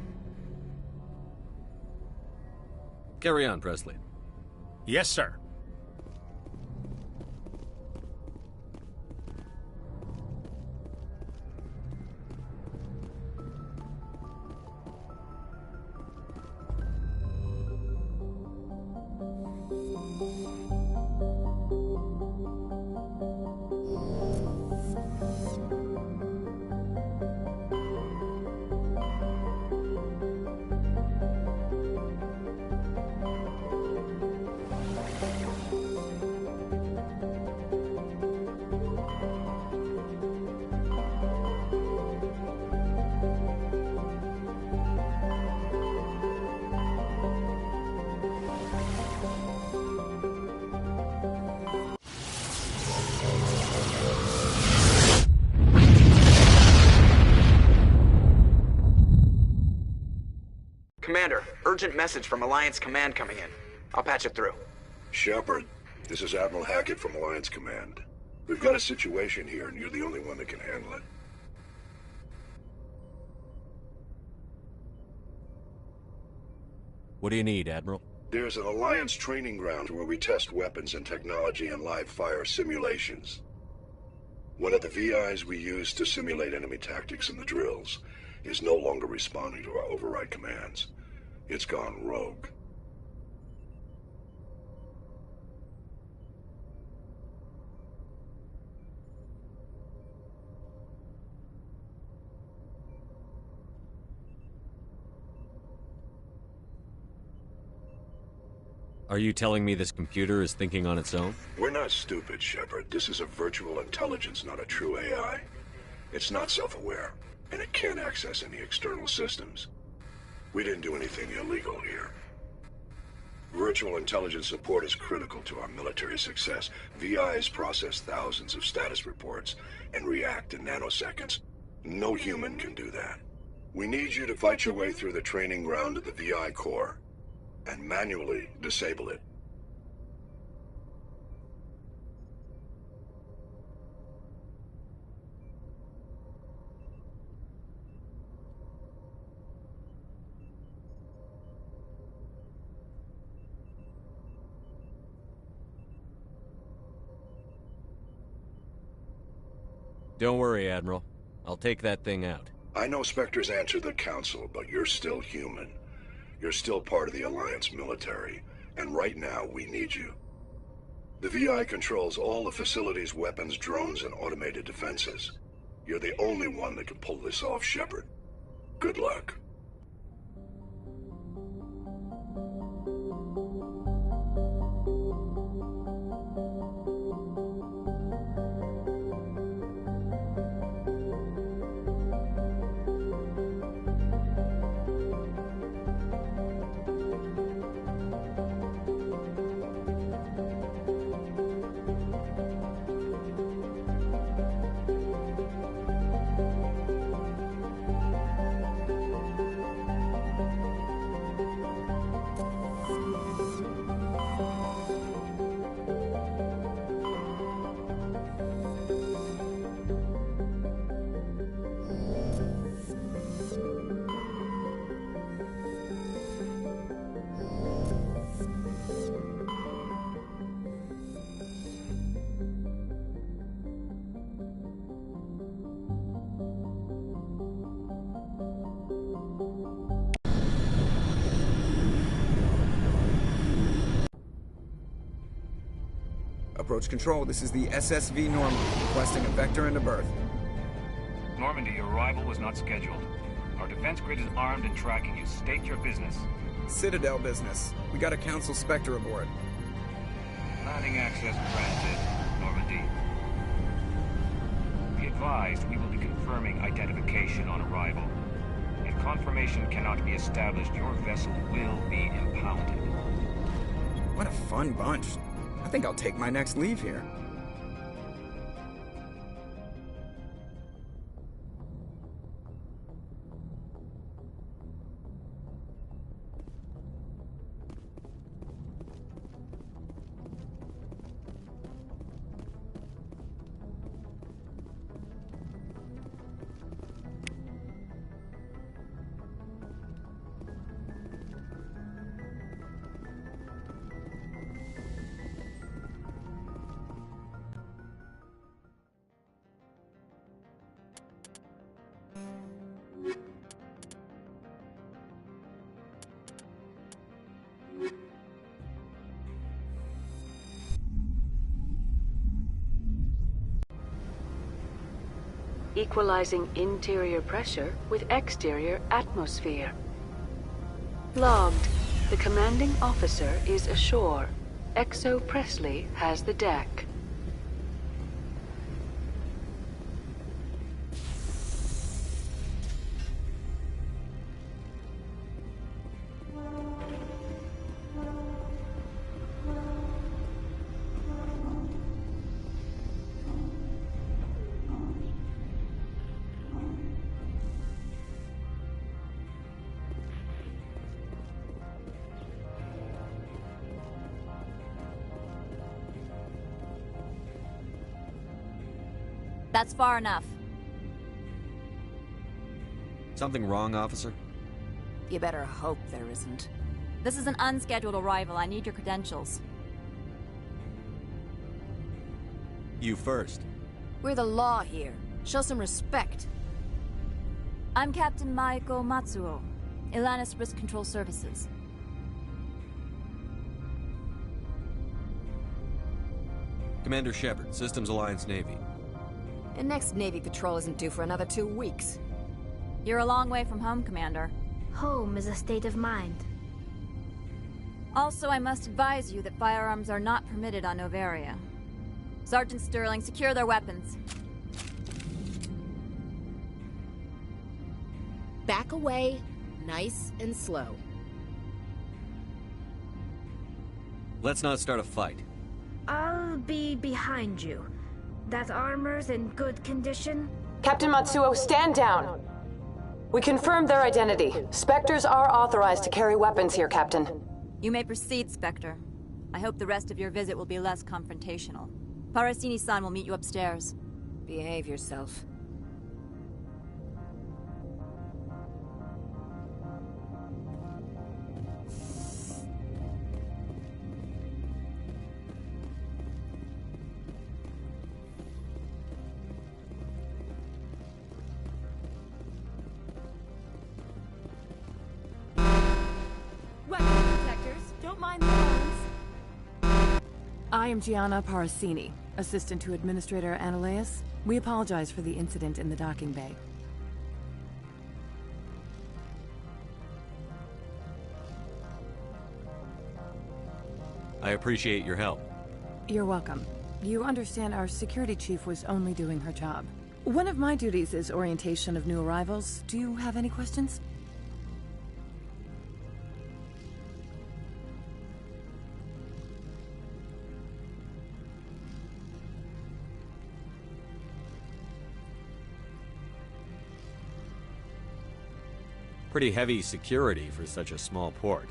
Carry on, Presley. Yes, sir. Commander, urgent message from Alliance Command coming in. I'll patch it through. Shepard, this is Admiral Hackett from Alliance Command. We've got a situation here, and you're the only one that can handle it. What do you need, Admiral? There's an Alliance training ground where we test weapons and technology in live fire simulations. One of the VIs we use to simulate enemy tactics in the drills is no longer responding to our override commands. It's gone rogue. Are you telling me this computer is thinking on its own? We're not stupid, Shepard. This is a virtual intelligence, not a true AI. It's not self-aware, and it can't access any external systems. We didn't do anything illegal here. Virtual intelligence support is critical to our military success. VIs process thousands of status reports and react in nanoseconds. No human can do that. We need you to fight your way through the training ground to the VI core and manually disable it. Don't worry, Admiral. I'll take that thing out. I know Spectres answer the Council, but you're still human. You're still part of the Alliance military, and right now we need you. The VI controls all the facility's weapons, drones, and automated defenses. You're the only one that can pull this off, Shepard. Good luck. Approach Control, this is the SSV Normandy, requesting a vector into berth. Normandy, your arrival was not scheduled. Our defense grid is armed and tracking you. State your business. Citadel business. We got a Council Spectre aboard. Landing access granted, Normandy. Be advised, we will be confirming identification on arrival. If confirmation cannot be established, your vessel will be impounded. What a fun bunch. I think I'll take my next leave here. Equalizing interior pressure with exterior atmosphere. Logged. The commanding officer is ashore. Exo Presley has the deck. That's far enough. Something wrong, officer? You better hope there isn't. This is an unscheduled arrival. I need your credentials. You first. We're the law here. Show some respect. I'm Captain Maiko Matsuo, Ilanis Risk Control Services. Commander Shepard, Systems Alliance Navy. And next Navy patrol isn't due for another 2 weeks. You're a long way from home, Commander. Home is a state of mind. Also, I must advise you that firearms are not permitted on Noveria. Sergeant Sterling, secure their weapons. Back away, nice and slow. Let's not start a fight. I'll be behind you. That armor's in good condition? Captain Matsuo, stand down! We confirmed their identity. Spectres are authorized to carry weapons here, Captain. You may proceed, Spectre. I hope the rest of your visit will be less confrontational. Parasini-san will meet you upstairs. Behave yourself. I am Gianna Parasini, assistant to Administrator Ananias. We apologize for the incident in the docking bay. I appreciate your help. You're welcome. You understand our security chief was only doing her job. One of my duties is orientation of new arrivals. Do you have any questions? Pretty heavy security for such a small port.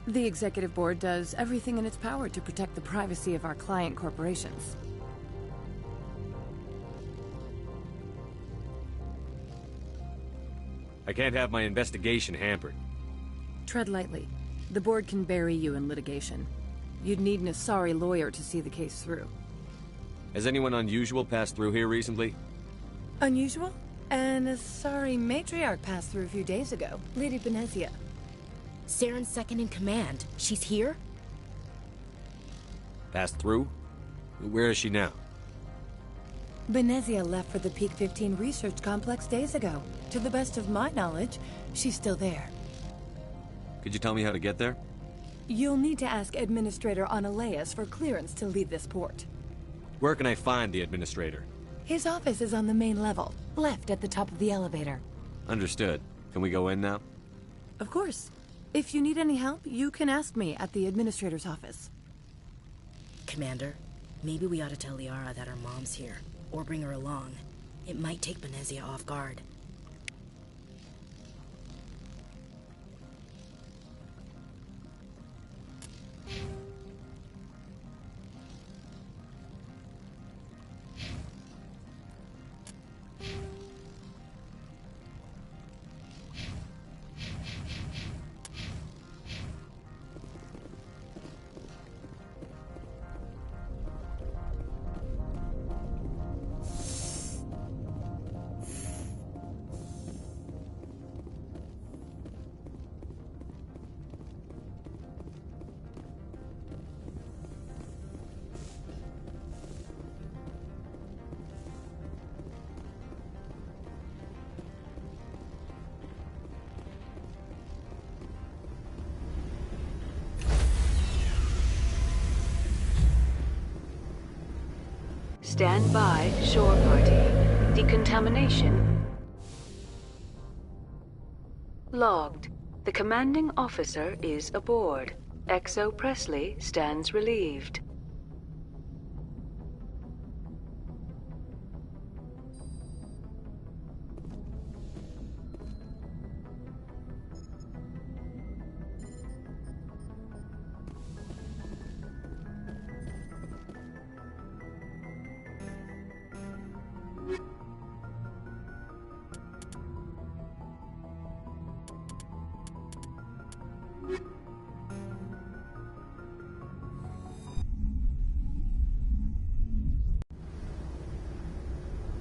The Executive Board does everything in its power to protect the privacy of our client corporations. I can't have my investigation hampered. Tread lightly. The Board can bury you in litigation. You'd need an Asari lawyer to see the case through. Has anyone unusual passed through here recently? Unusual? An Asari matriarch passed through a few days ago. Lady Benezia. Saren's second in command. She's here? Passed through? Where is she now? Benezia left for the Peak 15 research complex days ago. To the best of my knowledge, she's still there. Could you tell me how to get there? You'll need to ask Administrator Analeas for clearance to leave this port. Where can I find the Administrator? His office is on the main level, left at the top of the elevator. Understood. Can we go in now? Of course. If you need any help, you can ask me at the Administrator's office. Commander, maybe we ought to tell Liara that her mom's here, or bring her along. It might take Benezia off guard. Stand by, shore party. Decontamination logged. The commanding officer is aboard. XO Presley stands relieved.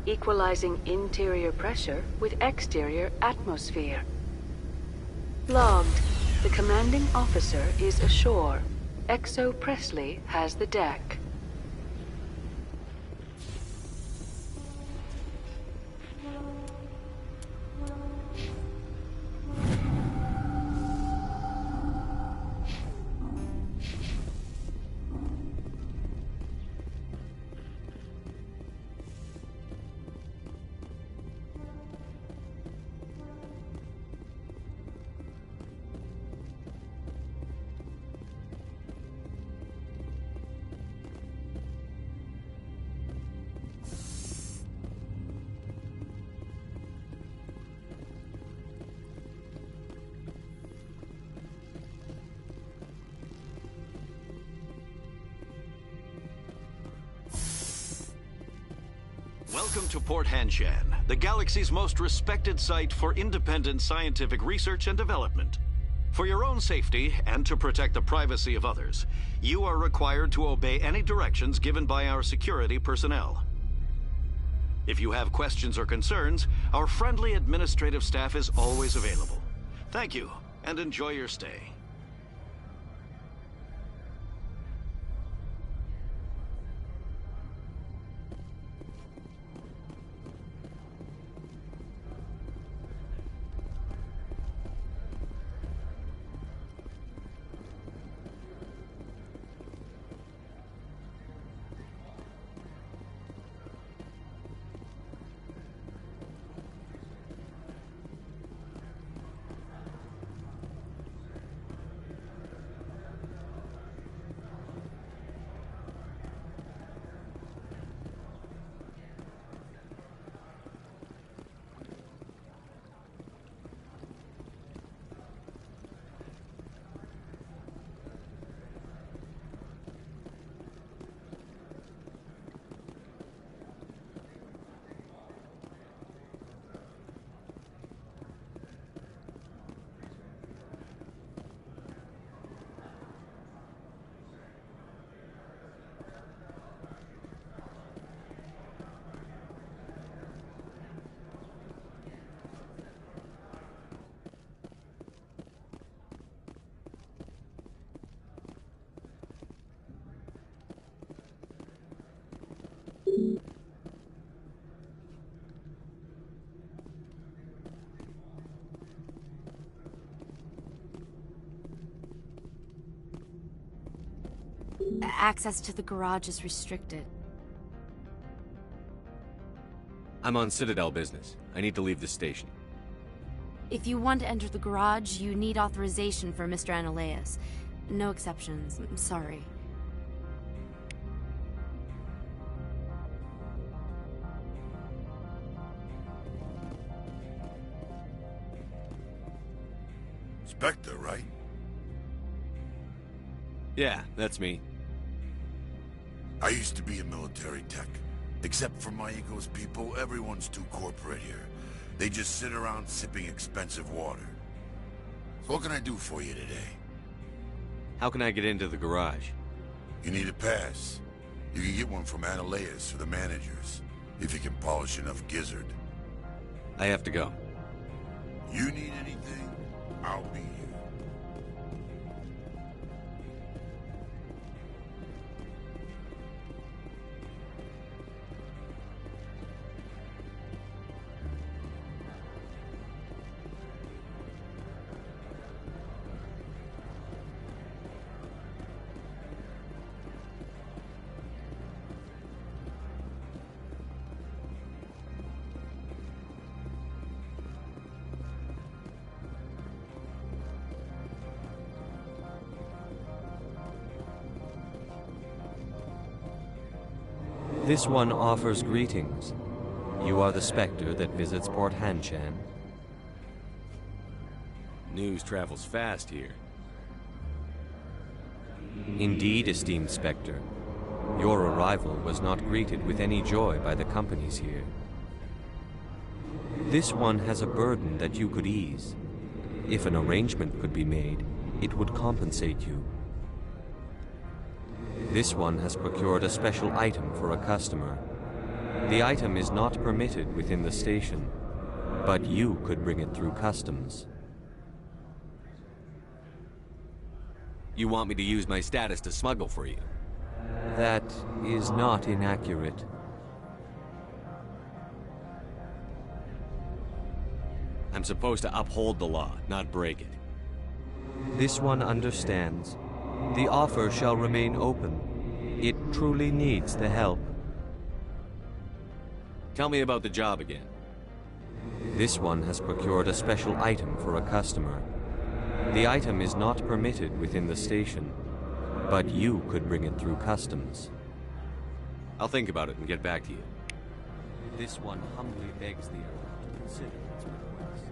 Equalizing interior pressure with exterior atmosphere. Logged. The commanding officer is ashore. XO Presley has the deck. Welcome to Port Hanshan, the galaxy's most respected site for independent scientific research and development. For your own safety and to protect the privacy of others, you are required to obey any directions given by our security personnel. If you have questions or concerns, our friendly administrative staff is always available. Thank you, and enjoy your stay. access to the garage is restricted. I'm on Citadel business. I need to leave the station. If you want to enter the garage, you need authorization for Mr. Analeas. No exceptions. I'm sorry. Spectre, right? Yeah, that's me. I used to be a military tech. Except for Maego's people, everyone's too corporate here. They just sit around sipping expensive water. So what can I do for you today? How can I get into the garage? You need a pass. You can get one from Analeas or the managers, if you can polish enough gizzard. I have to go. You need anything, I'll be here. This one offers greetings. You are the Spectre that visits Port Hanshan. News travels fast here. Indeed, esteemed Spectre. Your arrival was not greeted with any joy by the companies here. This one has a burden that you could ease. If an arrangement could be made, it would compensate you. This one has procured a special item for a customer. The item is not permitted within the station, but you could bring it through customs. You want me to use my status to smuggle for you? That is not inaccurate. I'm supposed to uphold the law, not break it. This one understands. The offer shall remain open. It truly needs the help. Tell me about the job again. This one has procured a special item for a customer. The item is not permitted within the station, but you could bring it through customs. I'll think about it and get back to you. This one humbly begs the Earth to consider its request.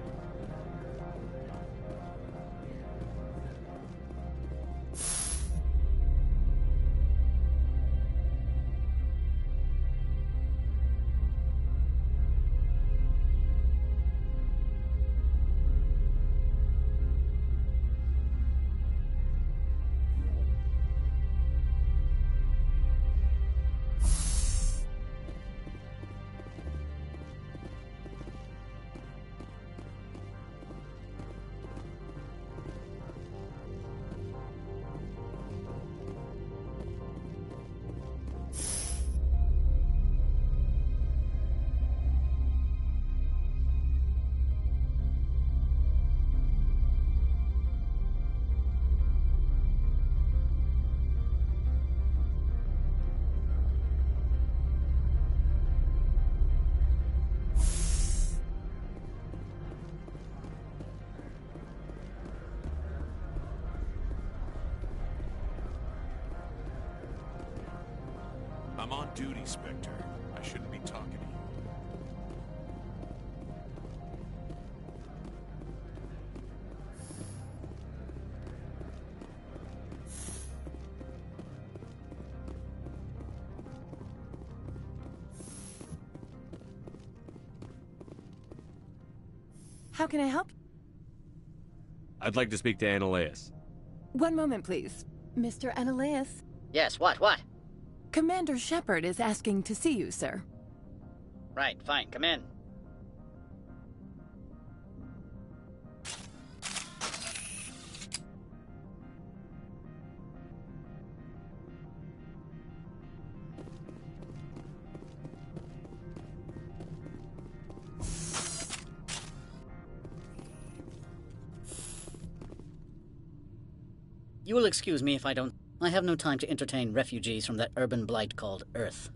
I'm on duty, Spectre. I shouldn't be talking to you. How can I help? I'd like to speak to Analeas. One moment, please. Mr. Analeas? Yes, what? Commander Shepard is asking to see you, sir. Right, fine, come in. You will excuse me if I don't... I have no time to entertain refugees from that urban blight called Earth.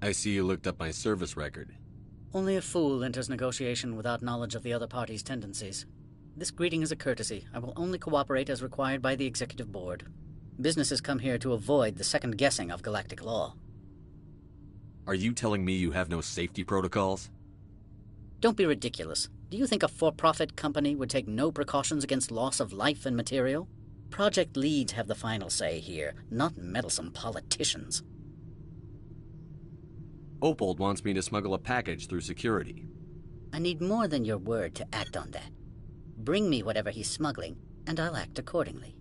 I see you looked up my service record. Only a fool enters negotiation without knowledge of the other party's tendencies. This greeting is a courtesy. I will only cooperate as required by the Executive Board. Businesses come here to avoid the second guessing of galactic law. Are you telling me you have no safety protocols? Don't be ridiculous. Do you think a for-profit company would take no precautions against loss of life and material? Project leads have the final say here, not meddlesome politicians. Opold wants me to smuggle a package through security. I need more than your word to act on that. Bring me whatever he's smuggling, and I'll act accordingly.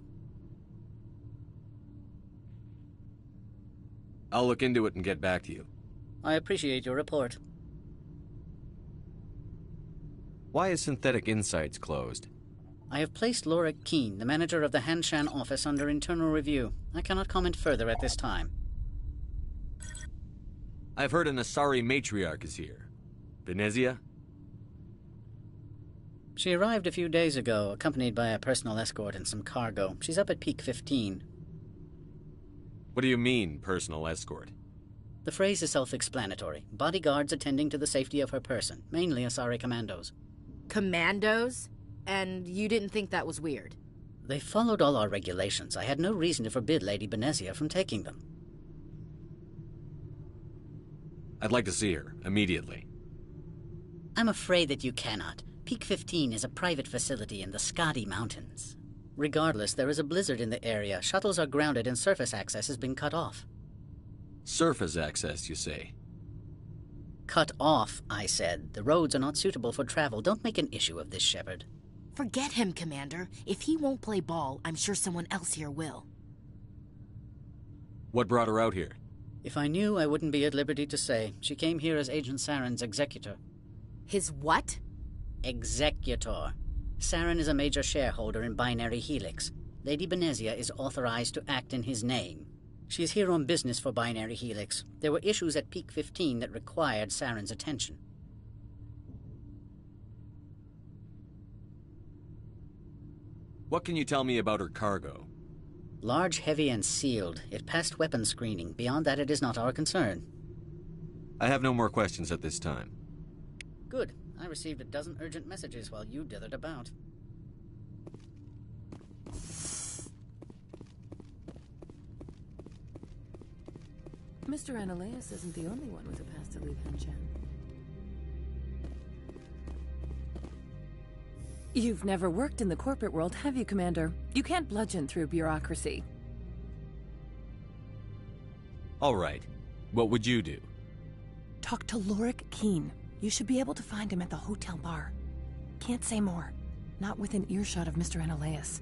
I'll look into it and get back to you. I appreciate your report. Why is Synthetic Insights closed? I have placed Laura Keene, the manager of the Hanshan office, under internal review. I cannot comment further at this time. I've heard an Asari matriarch is here. Venezia? She arrived a few days ago, accompanied by a personal escort and some cargo. She's up at Peak 15. What do you mean, personal escort? The phrase is self-explanatory. Bodyguards attending to the safety of her person, mainly Asari commandos. Commandos? And you didn't think that was weird? They followed all our regulations. I had no reason to forbid Lady Benezia from taking them. I'd like to see her, immediately. I'm afraid that you cannot. Peak 15 is a private facility in the Skadi Mountains. Regardless, there is a blizzard in the area. Shuttles are grounded and surface access has been cut off. Surface access, you say? Cut off, I said. The roads are not suitable for travel. Don't make an issue of this, Shepard. Forget him, Commander. If he won't play ball, I'm sure someone else here will. What brought her out here? If I knew, I wouldn't be at liberty to say. She came here as Agent Saren's executor. His what? Executor. Saren is a major shareholder in Binary Helix. Lady Benezia is authorized to act in his name. She is here on business for Binary Helix. There were issues at Peak 15 that required Saren's attention. What can you tell me about her cargo? Large, heavy, and sealed. It passed weapons screening. Beyond that, it is not our concern. I have no more questions at this time. Good. I received a dozen urgent messages while you dithered about. Mr. Analeas isn't the only one with a pass to leave Hanshan. You've never worked in the corporate world, have you, Commander? You can't bludgeon through bureaucracy. All right. What would you do? Talk to Lorik Keene. You should be able to find him at the hotel bar. Can't say more. Not within earshot of Mr. Analeas.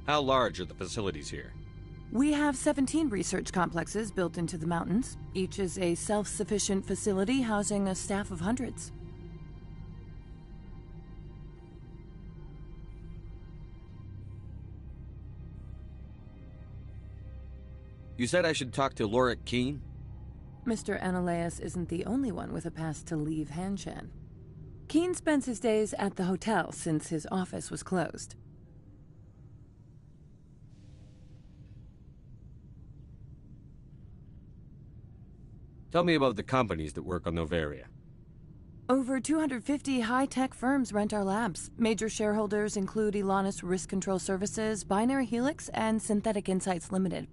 How large are the facilities here? We have 17 research complexes built into the mountains. Each is a self-sufficient facility housing a staff of hundreds. You said I should talk to Lorik Keene? Mr. Analeas isn't the only one with a pass to leave Hanshan. Keene spends his days at the hotel since his office was closed. Tell me about the companies that work on Noveria. Over 250 high-tech firms rent our labs. Major shareholders include Elanus Risk Control Services, Binary Helix, and Synthetic Insights Limited.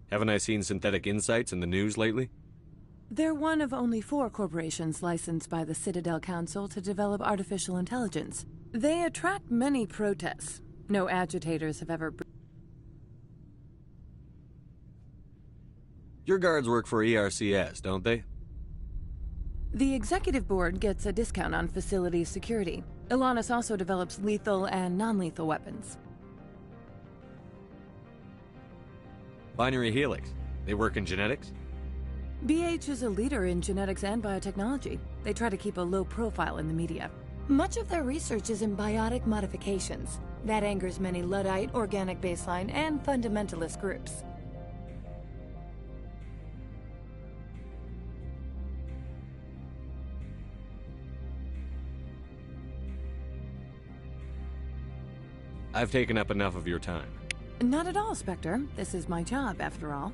Haven't I seen Synthetic Insights in the news lately? They're one of only 4 corporations licensed by the Citadel Council to develop artificial intelligence. They attract many protests. No agitators have ever... Your guards work for ERCS, don't they? The executive board gets a discount on facility security. Elanus also develops lethal and non-lethal weapons. Binary Helix. They work in genetics? BH is a leader in genetics and biotechnology. They try to keep a low profile in the media. Much of their research is in biotic modifications. That angers many Luddite, organic baseline, and fundamentalist groups. I've taken up enough of your time. Not at all, Spectre. This is my job, after all.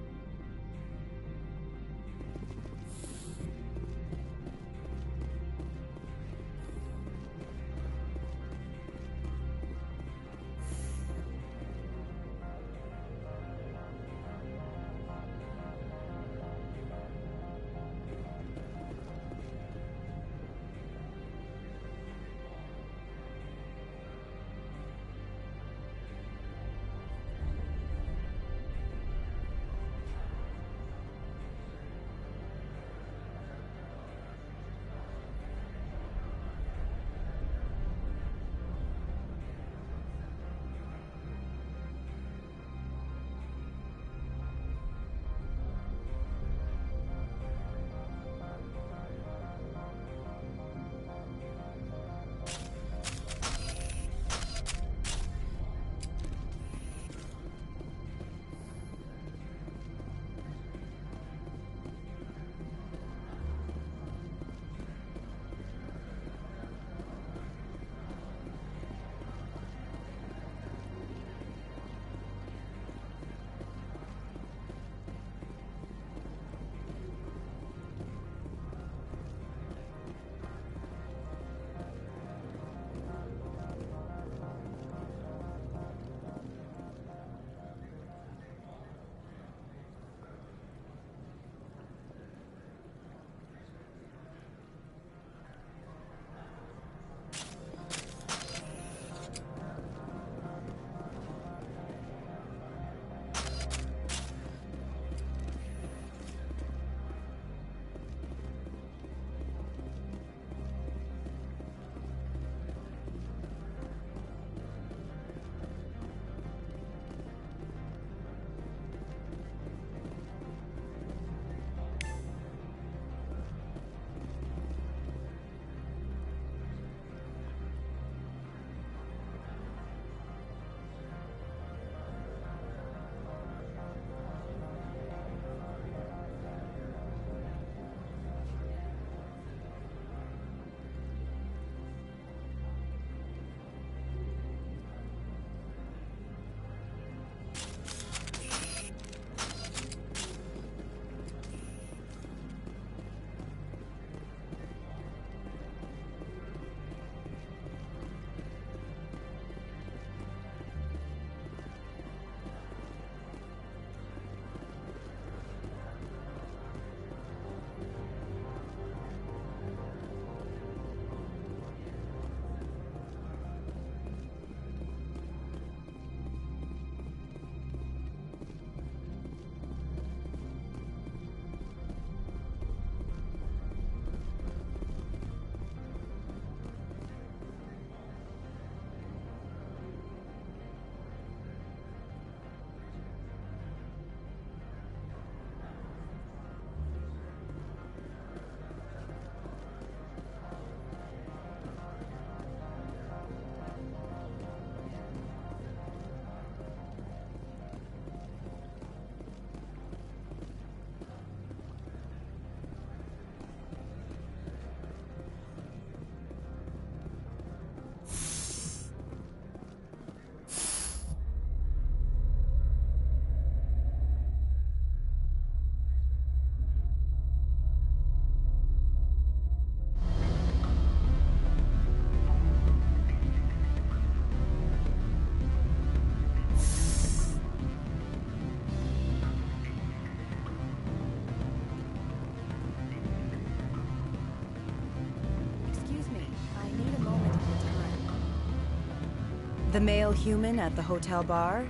The male human at the hotel bar?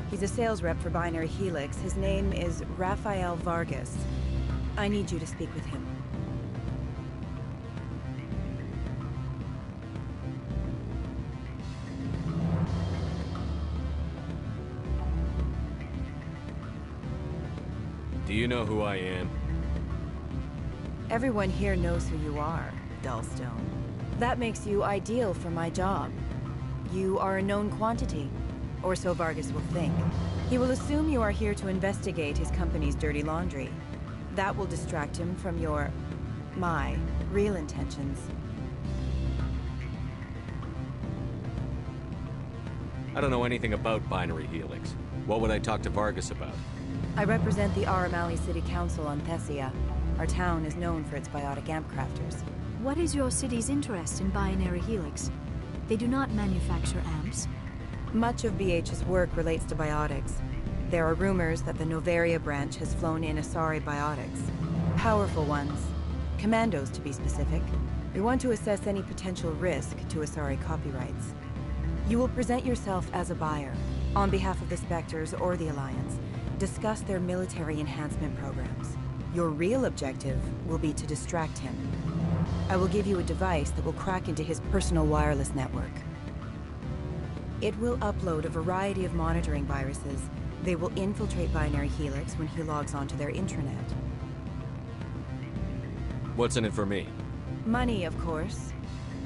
He's a sales rep for Binary Helix. His name is Rafael Vargas. I need you to speak with him. Do you know who I am? Everyone here knows who you are, Dullstone. That makes you ideal for my job. You are a known quantity, or so Vargas will think. He will assume you are here to investigate his company's dirty laundry. That will distract him from my real intentions. I don't know anything about Binary Helix. What would I talk to Vargas about? I represent the Aramali City Council on Thessia. Our town is known for its biotic amp crafters. What is your city's interest in Binary Helix? They do not manufacture amps. Much of BH's work relates to biotics. There are rumors that the Novaria branch has flown in Asari biotics. Powerful ones. Commandos, to be specific. We want to assess any potential risk to Asari copyrights. You will present yourself as a buyer, on behalf of the Spectres or the Alliance. Discuss their military enhancement programs. Your real objective will be to distract him. I will give you a device that will crack into his personal wireless network. It will upload a variety of monitoring viruses. They will infiltrate Binary Helix when he logs onto their intranet. What's in it for me? Money, of course.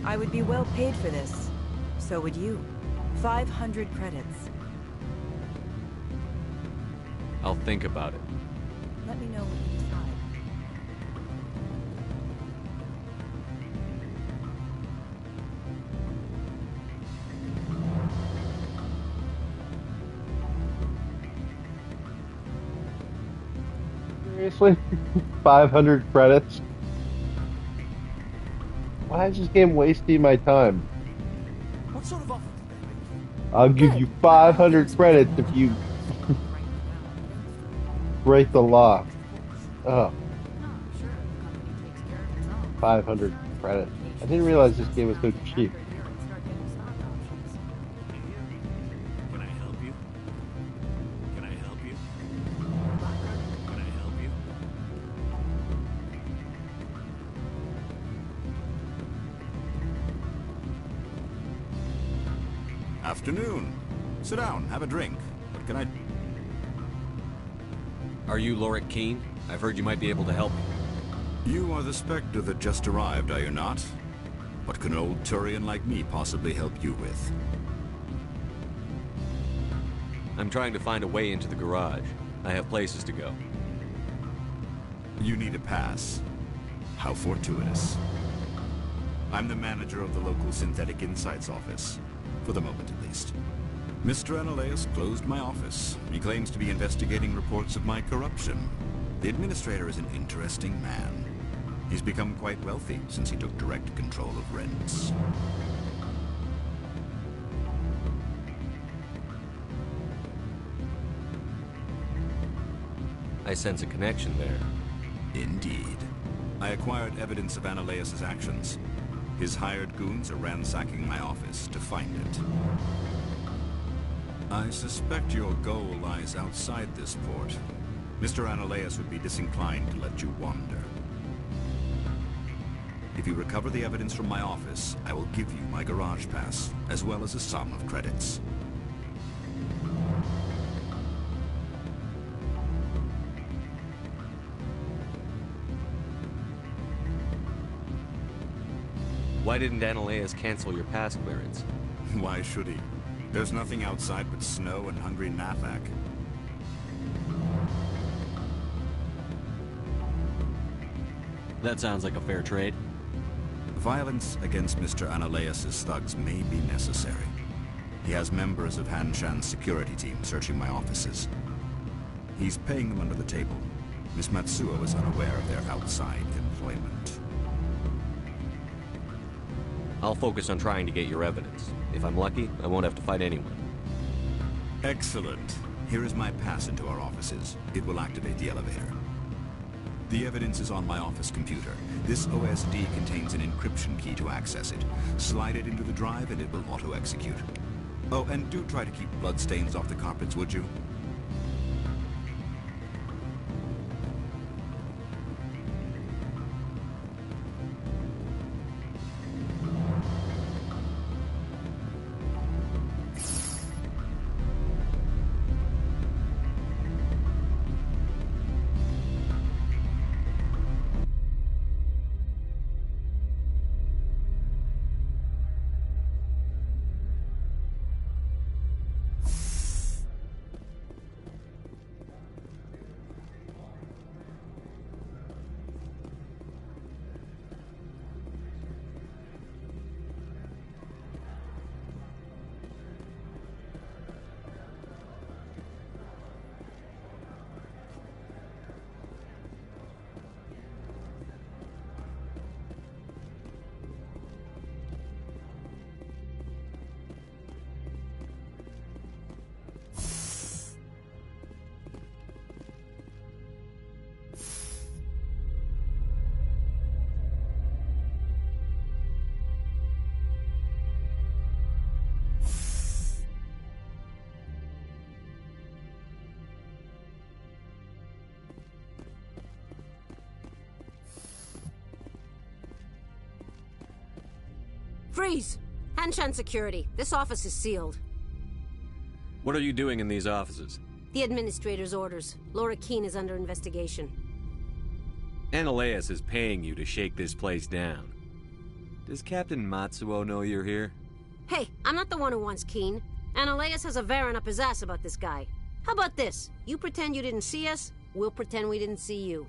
I would be well paid for this. So would you. 500 credits. I'll think about it. Let me know what you decide. Seriously? 500 credits? Why is this game wasting my time? What sort of offer did they make you? I'll give you 500 credits if you break the law. Oh. 500 credits. I didn't realize this game was so cheap. Can I help you? Can I help you? Can I help you? Afternoon. Sit down, have a drink. What can I... Are you Lorik Keene? I've heard you might be able to help me. You are the Spectre that just arrived, are you not? What can an old Turian like me possibly help you with? I'm trying to find a way into the garage. I have places to go. You need a pass. How fortuitous. I'm the manager of the local Synthetic Insights office. For the moment, at least. Mr. Analaeus closed my office. He claims to be investigating reports of my corruption. The administrator is an interesting man. He's become quite wealthy since he took direct control of rents. I sense a connection there. Indeed. I acquired evidence of Analaeus' actions. His hired goons are ransacking my office to find it. I suspect your goal lies outside this port. Mr. Analaeus would be disinclined to let you wander. If you recover the evidence from my office, I will give you my garage pass, as well as a sum of credits. Why didn't Analaeus cancel your pass clearance? Why should he? There's nothing outside but snow and hungry Nathak. That sounds like a fair trade. Violence against Mr. Analaeus' thugs may be necessary. He has members of Hanshan's security team searching my offices. He's paying them under the table. Miss Matsuo is unaware of their outside employment. I'll focus on trying to get your evidence. If I'm lucky, I won't have to fight anyone. Excellent. Here is my pass into our offices. It will activate the elevator. The evidence is on my office computer. This OSD contains an encryption key to access it. Slide it into the drive and it will auto-execute. Oh, and do try to keep bloodstains off the carpets, would you? Freeze! Hanshan Security. This office is sealed. What are you doing in these offices? The administrator's orders. Laura Keene is under investigation. Ananias is paying you to shake this place down. Does Captain Matsuo know you're here? Hey, I'm not the one who wants Keene. Ananias has a Varen up his ass about this guy. How about this? You pretend you didn't see us, we'll pretend we didn't see you.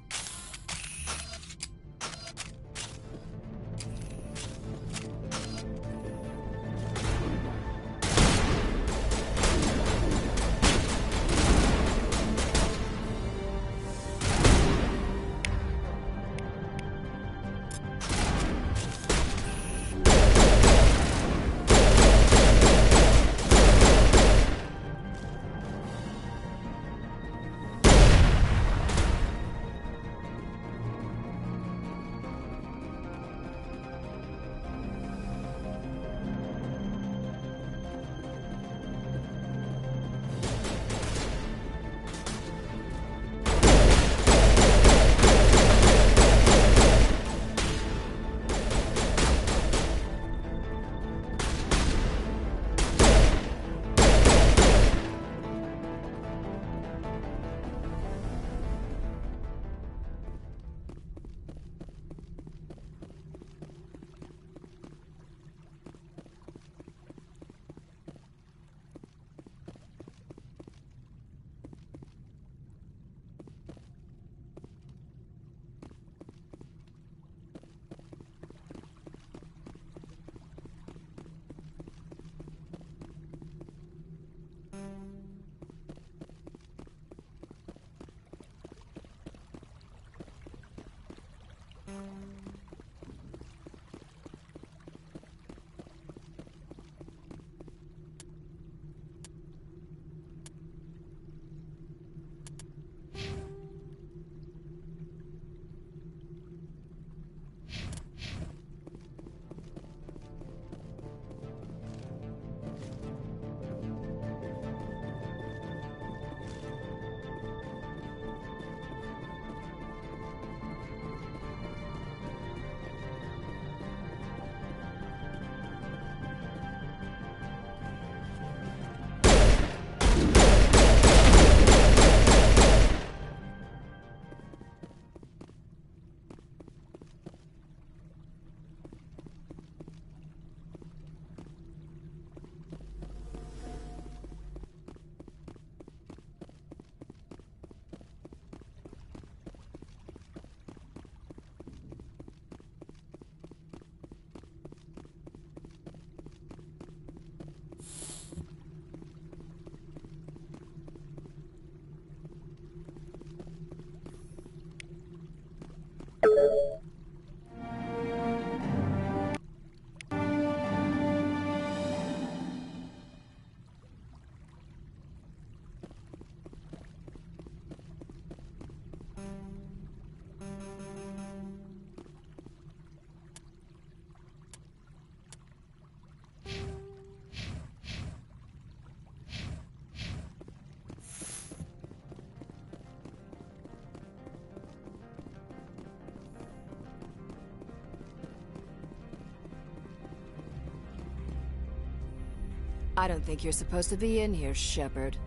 I don't think you're supposed to be in here, Shepard.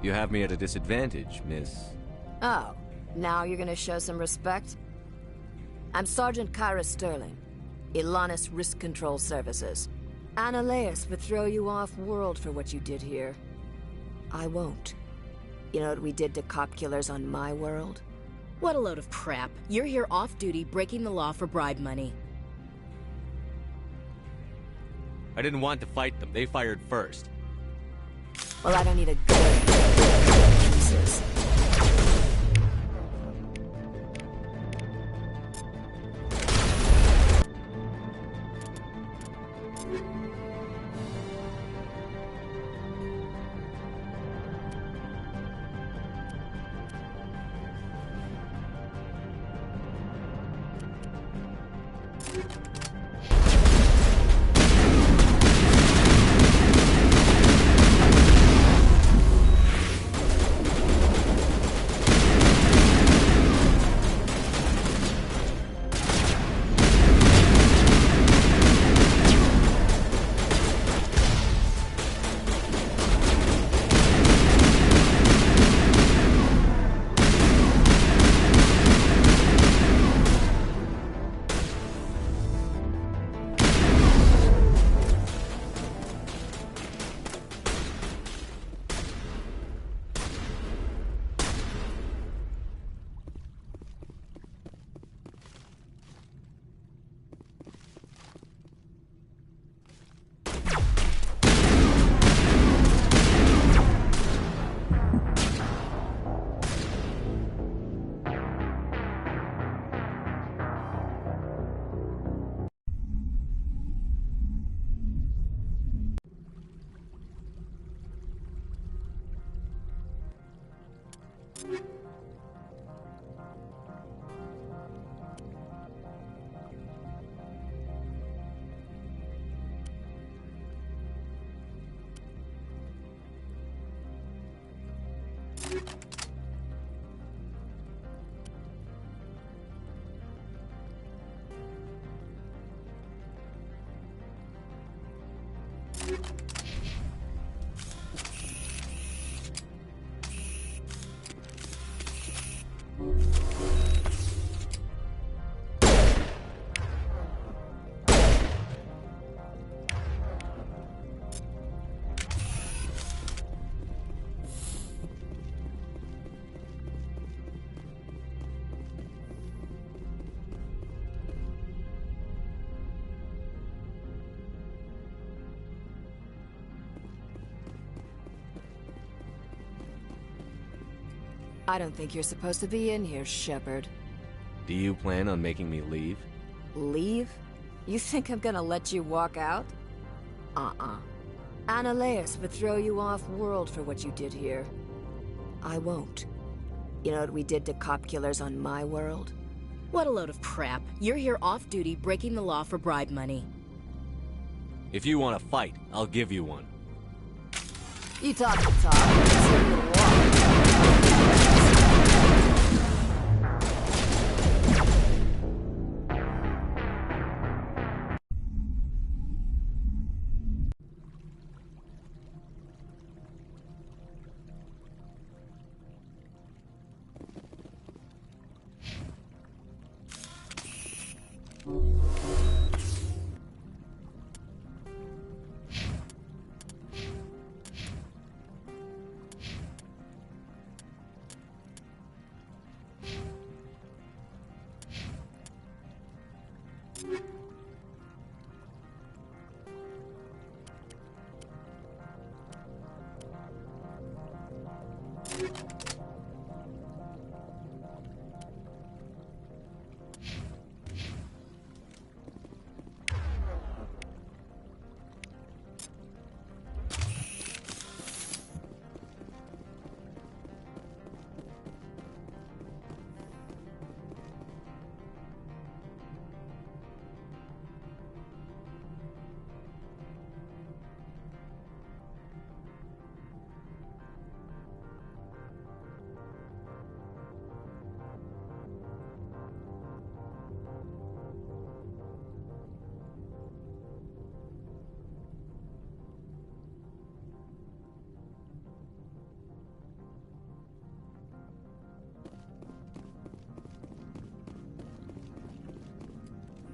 You have me at a disadvantage, miss. Oh, now you're gonna show some respect? I'm Sergeant Kyra Sterling, Ilanis Risk Control Services. Ananias would throw you off-world for what you did here. I won't. You know what we did to cop killers on my world? What a load of crap. You're here off-duty, breaking the law for bribe money. I didn't want to fight them. They fired first. Well, I don't need a gun. Jesus. I don't think you're supposed to be in here, Shepard. Do you plan on making me leave? Leave? You think I'm gonna let you walk out? Analeus would throw you off-world for what you did here. I won't. You know what we did to cop killers on my world? What a load of crap. You're here off-duty, breaking the law for bribe money. If you want to fight, I'll give you one. You talk the talk, let's see you walk.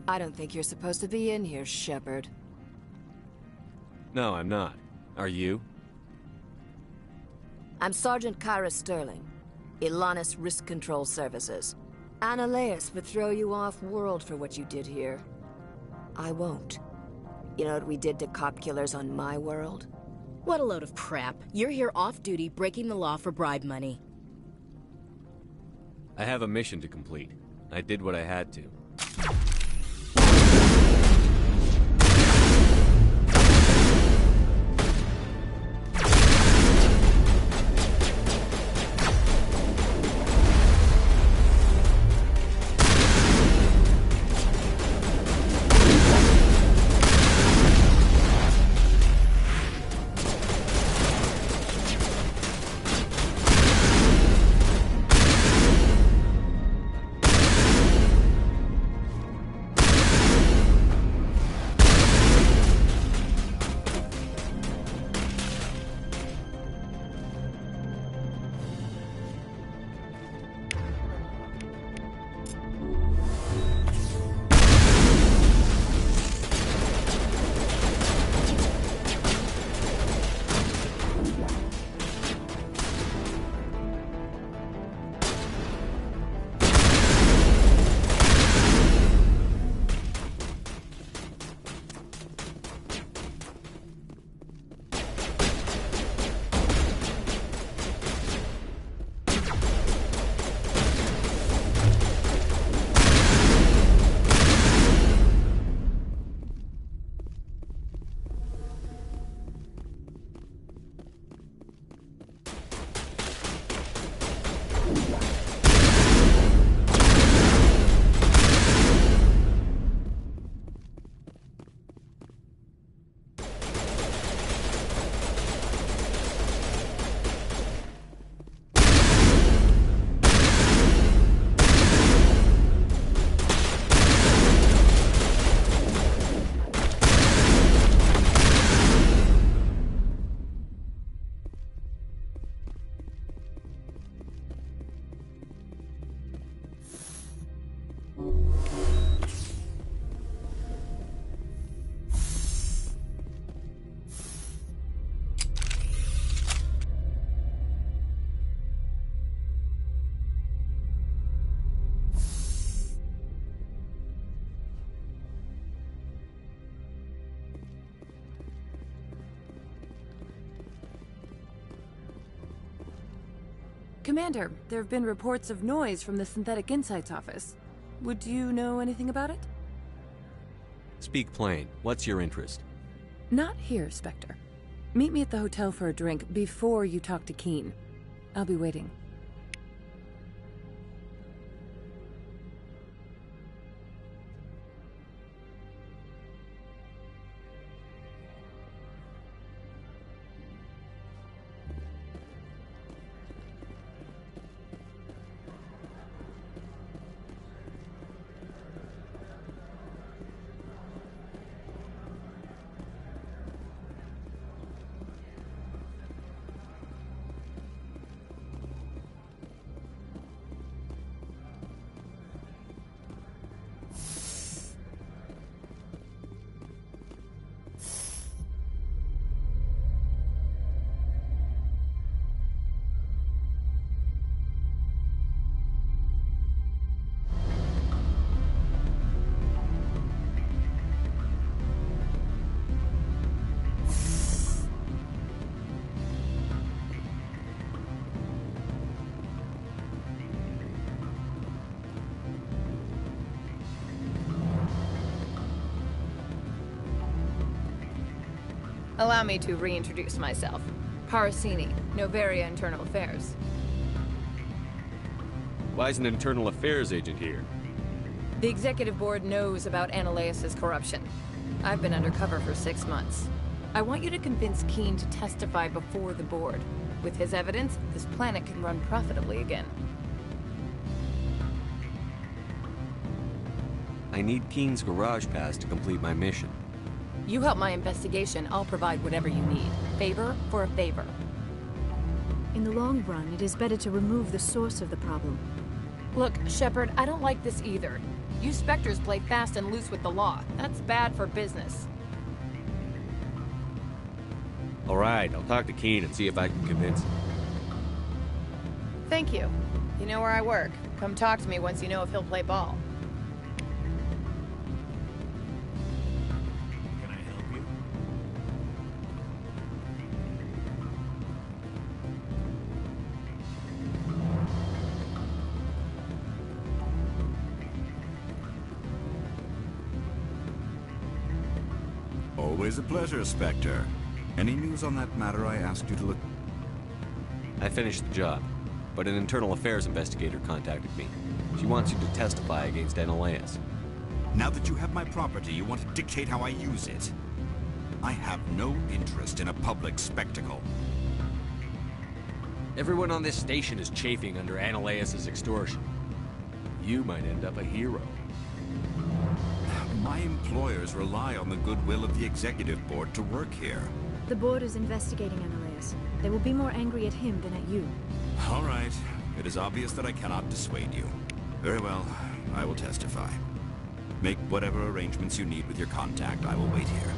I don't think you're supposed to be in here, Shepard. No, I'm not. Are you? I'm Sergeant Kyra Sterling, Ilanis Risk Control Services. Analeus would throw you off-world for what you did here. I won't. You know what we did to cop killers on my world? What a load of crap. You're here off-duty, breaking the law for bribe money. I have a mission to complete. I did what I had to. Commander, there have been reports of noise from the Synthetic Insights office. Would you know anything about it? Speak plain. What's your interest? Not here, Spectre. Meet me at the hotel for a drink before you talk to Keen. I'll be waiting. Allow me to reintroduce myself. Parasini, Noveria Internal Affairs. Why is an internal affairs agent here? The Executive Board knows about Ananias' corruption. I've been undercover for 6 months. I want you to convince Keen to testify before the board. With his evidence, this planet can run profitably again. I need Keen's garage pass to complete my mission. You help my investigation, I'll provide whatever you need. Favor for a favor. In the long run, it is better to remove the source of the problem. Look, Shepard, I don't like this either. You Spectres play fast and loose with the law. That's bad for business. All right, I'll talk to Keen and see if I can convince him. Thank you. You know where I work. Come talk to me once you know if he'll play ball. Always a pleasure, Spectre. Any news on that matter I asked you to look... I finished the job, but an internal affairs investigator contacted me. She wants you to testify against Ananias. Now that you have my property, you want to dictate how I use it. I have no interest in a public spectacle. Everyone on this station is chafing under Ananias' extortion. You might end up a hero. My employers rely on the goodwill of the Executive Board to work here. The board is investigating Ananias. They will be more angry at him than at you. All right. It is obvious that I cannot dissuade you. Very well. I will testify. Make whatever arrangements you need with your contact. I will wait here.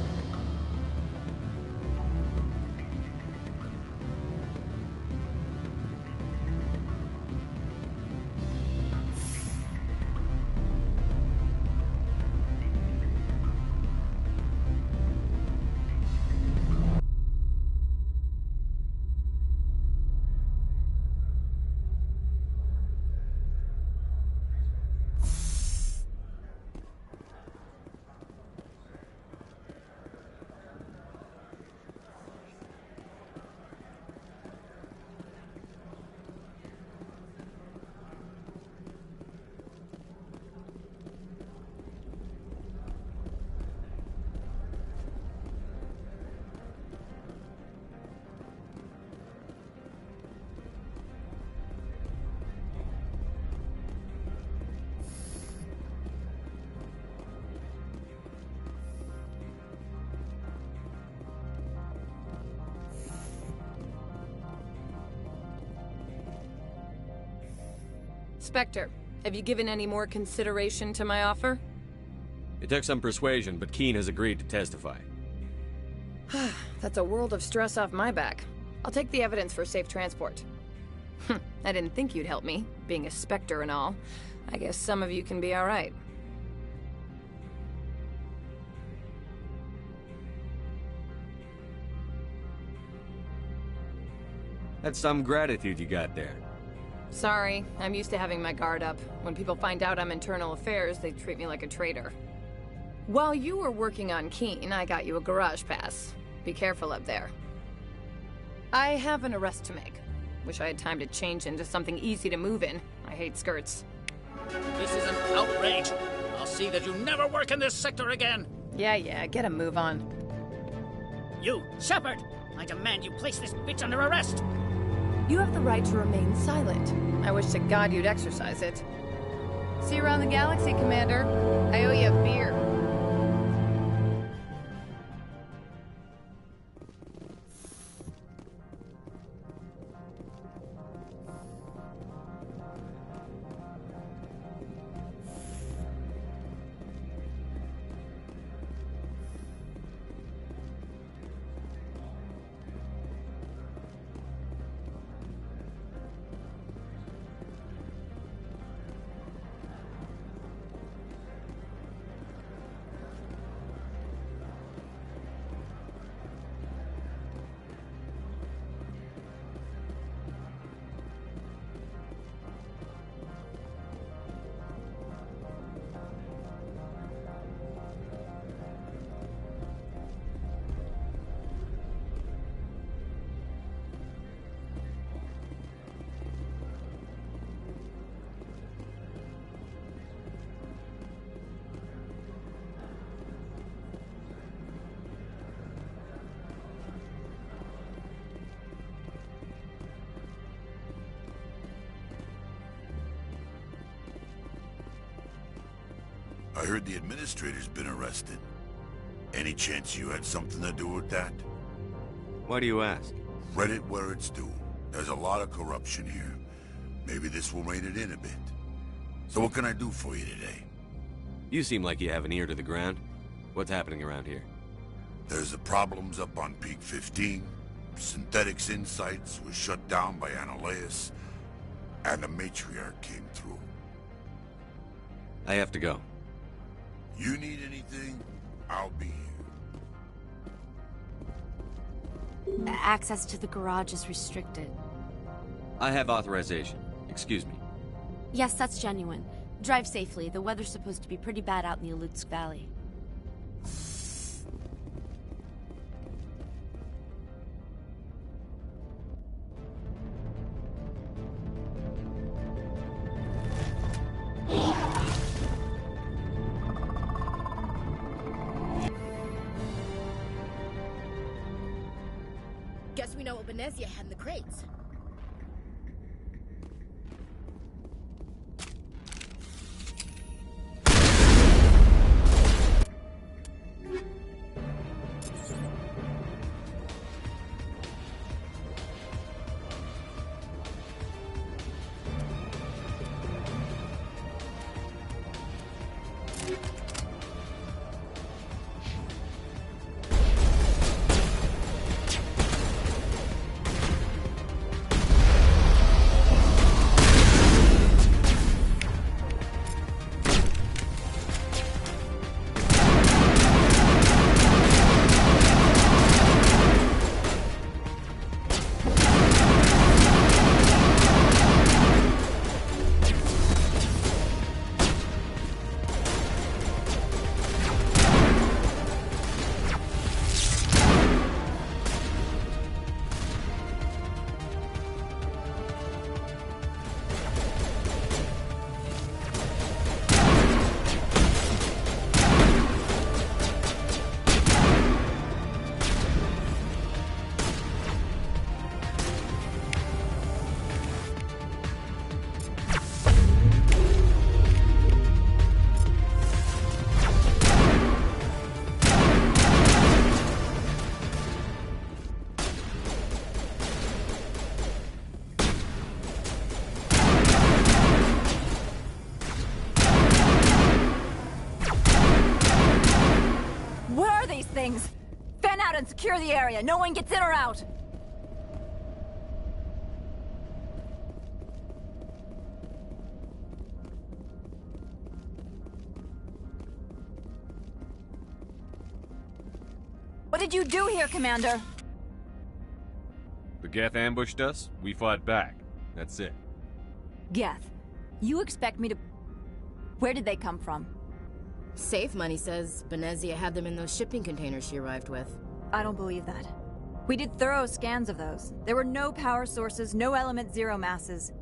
Spectre, have you given any more consideration to my offer? It took some persuasion, but Keen has agreed to testify. That's a world of stress off my back. I'll take the evidence for safe transport. I didn't think you'd help me, being a Spectre and all. I guess some of you can be alright. That's some gratitude you got there. Sorry, I'm used to having my guard up. When people find out I'm internal affairs, they treat me like a traitor. While you were working on Keen, I got you a garage pass. Be careful up there. I have an arrest to make. Wish I had time to change into something easy to move in. I hate skirts. This is an outrage. I'll see that you never work in this sector again. Yeah, get a move on. You, Shepard! I demand you place this bitch under arrest! You have the right to remain silent. I wish to God you'd exercise it. See you around the galaxy, Commander. I owe you a beer. I heard the administrator's been arrested. Any chance you had something to do with that? Why do you ask? Read it where it's due. There's a lot of corruption here. Maybe this will rein it in a bit. So what can I do for you today? You seem like you have an ear to the ground. What's happening around here? There's the problems up on Peak 15. Synthetics Insights was shut down by Analeus. And the Matriarch came through. I have to go. You need anything, I'll be here. Access to the garage is restricted. I have authorization. Excuse me. Yes, that's genuine. Drive safely. The weather's supposed to be pretty bad out in the Alutsk Valley. Guess we know what Benezia had in the crates. Things. Fan out and secure the area. No one gets in or out. What did you do here, Commander? The Geth ambushed us, we fought back. That's it. Geth, you expect me to... Where did they come from? Safe Money says Benezia had them in those shipping containers she arrived with. I don't believe that. We did thorough scans of those. There were no power sources, no element zero masses.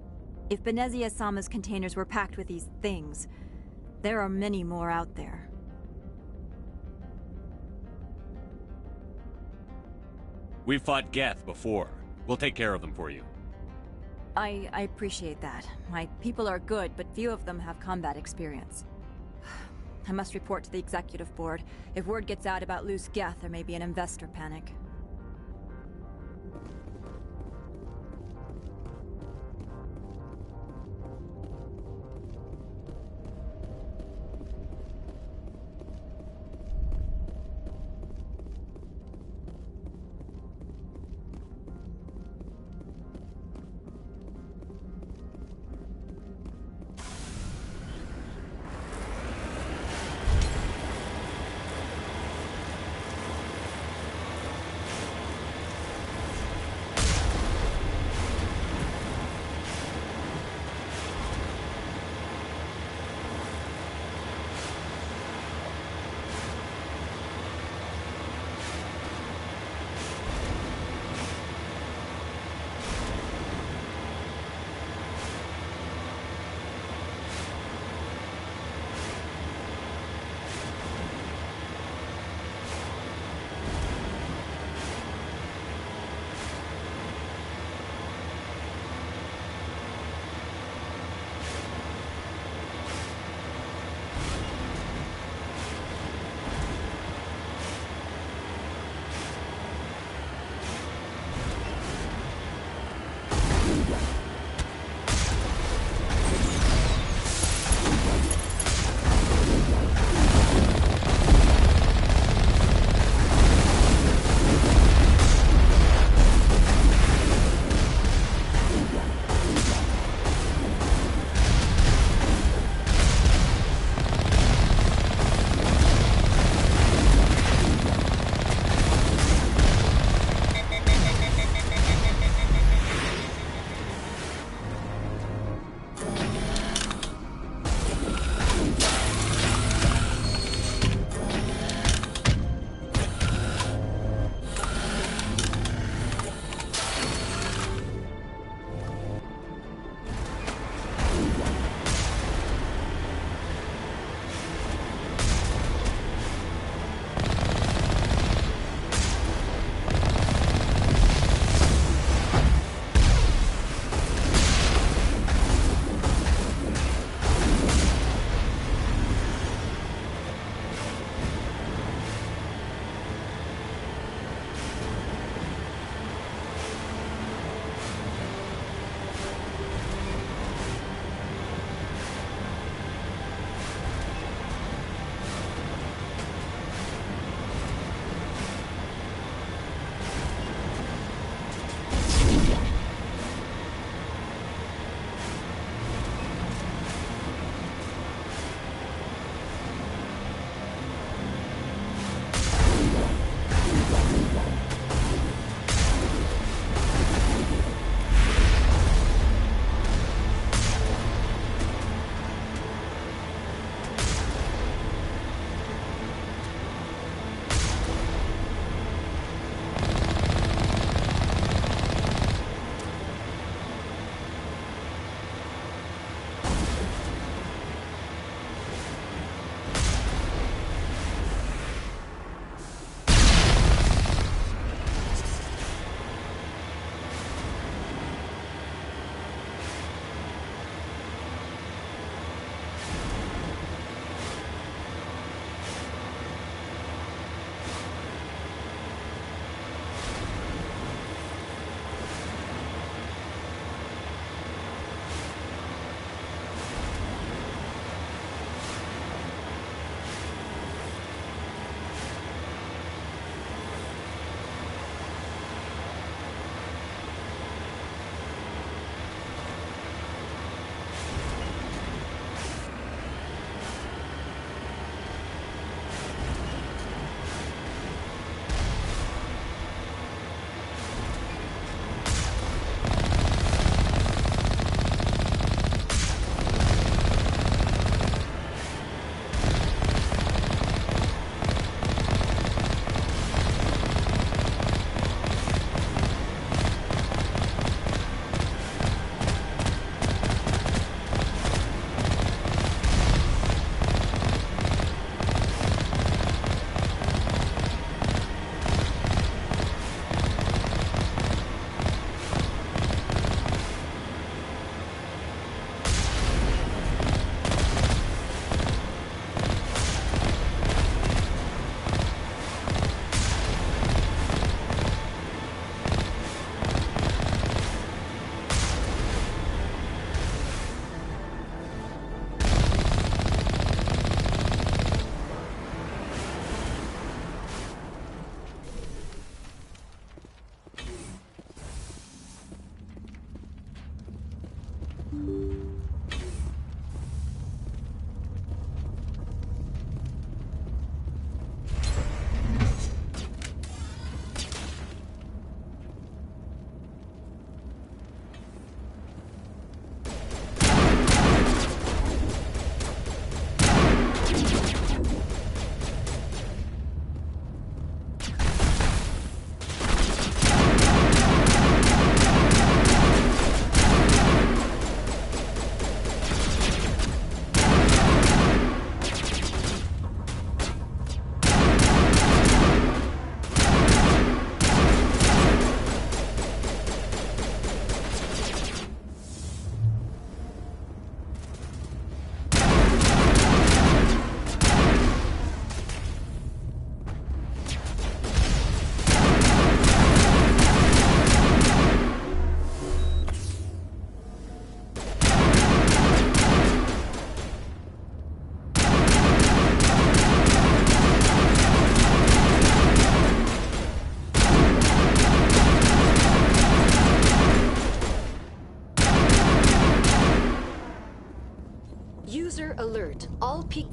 If Benezia-sama's containers were packed with these things, there are many more out there. We've fought Geth before. We'll take care of them for you. I appreciate that. My people are good, but few of them have combat experience. I must report to the executive board. If word gets out about loose Geth, there may be an investor panic.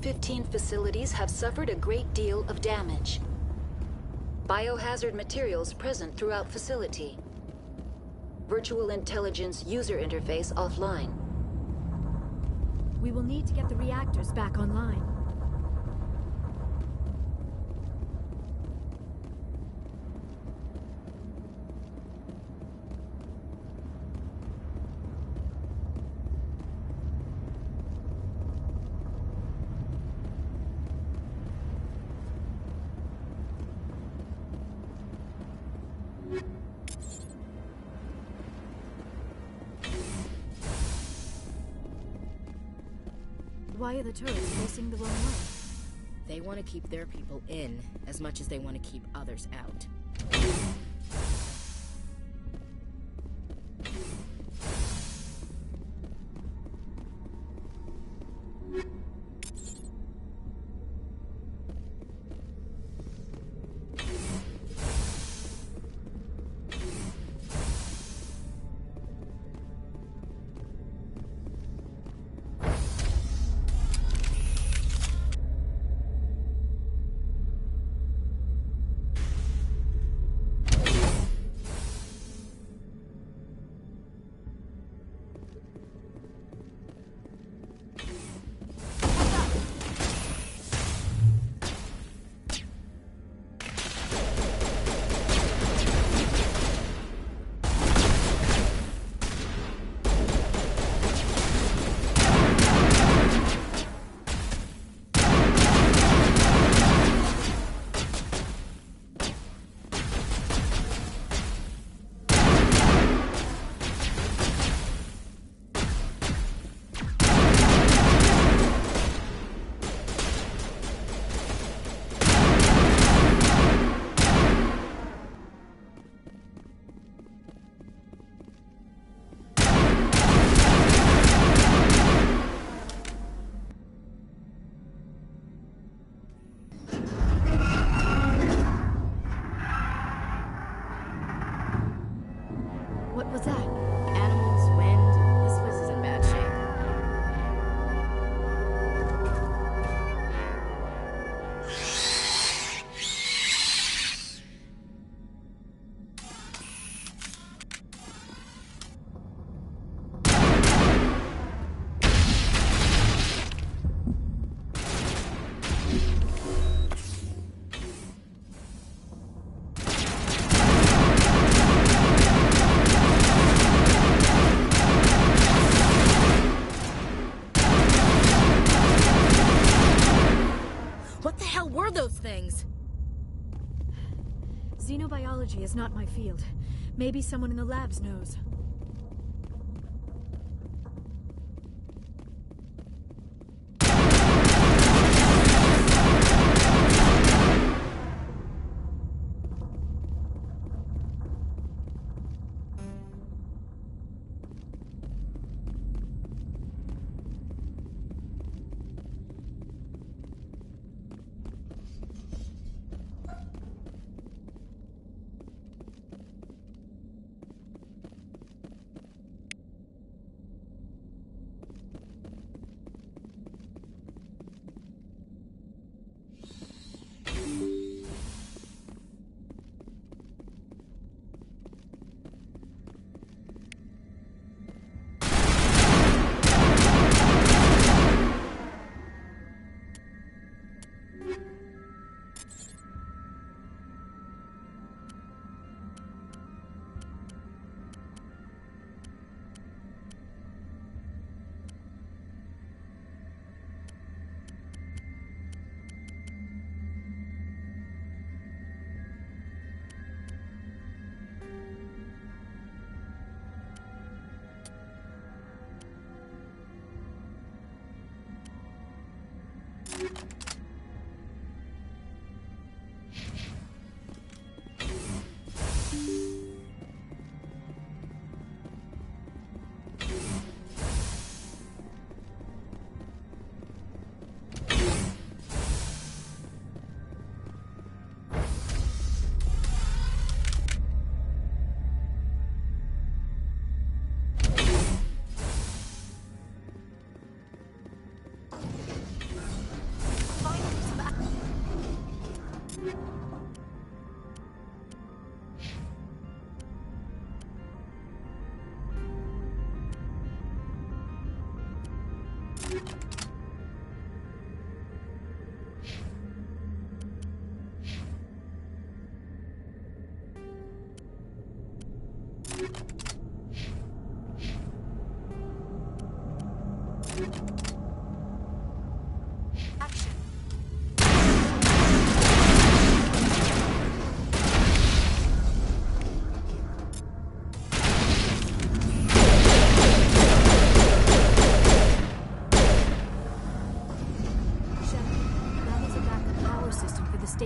15 facilities have suffered a great deal of damage. Biohazard materials present throughout facility. Virtual intelligence user interface offline. We will need to get the reactors back online. Why are the turrets facing the wrong way? They want to keep their people in as much as they want to keep others out. What was that? Animals, wind. This place is in bad shape. What the hell were those things? Xenobiology is not my field. Maybe someone in the labs knows.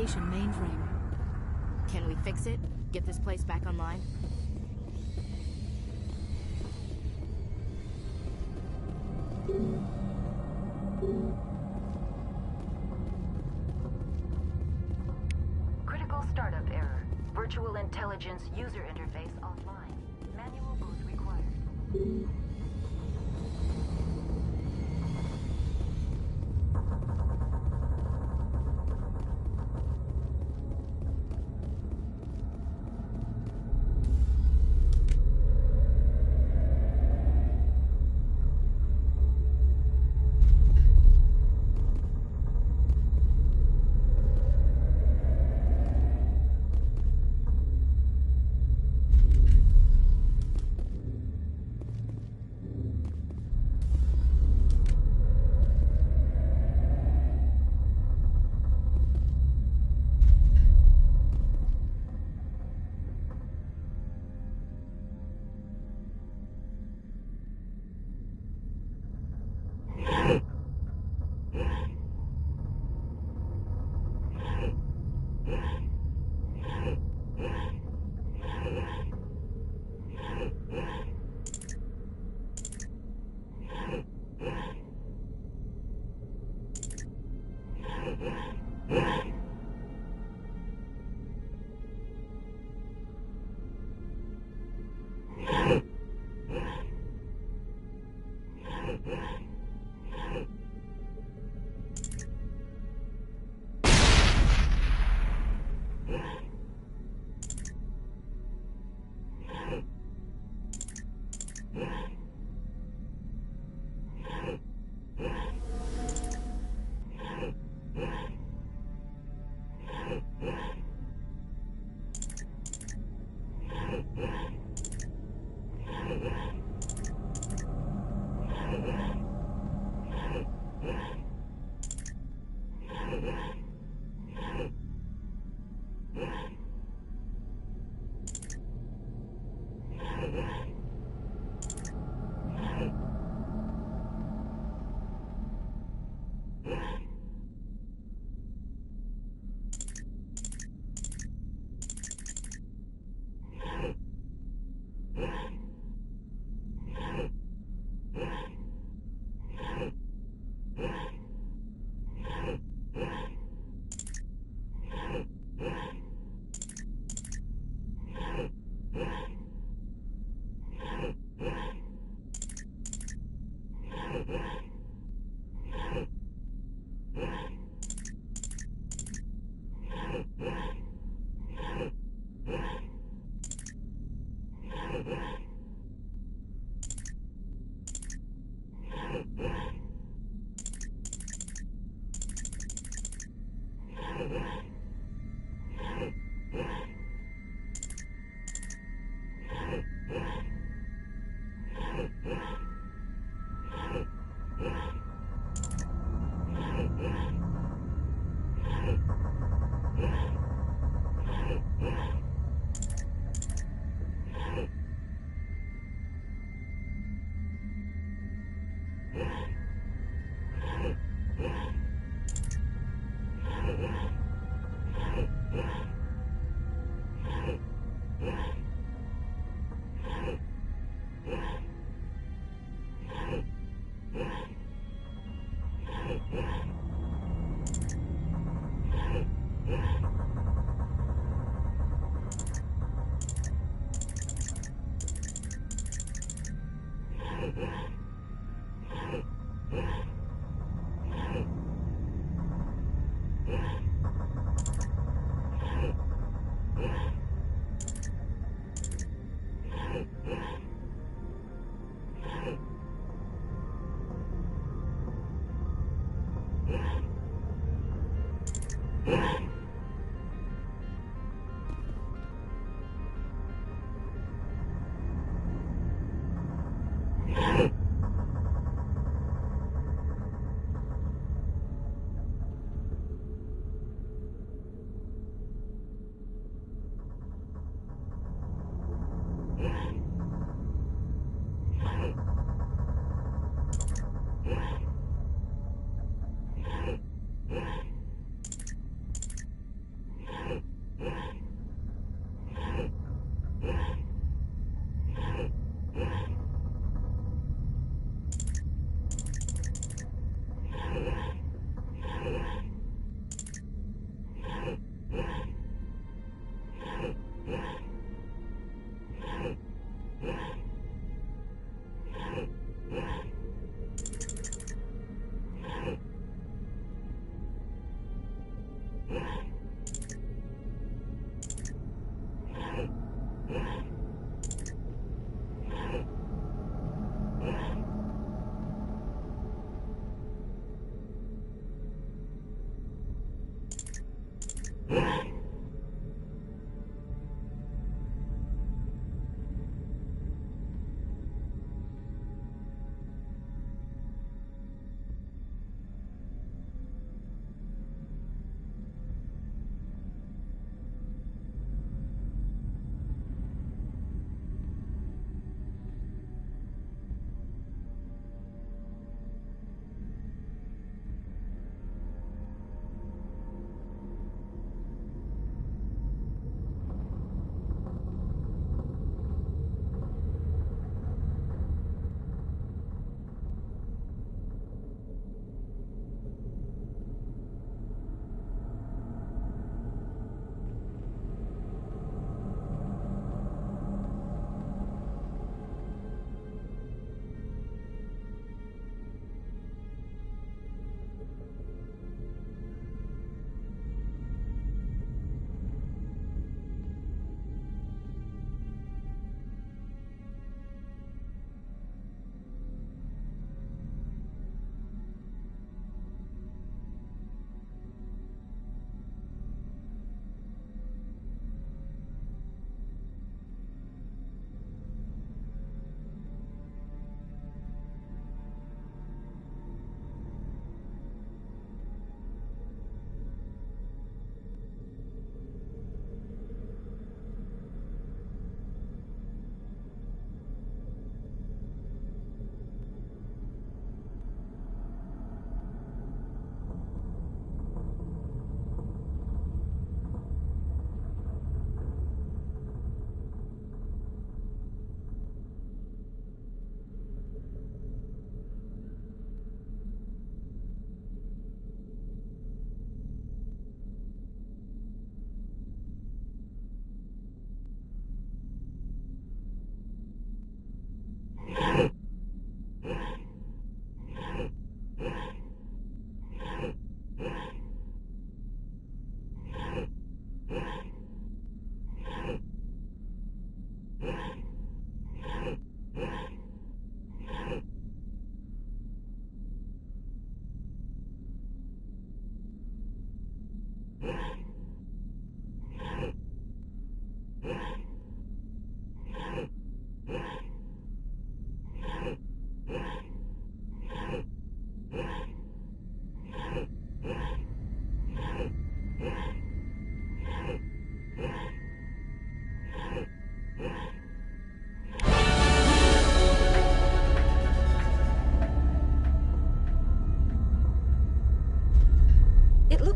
station mainframe. Can we fix it? Get this place back online? Critical startup error. Virtual intelligence user interface offline. Manual boot required.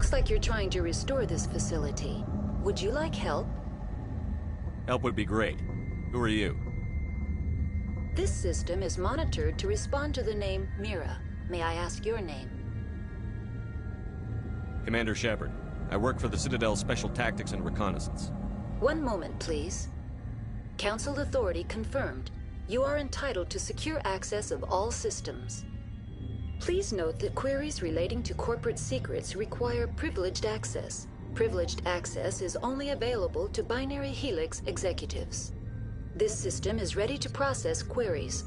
Looks like you're trying to restore this facility. Would you like help? Help would be great. Who are you? This system is monitored to respond to the name Mira. May I ask your name? Commander Shepard. I work for the Citadel Special Tactics and Reconnaissance. One moment, please. Council authority confirmed. You are entitled to secure access of all systems. Please note that queries relating to corporate secrets require privileged access. Privileged access is only available to Binary Helix executives. This system is ready to process queries.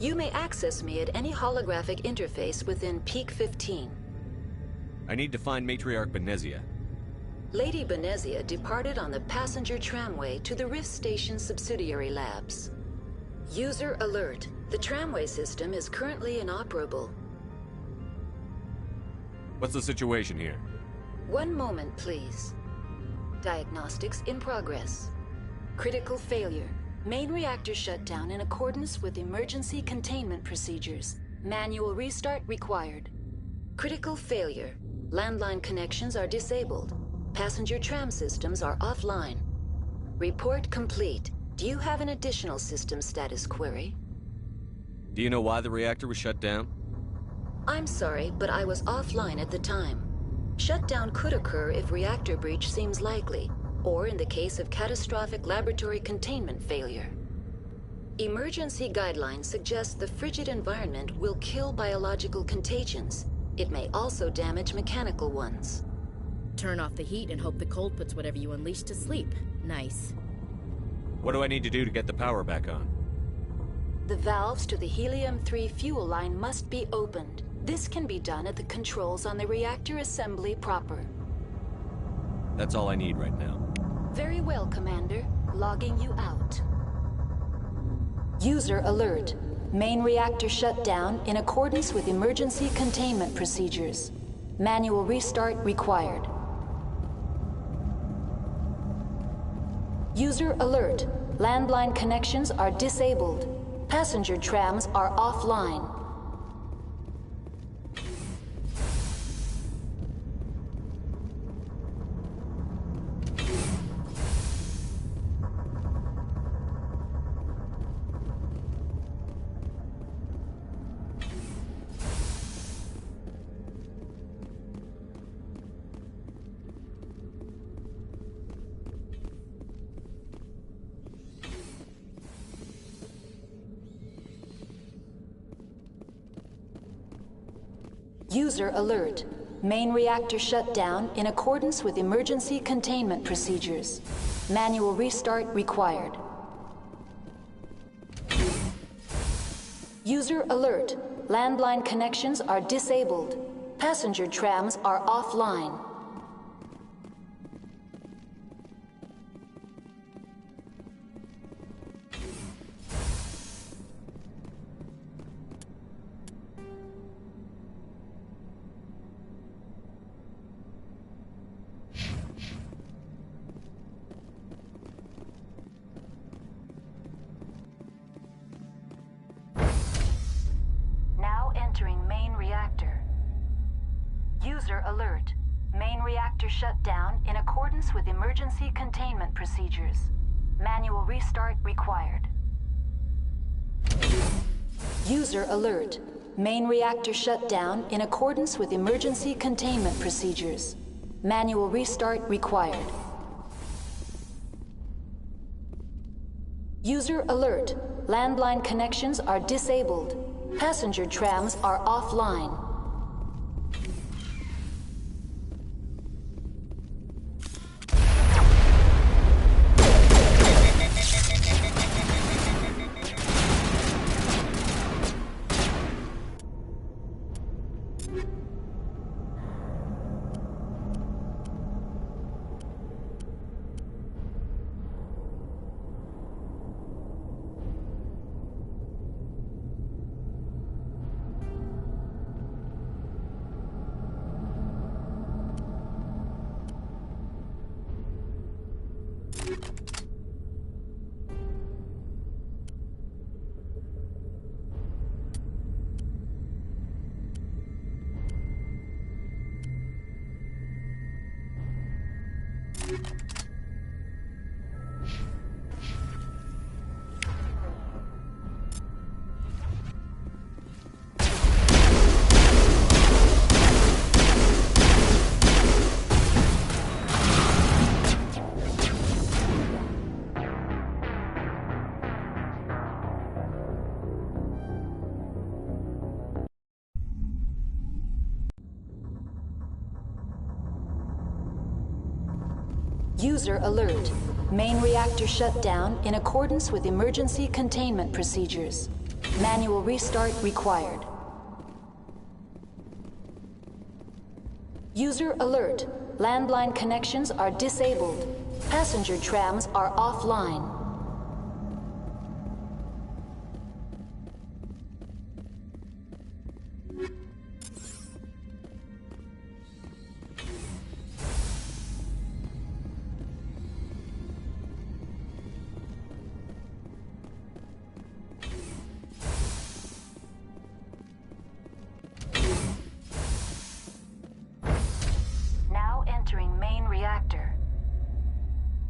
You may access me at any holographic interface within Peak 15. I need to find Matriarch Benezia. Lady Benezia departed on the passenger tramway to the Rift Station subsidiary labs. User alert. The tramway system is currently inoperable. What's the situation here? One moment, please. Diagnostics in progress. Critical failure. Main reactor shut down in accordance with emergency containment procedures. Manual restart required. Critical failure. Landline connections are disabled. Passenger tram systems are offline. Report complete. Do you have an additional system status query? Do you know why the reactor was shut down? I'm sorry, but I was offline at the time. Shutdown could occur if reactor breach seems likely, or in the case of catastrophic laboratory containment failure. Emergency guidelines suggest the frigid environment will kill biological contagions. It may also damage mechanical ones. Turn off the heat and hope the cold puts whatever you unleash to sleep. Nice. What do I need to do to get the power back on? The valves to the Helium-3 fuel line must be opened. This can be done at the controls on the reactor assembly proper. That's all I need right now. Very well, Commander. Logging you out. User alert. Main reactor shut down in accordance with emergency containment procedures. Manual restart required. User alert. Landline connections are disabled. Passenger trams are offline. User alert. Main reactor shut down in accordance with emergency containment procedures. Manual restart required. User alert. Landline connections are disabled. Passenger trams are offline. Entering main reactor. User alert. Main reactor shut down in accordance with emergency containment procedures. Manual restart required. User alert. Main reactor shut down in accordance with emergency containment procedures. Manual restart required. User alert. Landline connections are disabled. Passenger trams are offline. User alert. Main reactor shut down in accordance with emergency containment procedures. Manual restart required. User alert. Landline connections are disabled. Passenger trams are offline.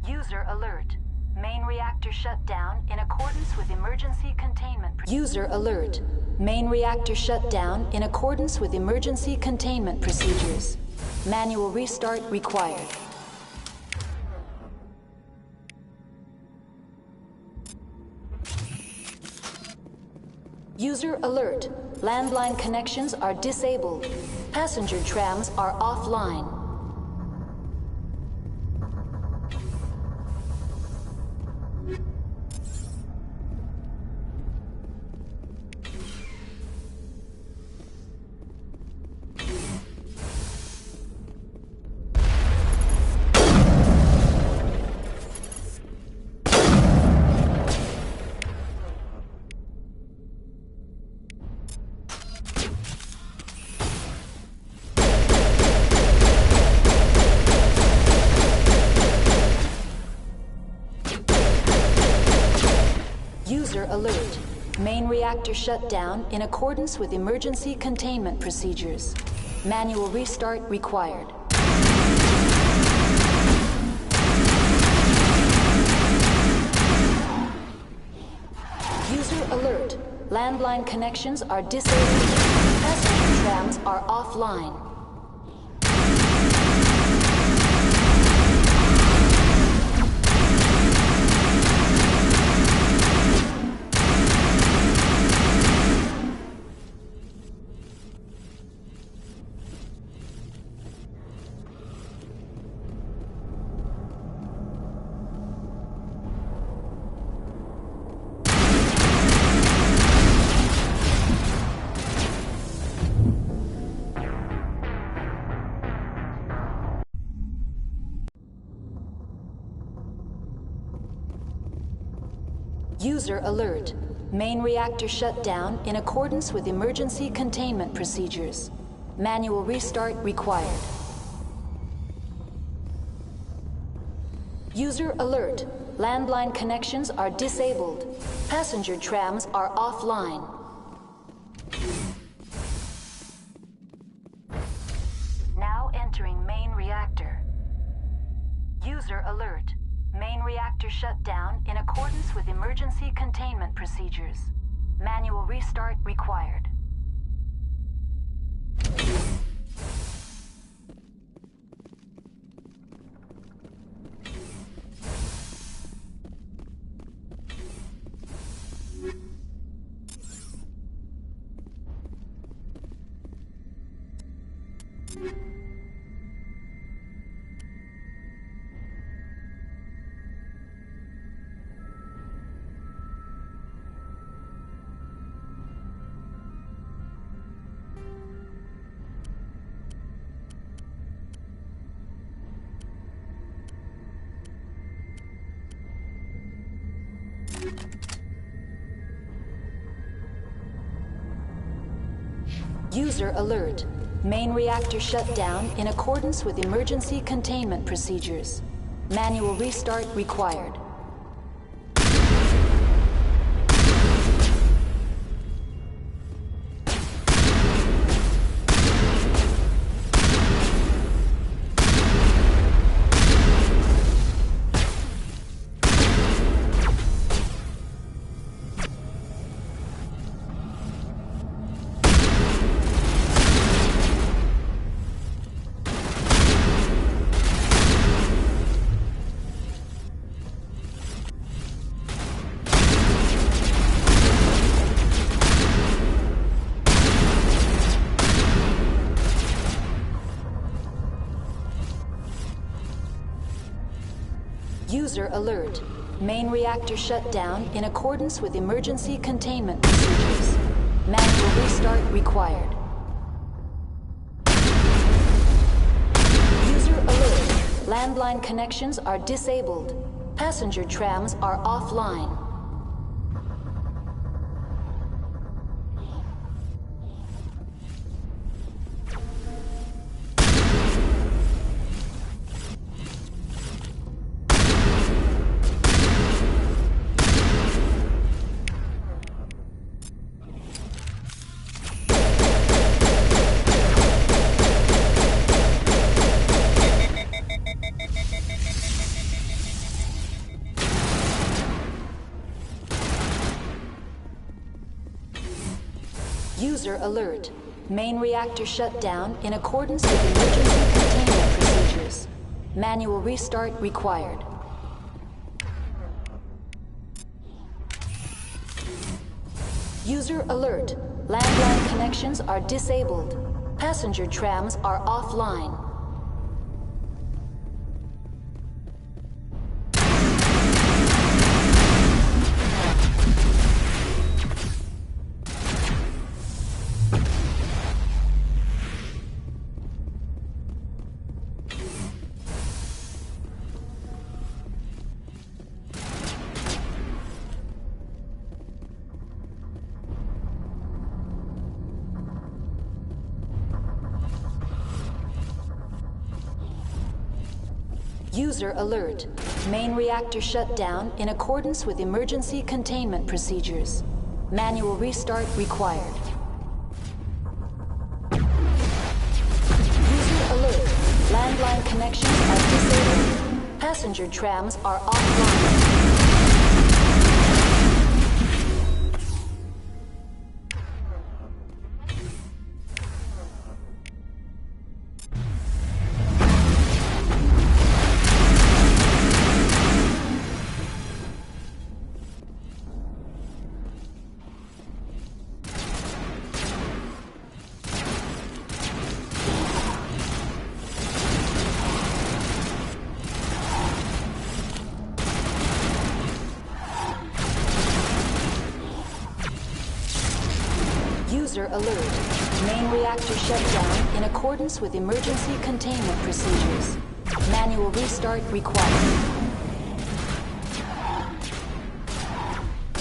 User alert. Main reactor shut down in accordance with emergency containment. User alert. Main reactor shut down in accordance with emergency containment procedures. Manual restart required. User alert. Landline connections are disabled. Passenger trams are offline. User alert. Main reactor shut down in accordance with emergency containment procedures. Manual restart required. User alert. Landline connections are disabled. Passenger trams are offline. User alert. Main reactor shut down in accordance with emergency containment procedures. Manual restart required. User alert. Landline connections are disabled. Passenger trams are offline. Now entering main reactor. User alert. Main reactor shut down in accordance with emergency containment procedures. Manual restart required. User alert. Main reactor shut down in accordance with emergency containment procedures. Manual restart required. User alert. Main reactor shut down in accordance with emergency containment procedures. Manual restart required. User alert. Landline connections are disabled. Passenger trams are offline. User alert. Main reactor shut down in accordance with emergency containment procedures. Manual restart required. User alert. Landline connections are disabled. Passenger trams are offline. User alert. Main reactor shut down in accordance with emergency containment procedures. Manual restart required. User alert. Landline connections are disabled. Passenger trams are offline. User alert. Main reactor shut down in accordance with emergency containment procedures. Manual restart required.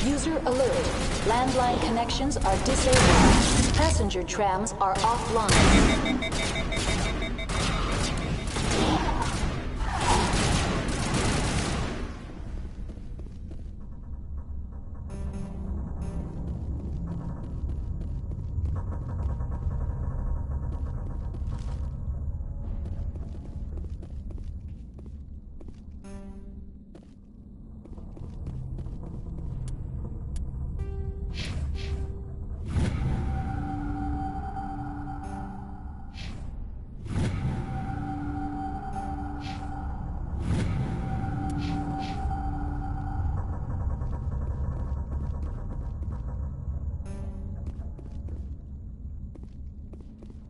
User alert. Landline connections are disabled. Passenger trams are offline.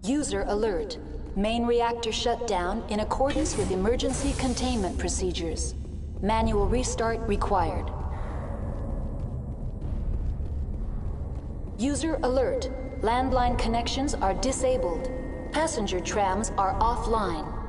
User alert. Main reactor shut down in accordance with emergency containment procedures. Manual restart required. User alert. Landline connections are disabled. Passenger trams are offline.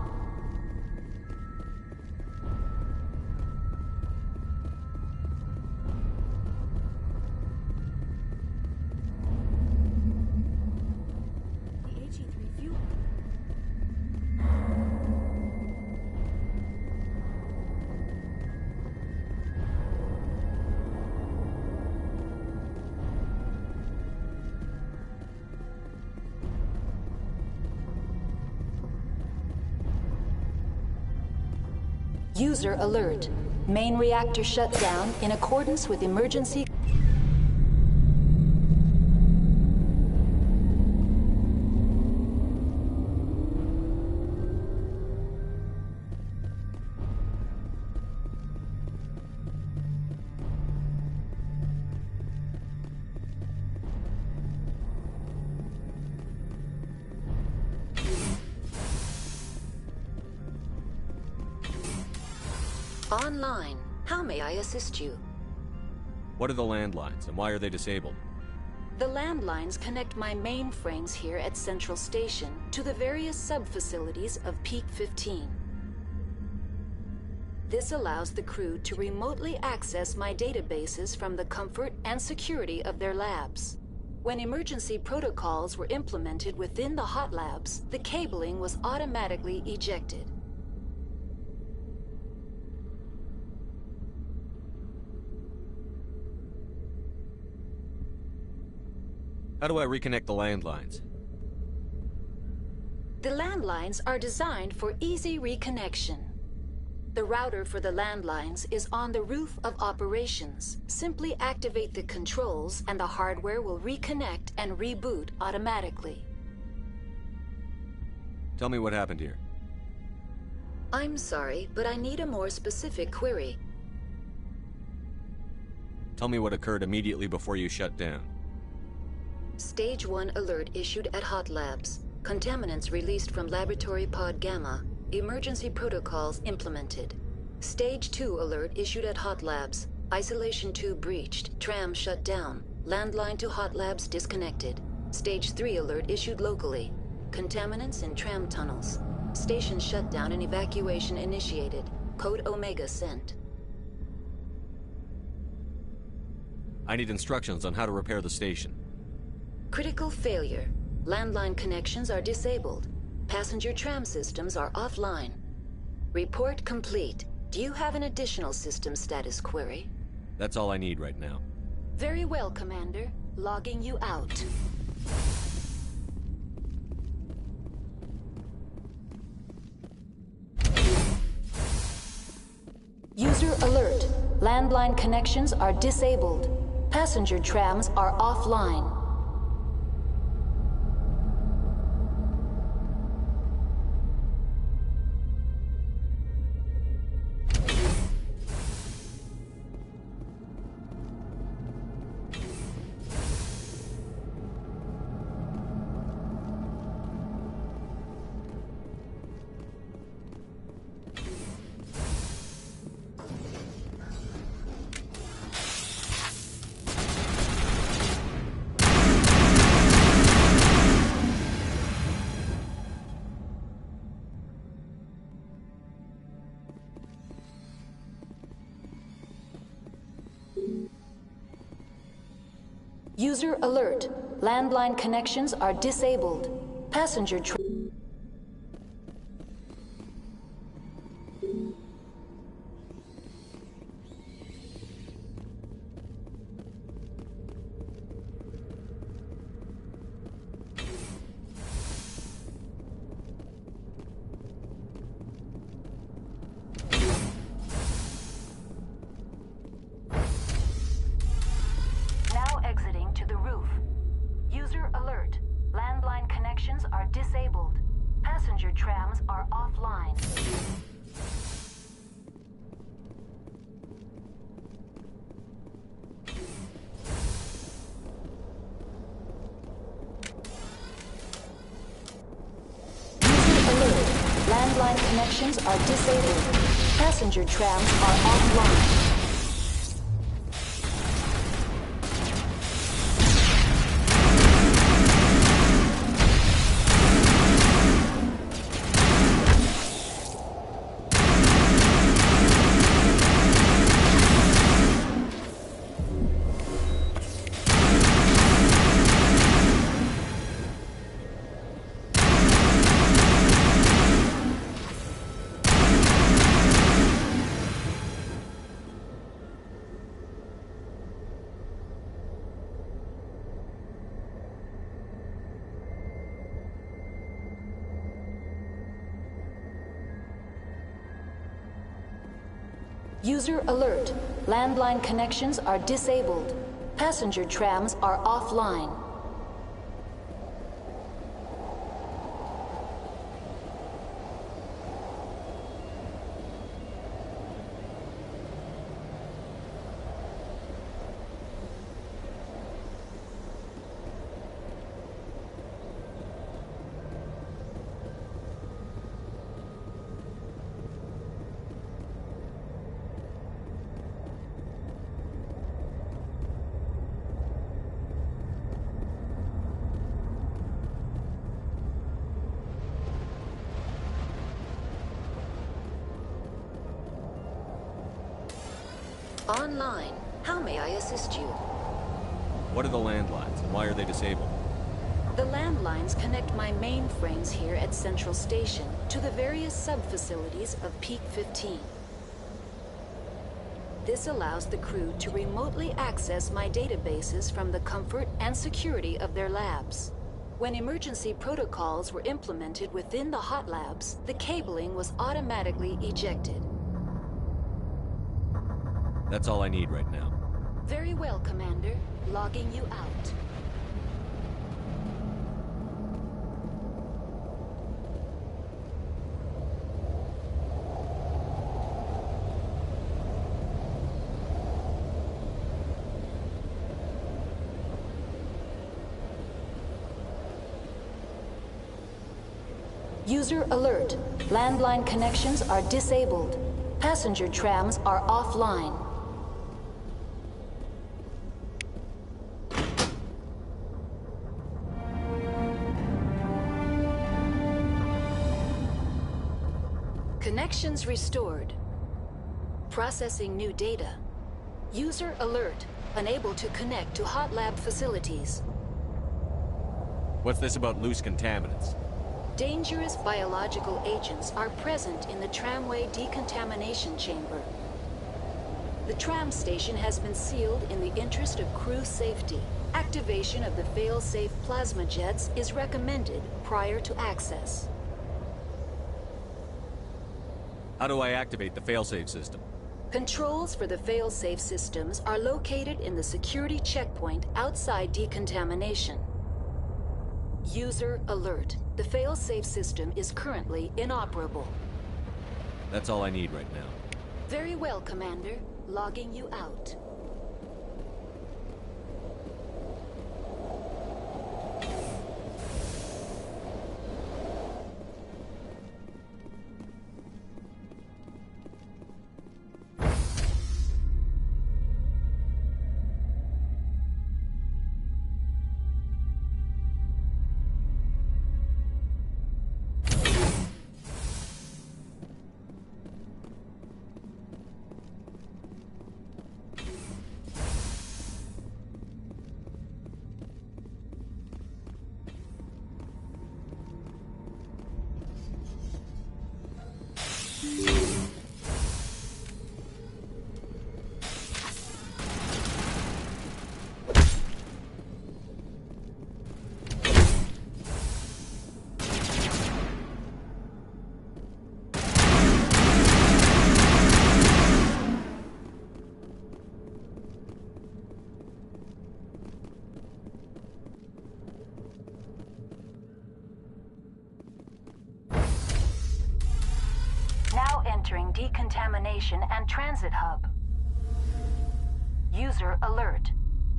User alert. Main reactor shut down in accordance with emergency... Online. How may I assist you? What are the landlines, and why are they disabled? The landlines connect my mainframes here at Central Station to the various sub-facilities of Peak 15. This allows the crew to remotely access my databases from the comfort and security of their labs. When emergency protocols were implemented within the hot labs, the cabling was automatically ejected. How do I reconnect the landlines? The landlines are designed for easy reconnection. The router for the landlines is on the roof of operations. Simply activate the controls and the hardware will reconnect and reboot automatically. Tell me what happened here. I'm sorry, but I need a more specific query. Tell me what occurred immediately before you shut down. Stage 1 alert issued at Hot Labs. Contaminants released from Laboratory Pod Gamma. Emergency protocols implemented. Stage 2 alert issued at Hot Labs. Isolation tube breached. Tram shut down. Landline to Hot Labs disconnected. Stage 3 alert issued locally. Contaminants in tram tunnels. Station shutdown and evacuation initiated. Code Omega sent. I need instructions on how to repair the station. Critical failure. Landline connections are disabled. Passenger tram systems are offline. Report complete. Do you have an additional system status query? That's all I need right now. Very well, Commander. Logging you out. User alert. Landline connections are disabled. Passenger trams are offline. User alert. Landline connections are disabled. Passenger Now exiting to the roof. User alert. Landline connections are disabled. Passenger trams are offline. User alert. Landline connections are disabled. Passenger trams are offline. User alert. Landline connections are disabled. Passenger trams are offline. Online. How may I assist you? What are the landlines, and why are they disabled? The landlines connect my mainframes here at Central Station to the various sub-facilities of Peak 15. This allows the crew to remotely access my databases from the comfort and security of their labs. When emergency protocols were implemented within the hot labs, the cabling was automatically ejected. That's all I need right now. Very well, Commander. Logging you out. User alert. Landline connections are disabled. Passenger trams are offline. Connections restored. Processing new data. User alert. Unable to connect to hot lab facilities. What's this about loose contaminants? Dangerous biological agents are present in the tramway decontamination chamber. The tram station has been sealed in the interest of crew safety. Activation of the fail-safe plasma jets is recommended prior to access. How do I activate the failsafe system? Controls for the fail-safe systems are located in the security checkpoint outside decontamination. User alert. The fail-safe system is currently inoperable. That's all I need right now. Very well, Commander. Logging you out. Entering decontamination and transit hub. User alert.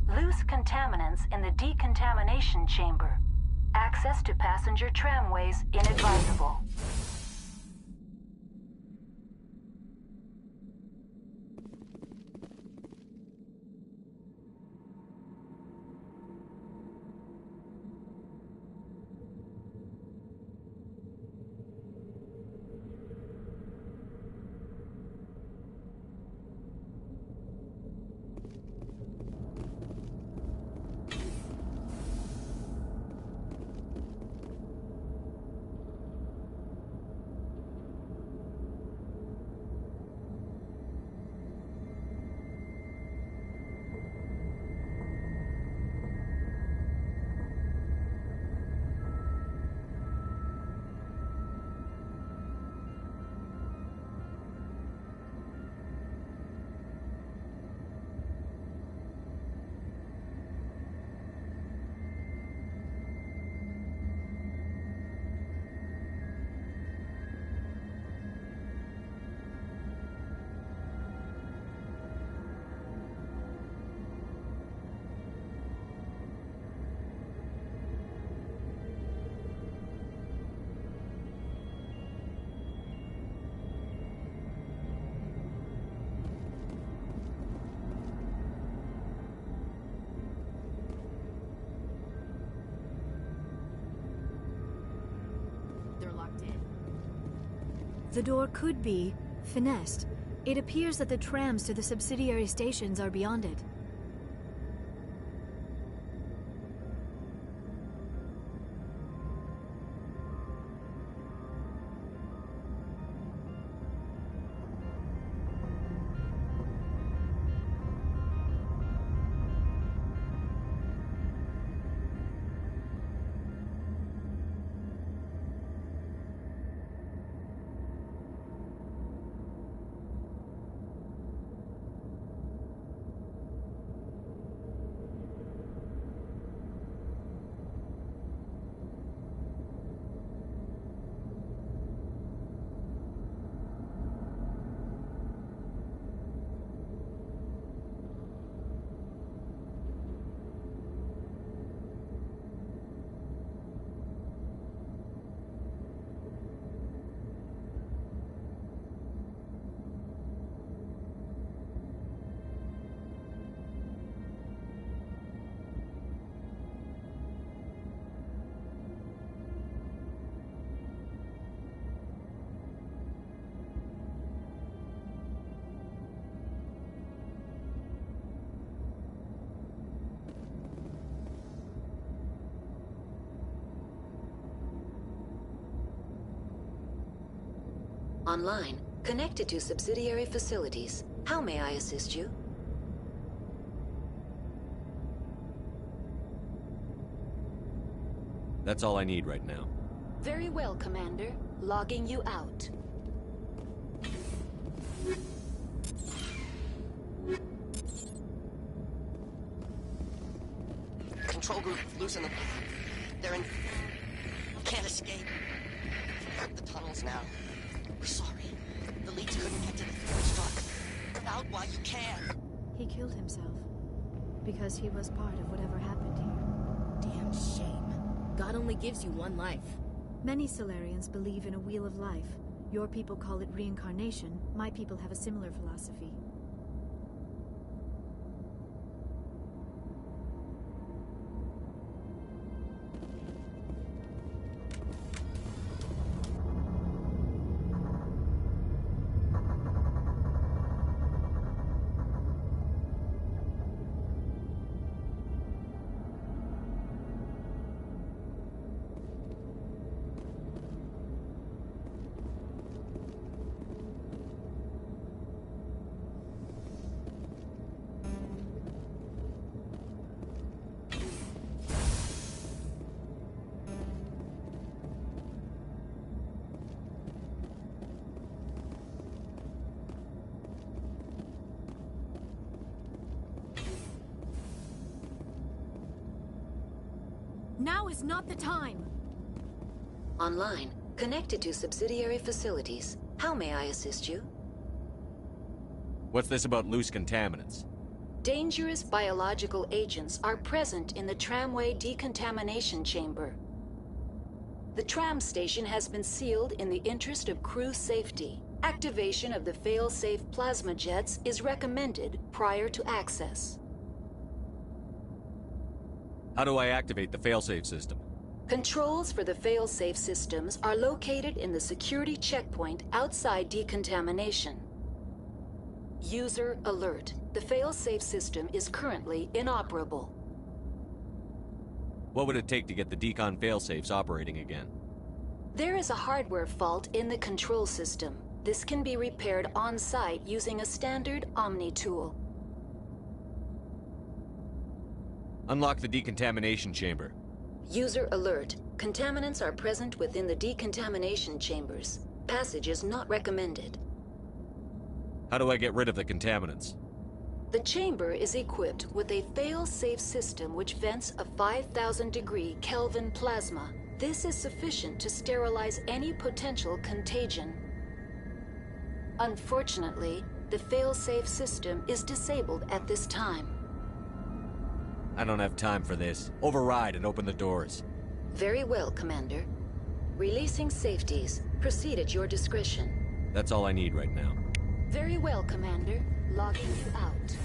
Loose contaminants in the decontamination chamber. Access to passenger tramways inadvisable. The door could be finessed. It appears that the trams to the subsidiary stations are beyond it. Online, connected to subsidiary facilities. How may I assist you? That's all I need right now. Very well, Commander. Logging you out. Control group, loosen them. They're in... Can't escape. The tunnels now. We're sorry. The leads couldn't get to the construct. Out while you can. He killed himself. Because he was part of whatever happened here. Damn shame. God only gives you one life. Many Solarians believe in a wheel of life. Your people call it reincarnation. My people have a similar philosophy. Now is not the time! Online, connected to subsidiary facilities. How may I assist you? What's this about loose contaminants? Dangerous biological agents are present in the tramway decontamination chamber. The tram station has been sealed in the interest of crew safety. Activation of the fail-safe plasma jets is recommended prior to access. How do I activate the failsafe system? Controls for the fail-safe systems are located in the security checkpoint outside decontamination. User alert. The fail-safe system is currently inoperable. What would it take to get the decon failsafes operating again? There is a hardware fault in the control system. This can be repaired on-site using a standard Omni tool. Unlock the decontamination chamber. User alert. Contaminants are present within the decontamination chambers. Passage is not recommended. How do I get rid of the contaminants? The chamber is equipped with a fail-safe system which vents a 5,000-degree Kelvin plasma. This is sufficient to sterilize any potential contagion. Unfortunately, the fail-safe system is disabled at this time. I don't have time for this. Override and open the doors. Very well, Commander. Releasing safeties. Proceed at your discretion. That's all I need right now. Very well, Commander. Logging you out.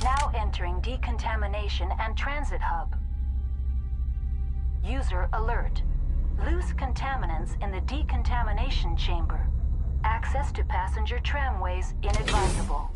Now entering decontamination and transit hub. User alert. Loose contaminants in the decontamination chamber. Access to passenger tramways inadvisable.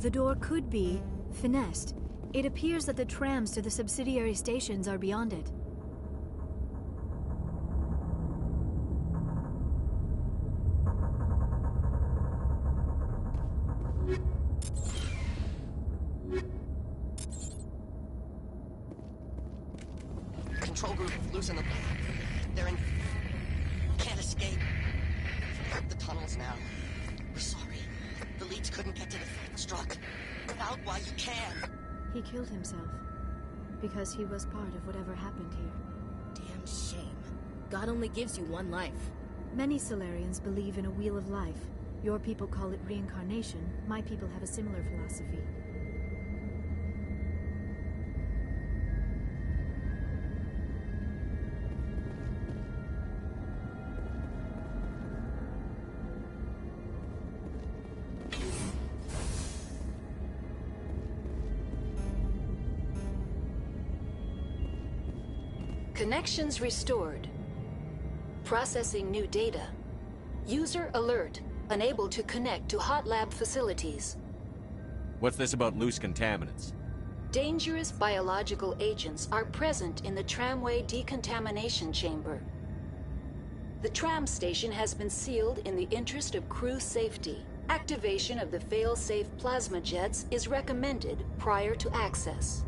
The door could be finessed. It appears that the trams to the subsidiary stations are beyond it. Control group, loosen them. They're in... Can't escape. The tunnels now. We're sorry. The leads couldn't get to the struck. Without why you can. He killed himself because he was part of whatever happened here. Damn shame. God only gives you one life. Many Solarians believe in a wheel of life. Your people call it reincarnation. My people have a similar philosophy. Connections restored. Processing new data. User alert. Unable to connect to hot lab facilities. What's this about loose contaminants? Dangerous biological agents are present in the tramway decontamination chamber. The tram station has been sealed in the interest of crew safety. Activation of the fail-safe plasma jets is recommended prior to access.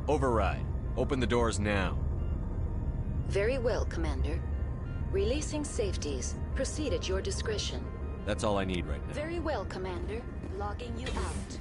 Override. Open the doors now. Very well, Commander. Releasing safeties. Proceed at your discretion. That's all I need right now. Very well, Commander. Logging you out.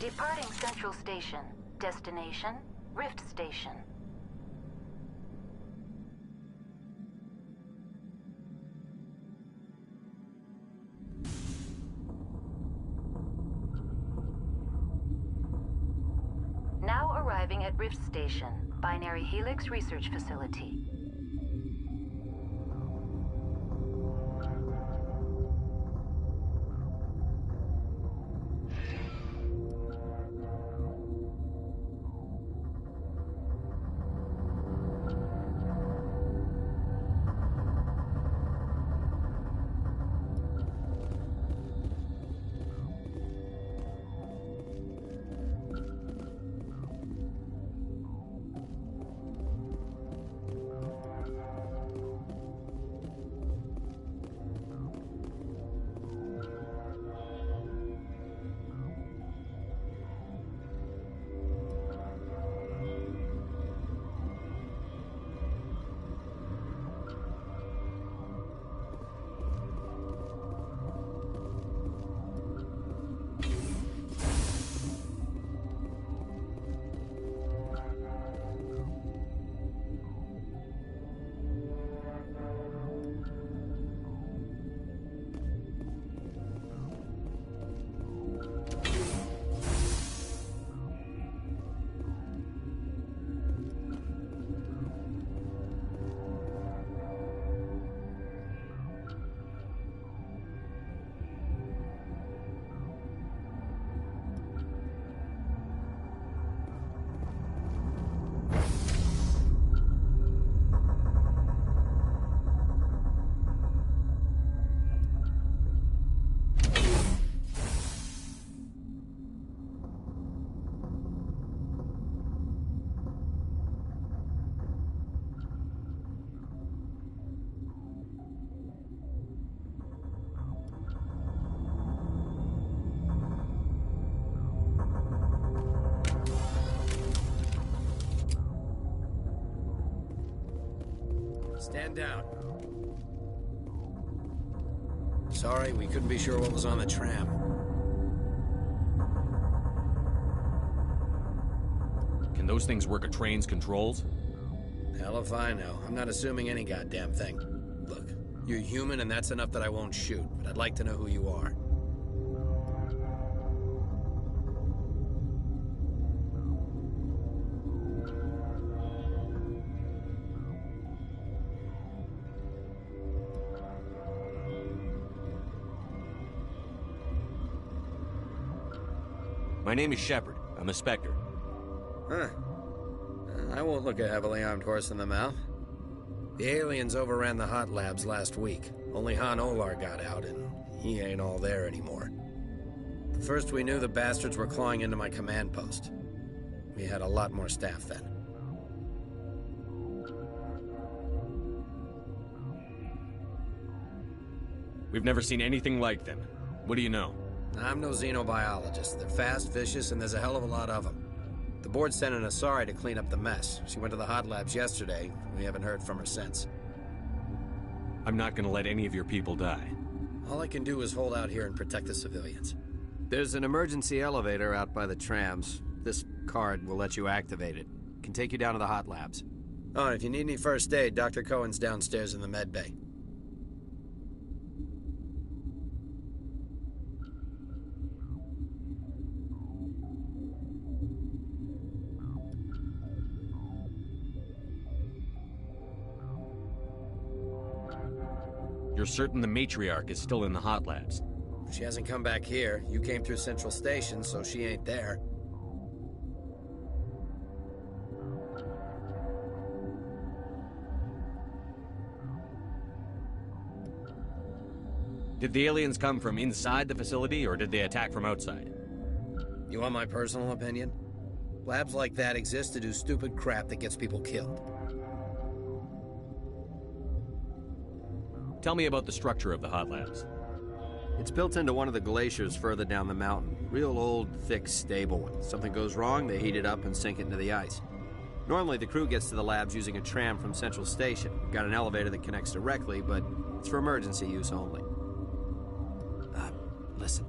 Departing Central Station. Destination, Rift Station. Now arriving at Rift Station, Binary Helix Research Facility. Stand down. Sorry, we couldn't be sure what was on the tram. Can those things work a train's controls? Hell if I know. I'm not assuming any goddamn thing. Look, you're human and that's enough that I won't shoot, but I'd like to know who you are. My name is Shepard. I'm a Spectre. Huh. I won't look a heavily armed horse in the mouth. The aliens overran the hot labs last week. Only Han Olar got out, and he ain't all there anymore. First we knew the bastards were clawing into my command post. We had a lot more staff then. We've never seen anything like them. What do you know? I'm no xenobiologist. They're fast, vicious, and there's a hell of a lot of them. The board sent an Asari to clean up the mess. She went to the hot labs yesterday. We haven't heard from her since. I'm not gonna let any of your people die. All I can do is hold out here and protect the civilians. There's an emergency elevator out by the trams. This card will let you activate it. Can take you down to the hot labs. Oh, and if you need any first aid, Dr. Cohen's downstairs in the med bay. You're certain the matriarch is still in the hot labs? She hasn't come back here. You came through Central Station, so she ain't there. Did the aliens come from inside the facility, or did they attack from outside? You want my personal opinion? Labs like that exist to do stupid crap that gets people killed. Tell me about the structure of the hot labs. It's built into one of the glaciers further down the mountain. Real old, thick, stable one. Something goes wrong, they heat it up and sink it into the ice. Normally, the crew gets to the labs using a tram from Central Station. We've got an elevator that connects directly, but it's for emergency use only. Listen.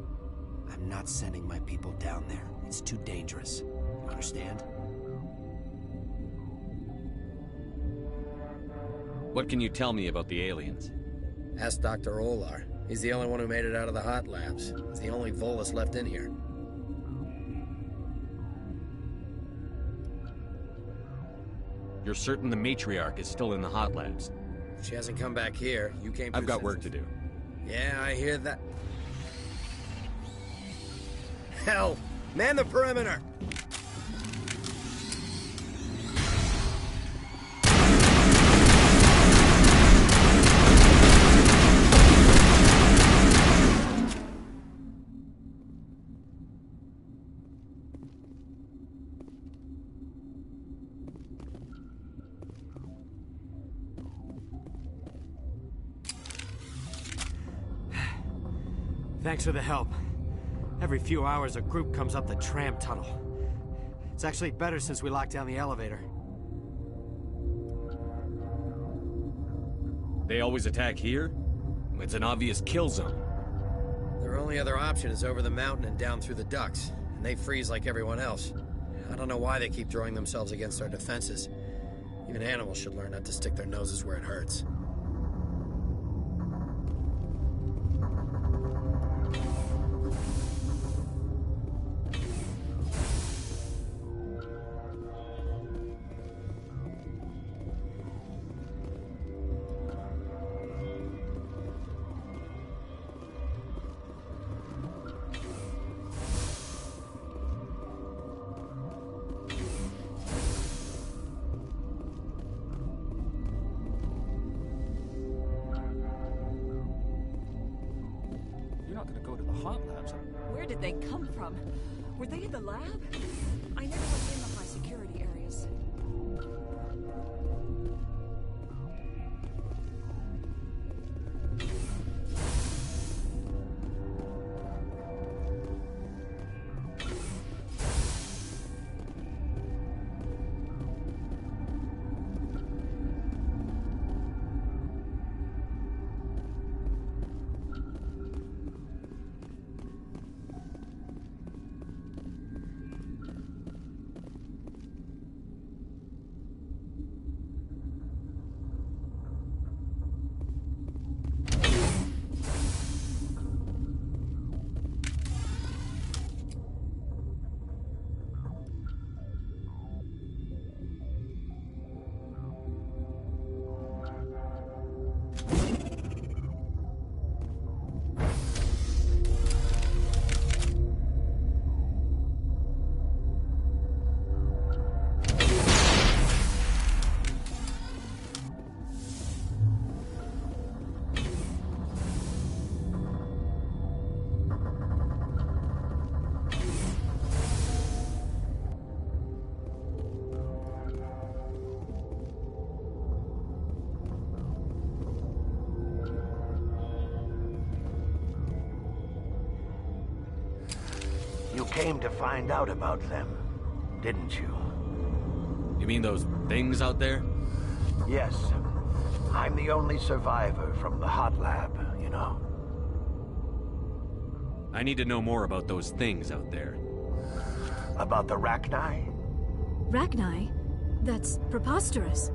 I'm not sending my people down there. is too dangerous. You understand? What can you tell me about the aliens? Ask Dr. Olar. He's the only one who made it out of the hot labs. He's the only Volus left in here. You're certain the Matriarch is still in the hot labs? She hasn't come back here. You came. I've got work to do. Yeah, I hear that. Hell! Man the perimeter! Thanks for the help. Every few hours, a group comes up the tram tunnel. It's actually better since we locked down the elevator. They always attack here? It's an obvious kill zone. Their only other option is over the mountain and down through the ducts, and they freeze like everyone else. I don't know why they keep throwing themselves against our defenses. Even animals should learn not to stick their noses where it hurts. Where did they come from? Were they in the lab? I never went in the high security areas. You came to find out about them, didn't you? You mean those things out there? Yes. I'm the only survivor from the hot lab, you know. I need to know more about those things out there. About the Rachni? Rachni? That's preposterous.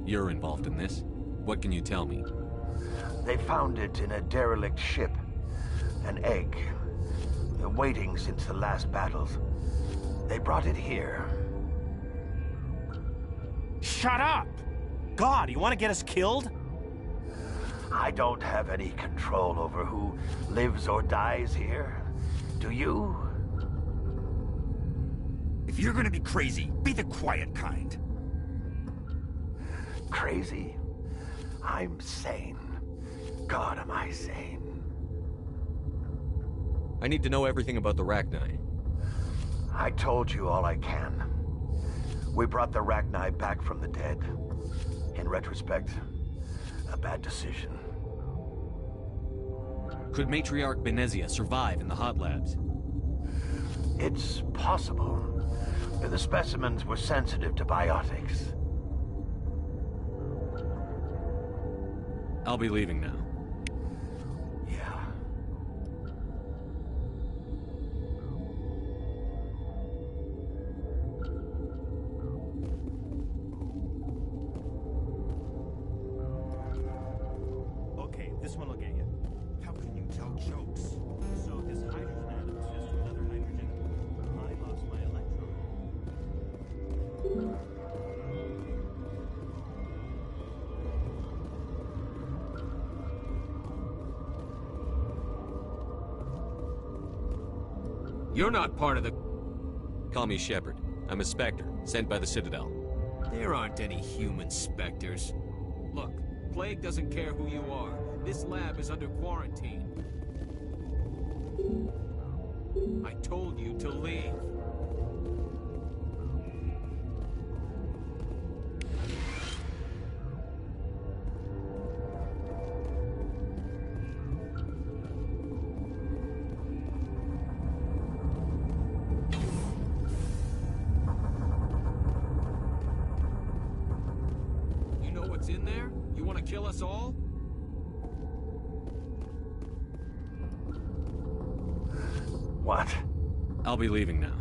You're involved in this. What can you tell me? They found it in a derelict ship. An egg. Waiting since the last battles. They brought it here. Shut up! God, you want to get us killed? I don't have any control over who lives or dies here. Do you? If you're gonna be crazy, be the quiet kind. Crazy? I'm sane. God, am I sane. I need to know everything about the Rachni. I told you all I can. We brought the Rachni back from the dead. In retrospect, a bad decision. Could Matriarch Benezia survive in the hot labs? It's possible. The specimens were sensitive to biotics. I'll be leaving now. Yeah. You're not part of the... Call me Shepard. I'm a Spectre, sent by the Citadel. There aren't any human Spectres. Look, Plague doesn't care who you are. This lab is under quarantine. I told you to leave. You know what's in there? You want to kill us all? What? I'll be leaving now.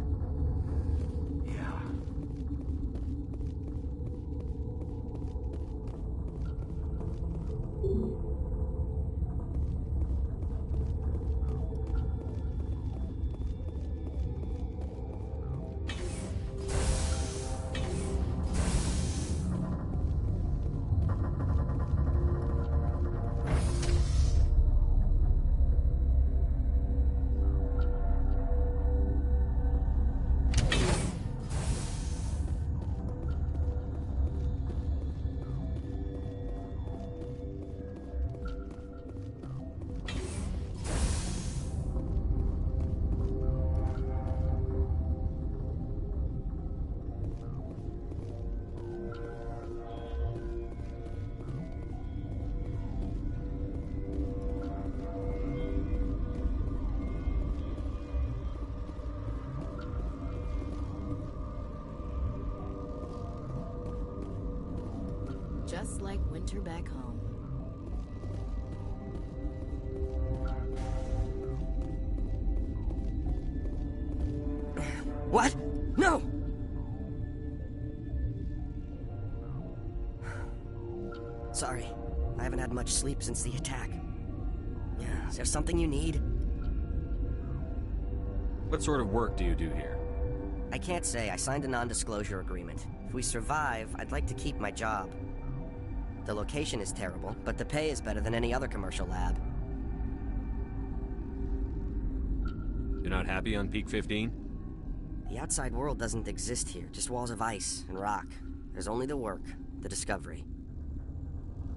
Just like winter back home. What? No! Sorry, I haven't had much sleep since the attack. Yeah, is there something you need? What sort of work do you do here? I can't say. I signed a non-disclosure agreement. If we survive, I'd like to keep my job. The location is terrible, but the pay is better than any other commercial lab. You're not happy on Peak 15? The outside world doesn't exist here, just walls of ice and rock. There's only the work, the discovery.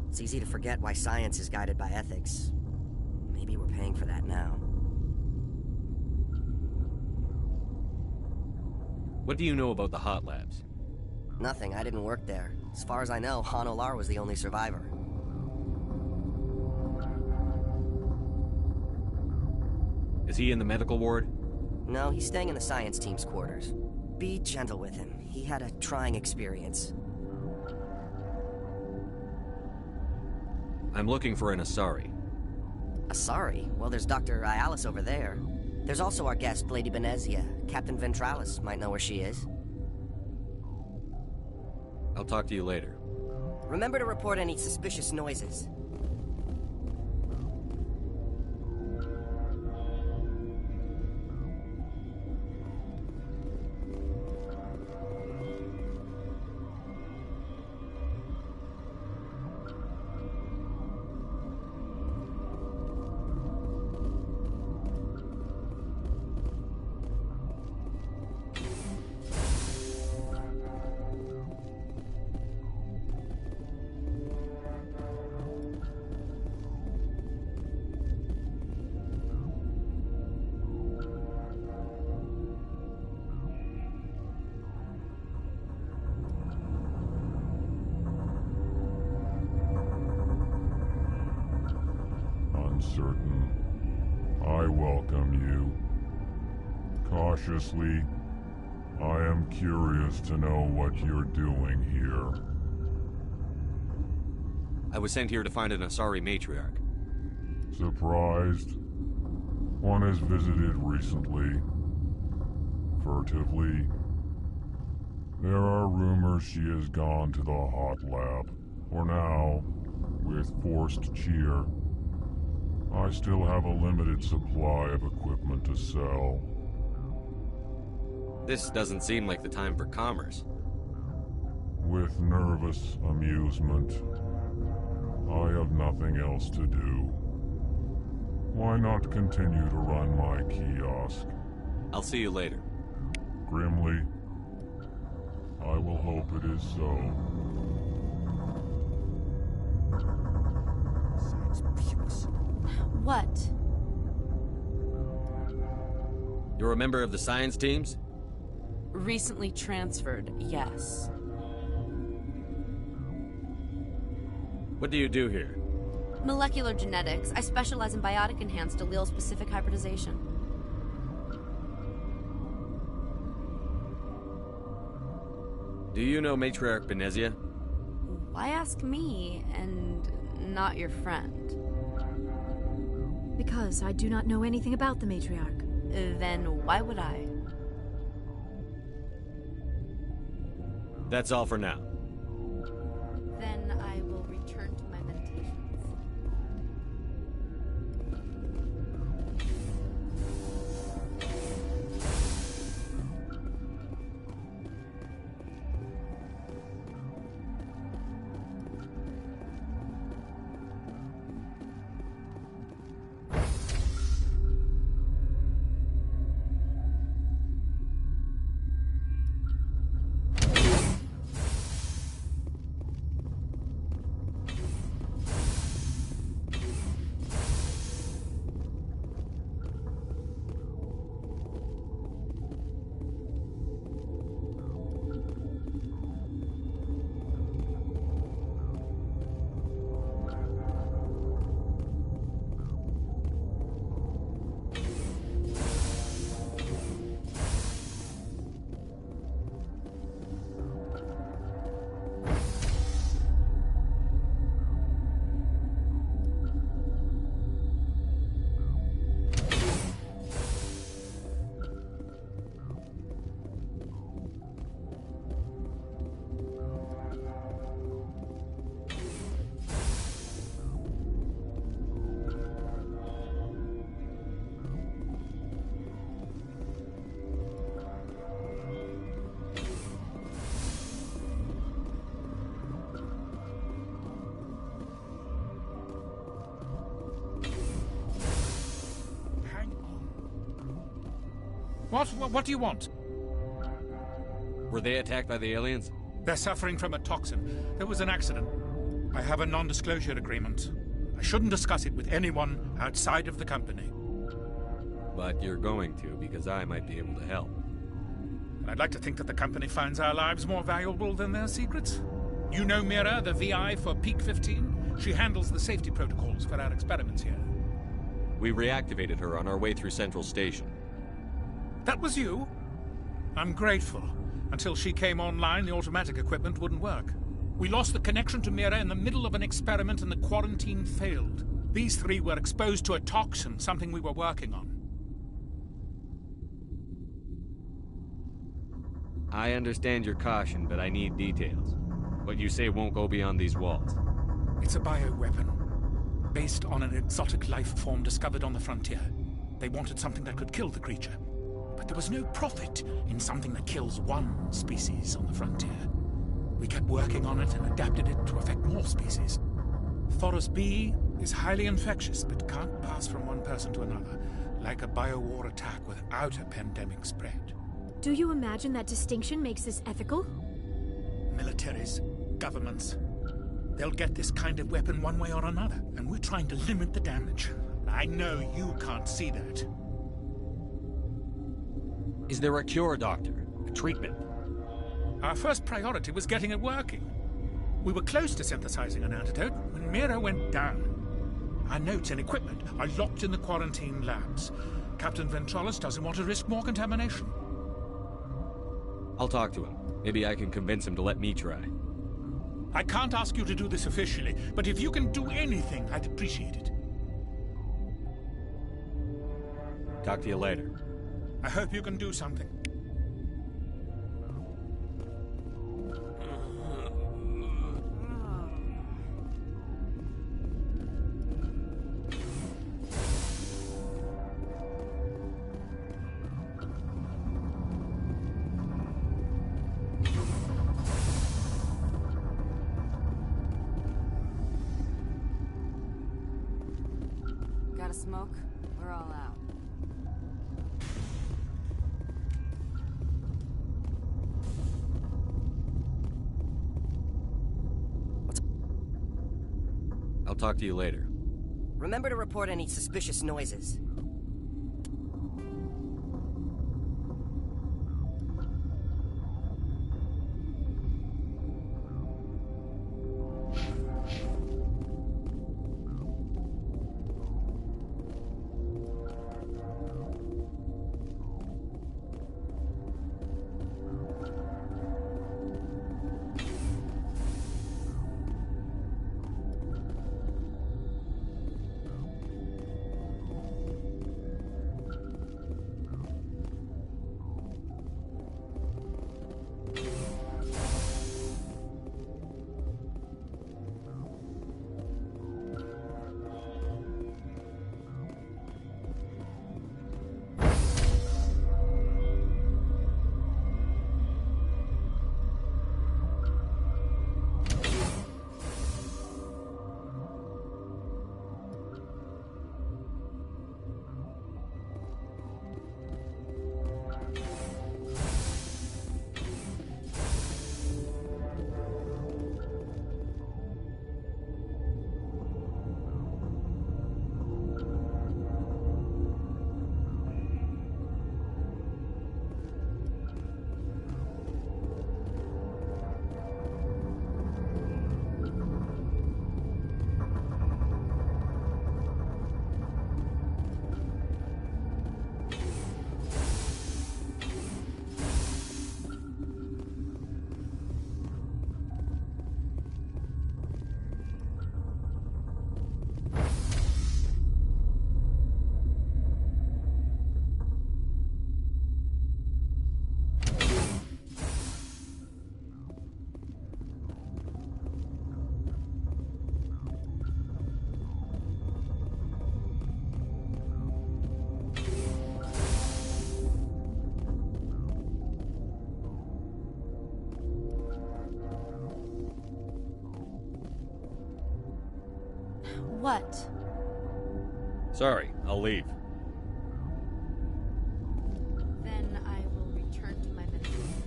It's easy to forget why science is guided by ethics. Maybe we're paying for that now. What do you know about the hot labs? Nothing, I didn't work there. As far as I know, Han Olar was the only survivor. Is he in the medical ward? No, he's staying in the science team's quarters. Be gentle with him. He had a trying experience. I'm looking for an Asari. Asari? Well, there's Dr. Ayalis over there. There's also our guest, Lady Benezia. Captain Ventralis might know where she is. I'll talk to you later. Remember to report any suspicious noises. Uncertain. I welcome you. Cautiously, I am curious to know what you're doing here. I was sent here to find an Asari matriarch. Surprised? One has visited recently. Furtively. There are rumors she has gone to the hot lab. For now, with forced cheer. I still have a limited supply of equipment to sell. This doesn't seem like the time for commerce. With nervous amusement. I have nothing else to do. Why not continue to run my kiosk? I'll see you later. Grimly, I will hope it is so. What? You're a member of the science teams? Recently transferred, yes. What do you do here? Molecular genetics. I specialize in biotic-enhanced allele-specific hybridization. Do you know Matriarch Benezia? Why ask me, and not your friend? Because I do not know anything about the Matriarch. Then why would I? That's all for now. Then I will return to my meditations. What do you want? Were they attacked by the aliens? They're suffering from a toxin. There was an accident. I have a non-disclosure agreement. I shouldn't discuss it with anyone outside of the company. But you're going to, because I might be able to help. I'd like to think that the company finds our lives more valuable than their secrets. You know Mira, the VI for Peak 15? She handles the safety protocols for our experiments here. We reactivated her on our way through Central Station. That was you? I'm grateful. Until she came online, the automatic equipment wouldn't work. We lost the connection to Mira in the middle of an experiment and the quarantine failed. These three were exposed to a toxin, something we were working on. I understand your caution, but I need details. What you say won't go beyond these walls. It's a bioweapon, based on an exotic life form discovered on the frontier. They wanted something that could kill the creature. But there was no profit in something that kills one species on the frontier. We kept working on it and adapted it to affect more species. Thoros B is highly infectious, but can't pass from one person to another, like a biowar attack without a pandemic spread. Do you imagine that distinction makes this ethical? Militaries, governments, they'll get this kind of weapon one way or another, and we're trying to limit the damage. I know you can't see that. Is there a cure, Doctor? A treatment? Our first priority was getting it working. We were close to synthesizing an antidote when Mira went down. Our notes and equipment are locked in the quarantine labs. Captain Ventrollis doesn't want to risk more contamination. I'll talk to him. Maybe I can convince him to let me try. I can't ask you to do this officially, but if you can do anything, I'd appreciate it. Talk to you later. I hope you can do something. Got a smoke? We're all out. I'll talk to you later. Remember to report any suspicious noises. What? Sorry, I'll leave. Then I will return to my meditation.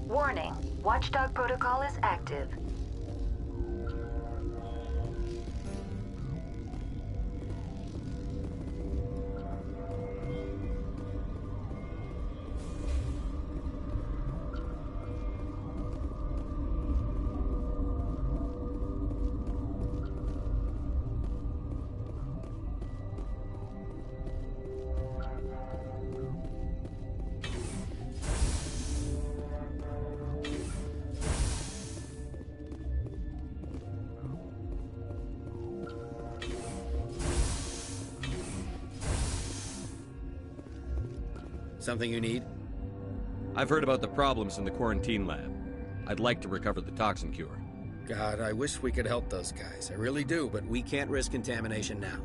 Warning. Watchdog protocol is active. Something you need? I've heard about the problems in the quarantine lab. I'd like to recover the toxin cure. God, I wish we could help those guys. I really do, but we can't risk contamination now.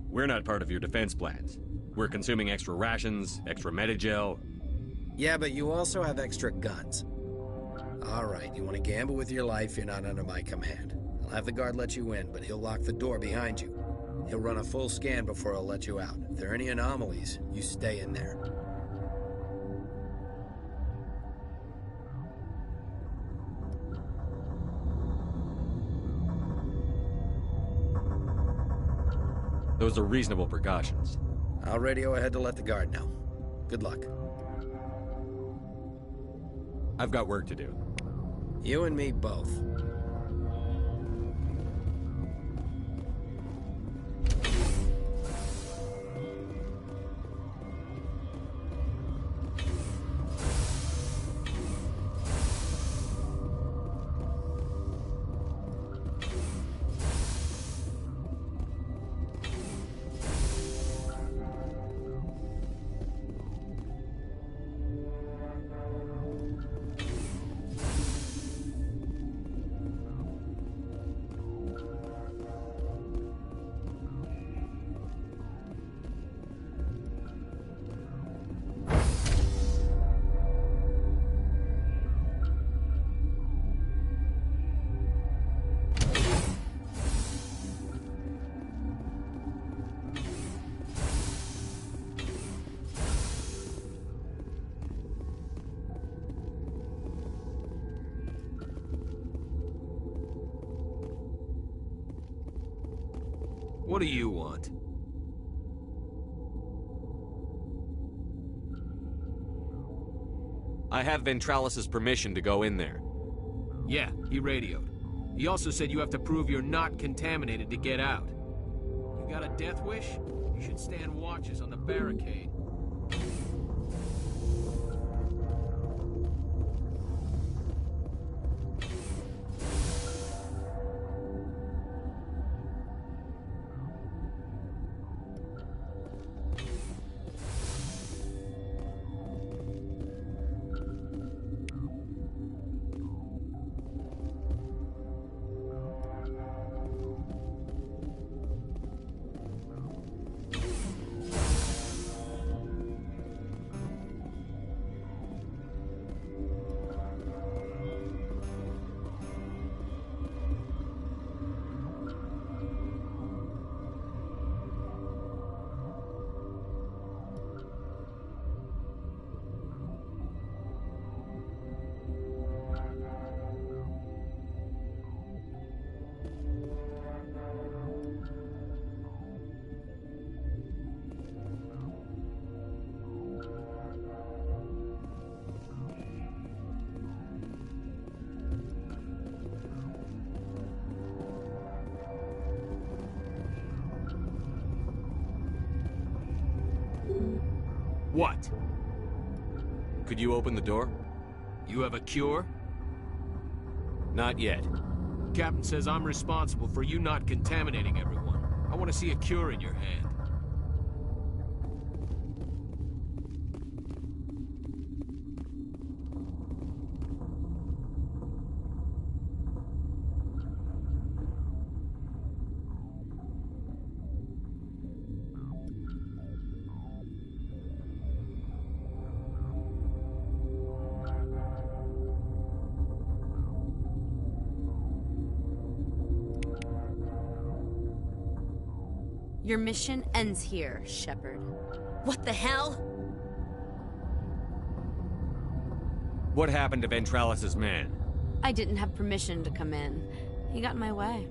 We're not part of your defense plans. We're consuming extra rations, extra Medigel. Yeah, but you also have extra guns. All right, you want to gamble with your life, you're not under my command. I'll have the guard let you in, but he'll lock the door behind you. He'll run a full scan before he'll let you out. If there are any anomalies, you stay in there. Those are reasonable precautions. I'll radio ahead to let the guard know. Good luck. I've got work to do. You and me both. What do you want? I have Ventralis' permission to go in there. Yeah, he radioed. He also said you have to prove you're not contaminated to get out. You got a death wish? You should stand watches on the barricade. What? Could you open the door? You have a cure? Not yet. Captain says I'm responsible for you not contaminating everyone. I want to see a cure in your hand. Your mission ends here, Shepard. What the hell? What happened to Ventralis' man? I didn't have permission to come in. He got in my way.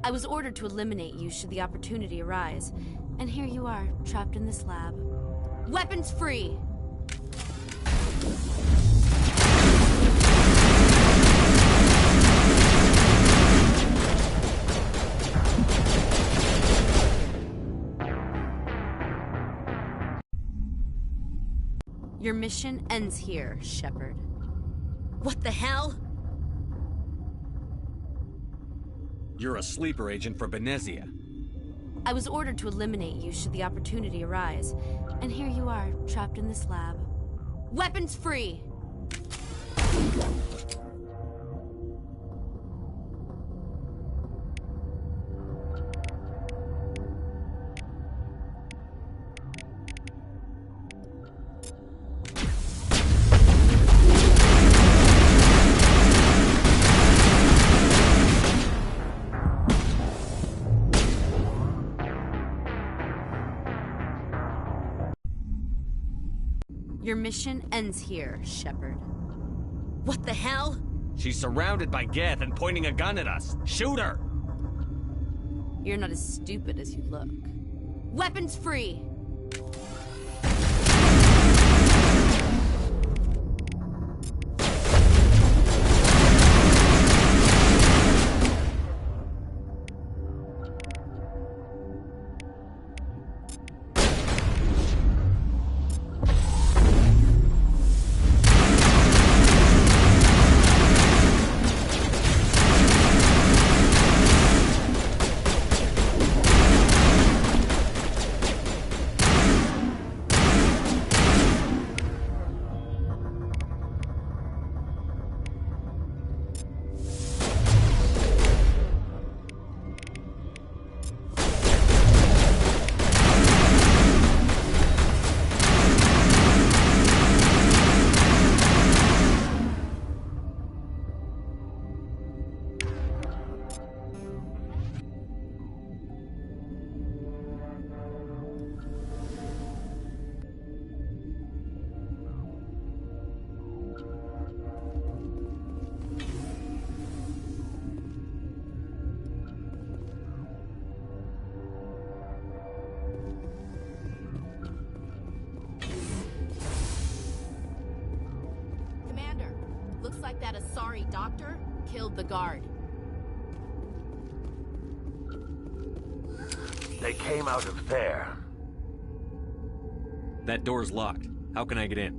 I was ordered to eliminate you should the opportunity arise. And here you are, trapped in this lab. Weapons free! Your mission ends here, Shepard. What the hell? You're a sleeper agent for Benezia. I was ordered to eliminate you should the opportunity arise. And here you are, trapped in this lab. Weapons free! Your mission ends here, Shepard. What the hell? She's surrounded by Geth and pointing a gun at us. Shoot her! You're not as stupid as you look. Weapons free! doctor killed the guard. They came out of there. That door's locked. How can I get in?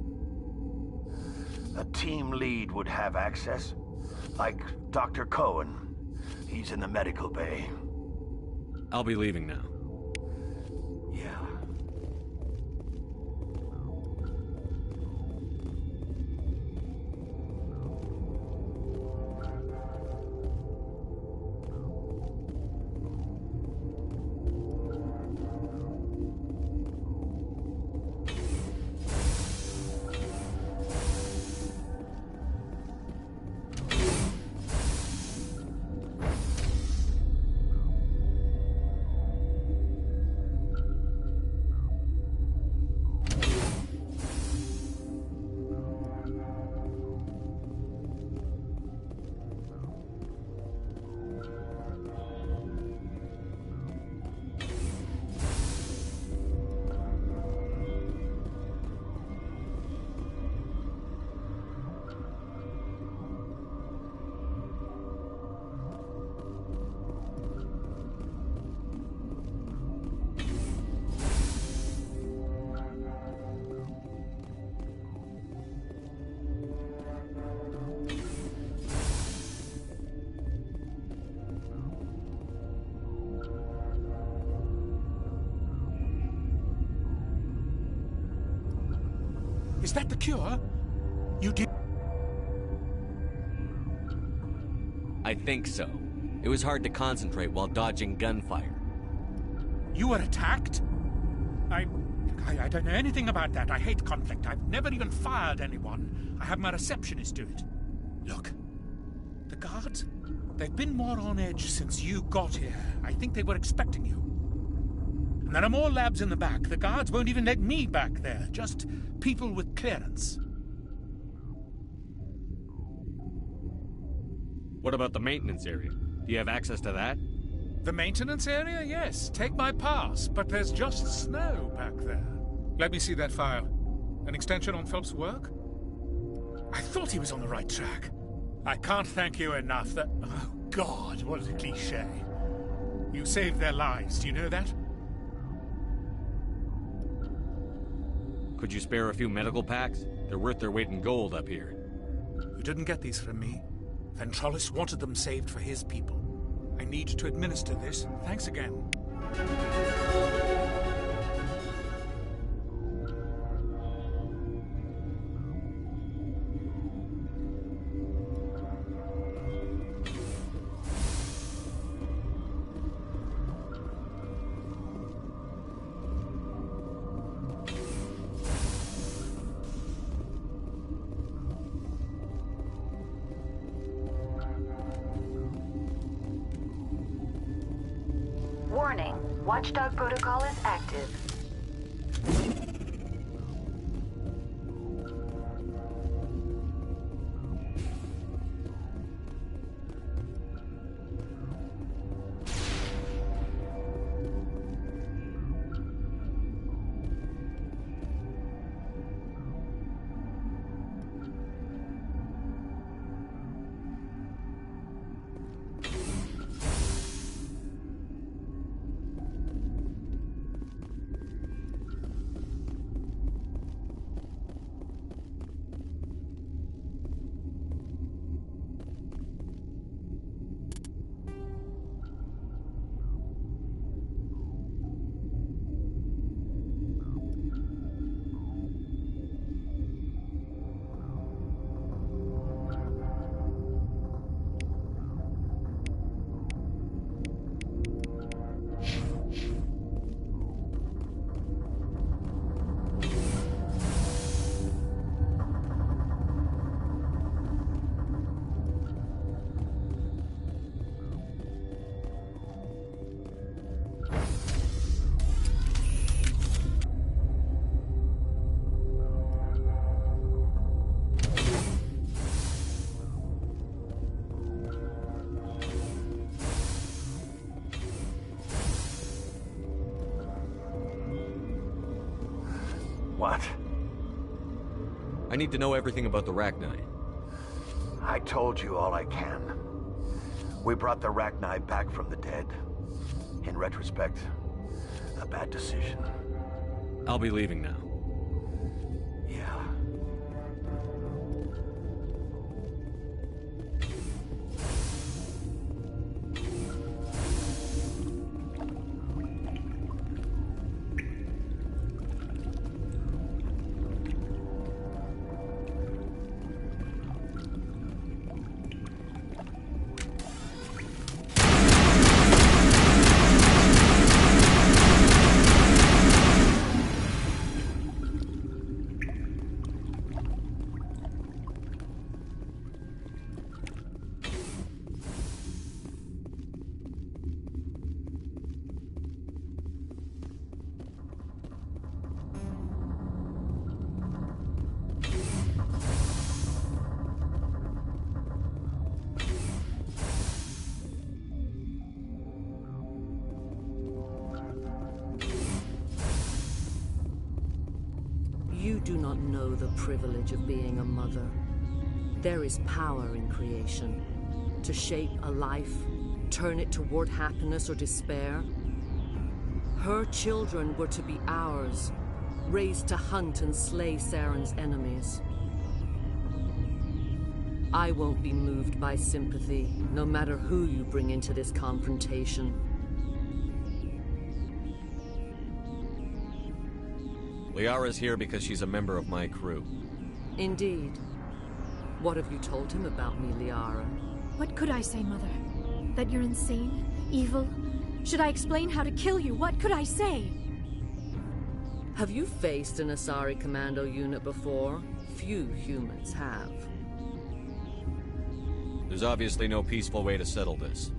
A team lead would have access. Like Dr. Cohen. He's in the medical bay. I'll be leaving now. Yeah. Is that the cure? You did... I think so. It was hard to concentrate while dodging gunfire. You were attacked? I don't know anything about that. I hate conflict. I've never even fired anyone. I have my receptionist do it. Look, the guards, they've been more on edge since you got here. I think they were expecting you. And there are more labs in the back. The guards won't even let me back there. Just people with clearance. What about the maintenance area? Do you have access to that? The maintenance area? Yes. Take my pass. But there's just snow back there. Let me see that file. An extension on Phelps' work? I thought he was on the right track. I can't thank you enough that... Oh, God, what a cliché. You saved their lives. Do you know that? Could you spare a few medical packs? They're worth their weight in gold up here. You didn't get these from me. Ventrolis wanted them saved for his people. I need to administer this. Thanks again. Warning, Watchdog protocol is active. What? I need to know everything about the Rachni. I told you all I can. We brought the Rachni back from the dead. In retrospect, a bad decision. I'll be leaving now. Yeah. You do not know the privilege of being a mother. There is power in creation. To shape a life, turn it toward happiness or despair. Her children were to be ours, raised to hunt and slay Saren's enemies. I won't be moved by sympathy, no matter who you bring into this confrontation. Liara's here because she's a member of my crew. Indeed. What have you told him about me, Liara? What could I say, Mother? That you're insane? Evil? Should I explain how to kill you? What could I say? Have you faced an Asari commando unit before? Few humans have. There's obviously no peaceful way to settle this.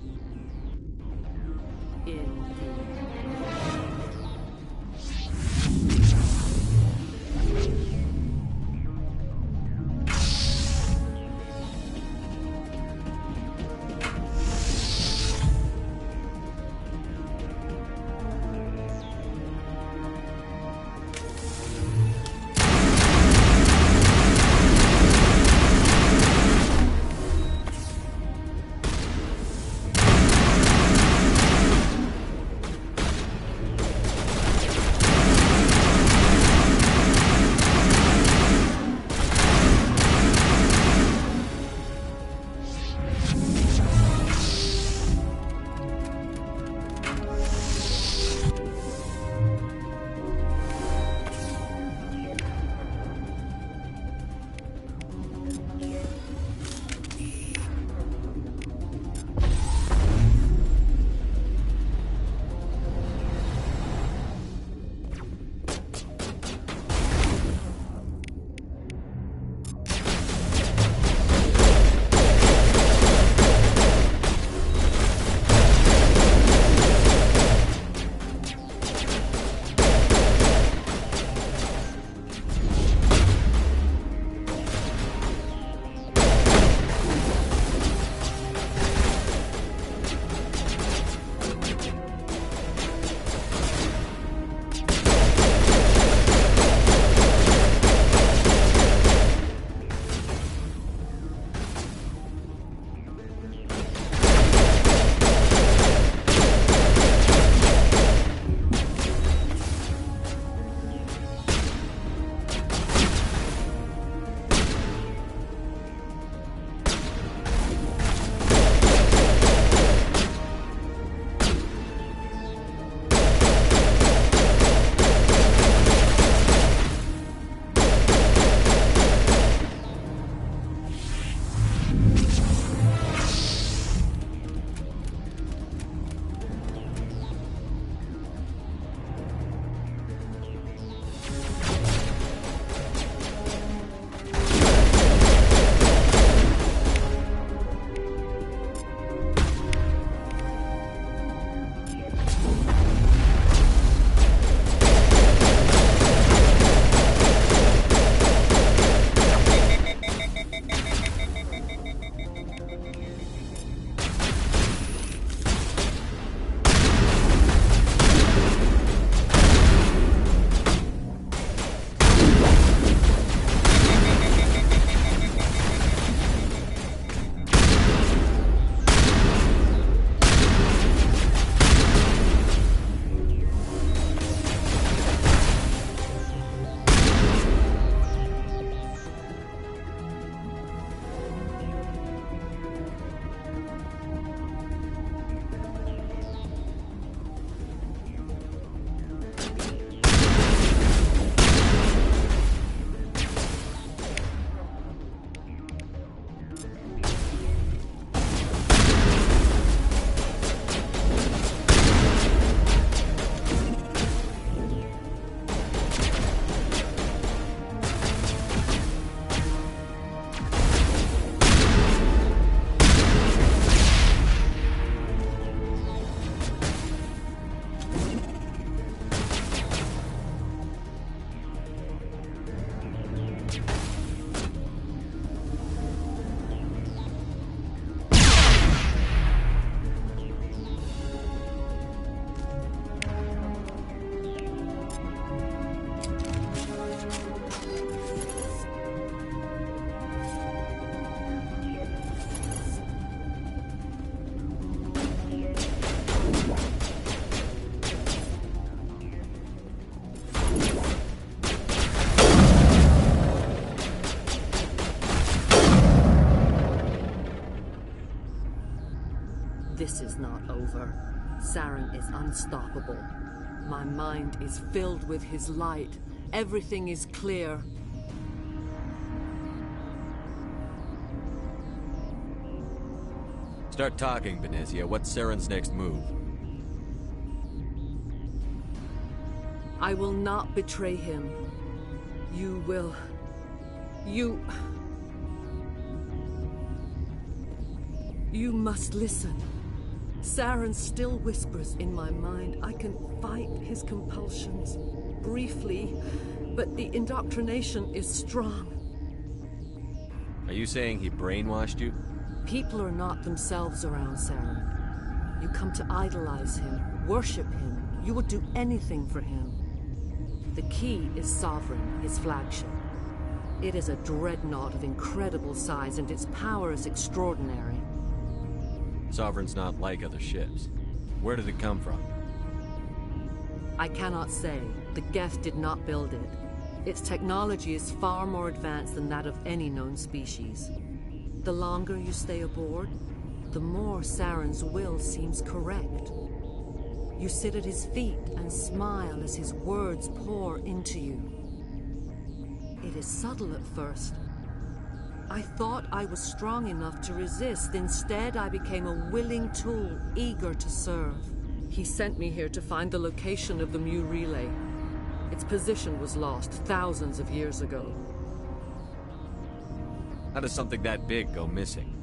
Saren is unstoppable. My mind is filled with his light. Everything is clear. Start talking, Benezia. What's Saren's next move? I will not betray him. You will... You must listen. Saren still whispers in my mind. I can fight his compulsions, briefly, but the indoctrination is strong. Are you saying he brainwashed you? People are not themselves around Saren. You come to idolize him, worship him. You would do anything for him. The key is Sovereign, his flagship. It is a dreadnought of incredible size, and its power is extraordinary. Sovereign's not like other ships. Where did it come from? I cannot say. The Geth did not build it. Its technology is far more advanced than that of any known species. The longer you stay aboard, the more Saren's will seems correct. You sit at his feet and smile as his words pour into you. It is subtle at first. I thought I was strong enough to resist. Instead, I became a willing tool, eager to serve. He sent me here to find the location of the Mu relay. Its position was lost thousands of years ago. How does something that big go missing?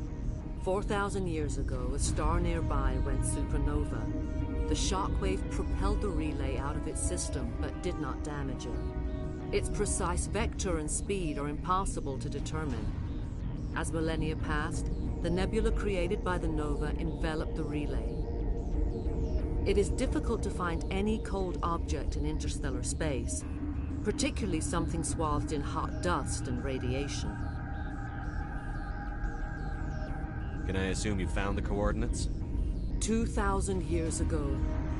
4,000 years ago, a star nearby went supernova. The shockwave propelled the relay out of its system, but did not damage it. Its precise vector and speed are impossible to determine. As millennia passed, the nebula created by the nova enveloped the relay. It is difficult to find any cold object in interstellar space, particularly something swathed in hot dust and radiation. Can I assume you found the coordinates? 2,000 years ago,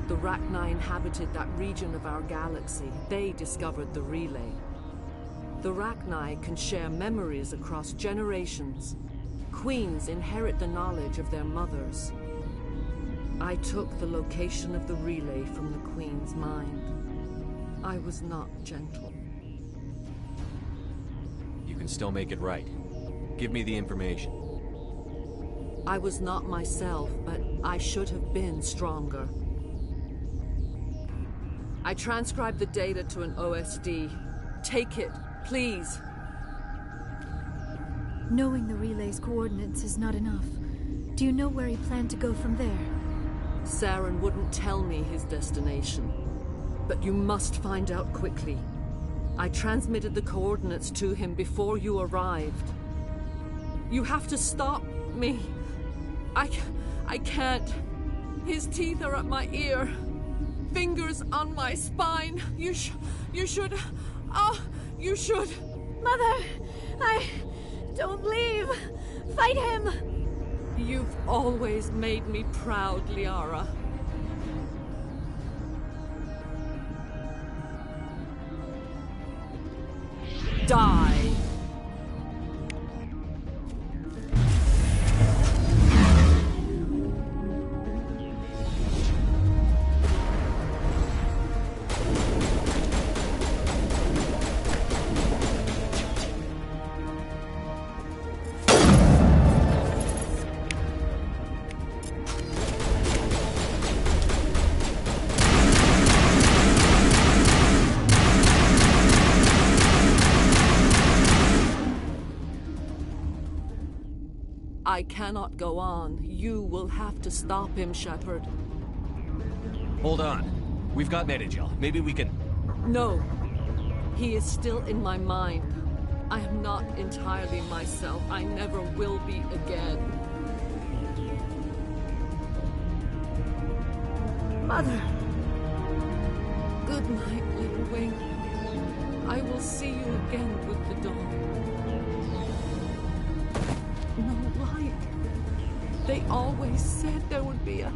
the Rachni inhabited that region of our galaxy. They discovered the relay. The Rachni can share memories across generations. Queens inherit the knowledge of their mothers. I took the location of the relay from the Queen's mind. I was not gentle. You can still make it right. Give me the information. I was not myself, but I should have been stronger. I transcribed the data to an OSD. Take it, please. Knowing the relay's coordinates is not enough. Do you know where he planned to go from there? Saren wouldn't tell me his destination. But you must find out quickly. I transmitted the coordinates to him before you arrived. You have to stop me. I can't. His teeth are at my ear. Fingers on my spine. You should... Oh, you should... Mother! Don't leave! Fight him! You've always made me proud, Liara. Die! I cannot go on. You will have to stop him, Shepard. Hold on. We've got Medigel. Maybe we can... No. He is still in my mind. I am not entirely myself. I never will be again. Mother! Good night, little wing. I will see you again with the dawn. No light. They always said there would be a...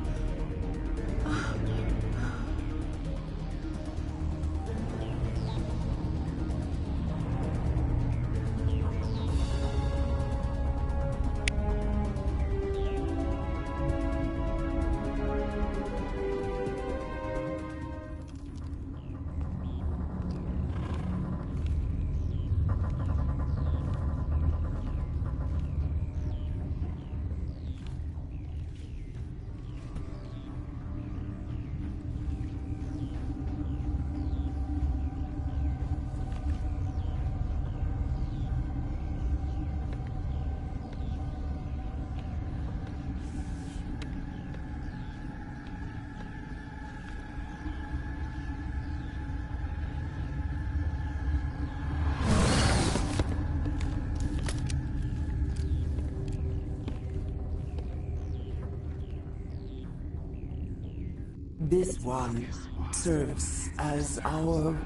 This one serves as our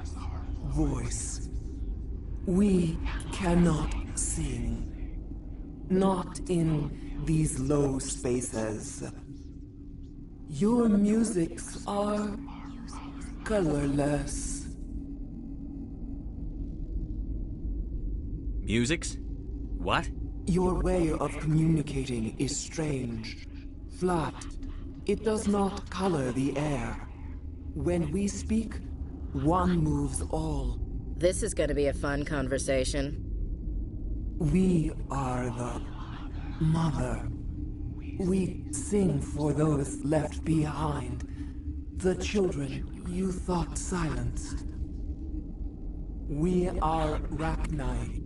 voice. We cannot sing. Not in these low spaces. Your musics are colorless. Musics? What? Your way of communicating is strange. Flat. It does not color the air. When we speak, one moves all. This is gonna be a fun conversation. We are the mother. We sing for those left behind. The children you thought silenced. We are Rachni.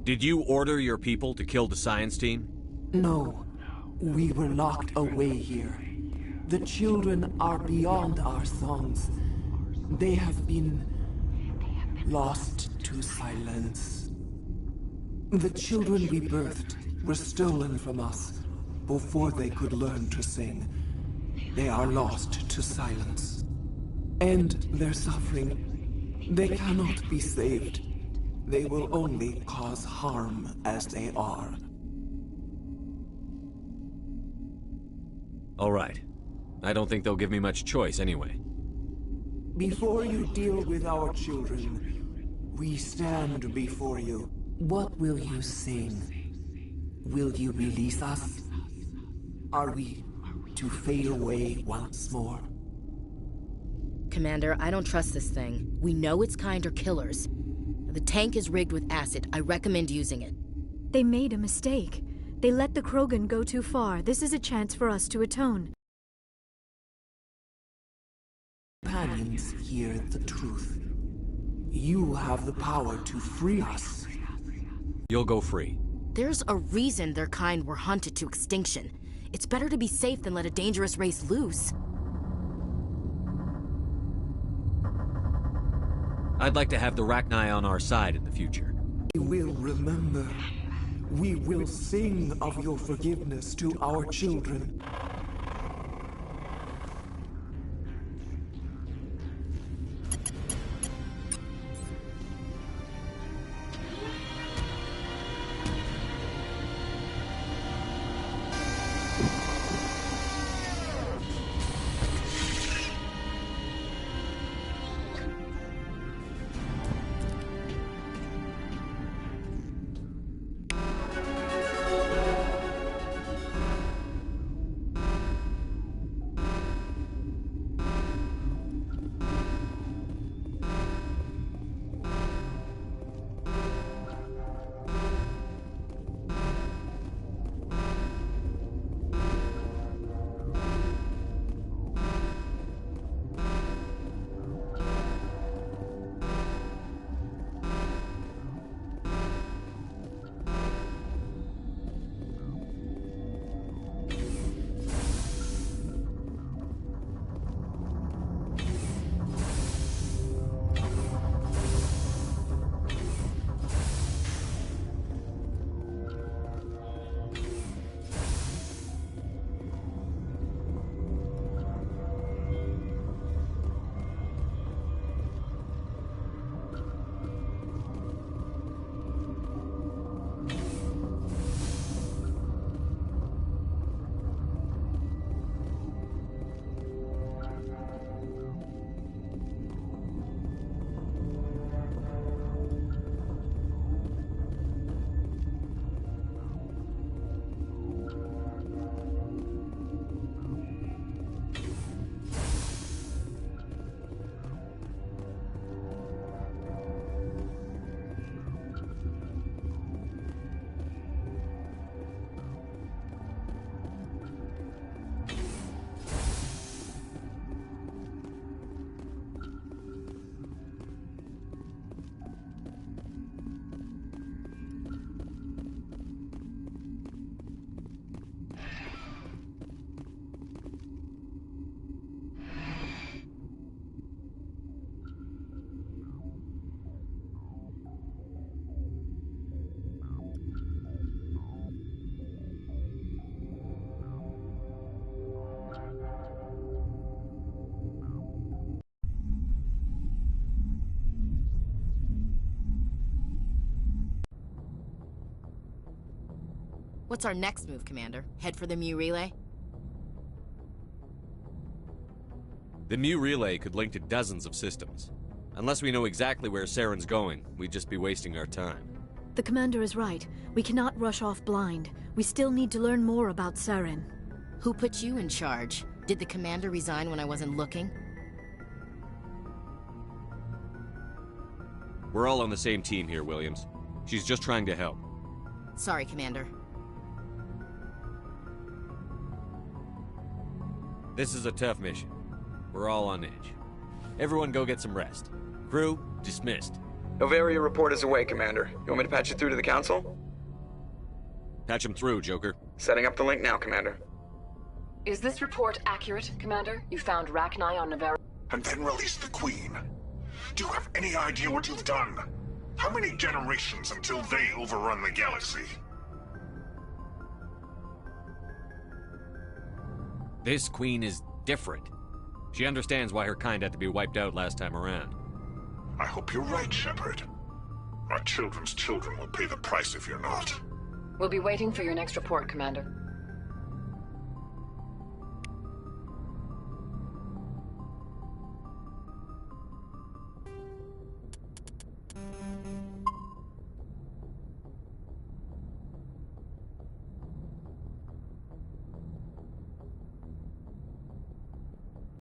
Did you order your people to kill the science team? No. We were locked away here. The children are beyond our songs. They have been lost to silence. The children we birthed were stolen from us before they could learn to sing. They are lost to silence. And their suffering, they cannot be saved. They will only cause harm as they are. All right. I don't think they'll give me much choice anyway. Before you deal with our children, we stand before you. What will you sing? Will you release us? Are we to fade away once more? Commander, I don't trust this thing. We know its kind are killers. The tank is rigged with acid. I recommend using it. They made a mistake. They let the Krogan go too far. This is a chance for us to atone. Companions hear the truth. You have the power to free us. You'll go free. There's a reason their kind were hunted to extinction. It's better to be safe than let a dangerous race loose. I'd like to have the Rachni on our side in the future. We will remember. We will sing of your forgiveness to our children. What's our next move, Commander? Head for the Mu Relay? The Mu Relay could link to dozens of systems. Unless we know exactly where Saren's going, we'd just be wasting our time. The Commander is right. We cannot rush off blind. We still need to learn more about Saren. Who put you in charge? Did the Commander resign when I wasn't looking? We're all on the same team here, Williams. She's just trying to help. Sorry, Commander. This is a tough mission. We're all on edge. Everyone go get some rest. Crew, dismissed. Novaria report is away, Commander. You want me to patch you through to the Council? Patch him through, Joker. Setting up the link now, Commander. Is this report accurate, Commander? You found Rachni on Novaria? And then released the Queen. Do you have any idea what you've done? How many generations until they overrun the galaxy? This Queen is different. She understands why her kind had to be wiped out last time around. I hope you're right, Shepard. Our children's children will pay the price if you're not. We'll be waiting for your next report, Commander.